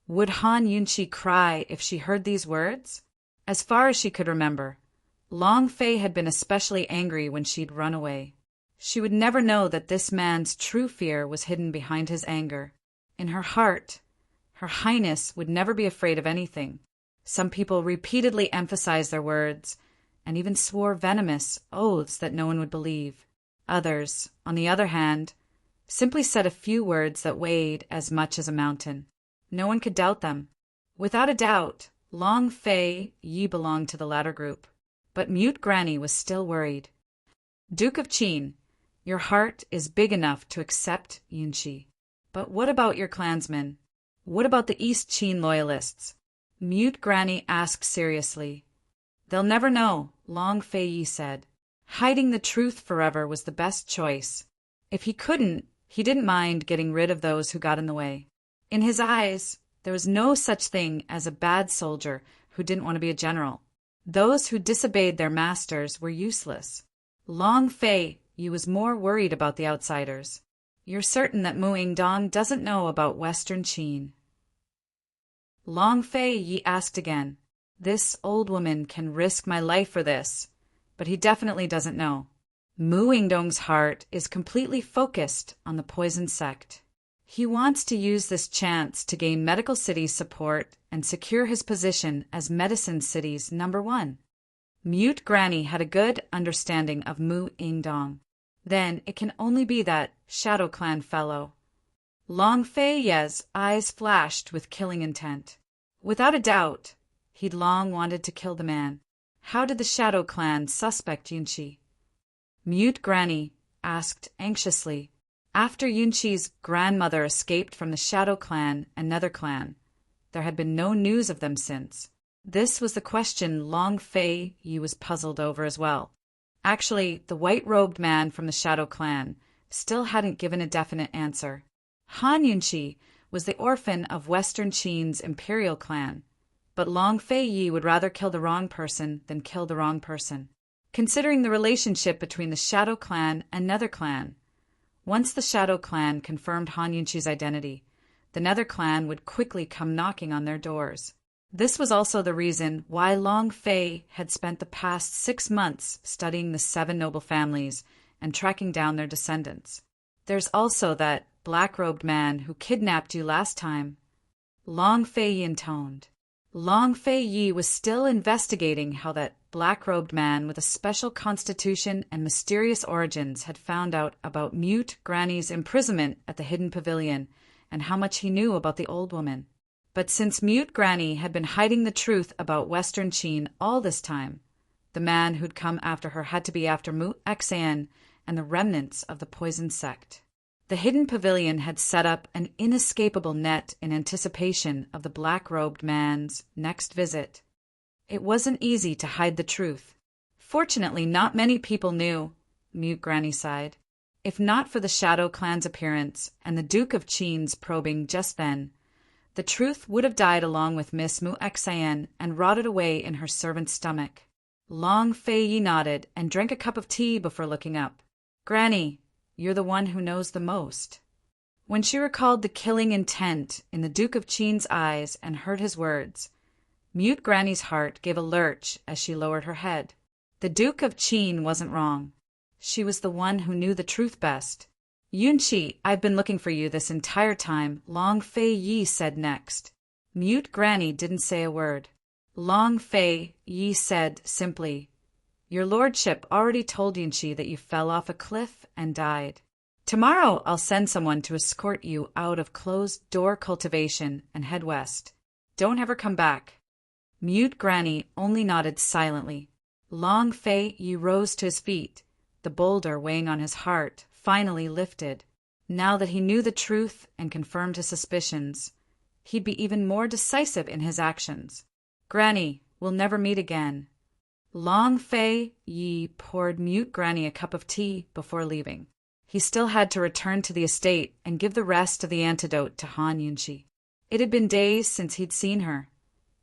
Would Han Yunqi cry if she heard these words? As far as she could remember, Long Fei had been especially angry when she'd run away. She would never know that this man's true fear was hidden behind his anger. In her heart, Her Highness would never be afraid of anything. Some people repeatedly emphasized their words, and even swore venomous oaths that no one would believe. Others, on the other hand, simply said a few words that weighed as much as a mountain. No one could doubt them. Without a doubt, Long Fei Yi belonged to the latter group. But Mute Granny was still worried. Duke of Qin, your heart is big enough to accept Yunqi. But what about your clansmen? What about the East Qin loyalists? Mute Granny asked seriously. They'll never know, Long Fei Yi said. Hiding the truth forever was the best choice. If he couldn't, He didn't mind getting rid of those who got in the way. In his eyes, there was no such thing as a bad soldier who didn't want to be a general. Those who disobeyed their masters were useless. Long Fei Yi was more worried about the outsiders. You're certain that Mu Yingdong doesn't know about Western Qin? Long Fei Yi asked again. This old woman can risk my life for this, but he definitely doesn't know. Mu Yingdong's heart is completely focused on the poison sect. He wants to use this chance to gain Medical City's support and secure his position as Medicine City's #1. Mute Granny had a good understanding of Mu Yingdong. Then it can only be that Shadow Clan fellow. Long Fei Ye's eyes flashed with killing intent. Without a doubt, he'd long wanted to kill the man. How did the Shadow Clan suspect Yunqi? Mute Granny asked anxiously. After Yunqi's grandmother escaped from the Shadow Clan and Nether Clan, there had been no news of them since. This was the question Long Fei Yi was puzzled over as well. Actually, the white-robed man from the Shadow Clan still hadn't given a definite answer. Han Yunqi was the orphan of Western Qin's Imperial Clan, but Long Fei Yi would rather kill the wrong person than kill the wrong person. Considering the relationship between the Shadow Clan and Nether Clan, once the Shadow Clan confirmed Han Yunqi's identity, the Nether Clan would quickly come knocking on their doors. This was also the reason why Long Fei had spent the past 6 months studying the 7 noble families and tracking down their descendants. There's also that black-robed man who kidnapped you last time. Long Fei Yi intoned. Long Fei Yi was still investigating how that black-robed man with a special constitution and mysterious origins had found out about Mute Granny's imprisonment at the Hidden Pavilion and how much he knew about the old woman. But since Mute Granny had been hiding the truth about Western Qin all this time, the man who'd come after her had to be after Mu Xan and the remnants of the poison sect. The Hidden Pavilion had set up an inescapable net in anticipation of the black-robed man's next visit. It wasn't easy to hide the truth. Fortunately, not many people knew, Mute Granny sighed. If not for the Shadow Clan's appearance and the Duke of Qin's probing just then, the truth would have died along with Miss Mu Xan and rotted away in her servant's stomach. Long Fei Yi nodded and drank a cup of tea before looking up. Granny, you're the one who knows the most. When she recalled the killing intent in the Duke of Qin's eyes and heard his words, Mute Granny's heart gave a lurch as she lowered her head. The Duke of Qin wasn't wrong. She was the one who knew the truth best. Yunqi, I've been looking for you this entire time, Long Fei Yi said next. Mute Granny didn't say a word. Long Fei Yi said simply, Your lordship already told Yunqi that you fell off a cliff and died. Tomorrow I'll send someone to escort you out of closed-door cultivation and head west. Don't ever come back. Mute Granny only nodded silently. Long Fei Yi rose to his feet. The boulder weighing on his heart finally lifted. Now that he knew the truth and confirmed his suspicions, he'd be even more decisive in his actions. Granny, we'll never meet again. Long Fei Yi poured Mute Granny a cup of tea before leaving. He still had to return to the estate and give the rest of the antidote to Han Yunqi. It had been days since he'd seen her,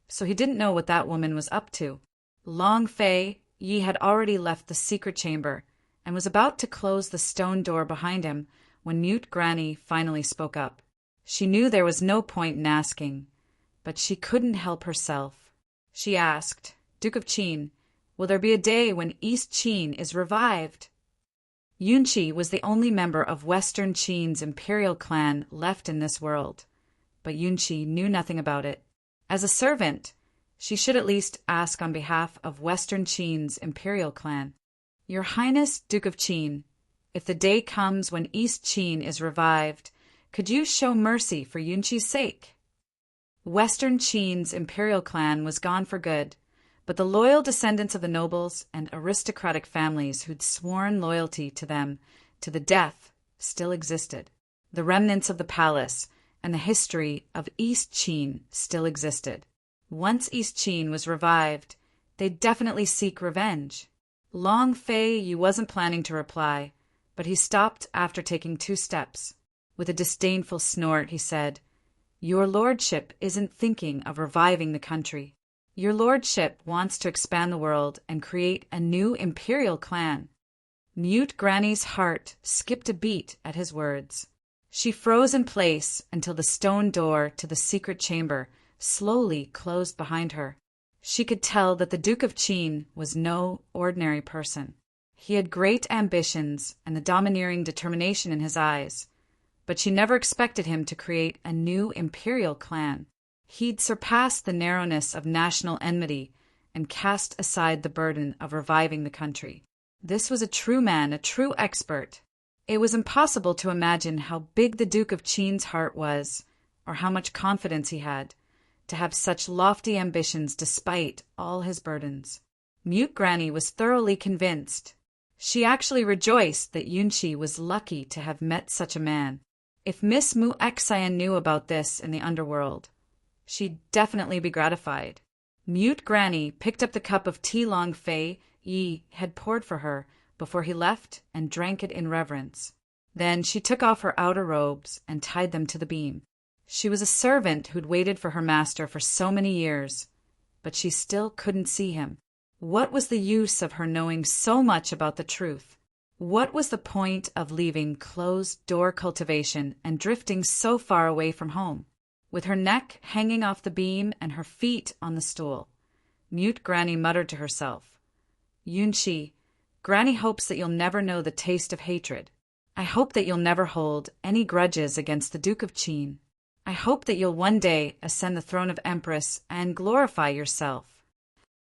so he didn't know what that woman was up to. Long Fei Yi had already left the secret chamber and was about to close the stone door behind him when Mute Granny finally spoke up. She knew there was no point in asking, but she couldn't help herself. She asked, Duke of Qin, will there be a day when East Qin is revived? Yunqi was the only member of Western Qin's Imperial Clan left in this world, but Yunqi knew nothing about it. As a servant, she should at least ask on behalf of Western Qin's Imperial Clan. Your Highness, Duke of Qin, if the day comes when East Qin is revived, could you show mercy for Yunqi's sake? Western Qin's Imperial Clan was gone for good, but the loyal descendants of the nobles and aristocratic families who'd sworn loyalty to them to the death still existed. The remnants of the palace and the history of East Qin still existed. Once East Qin was revived, they'd definitely seek revenge. Long Fei Yi wasn't planning to reply, but he stopped after taking 2 steps. With a disdainful snort, he said, "Your lordship isn't thinking of reviving the country. Your lordship wants to expand the world and create a new imperial clan." Mute Granny's heart skipped a beat at his words. She froze in place until the stone door to the secret chamber slowly closed behind her. She could tell that the Duke of Qin was no ordinary person. He had great ambitions and the domineering determination in his eyes, but she never expected him to create a new imperial clan. He'd surpassed the narrowness of national enmity and cast aside the burden of reviving the country. This was a true man, a true expert. It was impossible to imagine how big the Duke of Qin's heart was, or how much confidence he had, to have such lofty ambitions despite all his burdens. Mute Granny was thoroughly convinced. She actually rejoiced that Yunqi was lucky to have met such a man. If Miss Mu Xian knew about this in the underworld, she'd definitely be gratified. Mute Granny picked up the cup of tea Long Fei Yi had poured for her before he left and drank it in reverence. Then she took off her outer robes and tied them to the beam. She was a servant who'd waited for her master for so many years, but she still couldn't see him. What was the use of her knowing so much about the truth? What was the point of leaving closed-door cultivation and drifting so far away from home? With her neck hanging off the beam and her feet on the stool, Mute Granny muttered to herself, "Yunqi, Granny hopes that you'll never know the taste of hatred. I hope that you'll never hold any grudges against the Duke of Qin. I hope that you'll one day ascend the throne of Empress and glorify yourself."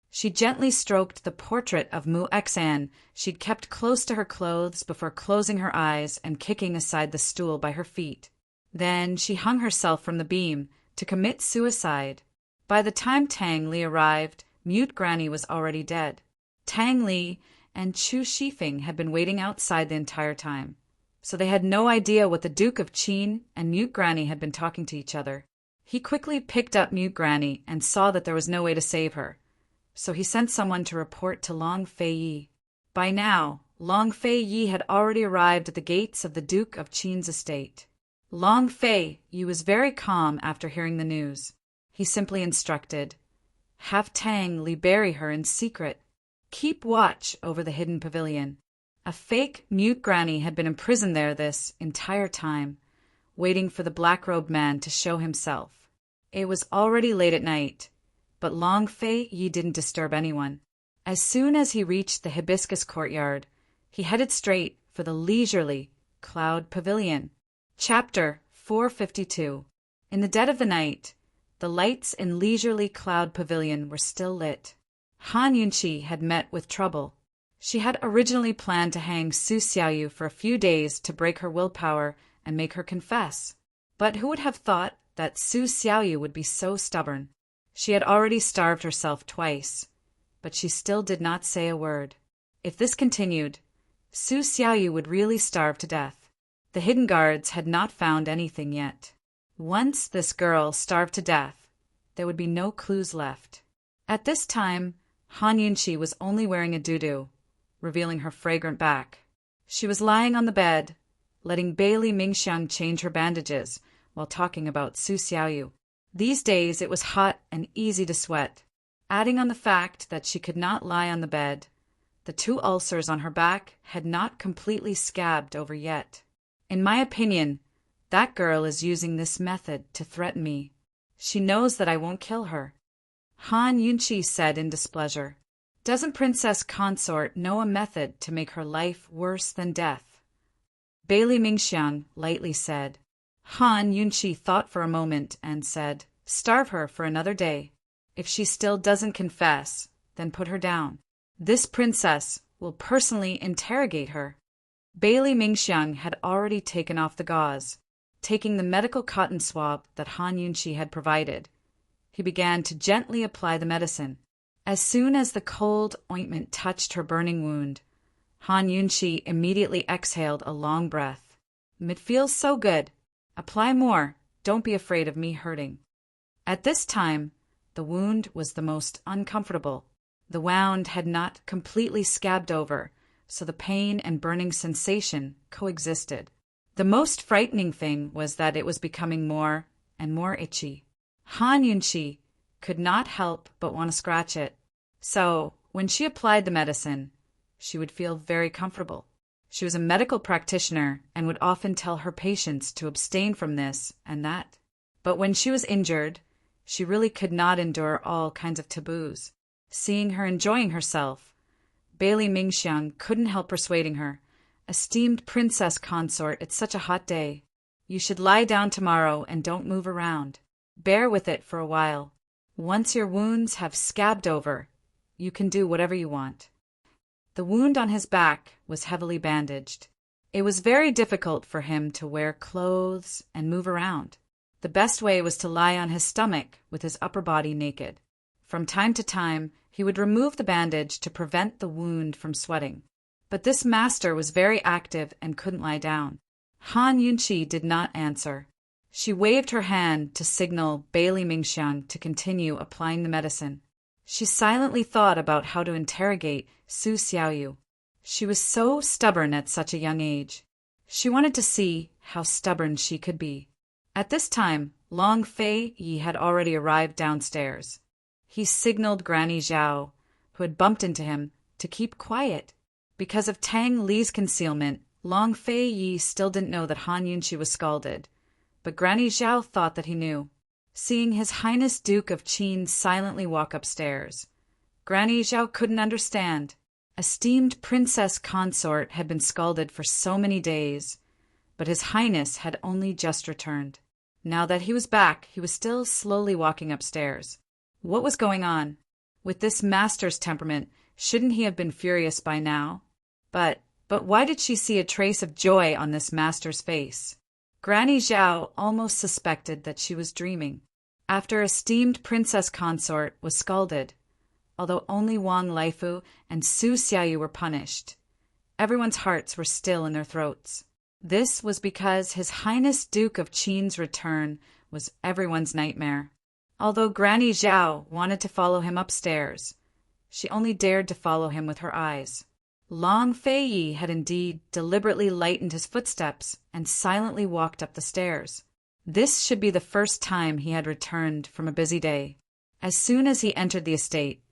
She gently stroked the portrait of Mu Xian she'd kept close to her clothes before closing her eyes and kicking aside the stool by her feet. Then she hung herself from the beam to commit suicide. By the time Tang Li arrived, Mute Granny was already dead. Tang Li and Chu Shifeng had been waiting outside the entire time, so they had no idea what the Duke of Qin and Mute Granny had been talking to each other. He quickly picked up Mute Granny and saw that there was no way to save her, so he sent someone to report to Long Fei Yi. By now, Long Fei Yi had already arrived at the gates of the Duke of Qin's estate. Long Fei Yi was very calm after hearing the news. He simply instructed, "Have Tang Li bury her in secret. Keep watch over the hidden pavilion." A fake Mute Granny had been imprisoned there this entire time, waiting for the black-robed man to show himself. It was already late at night, but Long Fei Yi didn't disturb anyone. As soon as he reached the hibiscus courtyard, he headed straight for the leisurely Cloud Pavilion. Chapter 452. In the dead of the night, the lights in leisurely Cloud Pavilion were still lit. Han Yunqi had met with trouble. She had originally planned to hang Su Xiaoyu for a few days to break her willpower and make her confess. But who would have thought that Su Xiaoyu would be so stubborn? She had already starved herself twice, but she still did not say a word. If this continued, Su Xiaoyu would really starve to death. The hidden guards had not found anything yet. Once this girl starved to death, there would be no clues left. At this time, Han Yunqi was only wearing a doo-doo, revealing her fragrant back. She was lying on the bed, letting Bailey Mingxiang change her bandages while talking about Su Xiaoyu. These days it was hot and easy to sweat. Adding on the fact that she could not lie on the bed, the 2 ulcers on her back had not completely scabbed over yet. In my opinion, that girl is using this method to threaten me. She knows that I won't kill her. Han Yunqi said in displeasure. Doesn't Princess Consort know a method to make her life worse than death? Bailey Mingxiang lightly said. Han Yunqi thought for a moment and said, "Starve her for another day. If she still doesn't confess, then put her down. This princess will personally interrogate her." Bailey Mingxiang had already taken off the gauze. Taking the medical cotton swab that Han Yunqi had provided, he began to gently apply the medicine. As soon as the cold ointment touched her burning wound, Han Yunqi immediately exhaled a long breath. "It feels so good. Apply more. Don't be afraid of me hurting." At this time, the wound was the most uncomfortable. The wound had not completely scabbed over, so the pain and burning sensation coexisted. The most frightening thing was that it was becoming more and more itchy. Han Yunqi could not help but want to scratch it. So, when she applied the medicine, she would feel very comfortable. She was a medical practitioner and would often tell her patients to abstain from this and that. But when she was injured, she really could not endure all kinds of taboos. Seeing her enjoying herself, Bailey Mingxiang couldn't help persuading her. "Esteemed Princess Consort, it's such a hot day. You should lie down tomorrow and don't move around. Bear with it for a while. Once your wounds have scabbed over, you can do whatever you want." The wound on his back was heavily bandaged. It was very difficult for him to wear clothes and move around. The best way was to lie on his stomach with his upper body naked. From time to time, he would remove the bandage to prevent the wound from sweating. But this master was very active and couldn't lie down. Han Yunqi did not answer. She waved her hand to signal Bailey Mingxiang to continue applying the medicine. She silently thought about how to interrogate Su Xiaoyu. She was so stubborn at such a young age. She wanted to see how stubborn she could be. At this time, Long Fei Yi had already arrived downstairs. He signaled Granny Zhao, who had bumped into him, to keep quiet. Because of Tang Li's concealment, Long Fei Yi still didn't know that Han Yunqi was scalded, but Granny Zhao thought that he knew. Seeing His Highness Duke of Qin silently walk upstairs, Granny Zhao couldn't understand. Esteemed Princess Consort had been scalded for so many days, but His Highness had only just returned. Now that he was back, he was still slowly walking upstairs. What was going on? With this master's temperament, shouldn't he have been furious by now? But why did she see a trace of joy on this master's face? Granny Zhao almost suspected that she was dreaming. After esteemed Princess Consort was scalded, although only Wang Leifu and Su Xiaoyu were punished, everyone's hearts were still in their throats. This was because His Highness Duke of Qin's return was everyone's nightmare. Although Granny Zhao wanted to follow him upstairs, she only dared to follow him with her eyes. Long Fei Yi had indeed deliberately lightened his footsteps and silently walked up the stairs. This should be the first time he had returned from a busy day. As soon as he entered the estate,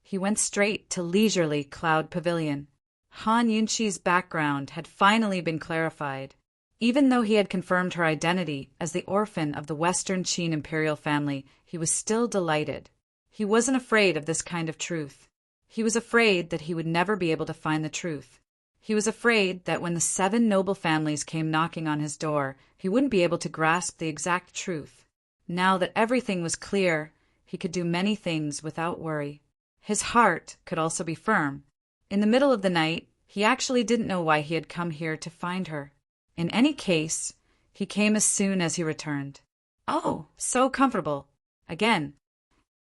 he went straight to leisurely Cloud Pavilion. Han Yunqi's background had finally been clarified. Even though he had confirmed her identity as the orphan of the Western Qin imperial family, he was still delighted. He wasn't afraid of this kind of truth. He was afraid that he would never be able to find the truth. He was afraid that when the 7 noble families came knocking on his door, he wouldn't be able to grasp the exact truth. Now that everything was clear, he could do many things without worry. His heart could also be firm. In the middle of the night, he actually didn't know why he had come here to find her. In any case, he came as soon as he returned. Oh, so comfortable. Again.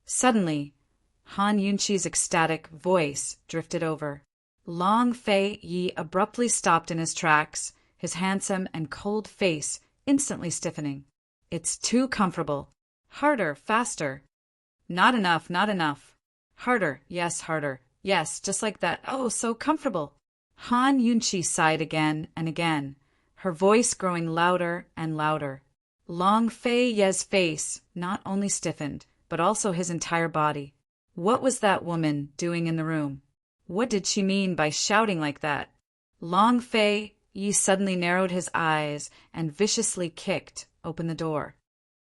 Suddenly, Han Yunqi's ecstatic voice drifted over. Long Fei Yi abruptly stopped in his tracks, his handsome and cold face instantly stiffening. "It's too comfortable. Harder, faster." "Not enough, not enough." "Harder, yes, harder. Yes, just like that. Oh, so comfortable." Han Yunqi sighed again and again, her voice growing louder and louder. Long Fei Ye's face not only stiffened, but also his entire body. What was that woman doing in the room? What did she mean by shouting like that? Long Fei Yi suddenly narrowed his eyes and viciously kicked open the door.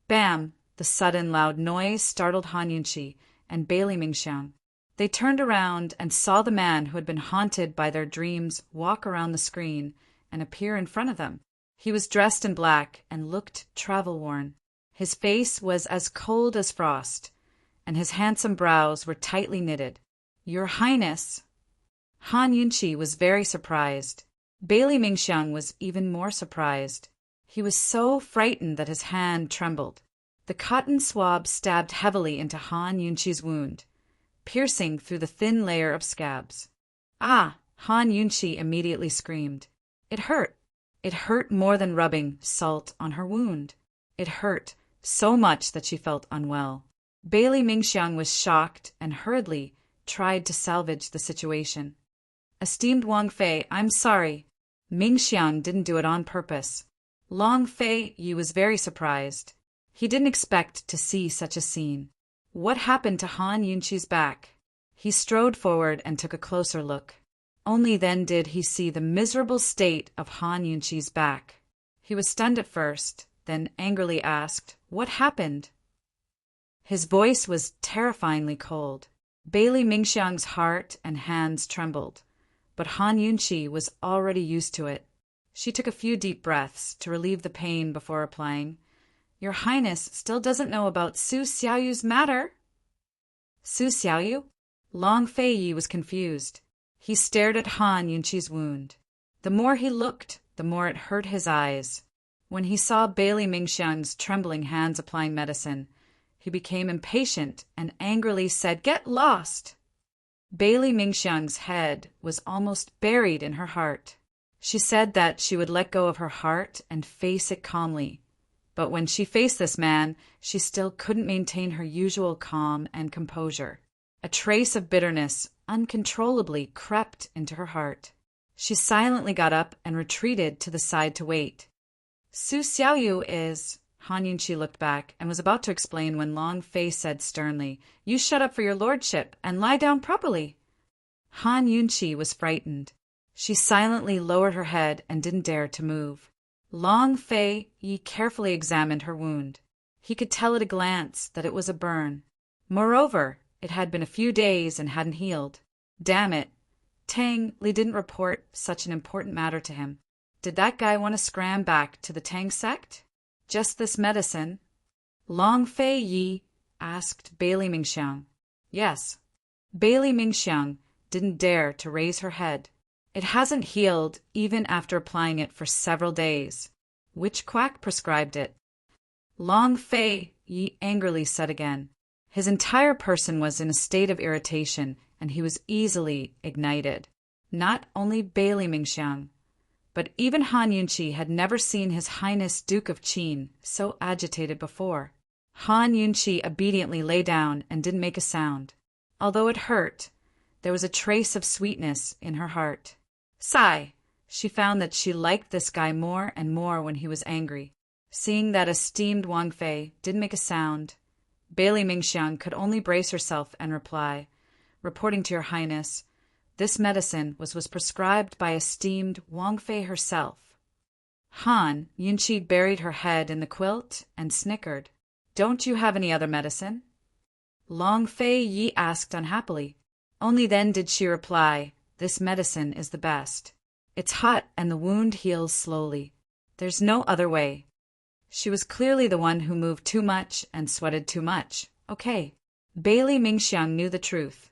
Bam! The sudden loud noise startled Han Yunqi and Bailey Mingxiang. They turned around and saw the man who had been haunted by their dreams walk around the screen and appear in front of them. He was dressed in black and looked travel-worn. His face was as cold as frost, and his handsome brows were tightly knitted. "Your Highness!" Han Yunqi was very surprised. Bailey Mingxiang was even more surprised. He was so frightened that his hand trembled. The cotton swab stabbed heavily into Han Yunqi's wound, piercing through the thin layer of scabs. "Ah!" Han Yunqi immediately screamed. It hurt. It hurt more than rubbing salt on her wound. It hurt so much that she felt unwell. Bailey Mingxiang was shocked and hurriedly tried to salvage the situation. Esteemed Wang Fei, I'm sorry. Mingxiang didn't do it on purpose. Long Fei Yi was very surprised. He didn't expect to see such a scene. What happened to Han Yunqi's back? He strode forward and took a closer look. Only then did he see the miserable state of Han Yunqi's back. He was stunned at first, then angrily asked, "What happened?" His voice was terrifyingly cold. Bailey Mingxiang's heart and hands trembled, but Han Yunqi was already used to it. She took a few deep breaths to relieve the pain before replying, "Your Highness still doesn't know about Su Xiaoyu's matter." Su Xiaoyu? Long Fei Yi was confused. He stared at Han Yunqi's wound. The more he looked, the more it hurt his eyes. When he saw Bailey Mingxiang's trembling hands applying medicine, he became impatient and angrily said, "Get lost!" Bailey Mingxiang's head was almost buried in her heart. She said that she would let go of her heart and face it calmly. But when she faced this man, she still couldn't maintain her usual calm and composure. A trace of bitterness uncontrollably crept into her heart. She silently got up and retreated to the side to wait. "Su Xiaoyu is—" Han Yunqi looked back and was about to explain when Long Fei said sternly, "You shut up for your lordship and lie down properly." Han Yunqi was frightened. She silently lowered her head and didn't dare to move. Long Fei Yi carefully examined her wound. He could tell at a glance that it was a burn. Moreover, it had been a few days and hadn't healed. Damn it. Tang Li didn't report such an important matter to him. Did that guy want to scram back to the Tang sect? Just this medicine? Long Fei Yi asked Bailey Mingxiang. Yes. Bailey Mingxiang didn't dare to raise her head. It hasn't healed even after applying it for several days. Which quack prescribed it? Long Fei Yi angrily said again. His entire person was in a state of irritation, and he was easily ignited. Not only Bailey Mingxiang, but even Han Yunqi had never seen His Highness Duke of Qin so agitated before. Han Yunqi obediently lay down and didn't make a sound. Although it hurt, there was a trace of sweetness in her heart. Sigh, she found that she liked this guy more and more when he was angry. Seeing that esteemed Wang Fei didn't make a sound, Bailey Mingxiang could only brace herself and reply, "Reporting to your Highness, this medicine was prescribed by esteemed Wang Fei herself." Han Yunqi buried her head in the quilt and snickered. "Don't you have any other medicine?" Long Fei Yi asked unhappily. Only then did she reply, "This medicine is the best. It's hot and the wound heals slowly. There's no other way." She was clearly the one who moved too much and sweated too much. Okay. Bailey Mingxiang knew the truth.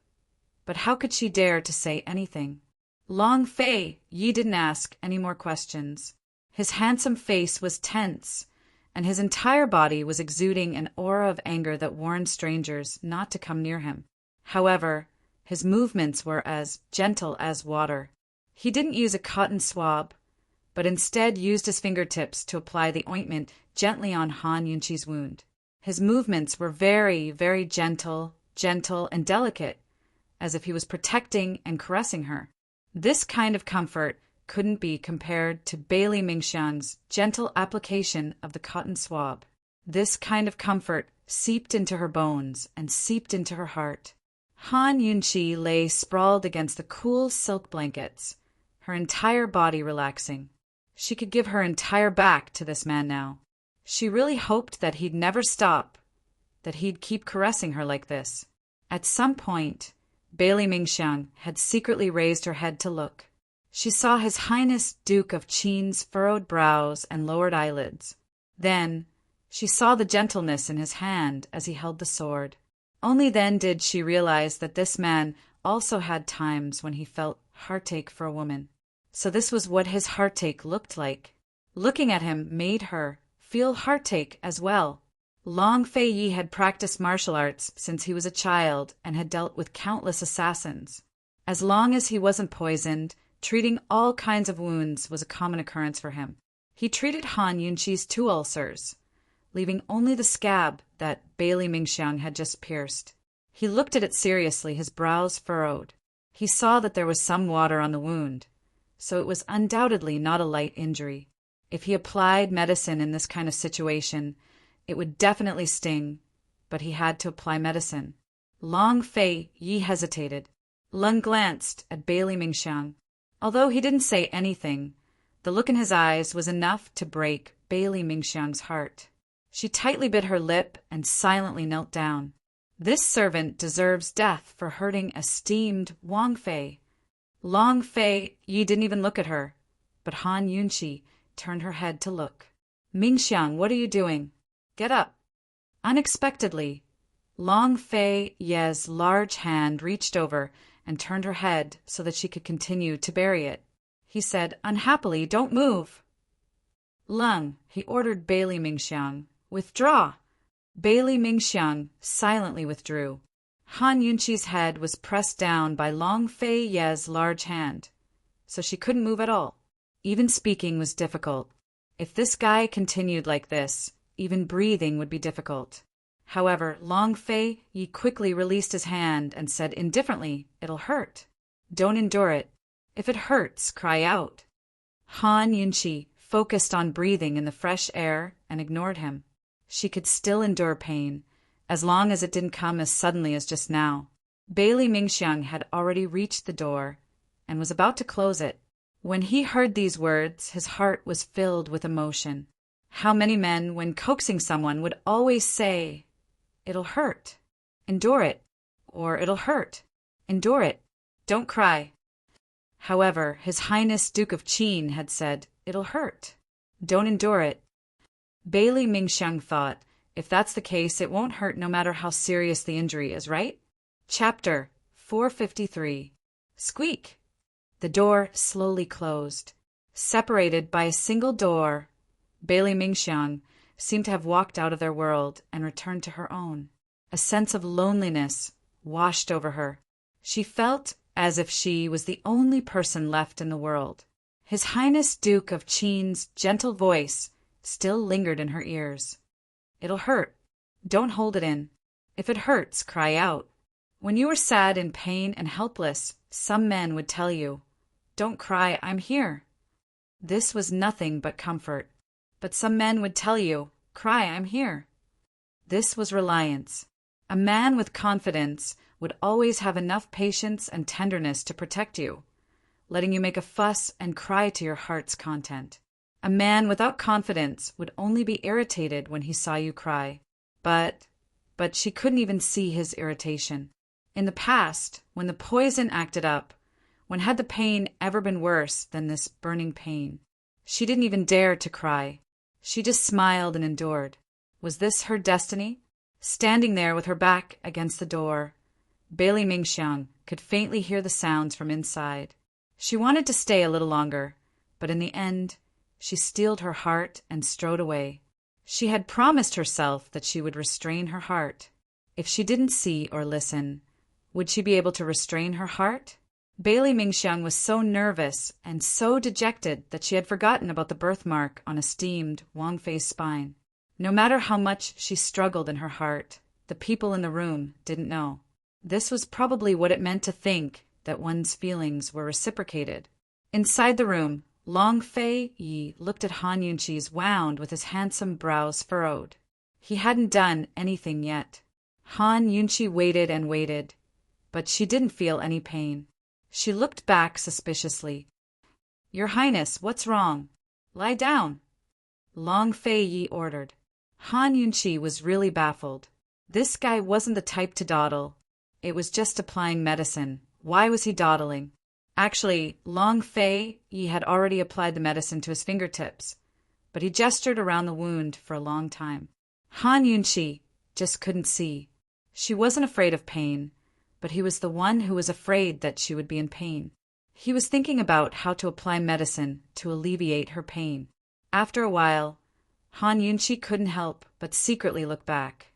But how could she dare to say anything? Long Fei Yi didn't ask any more questions. His handsome face was tense, and his entire body was exuding an aura of anger that warned strangers not to come near him. However, his movements were as gentle as water. He didn't use a cotton swab, but instead used his fingertips to apply the ointment gently on Han Yunqi's wound. His movements were very, very gentle, and delicate, as if he was protecting and caressing her. This kind of comfort couldn't be compared to Bailey Mingxiang's gentle application of the cotton swab. This kind of comfort seeped into her bones and seeped into her heart. Han Yunqi lay sprawled against the cool silk blankets, her entire body relaxing. She could give her entire back to this man now. She really hoped that he'd never stop, that he'd keep caressing her like this. At some point, Bailey Mingxiang had secretly raised her head to look. She saw His Highness Duke of Qin's furrowed brows and lowered eyelids. Then, she saw the gentleness in his hand as he held the sword. Only then did she realize that this man also had times when he felt heartache for a woman. So this was what his heartache looked like. Looking at him made her feel heartache as well. Long Fei Yi had practiced martial arts since he was a child and had dealt with countless assassins. As long as he wasn't poisoned, treating all kinds of wounds was a common occurrence for him. He treated Han Yunqi's 2 ulcers, leaving only the scab that Bailey Mingxiang had just pierced. He looked at it seriously, his brows furrowed. He saw that there was some water on the wound, so it was undoubtedly not a light injury. If he applied medicine in this kind of situation, it would definitely sting, but he had to apply medicine. Long Fei Yi hesitated. Lung glanced at Bailey Mingxiang. Although he didn't say anything, the look in his eyes was enough to break Bailey Mingxiang's heart. She tightly bit her lip and silently knelt down. This servant deserves death for hurting esteemed Wang Fei. Long Fei Yi didn't even look at her, but Han Yunqi turned her head to look. Mingxiang, what are you doing? Get up. Unexpectedly, Long Fei Ye's large hand reached over and turned her head so that she could continue to bury it. He said, unhappily, don't move. Lung, he ordered Bailey Mingxiang, withdraw. Bailey Mingxiang silently withdrew. Han Yunqi's head was pressed down by Long Fei Ye's large hand, so she couldn't move at all. Even speaking was difficult. If this guy continued like this, even breathing would be difficult. However, Long Fei Yi quickly released his hand and said indifferently, it'll hurt. Don't endure it. If it hurts, cry out. Han Yunqi focused on breathing in the fresh air and ignored him. She could still endure pain, as long as it didn't come as suddenly as just now. Bailey Mingxiang had already reached the door and was about to close it. When he heard these words, his heart was filled with emotion. How many men, when coaxing someone, would always say, it'll hurt. Endure it. Or it'll hurt. Endure it. Don't cry. However, His Highness Duke of Qin had said, it'll hurt. Don't endure it. Bailey Mingxiang thought, if that's the case, it won't hurt no matter how serious the injury is, right? Chapter 453. Squeak! The door slowly closed. Separated by a single door, Bailey Mingxiang seemed to have walked out of their world and returned to her own. A sense of loneliness washed over her. She felt as if she was the only person left in the world. His Highness Duke of Qin's gentle voice still lingered in her ears. It'll hurt. Don't hold it in. If it hurts, cry out. When you were sad, in pain, and helpless, some men would tell you, don't cry, I'm here. This was nothing but comfort. But some men would tell you, cry, I'm here. This was reliance. A man with confidence would always have enough patience and tenderness to protect you, letting you make a fuss and cry to your heart's content. A man without confidence would only be irritated when he saw you cry. But she couldn't even see his irritation. In the past, when the poison acted up, when had the pain ever been worse than this burning pain? She didn't even dare to cry. She just smiled and endured. Was this her destiny? Standing there with her back against the door, Bailey Mingxiang could faintly hear the sounds from inside. She wanted to stay a little longer, but in the end, she steeled her heart and strode away. She had promised herself that she would restrain her heart. If she didn't see or listen, would she be able to restrain her heart? Bailey Mingxiang was so nervous and so dejected that she had forgotten about the birthmark on esteemed Wang Fei's spine. No matter how much she struggled in her heart, the people in the room didn't know. This was probably what it meant to think that one's feelings were reciprocated. Inside the room, Long Fei Yi looked at Han Yunqi's wound with his handsome brows furrowed. He hadn't done anything yet. Han Yunqi waited and waited, but she didn't feel any pain. She looked back suspiciously. Your Highness, what's wrong? Lie down. Long Fei Yi ordered. Han Yunqi was really baffled. This guy wasn't the type to dawdle. It was just applying medicine. Why was he dawdling? Actually, Long Fei Yi had already applied the medicine to his fingertips, but he gestured around the wound for a long time. Han Yunqi just couldn't see. She wasn't afraid of pain, but he was the one who was afraid that she would be in pain. He was thinking about how to apply medicine to alleviate her pain. After a while, Han Yunqi couldn't help but secretly look back.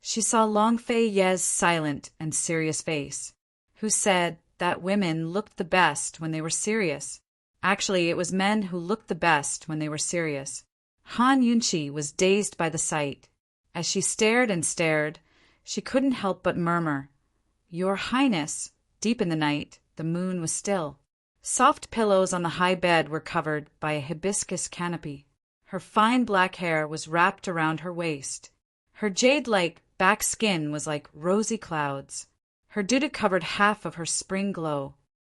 She saw Long Fei Ye's silent and serious face, who said that women looked the best when they were serious. Actually, it was men who looked the best when they were serious. Han Yunqi was dazed by the sight. As she stared and stared, she couldn't help but murmur, Your Highness, deep in the night, The moon was still. Soft pillows on the high bed were covered by a hibiscus canopy. Her fine black hair was wrapped around her waist. Her jade-like back skin was like rosy clouds. Her duda covered half of her spring glow.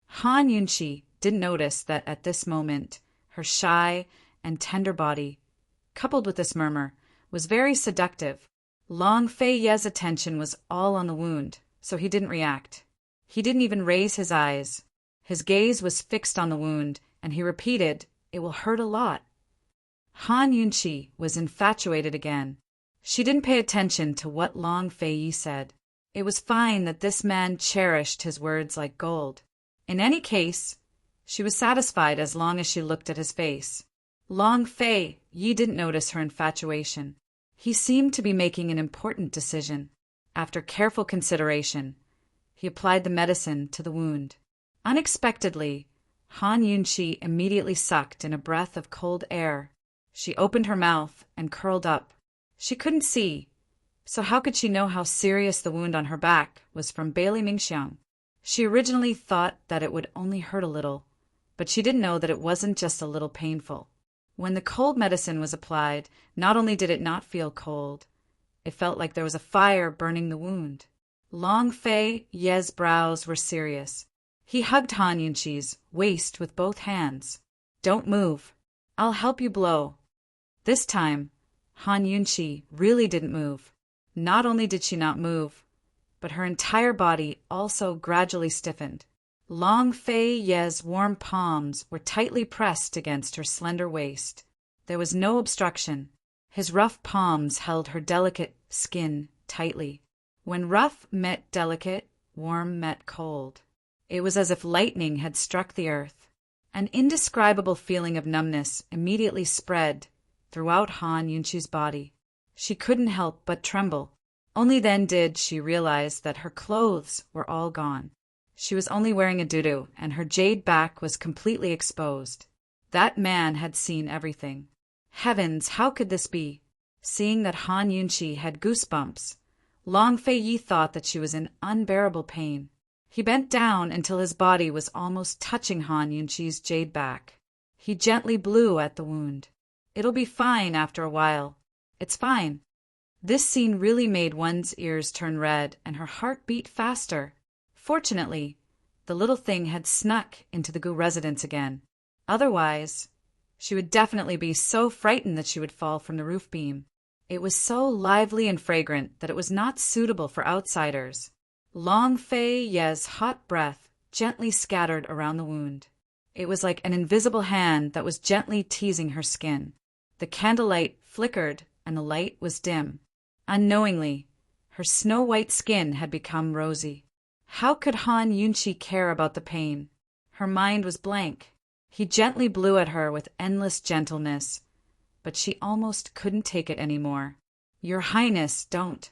Han Yunchi didn't notice that at this moment, her shy and tender body, coupled with this murmur, was very seductive. Long Fei Ye's attention was all on the wound, so he didn't react. He didn't even raise his eyes. His gaze was fixed on the wound, and he repeated, "It will hurt a lot." Han Yunchi was infatuated again. She didn't pay attention to what Long Fei Yi said. It was fine that this man cherished his words like gold. In any case, she was satisfied as long as she looked at his face. Long Fei Yi didn't notice her infatuation. He seemed to be making an important decision. After careful consideration, he applied the medicine to the wound. Unexpectedly, Han Yunchi immediately sucked in a breath of cold air. She opened her mouth and curled up. She couldn't see, so how could she know how serious the wound on her back was from Bailey Mingxiang? She originally thought that it would only hurt a little, but she didn't know that it wasn't just a little painful. When the cold medicine was applied, not only did it not feel cold, it felt like there was a fire burning the wound. Long Fei Ye's brows were serious. He hugged Han Yunchi's waist with both hands. "Don't move. I'll help you blow." This time, Han Yunchi really didn't move. Not only did she not move, but her entire body also gradually stiffened. Long Fei Ye's warm palms were tightly pressed against her slender waist. There was no obstruction. His rough palms held her delicate skin tightly. When rough met delicate, warm met cold. It was as if lightning had struck the earth. An indescribable feeling of numbness immediately spread throughout Han Yunchi's body. She couldn't help but tremble. Only then did she realize that her clothes were all gone. She was only wearing a dudu, and her jade back was completely exposed. That man had seen everything. Heavens, how could this be? Seeing that Han Yunchi had goosebumps, Long Fei Yi thought that she was in unbearable pain. He bent down until his body was almost touching Han Yunchi's jade back. He gently blew at the wound. "It'll be fine after a while. It's fine." This scene really made one's ears turn red and her heart beat faster. Fortunately, the little thing had snuck into the Gu residence again. Otherwise, she would definitely be so frightened that she would fall from the roof beam. It was so lively and fragrant that it was not suitable for outsiders. Long Fei Ye's hot breath gently scattered around the wound. It was like an invisible hand that was gently teasing her skin. The candlelight flickered and the light was dim. Unknowingly, her snow-white skin had become rosy. How could Han Yunchi care about the pain? Her mind was blank. He gently blew at her with endless gentleness, but she almost couldn't take it anymore. "Your Highness, don't."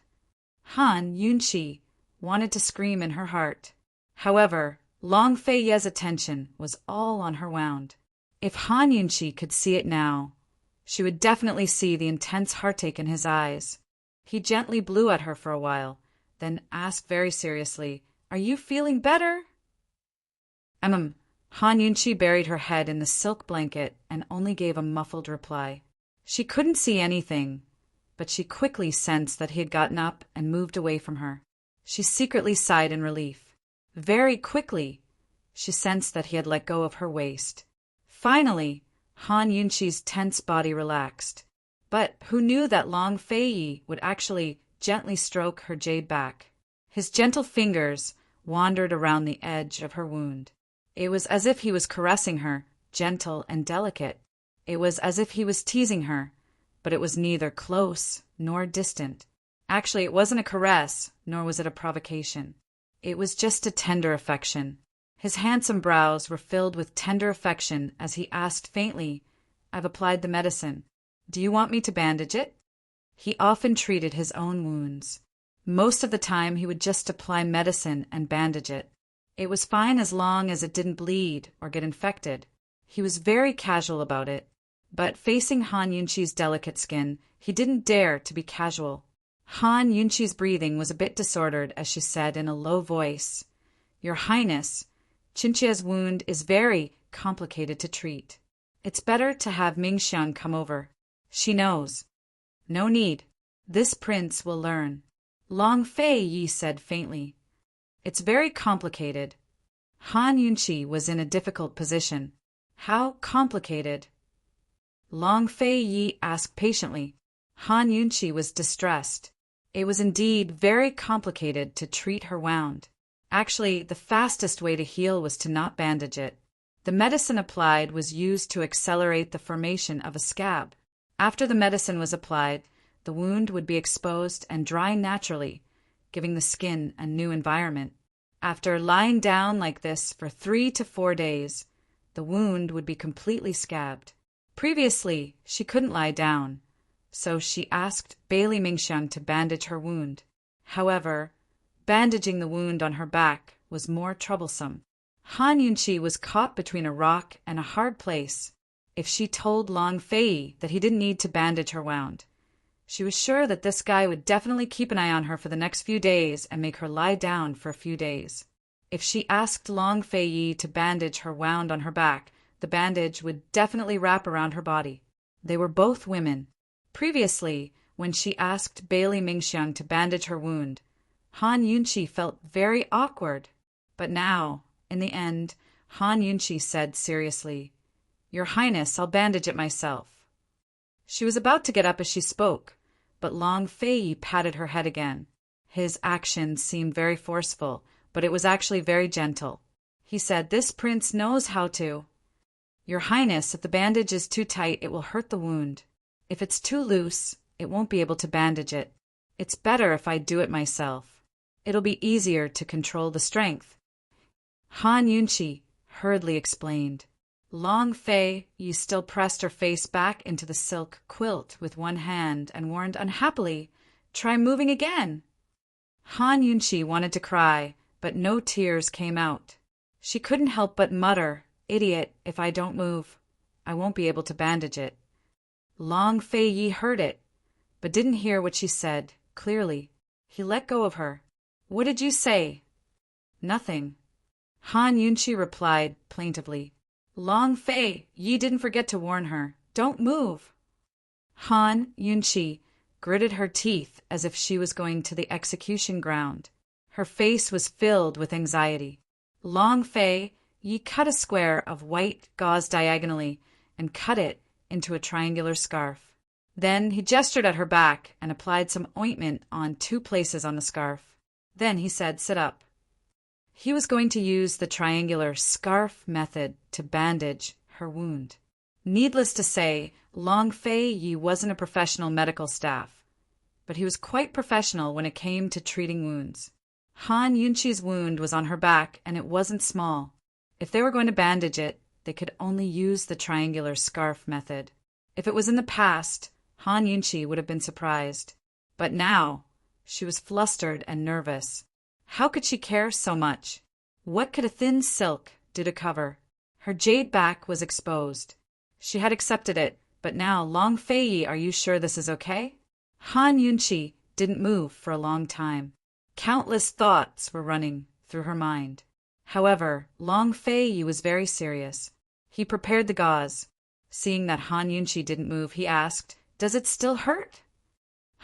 Han Yunchi wanted to scream in her heart. However, Long Fei Ye's attention was all on her wound. If Han Yunchi could see it now, she would definitely see the intense heartache in his eyes. He gently blew at her for a while, then asked very seriously, "Are you feeling better?" Han Yunchi buried her head in the silk blanket and only gave a muffled reply. She couldn't see anything, but she quickly sensed that he had gotten up and moved away from her. She secretly sighed in relief. Very quickly, she sensed that he had let go of her waist. Finally, Han Yunchi's tense body relaxed. But who knew that Long Fei Yi would actually gently stroke her jade back? His gentle fingers wandered around the edge of her wound. It was as if he was caressing her, gentle and delicate. It was as if he was teasing her, but it was neither close nor distant. Actually, it wasn't a caress, nor was it a provocation. It was just a tender affection. His handsome brows were filled with tender affection as he asked faintly, "I've applied the medicine. Do you want me to bandage it?" He often treated his own wounds. Most of the time he would just apply medicine and bandage it. It was fine as long as it didn't bleed or get infected. He was very casual about it. But facing Han Yunchi's delicate skin, he didn't dare to be casual. Han Yunchi's breathing was a bit disordered as she said in a low voice, "Your Highness, Qinqia's wound is very complicated to treat. It's better to have Mingxiang come over. She knows. No need. This prince will learn. Long Fei Yi said faintly. It's very complicated. Han Yunqi was in a difficult position. How complicated? Long Fei Yi asked patiently. Han Yunqi was distressed. It was indeed very complicated to treat her wound. Actually, the fastest way to heal was to not bandage it. The medicine applied was used to accelerate the formation of a scab. After the medicine was applied, the wound would be exposed and dry naturally, giving the skin a new environment. After lying down like this for 3 to 4 days, the wound would be completely scabbed. Previously, she couldn't lie down, so she asked Bailey Mingxiang to bandage her wound. However, bandaging the wound on her back was more troublesome. Han Yunqi was caught between a rock and a hard place. If she told Long Fei that he didn't need to bandage her wound, she was sure that this guy would definitely keep an eye on her for the next few days and make her lie down for a few days. If she asked Long Fei Yi to bandage her wound on her back, the bandage would definitely wrap around her body. They were both women. Previously, when she asked Bailey Mingxiang to bandage her wound, Han Yunqi felt very awkward. But now, in the end, Han Yunqi said seriously, "Your Highness, I'll bandage it myself." She was about to get up as she spoke, but Long Fei Yi patted her head again. His action seemed very forceful, but it was actually very gentle. He said, "This prince knows how to." "Your Highness, if the bandage is too tight, it will hurt the wound. If it's too loose, it won't be able to bandage it. It's better if I do it myself. It'll be easier to control the strength." Han Yunqi hurriedly explained. Long Fei Yi still pressed her face back into the silk quilt with one hand and warned unhappily, "Try moving again." Han Yunqi wanted to cry, but no tears came out. She couldn't help but mutter, "Idiot, if I don't move, I won't be able to bandage it." Long Fei Yi heard it, but didn't hear what she said clearly. He let go of her. "What did you say?" "Nothing." Han Yunqi replied plaintively. Long Fei Yi didn't forget to warn her, "Don't move." Han Yunqi gritted her teeth as if she was going to the execution ground. Her face was filled with anxiety. Long Fei Yi cut a square of white gauze diagonally and cut it into a triangular scarf. Then he gestured at her back and applied some ointment on 2 places on the scarf. Then he said, "Sit up." He was going to use the triangular scarf method to bandage her wound. Needless to say, Long Fei Yi wasn't a professional medical staff, but he was quite professional when it came to treating wounds. Han Yunqi's wound was on her back, and it wasn't small. If they were going to bandage it, they could only use the triangular scarf method. If it was in the past, Han Yunqi would have been surprised. But now, she was flustered and nervous. How could she care so much? What could a thin silk do to cover? Her jade back was exposed. She had accepted it, but now, Long Fei Yi, are you sure this is okay? Han Yunqi didn't move for a long time. Countless thoughts were running through her mind. However, Long Fei Yi was very serious. He prepared the gauze. Seeing that Han Yunqi didn't move, he asked, "Does it still hurt?"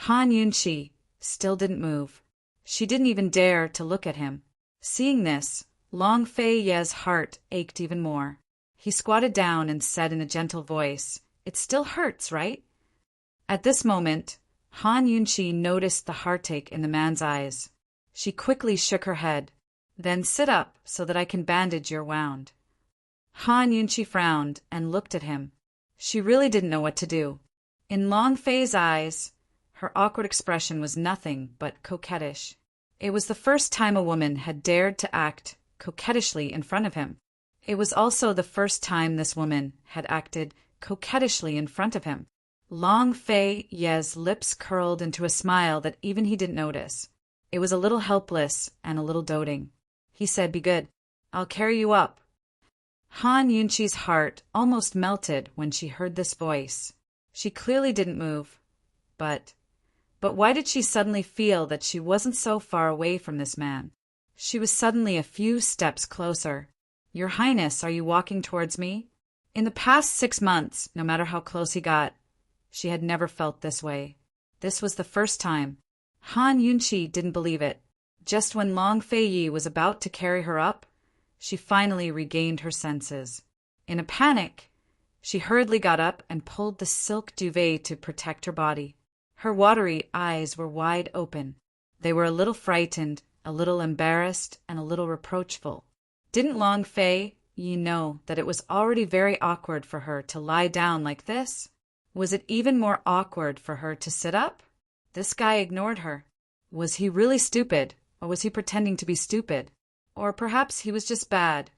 Han Yunqi still didn't move. She didn't even dare to look at him. Seeing this, Long Fei Yi's heart ached even more. He squatted down and said in a gentle voice, "It still hurts, right?" At this moment, Han Yunqi noticed the heartache in the man's eyes. She quickly shook her head. "Then sit up so that I can bandage your wound." Han Yunqi frowned and looked at him. She really didn't know what to do. In Long Fei's eyes, her awkward expression was nothing but coquettish. It was the first time a woman had dared to act coquettishly in front of him. It was also the first time this woman had acted coquettishly in front of him. Long Fei Yi's lips curled into a smile that even he didn't notice. It was a little helpless and a little doting. He said, "Be good. I'll carry you up." Han Yunqi's heart almost melted when she heard this voice. She clearly didn't move. But why did she suddenly feel that she wasn't so far away from this man? She was suddenly a few steps closer. Your Highness, are you walking towards me? In the past 6 months, no matter how close he got, she had never felt this way. This was the first time. Han Yunqi didn't believe it. Just when Long Fei Yi was about to carry her up, she finally regained her senses. In a panic, she hurriedly got up and pulled the silk duvet to protect her body. Her watery eyes were wide open. They were a little frightened, a little embarrassed, and a little reproachful. Didn't Long Fei Yi know that it was already very awkward for her to lie down like this? Was it even more awkward for her to sit up? This guy ignored her. Was he really stupid, or was he pretending to be stupid? Or perhaps he was just bad.